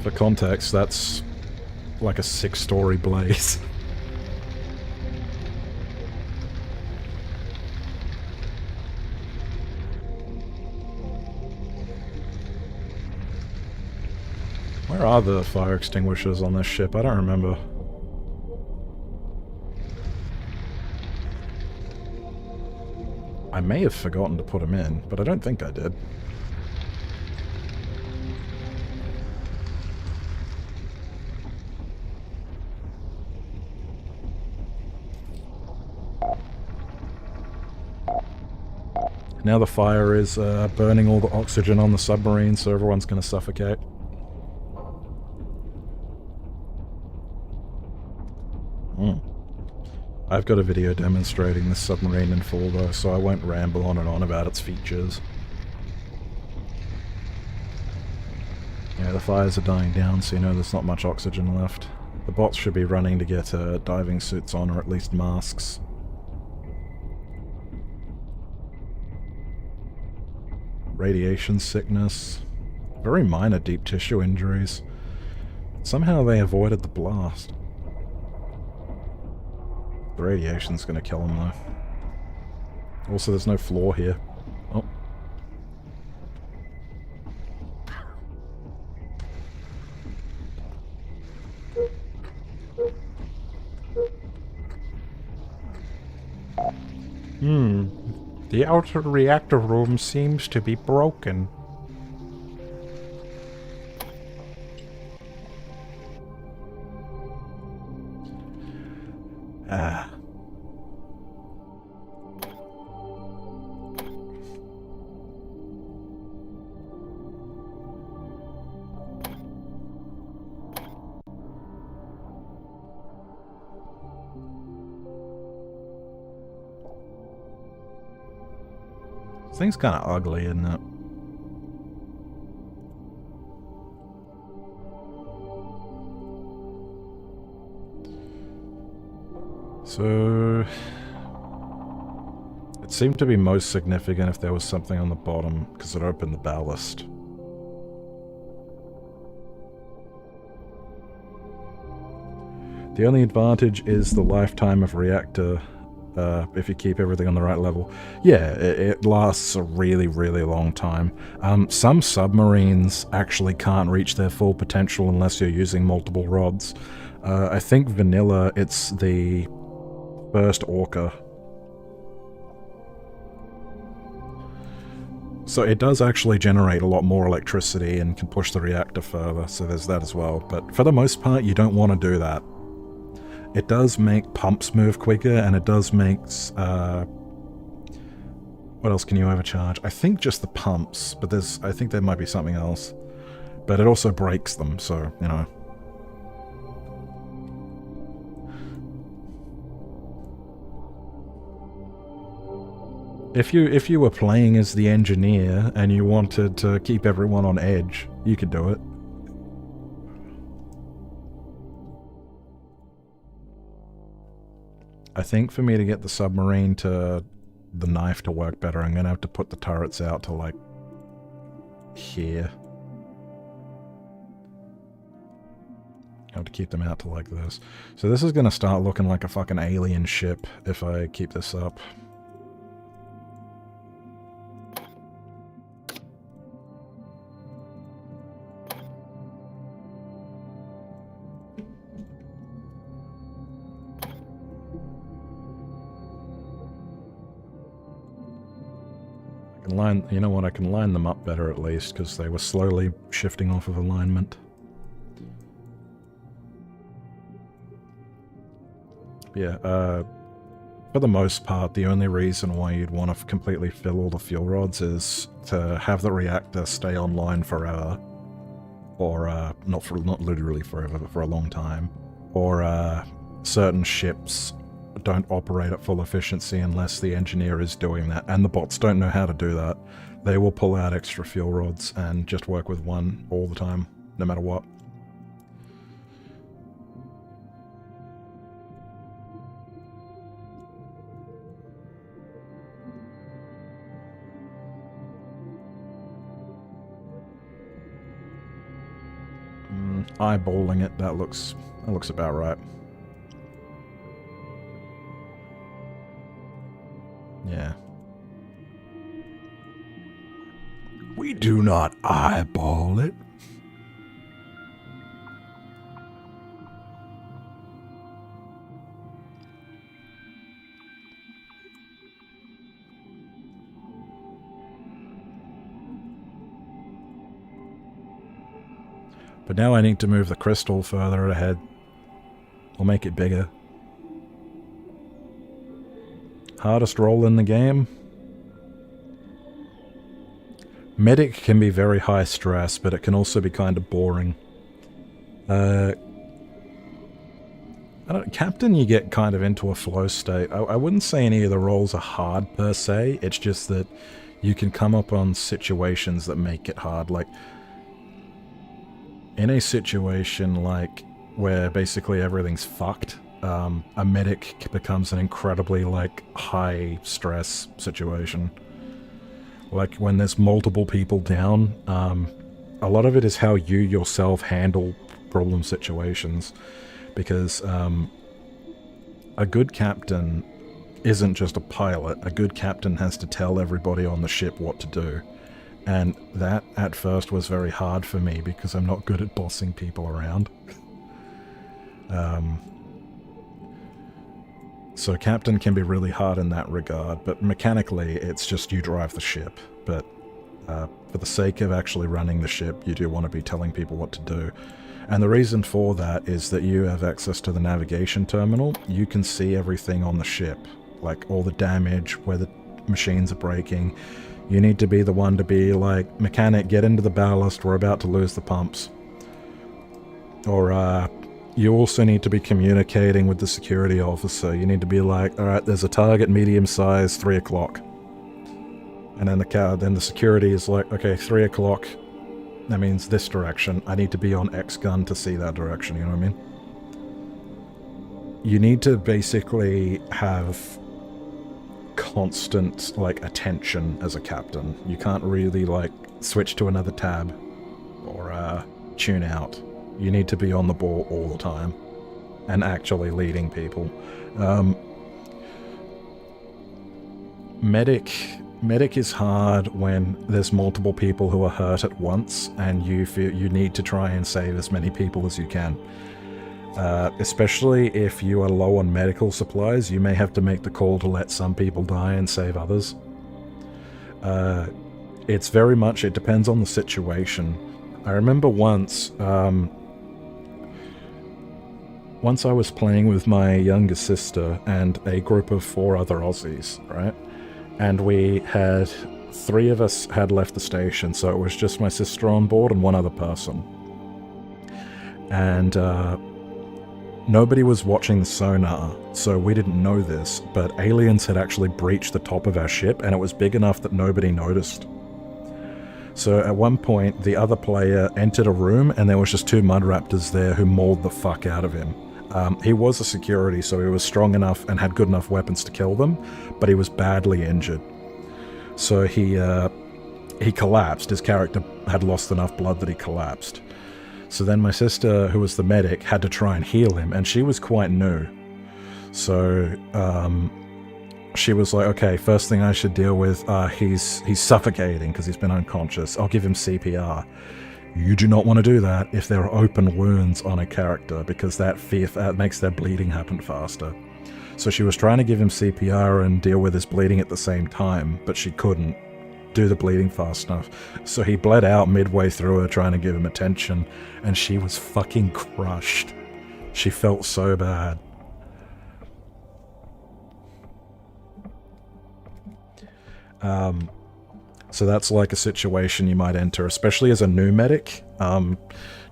For context, that's like a 6-story blaze. Where are the fire extinguishers on this ship? I don't remember. I may have forgotten to put them in, but I don't think I did. Now the fire is burning all the oxygen on the submarine, so everyone's going to suffocate. I've got a video demonstrating this submarine in full though, so I won't ramble on and on about its features. Yeah, the fires are dying down, so you know there's not much oxygen left. The bots should be running to get diving suits on, or at least masks. Radiation sickness. Very minor deep tissue injuries. Somehow they avoided the blast. The radiation's gonna kill them though. Also, there's no floor here. Oh. The outer reactor room seems to be broken. thing's kind of ugly, isn't it? So... it seemed to be most significant if there was something on the bottom, because it opened the ballast. The only advantage is the lifetime of reactor, if you keep everything on the right level. Yeah, it lasts a really, really long time. Some submarines actually can't reach their full potential unless you're using multiple rods. I think vanilla, it's the first Orca. So it does actually generate a lot more electricity and can push the reactor further, so there's that as well. But for the most part, you don't want to do that. It does make pumps move quicker, and it does make... what else can you overcharge? I think just the pumps, but I think there might be something else. But it also breaks them, so, you know. If you were playing as the engineer and you wanted to keep everyone on edge, you could do it. I think for me to get the submarine to the knife to work better, I'm gonna have to put the turrets out to like here. I have to keep them out to like this. So this is gonna start looking like a fucking alien ship if I keep this up. You know what, I can line them up better at least, because they were slowly shifting off of alignment. Yeah, for the most part, the only reason why you'd want to completely fill all the fuel rods is to have the reactor stay online forever. Or, not literally forever, but for a long time. Or, certain ships don't operate at full efficiency unless the engineer is doing that, and the bots don't know how to do that. They will pull out extra fuel rods and just work with one all the time, no matter what. Eyeballing it, that looks about right. Yeah. We do not eyeball it. But now I need to move the crystal further ahead. Or make it bigger. Hardest role in the game? Medic can be very high stress, but it can also be kind of boring. Captain, you get kind of into a flow state. I wouldn't say any of the roles are hard per se, it's just that you can come up on situations that make it hard. Like, in a situation like where basically everything's fucked, a medic becomes an incredibly, like, high-stress situation. Like, when there's multiple people down, a lot of it is how you yourself handle problem situations. Because, a good captain isn't just a pilot. A good captain has to tell everybody on the ship what to do. And that, at first, was very hard for me, because I'm not good at bossing people around. So captain can be really hard in that regard, but mechanically it's just you drive the ship. But for the sake of actually running the ship, you do want to be telling people what to do. And the reason for that is that you have access to the navigation terminal. You can see everything on the ship, like all the damage, where the machines are breaking. You need to be the one to be like, mechanic, get into the ballast, we're about to lose the pumps. Or, you also need to be communicating with the security officer. You need to be like, alright, there's a target medium size, 3 o'clock. And then the security is like, okay, 3 o'clock, that means this direction. I need to be on X gun to see that direction, you know what I mean? You need to basically have constant, like, attention as a captain. You can't really, like, switch to another tab or tune out. You need to be on the ball all the time and actually leading people. Medic is hard when there's multiple people who are hurt at once and you feel you need to try and save as many people as you can. Especially if you are low on medical supplies, you may have to make the call to let some people die and save others. It's very much, it depends on the situation. I remember once I was playing with my younger sister and a group of 4 other Aussies, right? And we had 3 of us had left the station, so it was just my sister on board and 1 other person. And nobody was watching the sonar, so we didn't know this, but aliens had actually breached the top of our ship, and it was big enough that nobody noticed. So at one point, the other player entered a room, and there was just 2 mud raptors there who mauled the fuck out of him. He was a security, so he was strong enough and had good enough weapons to kill them, but he was badly injured. So he collapsed. His character had lost enough blood that he collapsed. So then my sister, who was the medic, had to try and heal him, and she was quite new. So she was like, okay, first thing I should deal with, he's suffocating because he's been unconscious. I'll give him CPR. You do not want to do that if there are open wounds on a character, because that makes their bleeding happen faster. So she was trying to give him CPR and deal with his bleeding at the same time, but she couldn't do the bleeding fast enough. So he bled out midway through her trying to give him attention, and she was fucking crushed. She felt so bad. So that's like a situation you might enter, especially as a new medic,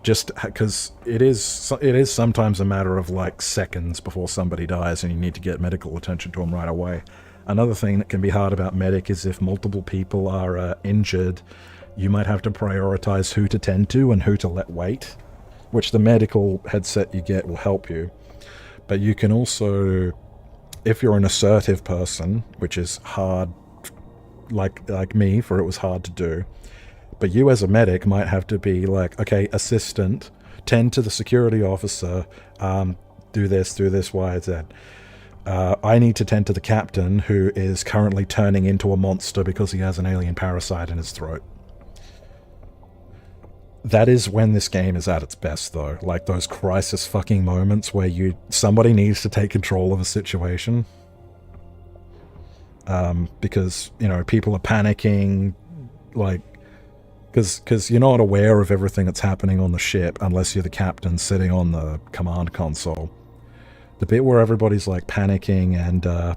just because it is sometimes a matter of like seconds before somebody dies and you need to get medical attention to them right away. Another thing that can be hard about medic is if multiple people are injured, you might have to prioritize who to tend to and who to let wait, which the medical headset you get will help you. But you can also, if you're an assertive person, which is hard, like me, for it was hard to do, but you as a medic might have to be like, okay, assistant, tend to the security officer, do this, Y, Z. I need to tend to the captain, who is currently turning into a monster because he has an alien parasite in his throat. That is when this game is at its best, though. Like those crisis fucking moments where somebody needs to take control of a situation. Because, you know, people are panicking, like, because you're not aware of everything that's happening on the ship unless you're the captain sitting on the command console. The bit where everybody's like panicking and oh,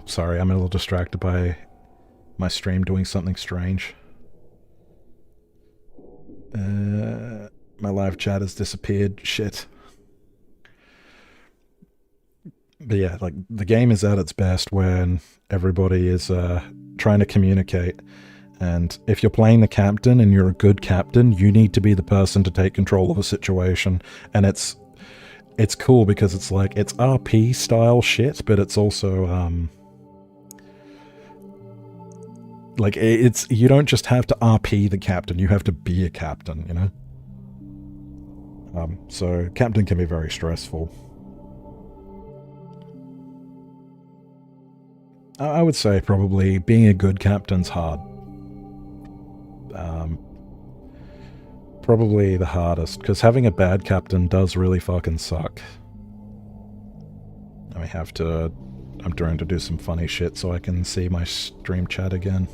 sorry, I'm a little distracted by my stream doing something strange. My live chat has disappeared. Shit. But yeah, like, the game is at its best when everybody is trying to communicate. And if you're playing the captain and you're a good captain, you need to be the person to take control of a situation. And it's cool because it's like, it's RP style shit, but it's also like, you don't just have to RP the captain, you have to be a captain, you know? So captain can be very stressful. I would say probably being a good captain's hard. Probably the hardest, because having a bad captain does really fucking suck. I'm trying to do some funny shit so I can see my stream chat again.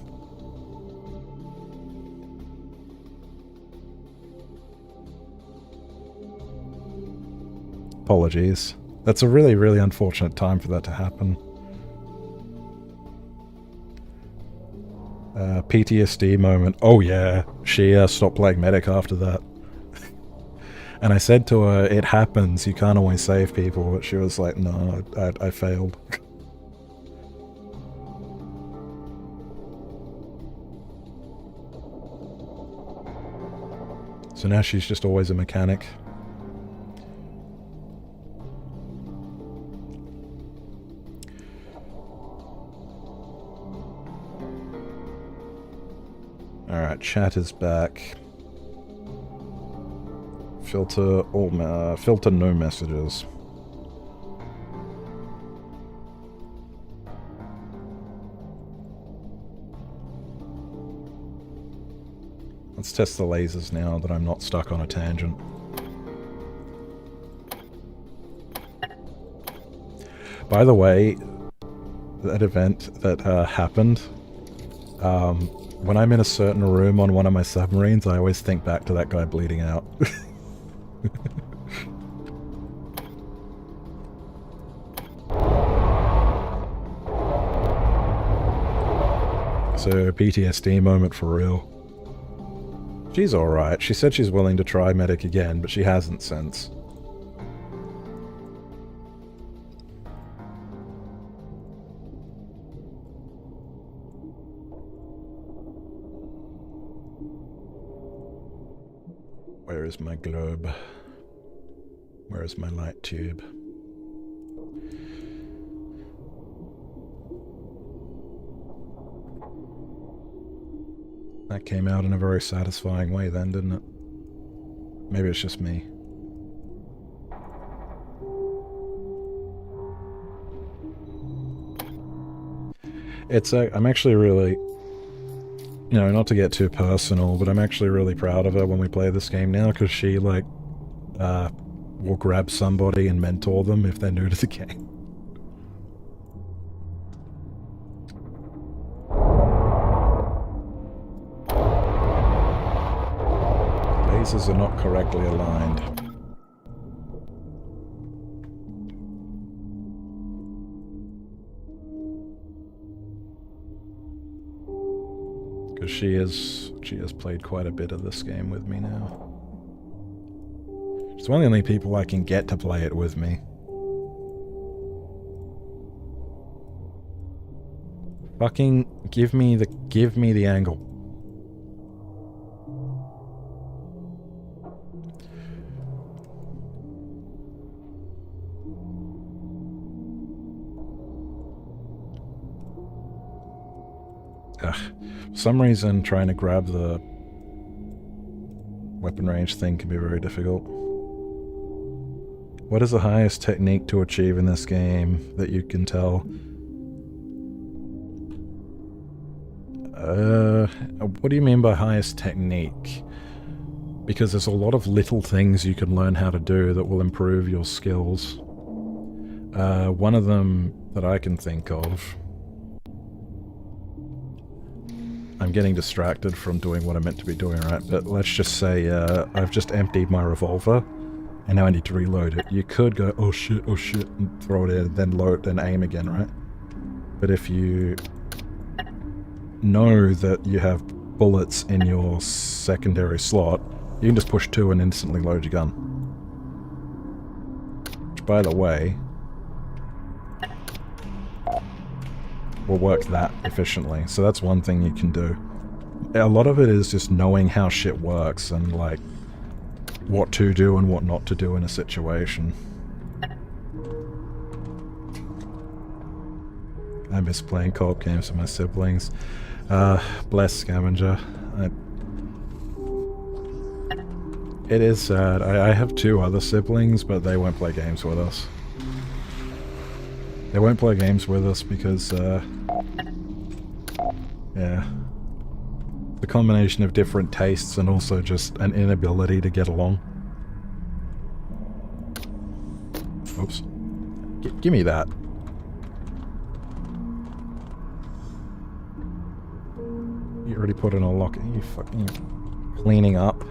Apologies. That's a really, really unfortunate time for that to happen. PTSD moment. Oh yeah, she stopped playing medic after that. And I said to her, it happens, you can't always save people, but she was like, no, I failed. So now she's just always a mechanic. Alright, chat is back. Filter all filter no messages. Let's test the lasers now that I'm not stuck on a tangent. By the way, that event that happened, when I'm in a certain room on one of my submarines, I always think back to that guy bleeding out. So, PTSD moment for real. She's alright. She said she's willing to try medic again, but she hasn't since. Where is my globe? Where is my light tube? That came out in a very satisfying way then, didn't it? Maybe it's just me. It's I'm actually really, you know, not to get too personal, but I'm actually really proud of her when we play this game now, because she, like, will grab somebody and mentor them if they're new to the game. Lasers are not correctly aligned. Because she has played quite a bit of this game with me now. She's one of the only people I can get to play it with me. Fucking give me the angle. Ugh. For some reason, trying to grab the weapon range thing can be very difficult. What is the highest technique to achieve in this game that you can tell? What do you mean by highest technique? Because there's a lot of little things you can learn how to do that will improve your skills. One of them that I can think of... I'm getting distracted from doing what I'm meant to be doing, right? But let's just say I've just emptied my revolver, and now I need to reload it. You could go, oh shit, and throw it in, then load and aim again, right? But if you know that you have bullets in your secondary slot, you can just push 2 and instantly load your gun. Which, by the way, will work that efficiently. So that's one thing you can do. A lot of it is just knowing how shit works and, like, what to do and what not to do in a situation. I miss playing co-op games with my siblings. Bless Scavenger. It is sad. I have 2 other siblings, but they won't play games with us. They won't play games with us because, yeah. The combination of different tastes and also just an inability to get along. Oops. Give me that. You already put in a lock. You fucking cleaning up.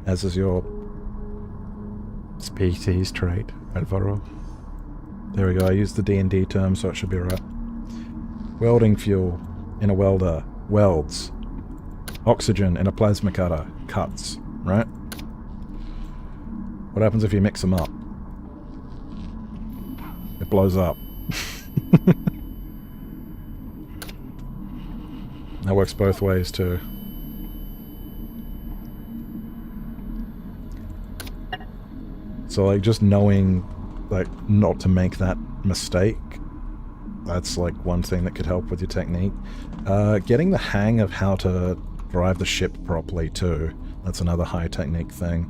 As is your species trait, Advaro. There we go, I used the D&D term, so it should be right. Welding fuel in a welder, welds. Oxygen in a plasma cutter, cuts, right? What happens if you mix them up? It blows up. That works both ways too. So like just knowing like not to make that mistake, that's like one thing that could help with your technique. Getting the hang of how to drive the ship properly too, that's another high technique thing.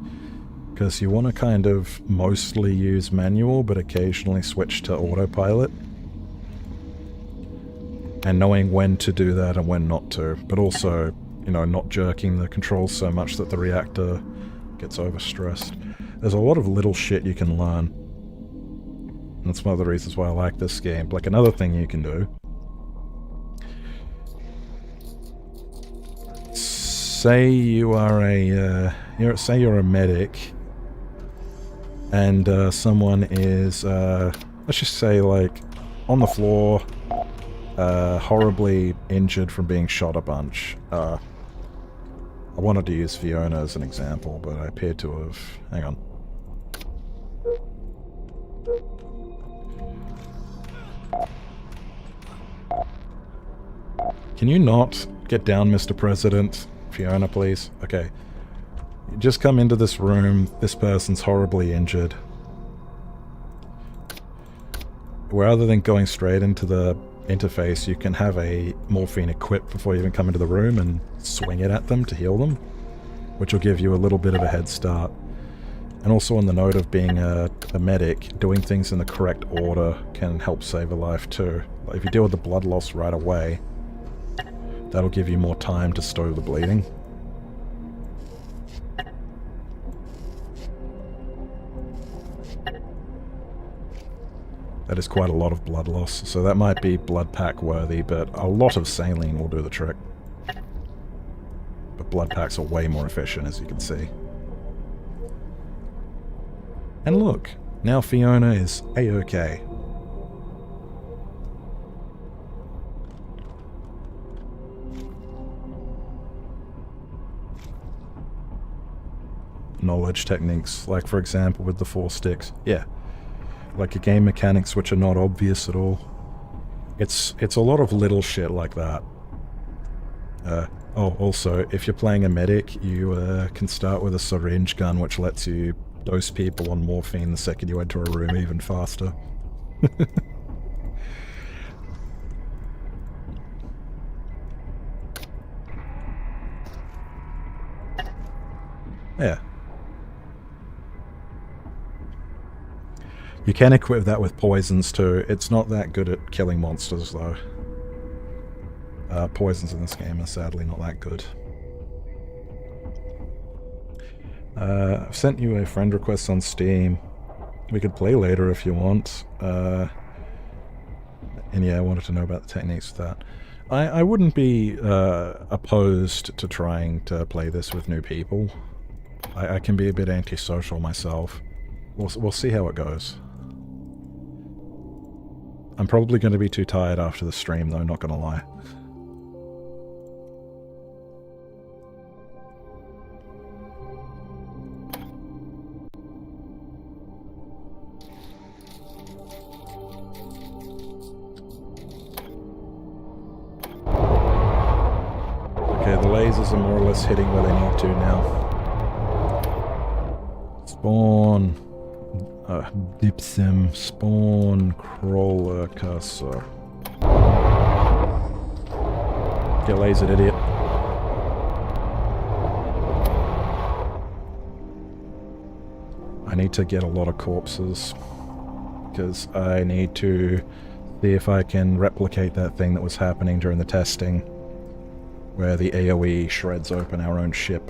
Because you want to kind of mostly use manual, but occasionally switch to autopilot. And knowing when to do that and when not to. But also, you know, not jerking the controls so much that the reactor gets overstressed. There's a lot of little shit you can learn. And that's one of the reasons why I like this game. Like another thing you can do. Say you are a, say you're a medic. And someone is, let's just say, like, on the floor, horribly injured from being shot a bunch. I wanted to use Fiona as an example, but I appear to have... Hang on. Can you not get down, Mr. President? Fiona, please. Okay. You just come into this room, this person's horribly injured. Rather than going straight into the interface, you can have a morphine equipped before you even come into the room and swing it at them to heal them, which will give you a little bit of a head start. And also on the note of being a medic, doing things in the correct order can help save a life too. Like if you deal with the blood loss right away, that'll give you more time to stow the bleeding. That is quite a lot of blood loss, so that might be blood pack worthy, but a lot of saline will do the trick. But blood packs are way more efficient, as you can see. And look, now Fiona is A-OK. Knowledge techniques, like for example with the 4 sticks. Yeah. Like a game mechanics which are not obvious at all. It's a lot of little shit like that. Oh, also, if you're playing a medic, you can start with a syringe gun which lets you dose people on morphine the second you enter a room even faster. Yeah. You can equip that with poisons too. It's not that good at killing monsters though. Poisons in this game are sadly not that good. I've sent you a friend request on Steam. We could play later if you want. And yeah, I wanted to know about the techniques of that. I wouldn't be opposed to trying to play this with new people. I can be a bit antisocial myself. We'll see how it goes. I'm probably going to be too tired after the stream though, not gonna lie. Okay, the lasers are more or less hitting where they need to now. Spawn. Dipsim. Spawn. Crawler. Cursor. Get lasered, idiot. I need to get a lot of corpses. Because I need to see if I can replicate that thing that was happening during the testing. Where the AoE shreds open our own ship.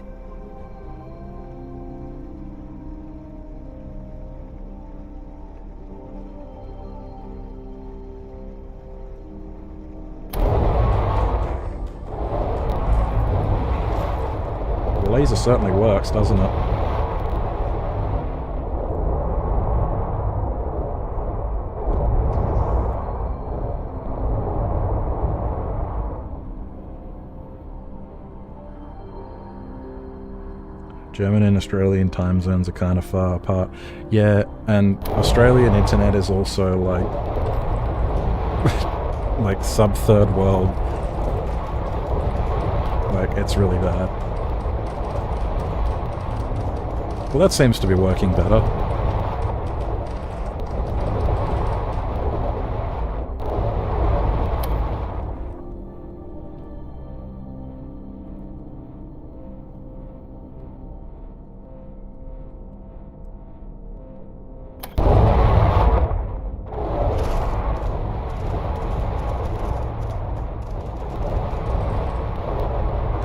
The laser certainly works, doesn't it? German and Australian time zones are kind of far apart. Yeah, and Australian internet is also like like sub-third world. Like, it's really bad. Well, that seems to be working better.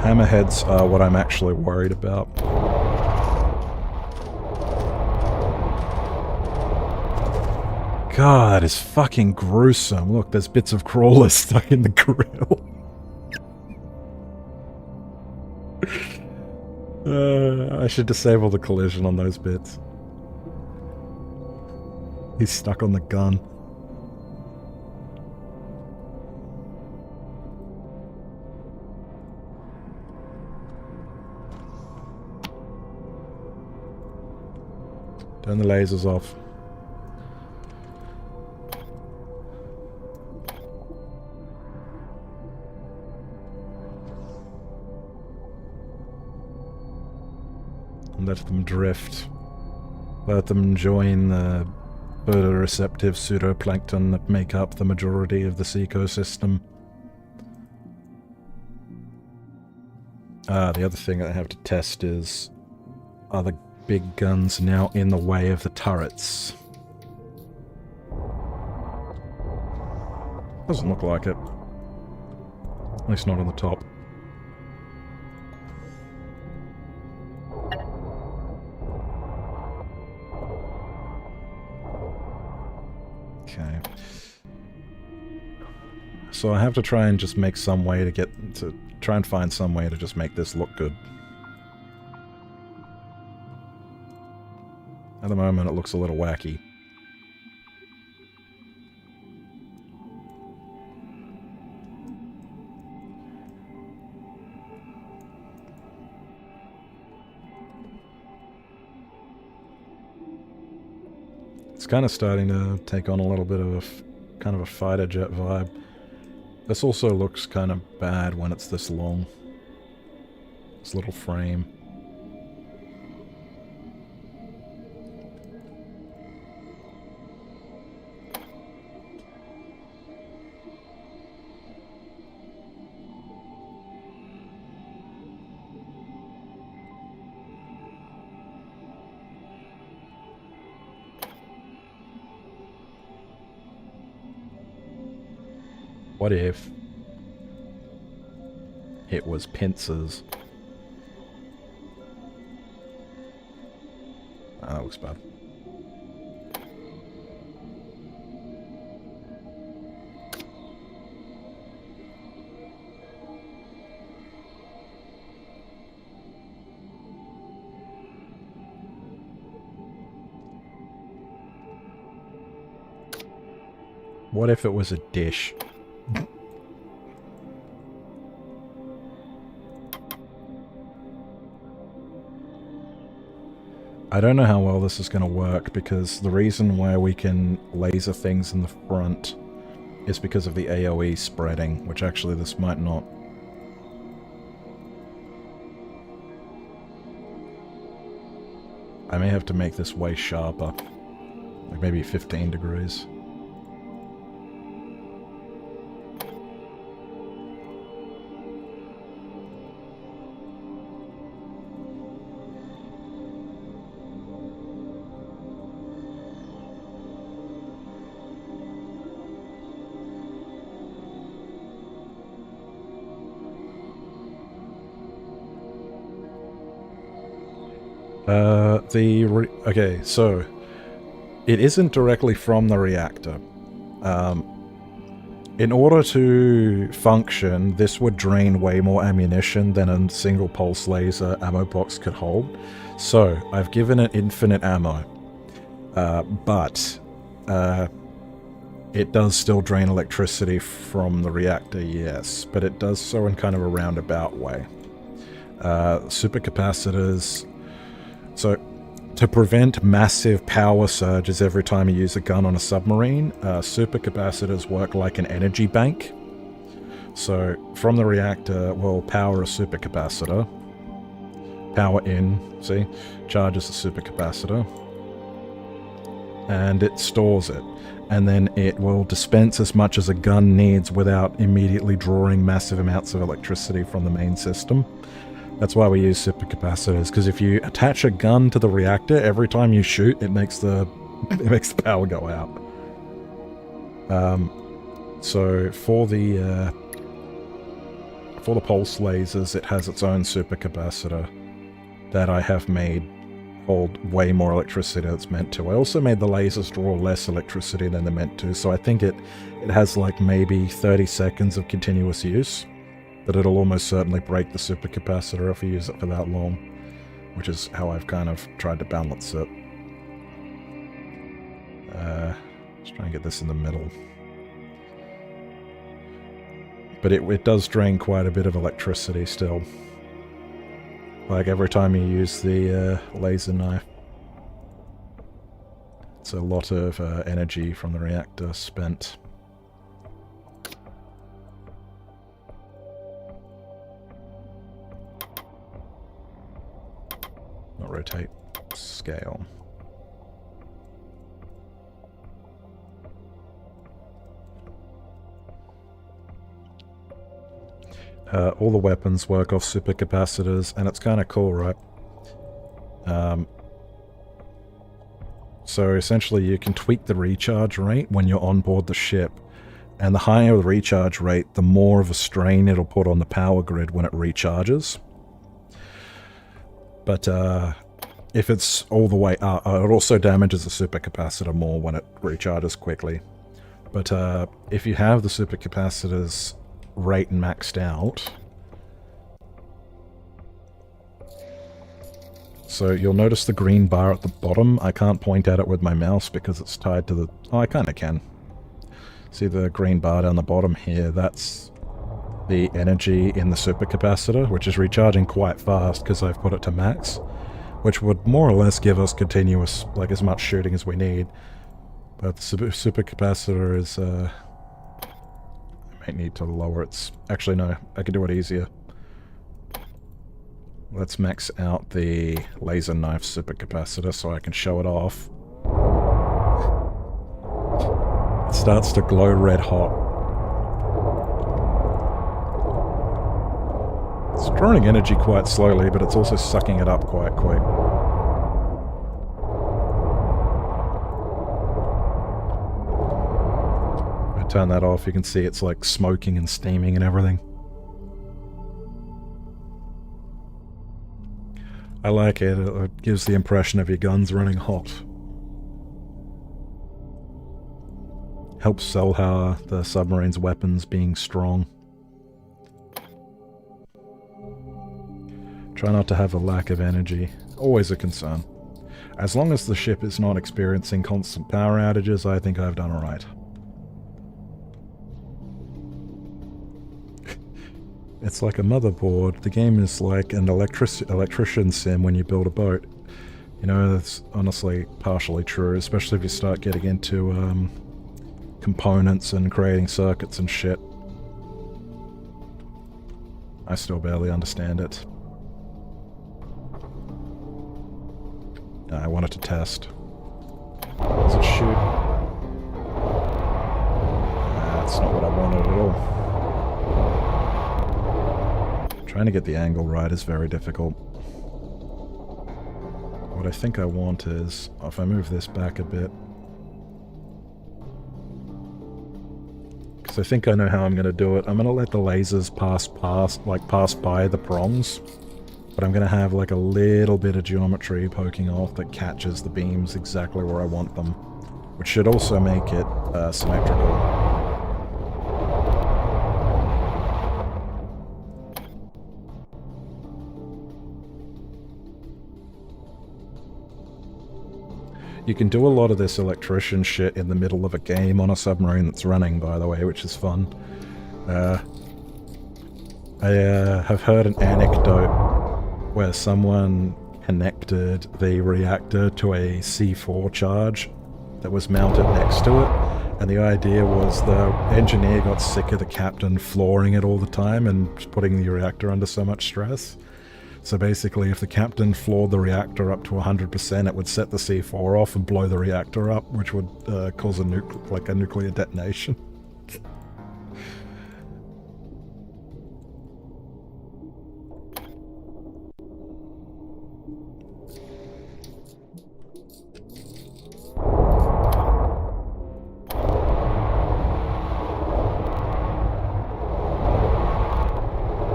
Hammerheads are what I'm actually worried about. God, it's fucking gruesome. Look, there's bits of crawlers stuck in the grill. I should disable the collision on those bits. He's stuck on the gun. Turn the lasers off. Let them drift. Let them join the photoreceptive pseudoplankton that make up the majority of this ecosystem. The other thing I have to test is, are the big guns now in the way of the turrets? Doesn't look like it. At least not on the top. Okay. So I have to try and just make some way to try and find some way to just make this look good. At the moment it looks a little wacky. It's kind of starting to take on a little bit of a kind of a fighter jet vibe. This also looks kind of bad when it's this long. This little frame. What if it was pincers? Ah, that looks bad. What if it was a dish? I don't know how well this is going to work, because the reason why we can laser things in the front is because of the AoE spreading, which actually this might not. I may have to make this way sharper, like maybe 15 degrees. Okay, so it isn't directly from the reactor. In order to function, this would drain way more ammunition than a single pulse laser ammo box could hold. So I've given it infinite ammo, but it does still drain electricity from the reactor, yes, but it does so in kind of a roundabout way. Supercapacitors So, to prevent massive power surges every time you use a gun on a submarine, supercapacitors work like an energy bank. So, from the reactor, we'll power a supercapacitor. Power in, see? Charges the supercapacitor. And it stores it. And then it will dispense as much as a gun needs without immediately drawing massive amounts of electricity from the main system. That's why we use supercapacitors, because if you attach a gun to the reactor, every time you shoot, it makes the power go out. So for the pulse lasers, it has its own supercapacitor that I have made hold way more electricity than it's meant to. I also made the lasers draw less electricity than they're meant to, so I think it has like maybe 30 seconds of continuous use. But it'll almost certainly break the supercapacitor if you use it for that long, which is how I've kind of tried to balance it. Let's try and get this in the middle. But it does drain quite a bit of electricity still. Like every time you use the laser knife. It's a lot of energy from the reactor spent. Not rotate, scale. All the weapons work off supercapacitors, and it's kind of cool, right? So essentially you can tweak the recharge rate when you're on board the ship, and the higher the recharge rate, the more of a strain it'll put on the power grid when it recharges. But if it's all the way up, it also damages the supercapacitor more when it recharges quickly. But if you have the supercapacitor's rate maxed out, so you'll notice the green bar at the bottom. I can't point at it with my mouse because it's tied to the... Oh, I kind of can. See the green bar down the bottom here? That's the energy in the supercapacitor, which is recharging quite fast because I've put it to max, which would more or less give us continuous, like as much shooting as we need. But the supercapacitor is... I might need to lower its... Actually, no, I can do it easier. Let's max out the laser knife supercapacitor so I can show it off. It starts to glow red hot. It's drawing energy quite slowly, but it's also sucking it up quite quick. I turn that off, you can see it's like smoking and steaming and everything. I like it, it gives the impression of your guns running hot. Helps sell how the submarine's weapons being strong. Try not to have a lack of energy. Always a concern. As long as the ship is not experiencing constant power outages, I think I've done alright. It's like a motherboard. The game is like an electrician sim when you build a boat. You know, that's honestly partially true, especially if you start getting into components and creating circuits and shit. I still barely understand it. I wanted to test. Does it shoot? That's not what I wanted at all. Trying to get the angle right is very difficult. What I think I want is, if I move this back a bit, because I think I know how I'm going to do it. I'm going to let the lasers pass by the prongs, but I'm going to have like a little bit of geometry poking off that catches the beams exactly where I want them, which should also make it symmetrical. You can do a lot of this electrician shit in the middle of a game on a submarine that's running, by the way, which is fun. I have heard an anecdote where someone connected the reactor to a C4 charge that was mounted next to it, and the idea was the engineer got sick of the captain flooring it all the time and putting the reactor under so much stress. So basically, if the captain floored the reactor up to 100%, it would set the C4 off and blow the reactor up, which would cause a nuclear detonation.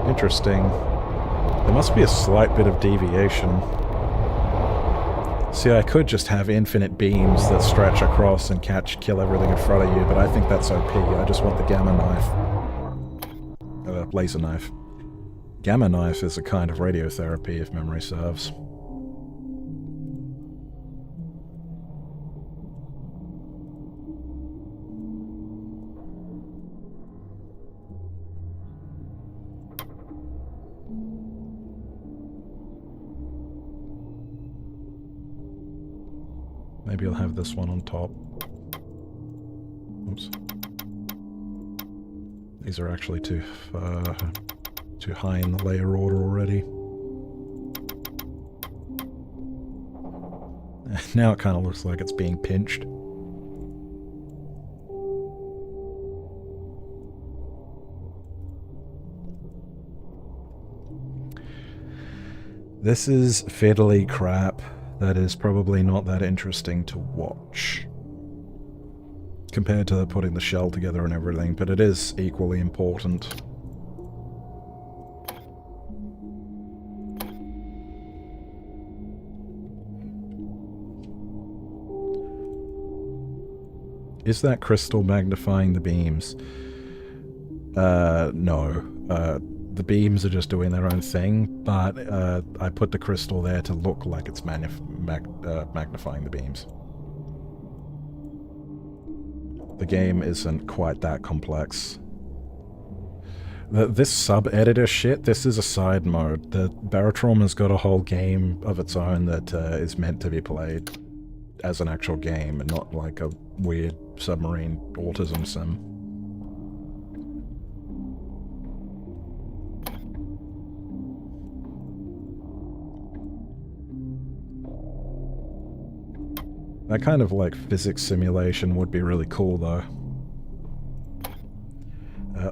Interesting. There must be a slight bit of deviation. See, I could just have infinite beams that stretch across and kill everything in front of you, but I think that's OP. I just want the gamma knife. Laser knife. Gamma knife is a kind of radiotherapy, if memory serves. Maybe I'll have this one on top. Oops. These are actually too high in the layer order already. Now it kind of looks like it's being pinched. This is fiddly crap that is probably not that interesting to watch compared to putting the shell together and everything, but it is equally important. Is that crystal magnifying the beams? No. The beams are just doing their own thing, but I put the crystal there to look like it's magnifying the beams. The game isn't quite that complex. This sub-editor shit, this is a side mode. The Baratrom has got a whole game of its own that is meant to be played as an actual game and not like a weird submarine autism sim. That kind of like physics simulation would be really cool though.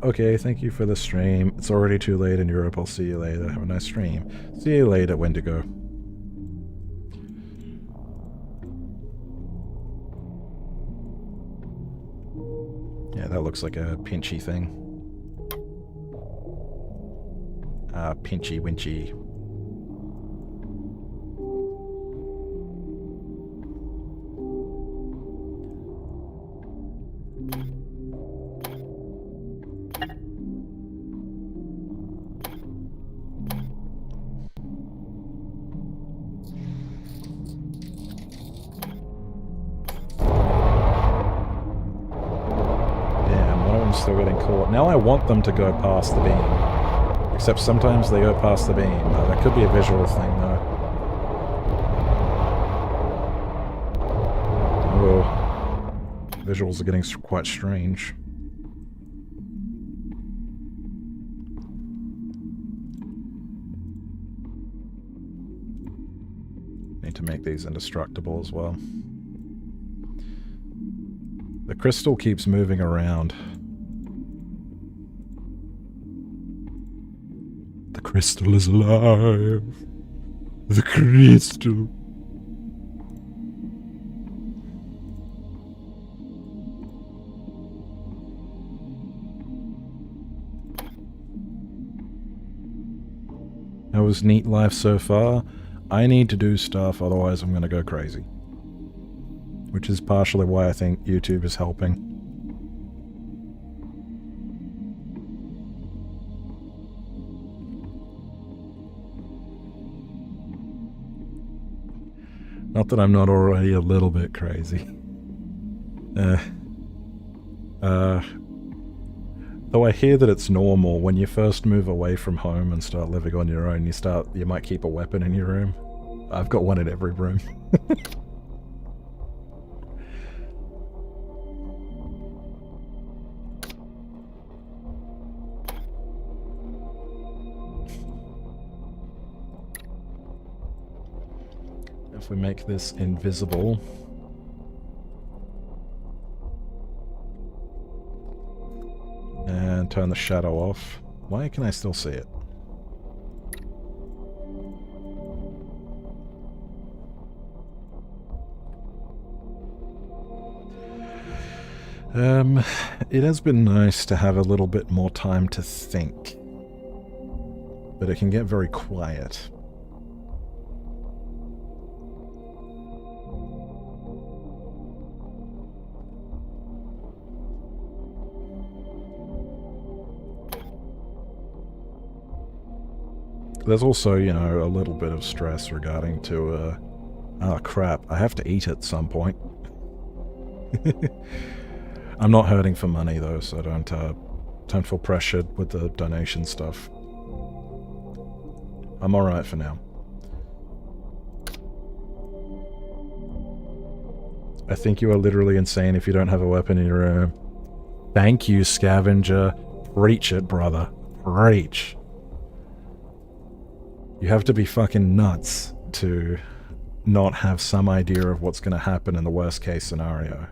Okay, thank you for the stream. It's already too late in Europe. I'll see you later. Have a nice stream. See you later, Wendigo. Yeah, that looks like a pinchy thing. Pinchy winchy. Still getting caught. Now I want them to go past the beam. Except sometimes they go past the beam. That could be a visual thing though. Oh. Visuals are getting quite strange. Need to make these indestructible as well. The crystal keeps moving around. The crystal is alive. The crystal. That was neat life so far. I need to do stuff, otherwise I'm gonna go crazy. Which is partially why I think YouTube is helping. Not that I'm not already a little bit crazy. Though I hear that it's normal when you first move away from home and start living on your own, you might keep a weapon in your room. I've got one in every room. If we make this invisible... and turn the shadow off. Why can I still see it? It has been nice to have a little bit more time to think. But it can get very quiet. There's also, you know, a little bit of stress regarding to, oh crap, I have to eat at some point. I'm not hurting for money though, so don't feel pressured with the donation stuff. I'm alright for now. I think you are literally insane if you don't have a weapon in your room. Thank you, scavenger. Preach it, brother. Preach. You have to be fucking nuts to not have some idea of what's going to happen in the worst case scenario.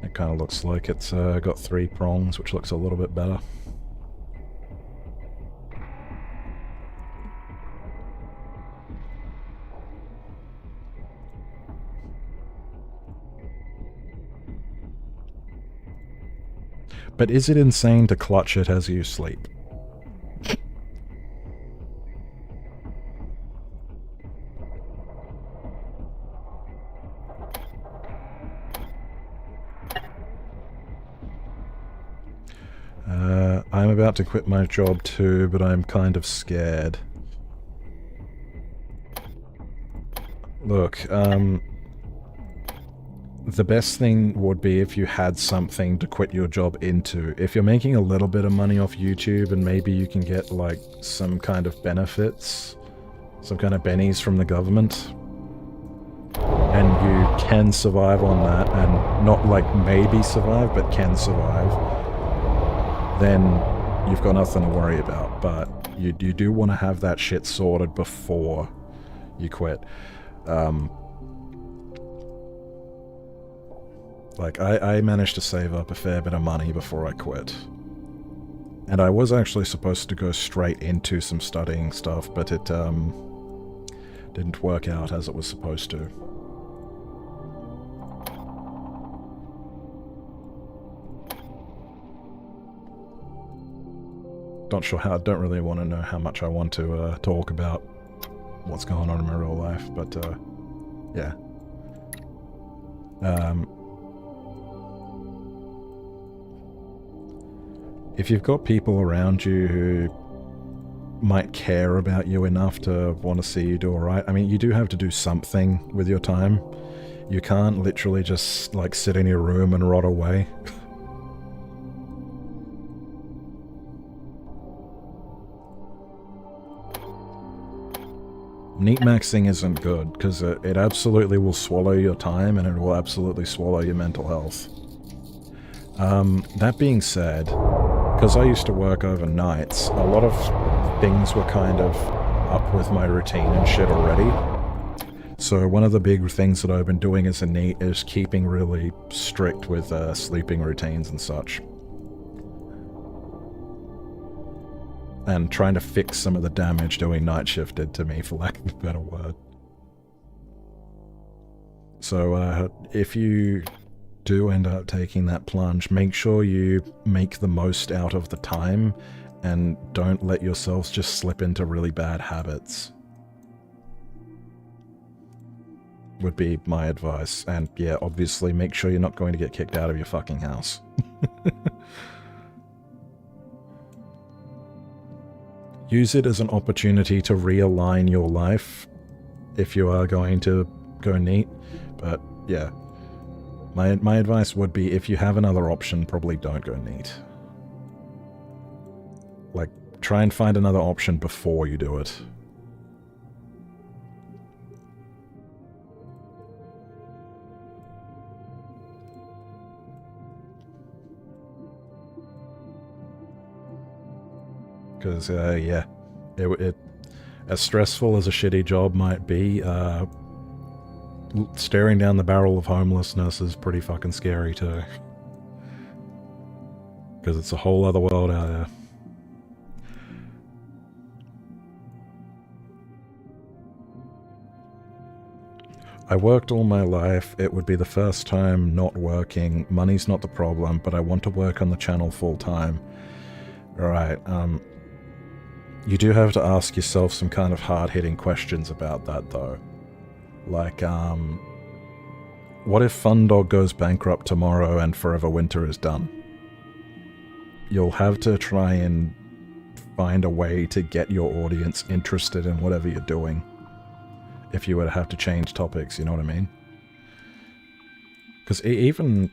It kind of looks like it's got 3 prongs, which looks a little bit better. But is it insane to clutch it as you sleep? I'm about to quit my job too, but I'm kind of scared. Look, the best thing would be if you had something to quit your job into. If you're making a little bit of money off YouTube and maybe you can get like some kind of benefits, some kind of bennies from the government, and you can survive on that, and not like maybe survive, but can survive, then you've got nothing to worry about. But you do want to have that shit sorted before you quit. Like, I managed to save up a fair bit of money before I quit. And I was actually supposed to go straight into some studying stuff, but it didn't work out as it was supposed to. Not sure how, don't really want to know how much I want to talk about what's going on in my real life, but yeah. If you've got people around you who might care about you enough to want to see you do alright, I mean, you do have to do something with your time. You can't literally just, like, sit in your room and rot away. Neat maxing isn't good, because it absolutely will swallow your time, and it will absolutely swallow your mental health. That being said, because I used to work overnights, a lot of things were kind of up with my routine and shit already. So one of the big things that I've been doing as a NEET is keeping really strict with sleeping routines and such. And trying to fix some of the damage doing night shift did to me, for lack of a better word. So if you do end up taking that plunge, make sure you make the most out of the time and don't let yourselves just slip into really bad habits. Would be my advice. And yeah, obviously make sure you're not going to get kicked out of your fucking house. use it as an opportunity to realign your life if you are going to go neat. But yeah, my advice would be, if you have another option, probably don't go neat. Like, try and find another option before you do it. Because, yeah, it as stressful as a shitty job might be, staring down the barrel of homelessness is pretty fucking scary too. Because it's a whole other world out there. I worked all my life. It would be the first time not working. Money's not the problem, but I want to work on the channel full time. Alright, you do have to ask yourself some kind of hard-hitting questions about that, though. Like, what if Fundog goes bankrupt tomorrow and Forever Winter is done? You'll have to try and find a way to get your audience interested in whatever you're doing. If you were to have to change topics, you know what I mean? Because even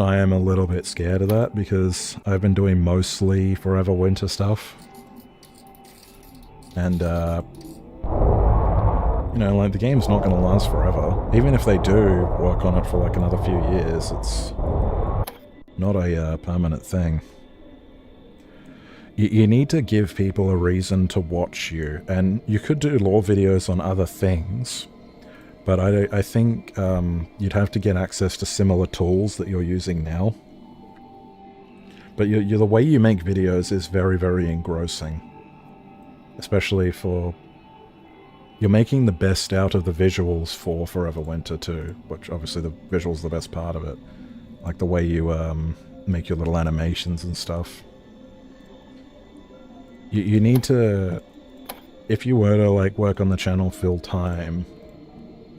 I am a little bit scared of that, because I've been doing mostly Forever Winter stuff. And, you know, like, the game's not going to last forever. Even if they do work on it for, like, another few years, it's not a permanent thing. You need to give people a reason to watch you, and you could do lore videos on other things, but I think you'd have to get access to similar tools that you're using now. But the way you make videos is very, very engrossing. Especially for... You're making the best out of the visuals for Forever Winter too, which obviously the visuals are the best part of it. Like the way you make your little animations and stuff. You need to... If you were to, like, work on the channel full time,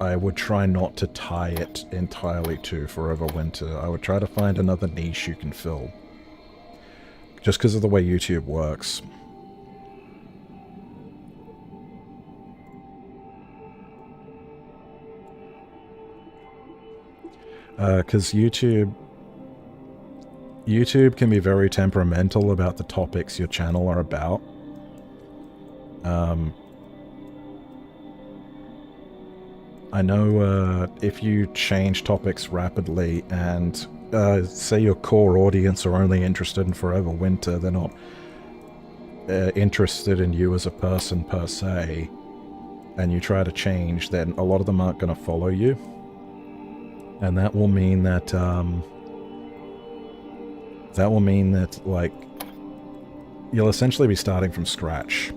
I would try not to tie it entirely to Forever Winter. I would try to find another niche you can fill. Just because of the way YouTube works. Because YouTube can be very temperamental about the topics your channel are about. I know if you change topics rapidly and say your core audience are only interested in Forever Winter, they're not interested in you as a person per se, and you try to change, then a lot of them aren't going to follow you. And that will mean that, like, you'll essentially be starting from scratch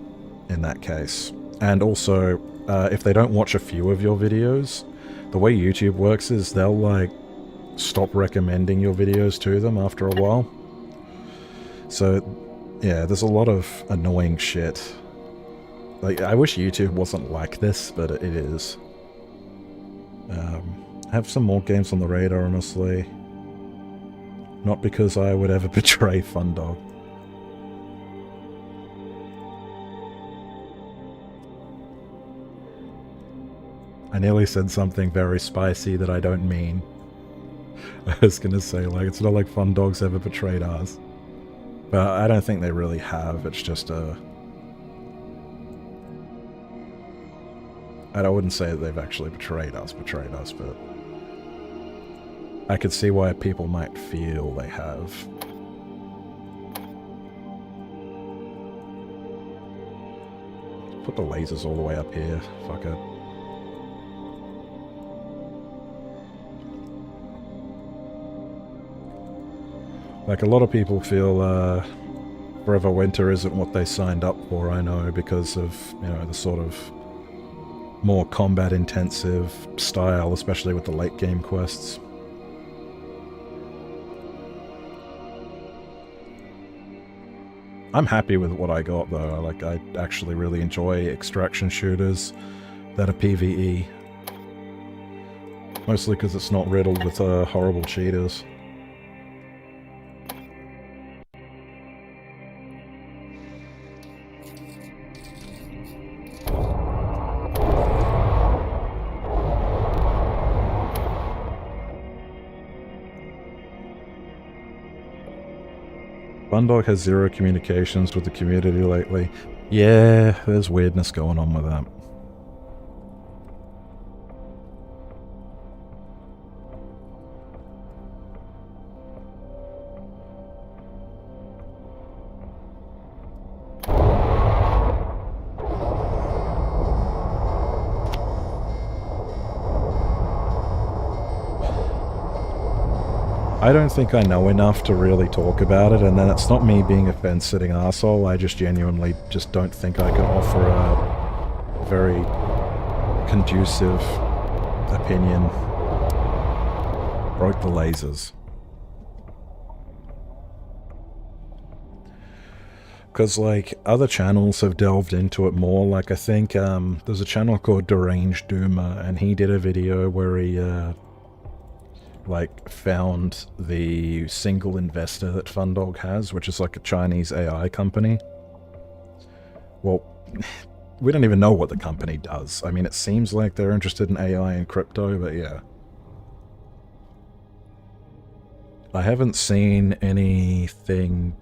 in that case. And also, if they don't watch a few of your videos, the way YouTube works is they'll, like, stop recommending your videos to them after a while. So, yeah, there's a lot of annoying shit. Like, I wish YouTube wasn't like this, but it is. I have some more games on the radar, honestly. Not because I would ever betray Fundog. I nearly said something very spicy that I don't mean. I was gonna say, like, it's not like Fundog's ever betrayed us. But I don't think they really have, it's just a... I wouldn't say that they've actually betrayed us, but... I could see why people might feel they have. Put the lasers all the way up here. Fuck it. Like, a lot of people feel Forever Winter isn't what they signed up for, I know, because of, you know, the sort of more combat-intensive style, especially with the late-game quests. I'm happy with what I got, though. Like, I actually really enjoy extraction shooters that are PvE. Mostly because it's not riddled with horrible cheaters. Bundog has zero communications with the community lately. Yeah, there's weirdness going on with that. I don't think I know enough to really talk about it, and then it's not me being a fence-sitting arsehole, I just genuinely just don't think I can offer a very conducive opinion. Broke the lasers. Because, like, other channels have delved into it more. Like, I think there's a channel called Deranged Doomer, and he did a video where he like found the single investor that Fundog has, which is like a Chinese AI company. Well, we don't even know what the company does. I mean, it seems like they're interested in AI and crypto, but yeah. I haven't seen anything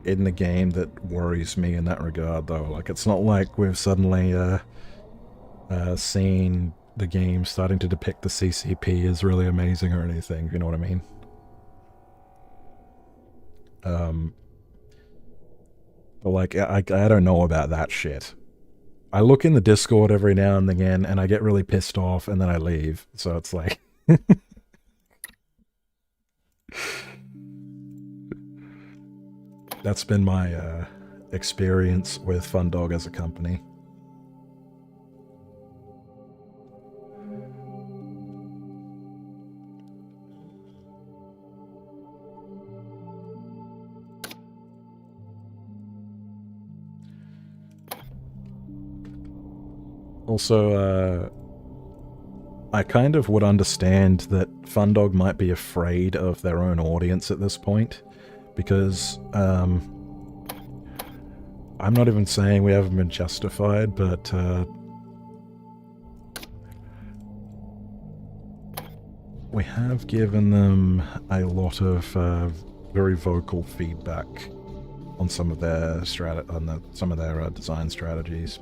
in the game that worries me in that regard, though. Like, it's not like we've suddenly seen the game starting to depict the CCP as really amazing or anything, you know what I mean? But like, I don't know about that shit. I look in the Discord every now and again, and I get really pissed off, and then I leave. So it's like... That's been my experience with Fundog as a company. Also, I kind of would understand that Fundog might be afraid of their own audience at this point, because I'm not even saying we haven't been justified, but we have given them a lot of very vocal feedback on some of their design strategies.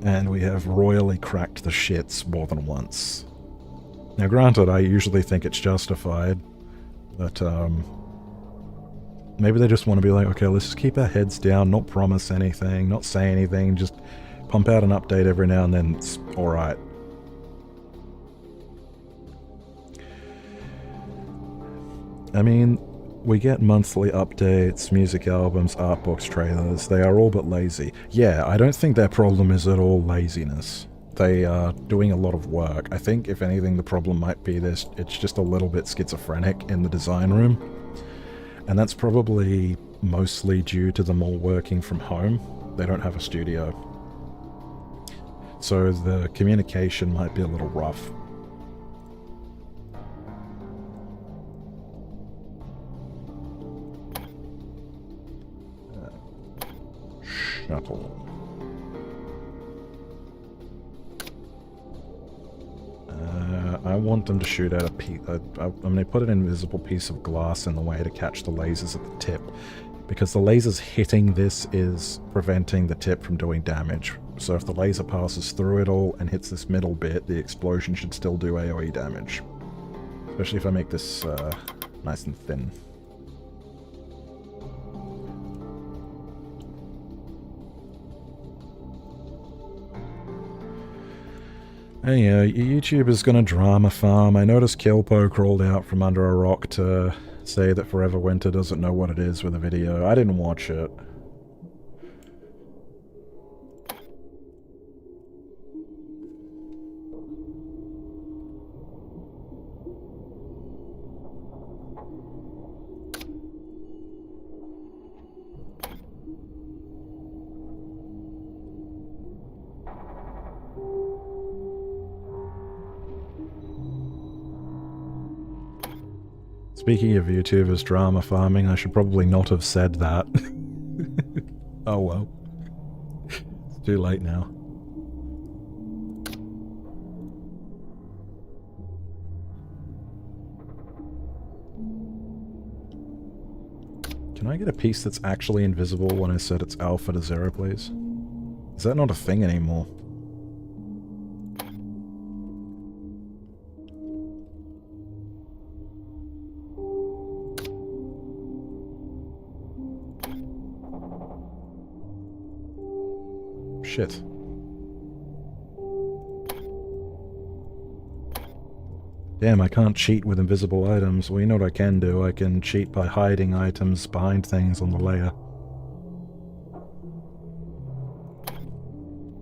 And we have royally cracked the shits more than once. Now granted, I usually think it's justified, but maybe they just want to be like, okay, let's just keep our heads down, not promise anything, not say anything, just pump out an update every now and then, it's alright. I mean, we get monthly updates, music albums, art books, trailers. They are all but lazy. Yeah, I don't think their problem is at all laziness. They are doing a lot of work. I think, if anything, the problem might be this: it's just a little bit schizophrenic in the design room. And that's probably mostly due to them all working from home. They don't have a studio. So the communication might be a little rough. Shuttle. I want them to shoot out a piece. I'm going to put an invisible piece of glass in the way to catch the lasers at the tip, because the lasers hitting this is preventing the tip from doing damage. So if the laser passes through it all and hits this middle bit, the explosion should still do AoE damage. Especially if I make this nice and thin. Hey, YouTuber's gonna drama farm. I noticed Kilpo crawled out from under a rock to say that Forever Winter doesn't know what it is with a video. I didn't watch it. Speaking of YouTubers drama farming, I should probably not have said that. Oh well. It's too late now. Can I get a piece that's actually invisible when I set its alpha to 0, please? Is that not a thing anymore? Shit. Damn, I can't cheat with invisible items. Well, you know what I can do? I can cheat by hiding items behind things on the layer.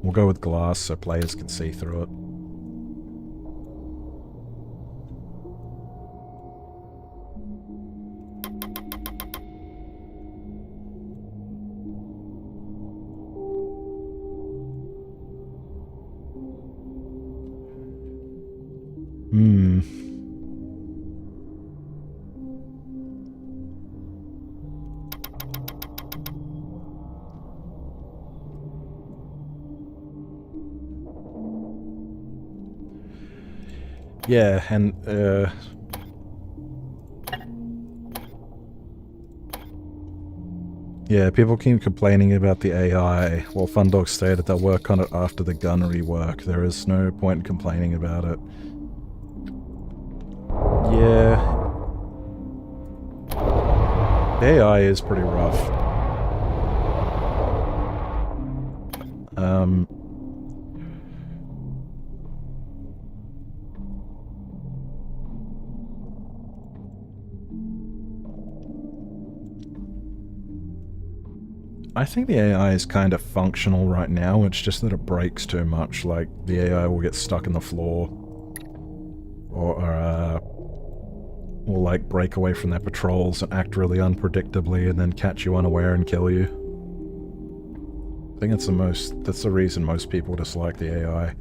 We'll go with glass so players can see through it. Yeah, and, yeah, people keep complaining about the AI. Well, Fundog stated they'll work on it after the gun rework. There is no point in complaining about it. Yeah. The AI is pretty rough. I think the AI is kind of functional right now, it's just that it breaks too much, like the AI will get stuck in the floor, or will like break away from their patrols and act really unpredictably and then catch you unaware and kill you. I think that's the reason most people dislike the AI.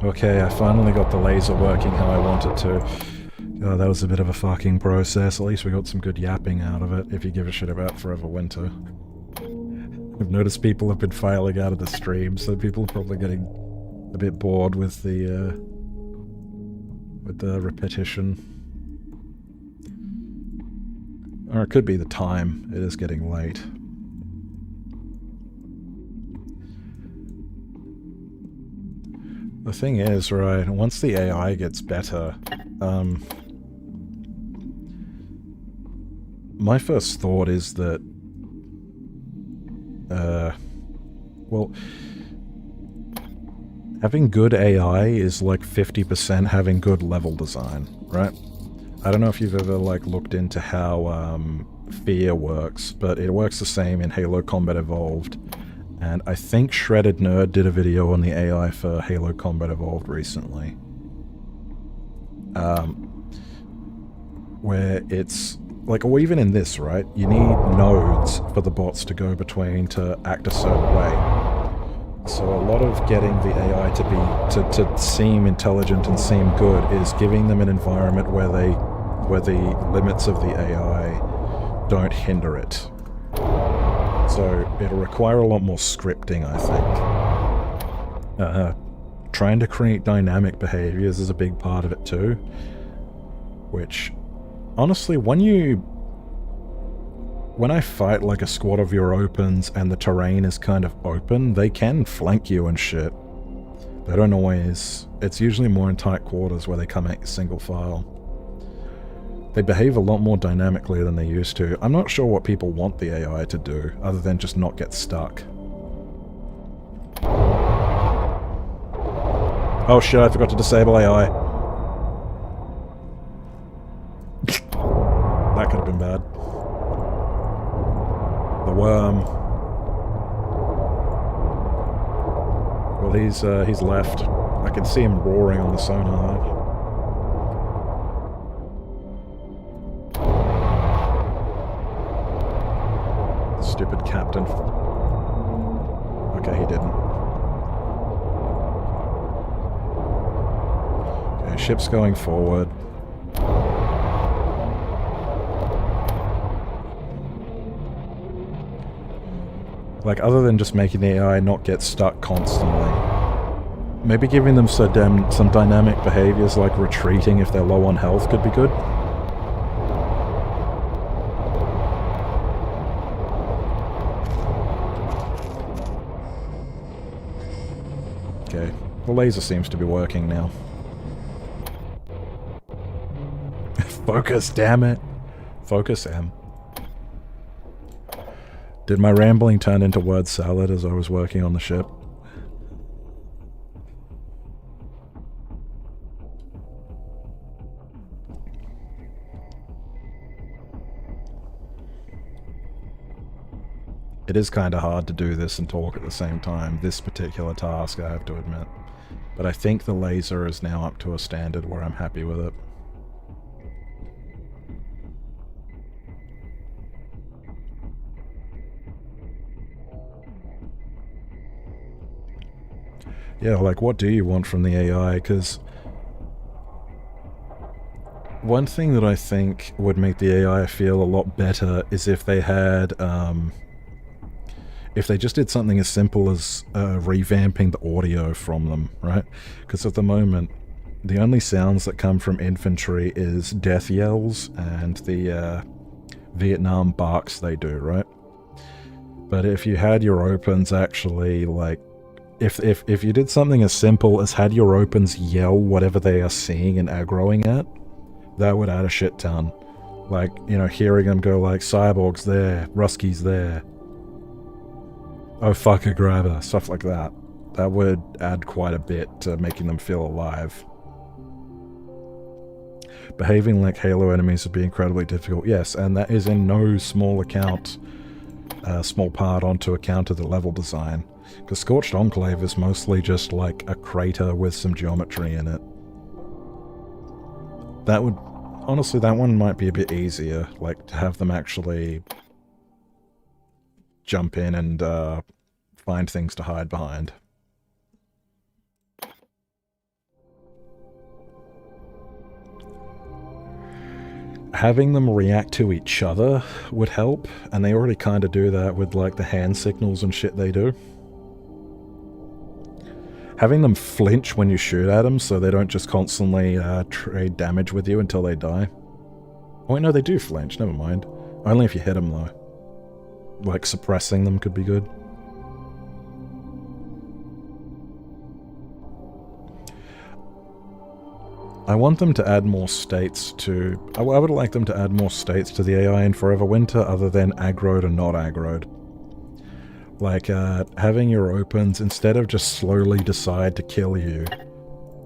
Okay, I finally got the laser working how I want it to. Oh, that was a bit of a fucking process. At least we got some good yapping out of it, if you give a shit about Forever Winter. I've noticed people have been filing out of the stream, so people are probably getting a bit bored with the repetition. Or it could be the time. It is getting late. The thing is, right, once the AI gets better, my first thought is that, well, having good AI is like 50% having good level design, right? I don't know if you've ever, like, looked into how, fear works, but it works the same in Halo Combat Evolved. And I think Shredded Nerd did a video on the AI for Halo Combat Evolved recently. Where it's, like, or even in this, right? You need nodes for the bots to go between to act a certain way. So a lot of getting the AI to seem intelligent and seem good is giving them an environment where the limits of the AI don't hinder it. So it'll require a lot more scripting, I think. Trying to create dynamic behaviors is a big part of it too. Which, honestly, when I fight like a squad of your opens and the terrain is kind of open, they can flank you and shit. They don't always... It's usually more in tight quarters where they come at single file. They behave a lot more dynamically than they used to. I'm not sure what people want the AI to do, other than just not get stuck. Oh shit, I forgot to disable AI. That could have been bad. The worm. Well, he's left. I can see him roaring on the sonar. Stupid captain. Okay, he didn't. Okay, ship's going forward. Like, other than just making the AI not get stuck constantly. Maybe giving them some dynamic behaviors like retreating if they're low on health could be good. Okay, the laser seems to be working now. Focus, damn it. Focus, M. Did my rambling turn into word salad as I was working on the ship? It is kind of hard to do this and talk at the same time, this particular task, I have to admit. But I think the laser is now up to a standard where I'm happy with it. Yeah, like, what do you want from the AI? Because one thing that I think would make the AI feel a lot better is if they had, if they just did something as simple as revamping the audio from them, right? Because at the moment, the only sounds that come from infantry is death yells and the Vietnam barks they do, right? But if you had your opens actually, like, if you did something as simple as had your opens yell whatever they are seeing and aggroing at, that would add a shit ton. Like, you know, hearing them go like, Cyborg's there, Ruski's there. Oh fuck, a grabber, stuff like that. That would add quite a bit to making them feel alive. Behaving like Halo enemies would be incredibly difficult, yes, and that is in no small part onto account of the level design. Because Scorched Enclave is mostly just like a crater with some geometry in it. That would... honestly, that one might be a bit easier, like to have them actually jump in and find things to hide behind. Having them react to each other would help, and they already kind of do that with like the hand signals and shit they do. Having them flinch when you shoot at them so they don't just constantly trade damage with you until they die. Oh wait, no, they do flinch, never mind. Only if you hit them though. Like suppressing them could be good. I want them to add more states to... I would like them to add more states to the AI in Forever Winter other than aggroed and not aggroed. Like, having your opens, instead of just slowly decide to kill you,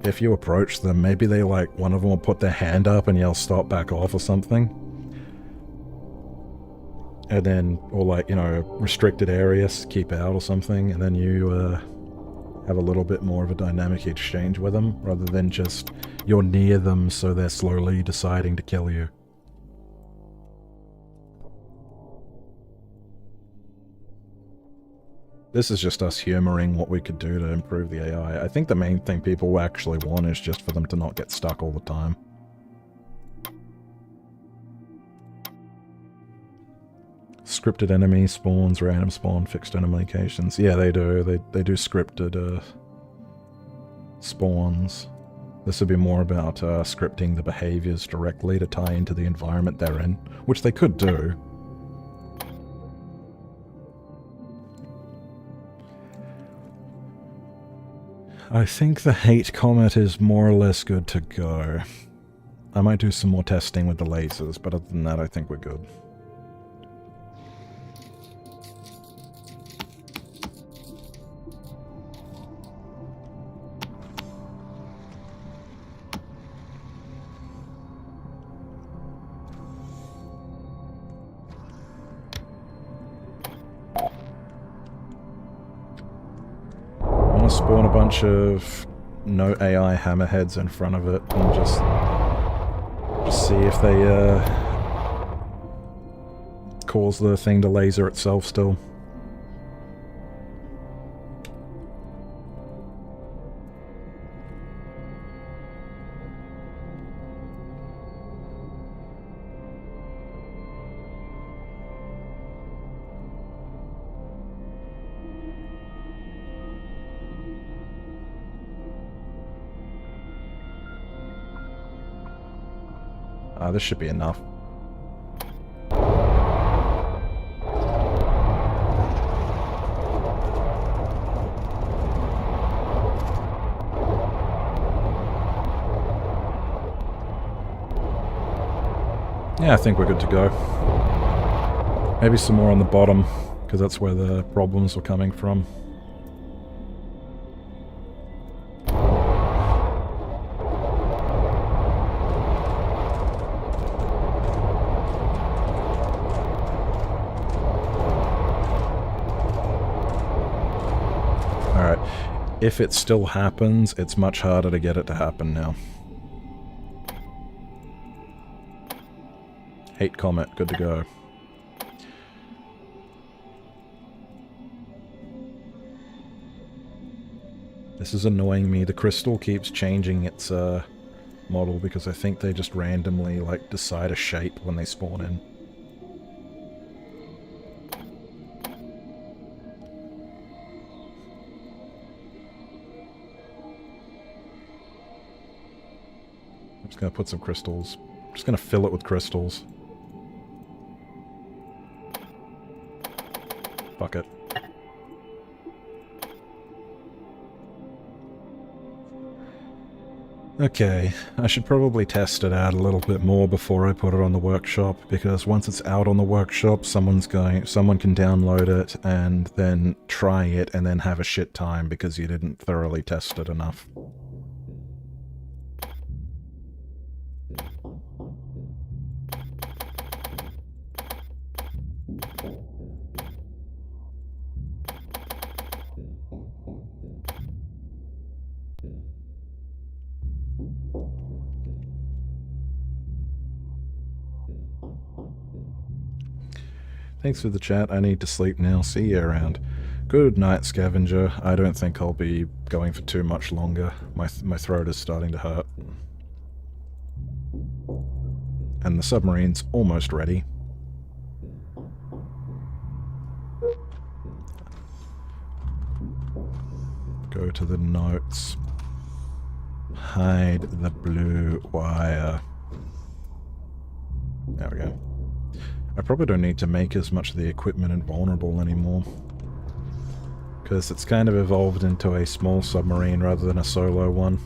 if you approach them, maybe they, like, one of them will put their hand up and yell stop, back off or something. And then, or like, you know, restricted areas, keep out or something, and then you, have a little bit more of a dynamic exchange with them, rather than just you're near them so they're slowly deciding to kill you. This is just us humoring what we could do to improve the AI. I think the main thing people actually want is just for them to not get stuck all the time. Scripted enemy spawns, random spawn, fixed enemy locations. Yeah, they do. They do scripted spawns. This would be more about scripting the behaviors directly to tie into the environment they're in, which they could do. I think the hate comet is more or less good to go. I might do some more testing with the lasers, but other than that I think we're good. Spawn a bunch of no AI hammerheads in front of it and just see if they cause the thing to laser itself still. This should be enough. Yeah, I think we're good to go. Maybe some more on the bottom, because that's where the problems were coming from. Alright, if it still happens, it's much harder to get it to happen now. Hate comet, good to go. This is annoying me. The crystal keeps changing its model because I think they just randomly like decide a shape when they spawn in. I'm just gonna put some crystals. I'm just gonna fill it with crystals. Fuck it. Okay, I should probably test it out a little bit more before I put it on the workshop, because once it's out on the workshop, someone can download it and then try it and then have a shit time because you didn't thoroughly test it enough. Thanks for the chat. I need to sleep now. See you around. Good night, Scavenger. I don't think I'll be going for too much longer. My throat is starting to hurt. And the submarine's almost ready. Go to the notes. Hide the blue wire. There we go. I probably don't need to make as much of the equipment invulnerable anymore. Because it's kind of evolved into a small submarine rather than a solo one.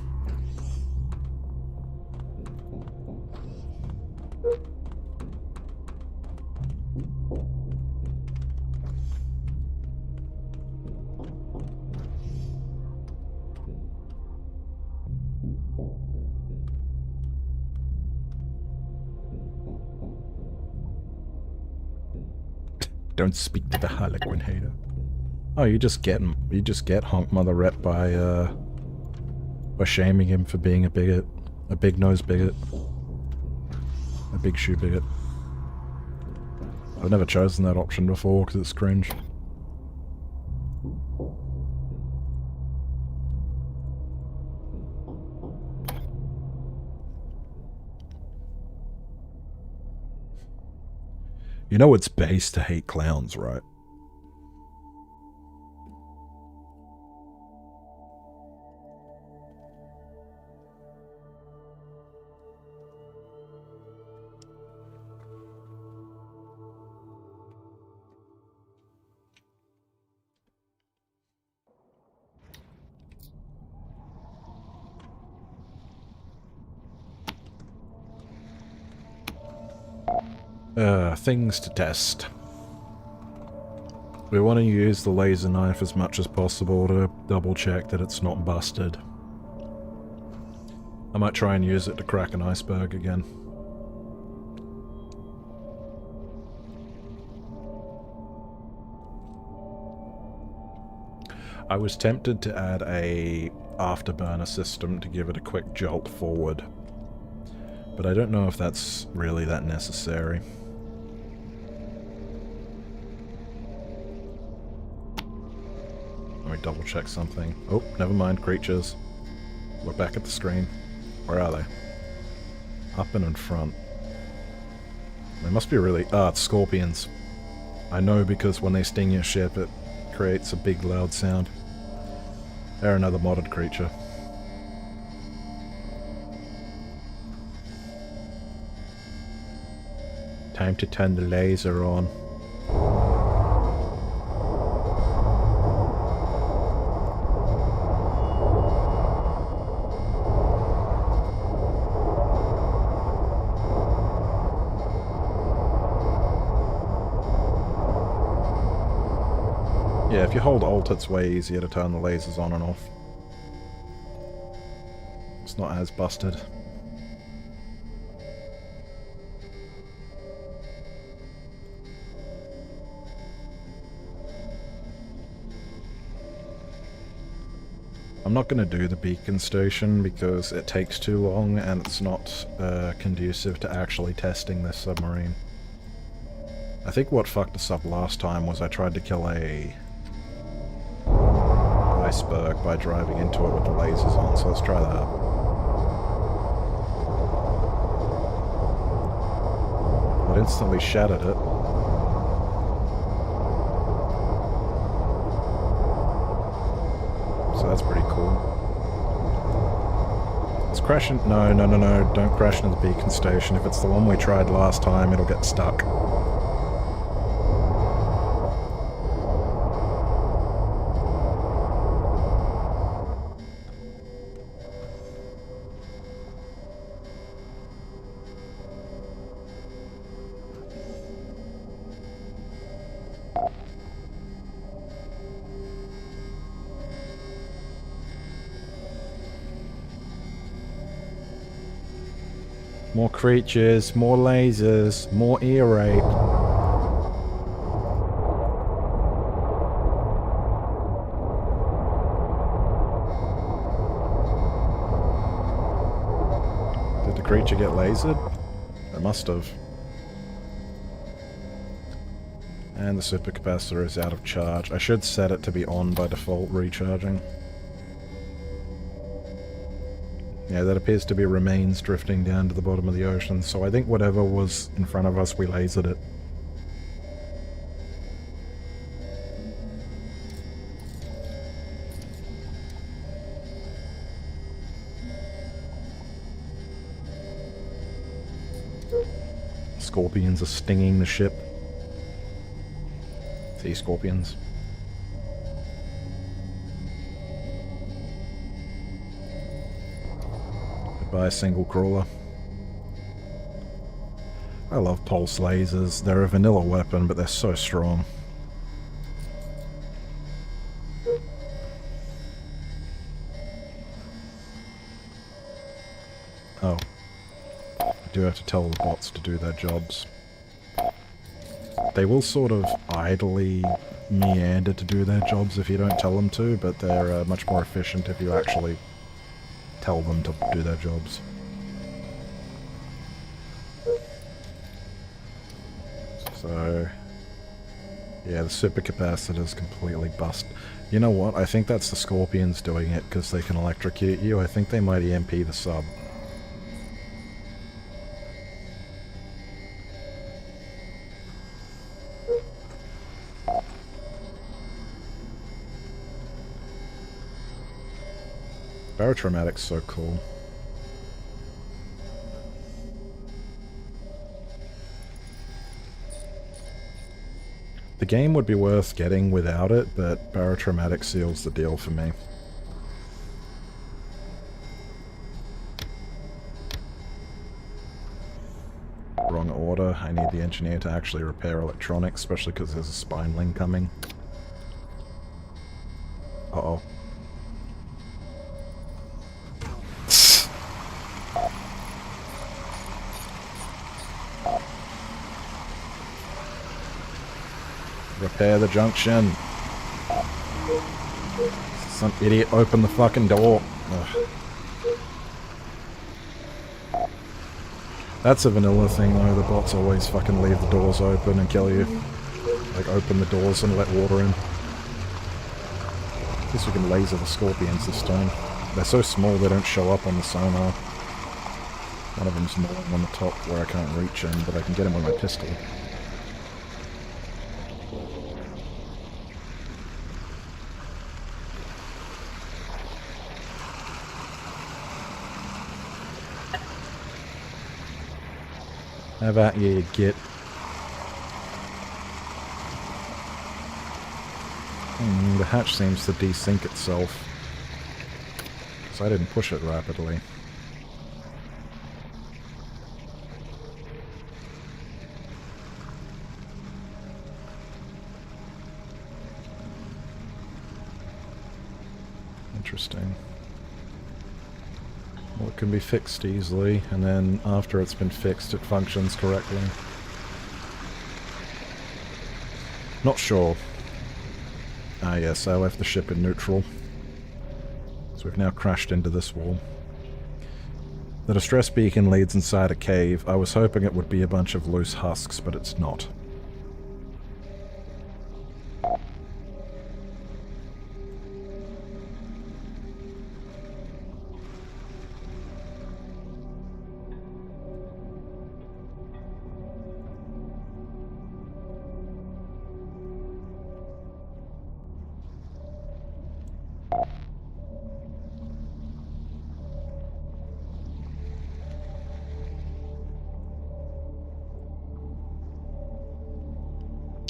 Don't speak to the Harlequin hater. Oh, you just get honk mother rep by shaming him for being a bigot, a big nose bigot, a big shoe bigot. I've never chosen that option before because it's cringe. You know it's base to hate clowns, right? Things to test. We want to use the laser knife as much as possible to double check that it's not busted. I might try and use it to crack an iceberg again. I was tempted to add a afterburner system to give it a quick jolt forward, but I don't know if that's really that necessary. Let me double check something. Oh, never mind, creatures. We're back at the screen. Where are they? Up and in front. They must be really... Ah, it's scorpions. I know because when they sting your ship it creates a big loud sound. They're another modded creature. Time to turn the laser on. Yeah, if you hold Alt, it's way easier to turn the lasers on and off. It's not as busted. I'm not going to do the beacon station because it takes too long and it's not conducive to actually testing this submarine. I think what fucked us up last time was I tried to kill a iceberg by driving into it with the lasers on, so let's try that. It instantly shattered it. So that's pretty cool. Let's crash in... No, don't crash into the beacon station. If it's the one we tried last time, it'll get stuck. More creatures, more lasers, more ear rape. Did the creature get lasered? It must have. And the supercapacitor is out of charge. I should set it to be on by default recharging. Yeah, that appears to be remains drifting down to the bottom of the ocean, so I think whatever was in front of us, we lasered it. Scorpions are stinging the ship. Sea scorpions. By a single crawler. I love pulse lasers. They're a vanilla weapon, but they're so strong. Oh. I do have to tell the bots to do their jobs. They will sort of idly meander to do their jobs if you don't tell them to, but they're much more efficient if you actually tell them to do their jobs. So, yeah, the supercapacitor's completely bust. You know what? I think that's the Scorpions doing it because they can electrocute you. I think they might EMP the sub. Barotraumatic's so cool. The game would be worth getting without it, but Barotraumatic seals the deal for me. Wrong order. I need the engineer to actually repair electronics, especially because there's a spineling coming. Uh-oh. Repair the junction. Some idiot opened the fucking door. Ugh. That's a vanilla thing though, the bots always fucking leave the doors open and kill you. Like open the doors and let water in. I guess we can laser the scorpions this time. They're so small they don't show up on the sonar. One of them's gnawing on the top where I can't reach him, but I can get him with my pistol. How about you git? The hatch seems to desync itself. So I didn't push it rapidly. Interesting. Well, it can be fixed easily, and then after it's been fixed, it functions correctly. Not sure. Ah yes, I left the ship in neutral. So we've now crashed into this wall. The distress beacon leads inside a cave. I was hoping it would be a bunch of loose husks, but it's not.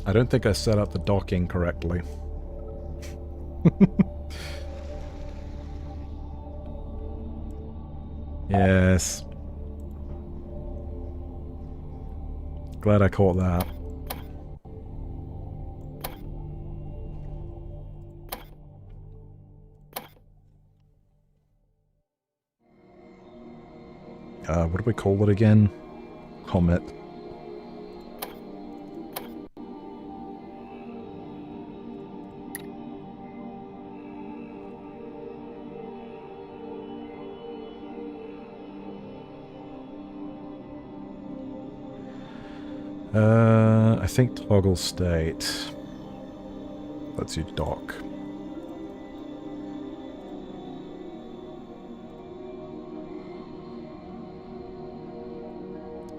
I don't think I set up the docking correctly. Yes. Glad I caught that. What do we call it again? Comet. I think toggle state lets you dock.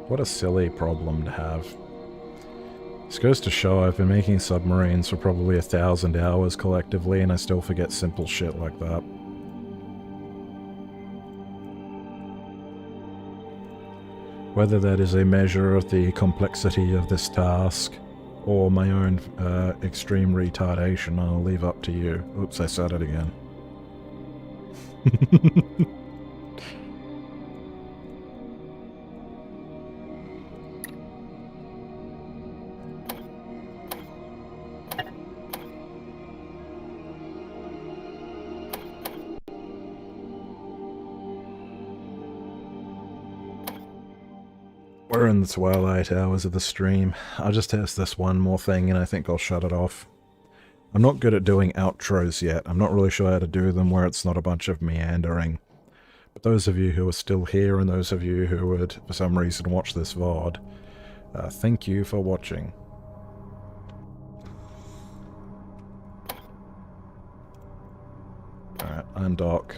What a silly problem to have. This goes to show I've been making submarines for probably 1,000 hours collectively, and I still forget simple shit like that. Whether that is a measure of the complexity of this task, or my own extreme retardation, I'll leave up to you. Oops, I said it again. We're in the twilight hours of the stream. I'll just test this one more thing and I think I'll shut it off. I'm not good at doing outros yet. I'm not really sure how to do them where it's not a bunch of meandering. But those of you who are still here and those of you who would, for some reason, watch this VOD, thank you for watching. Alright, undock.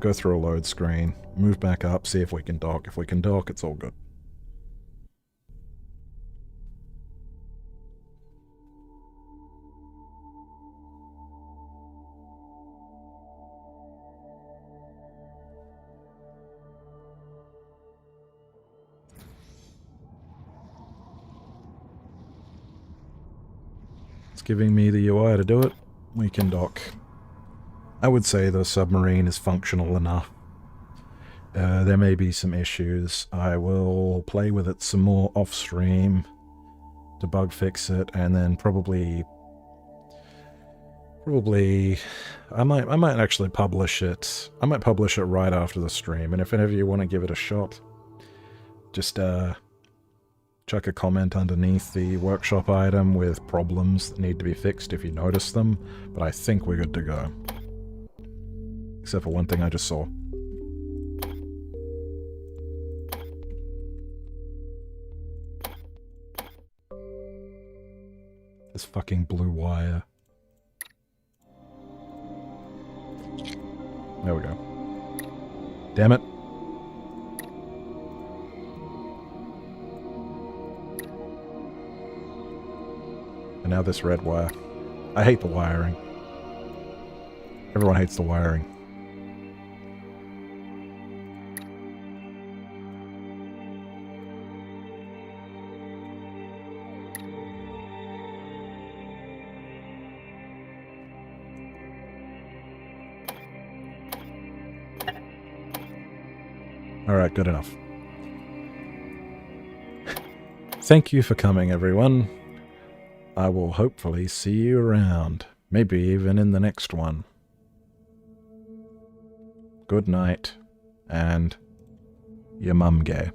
Go through a load screen. Move back up, see if we can dock. If we can dock, it's all good. It's giving me the UI to do it. We can dock. I would say the submarine is functional enough. There may be some issues. I will play with it some more off-stream to bug fix it, and then probably I might actually publish it. I might publish it right after the stream, and if any of you want to give it a shot, just chuck a comment underneath the workshop item with problems that need to be fixed if you notice them, but I think we're good to go. Except for one thing I just saw. This fucking blue wire. There we go. Damn it. And now this red wire. I hate the wiring. Everyone hates the wiring. Alright, good enough. Thank you for coming, everyone. I will hopefully see you around. Maybe even in the next one. Good night. And your mum gay.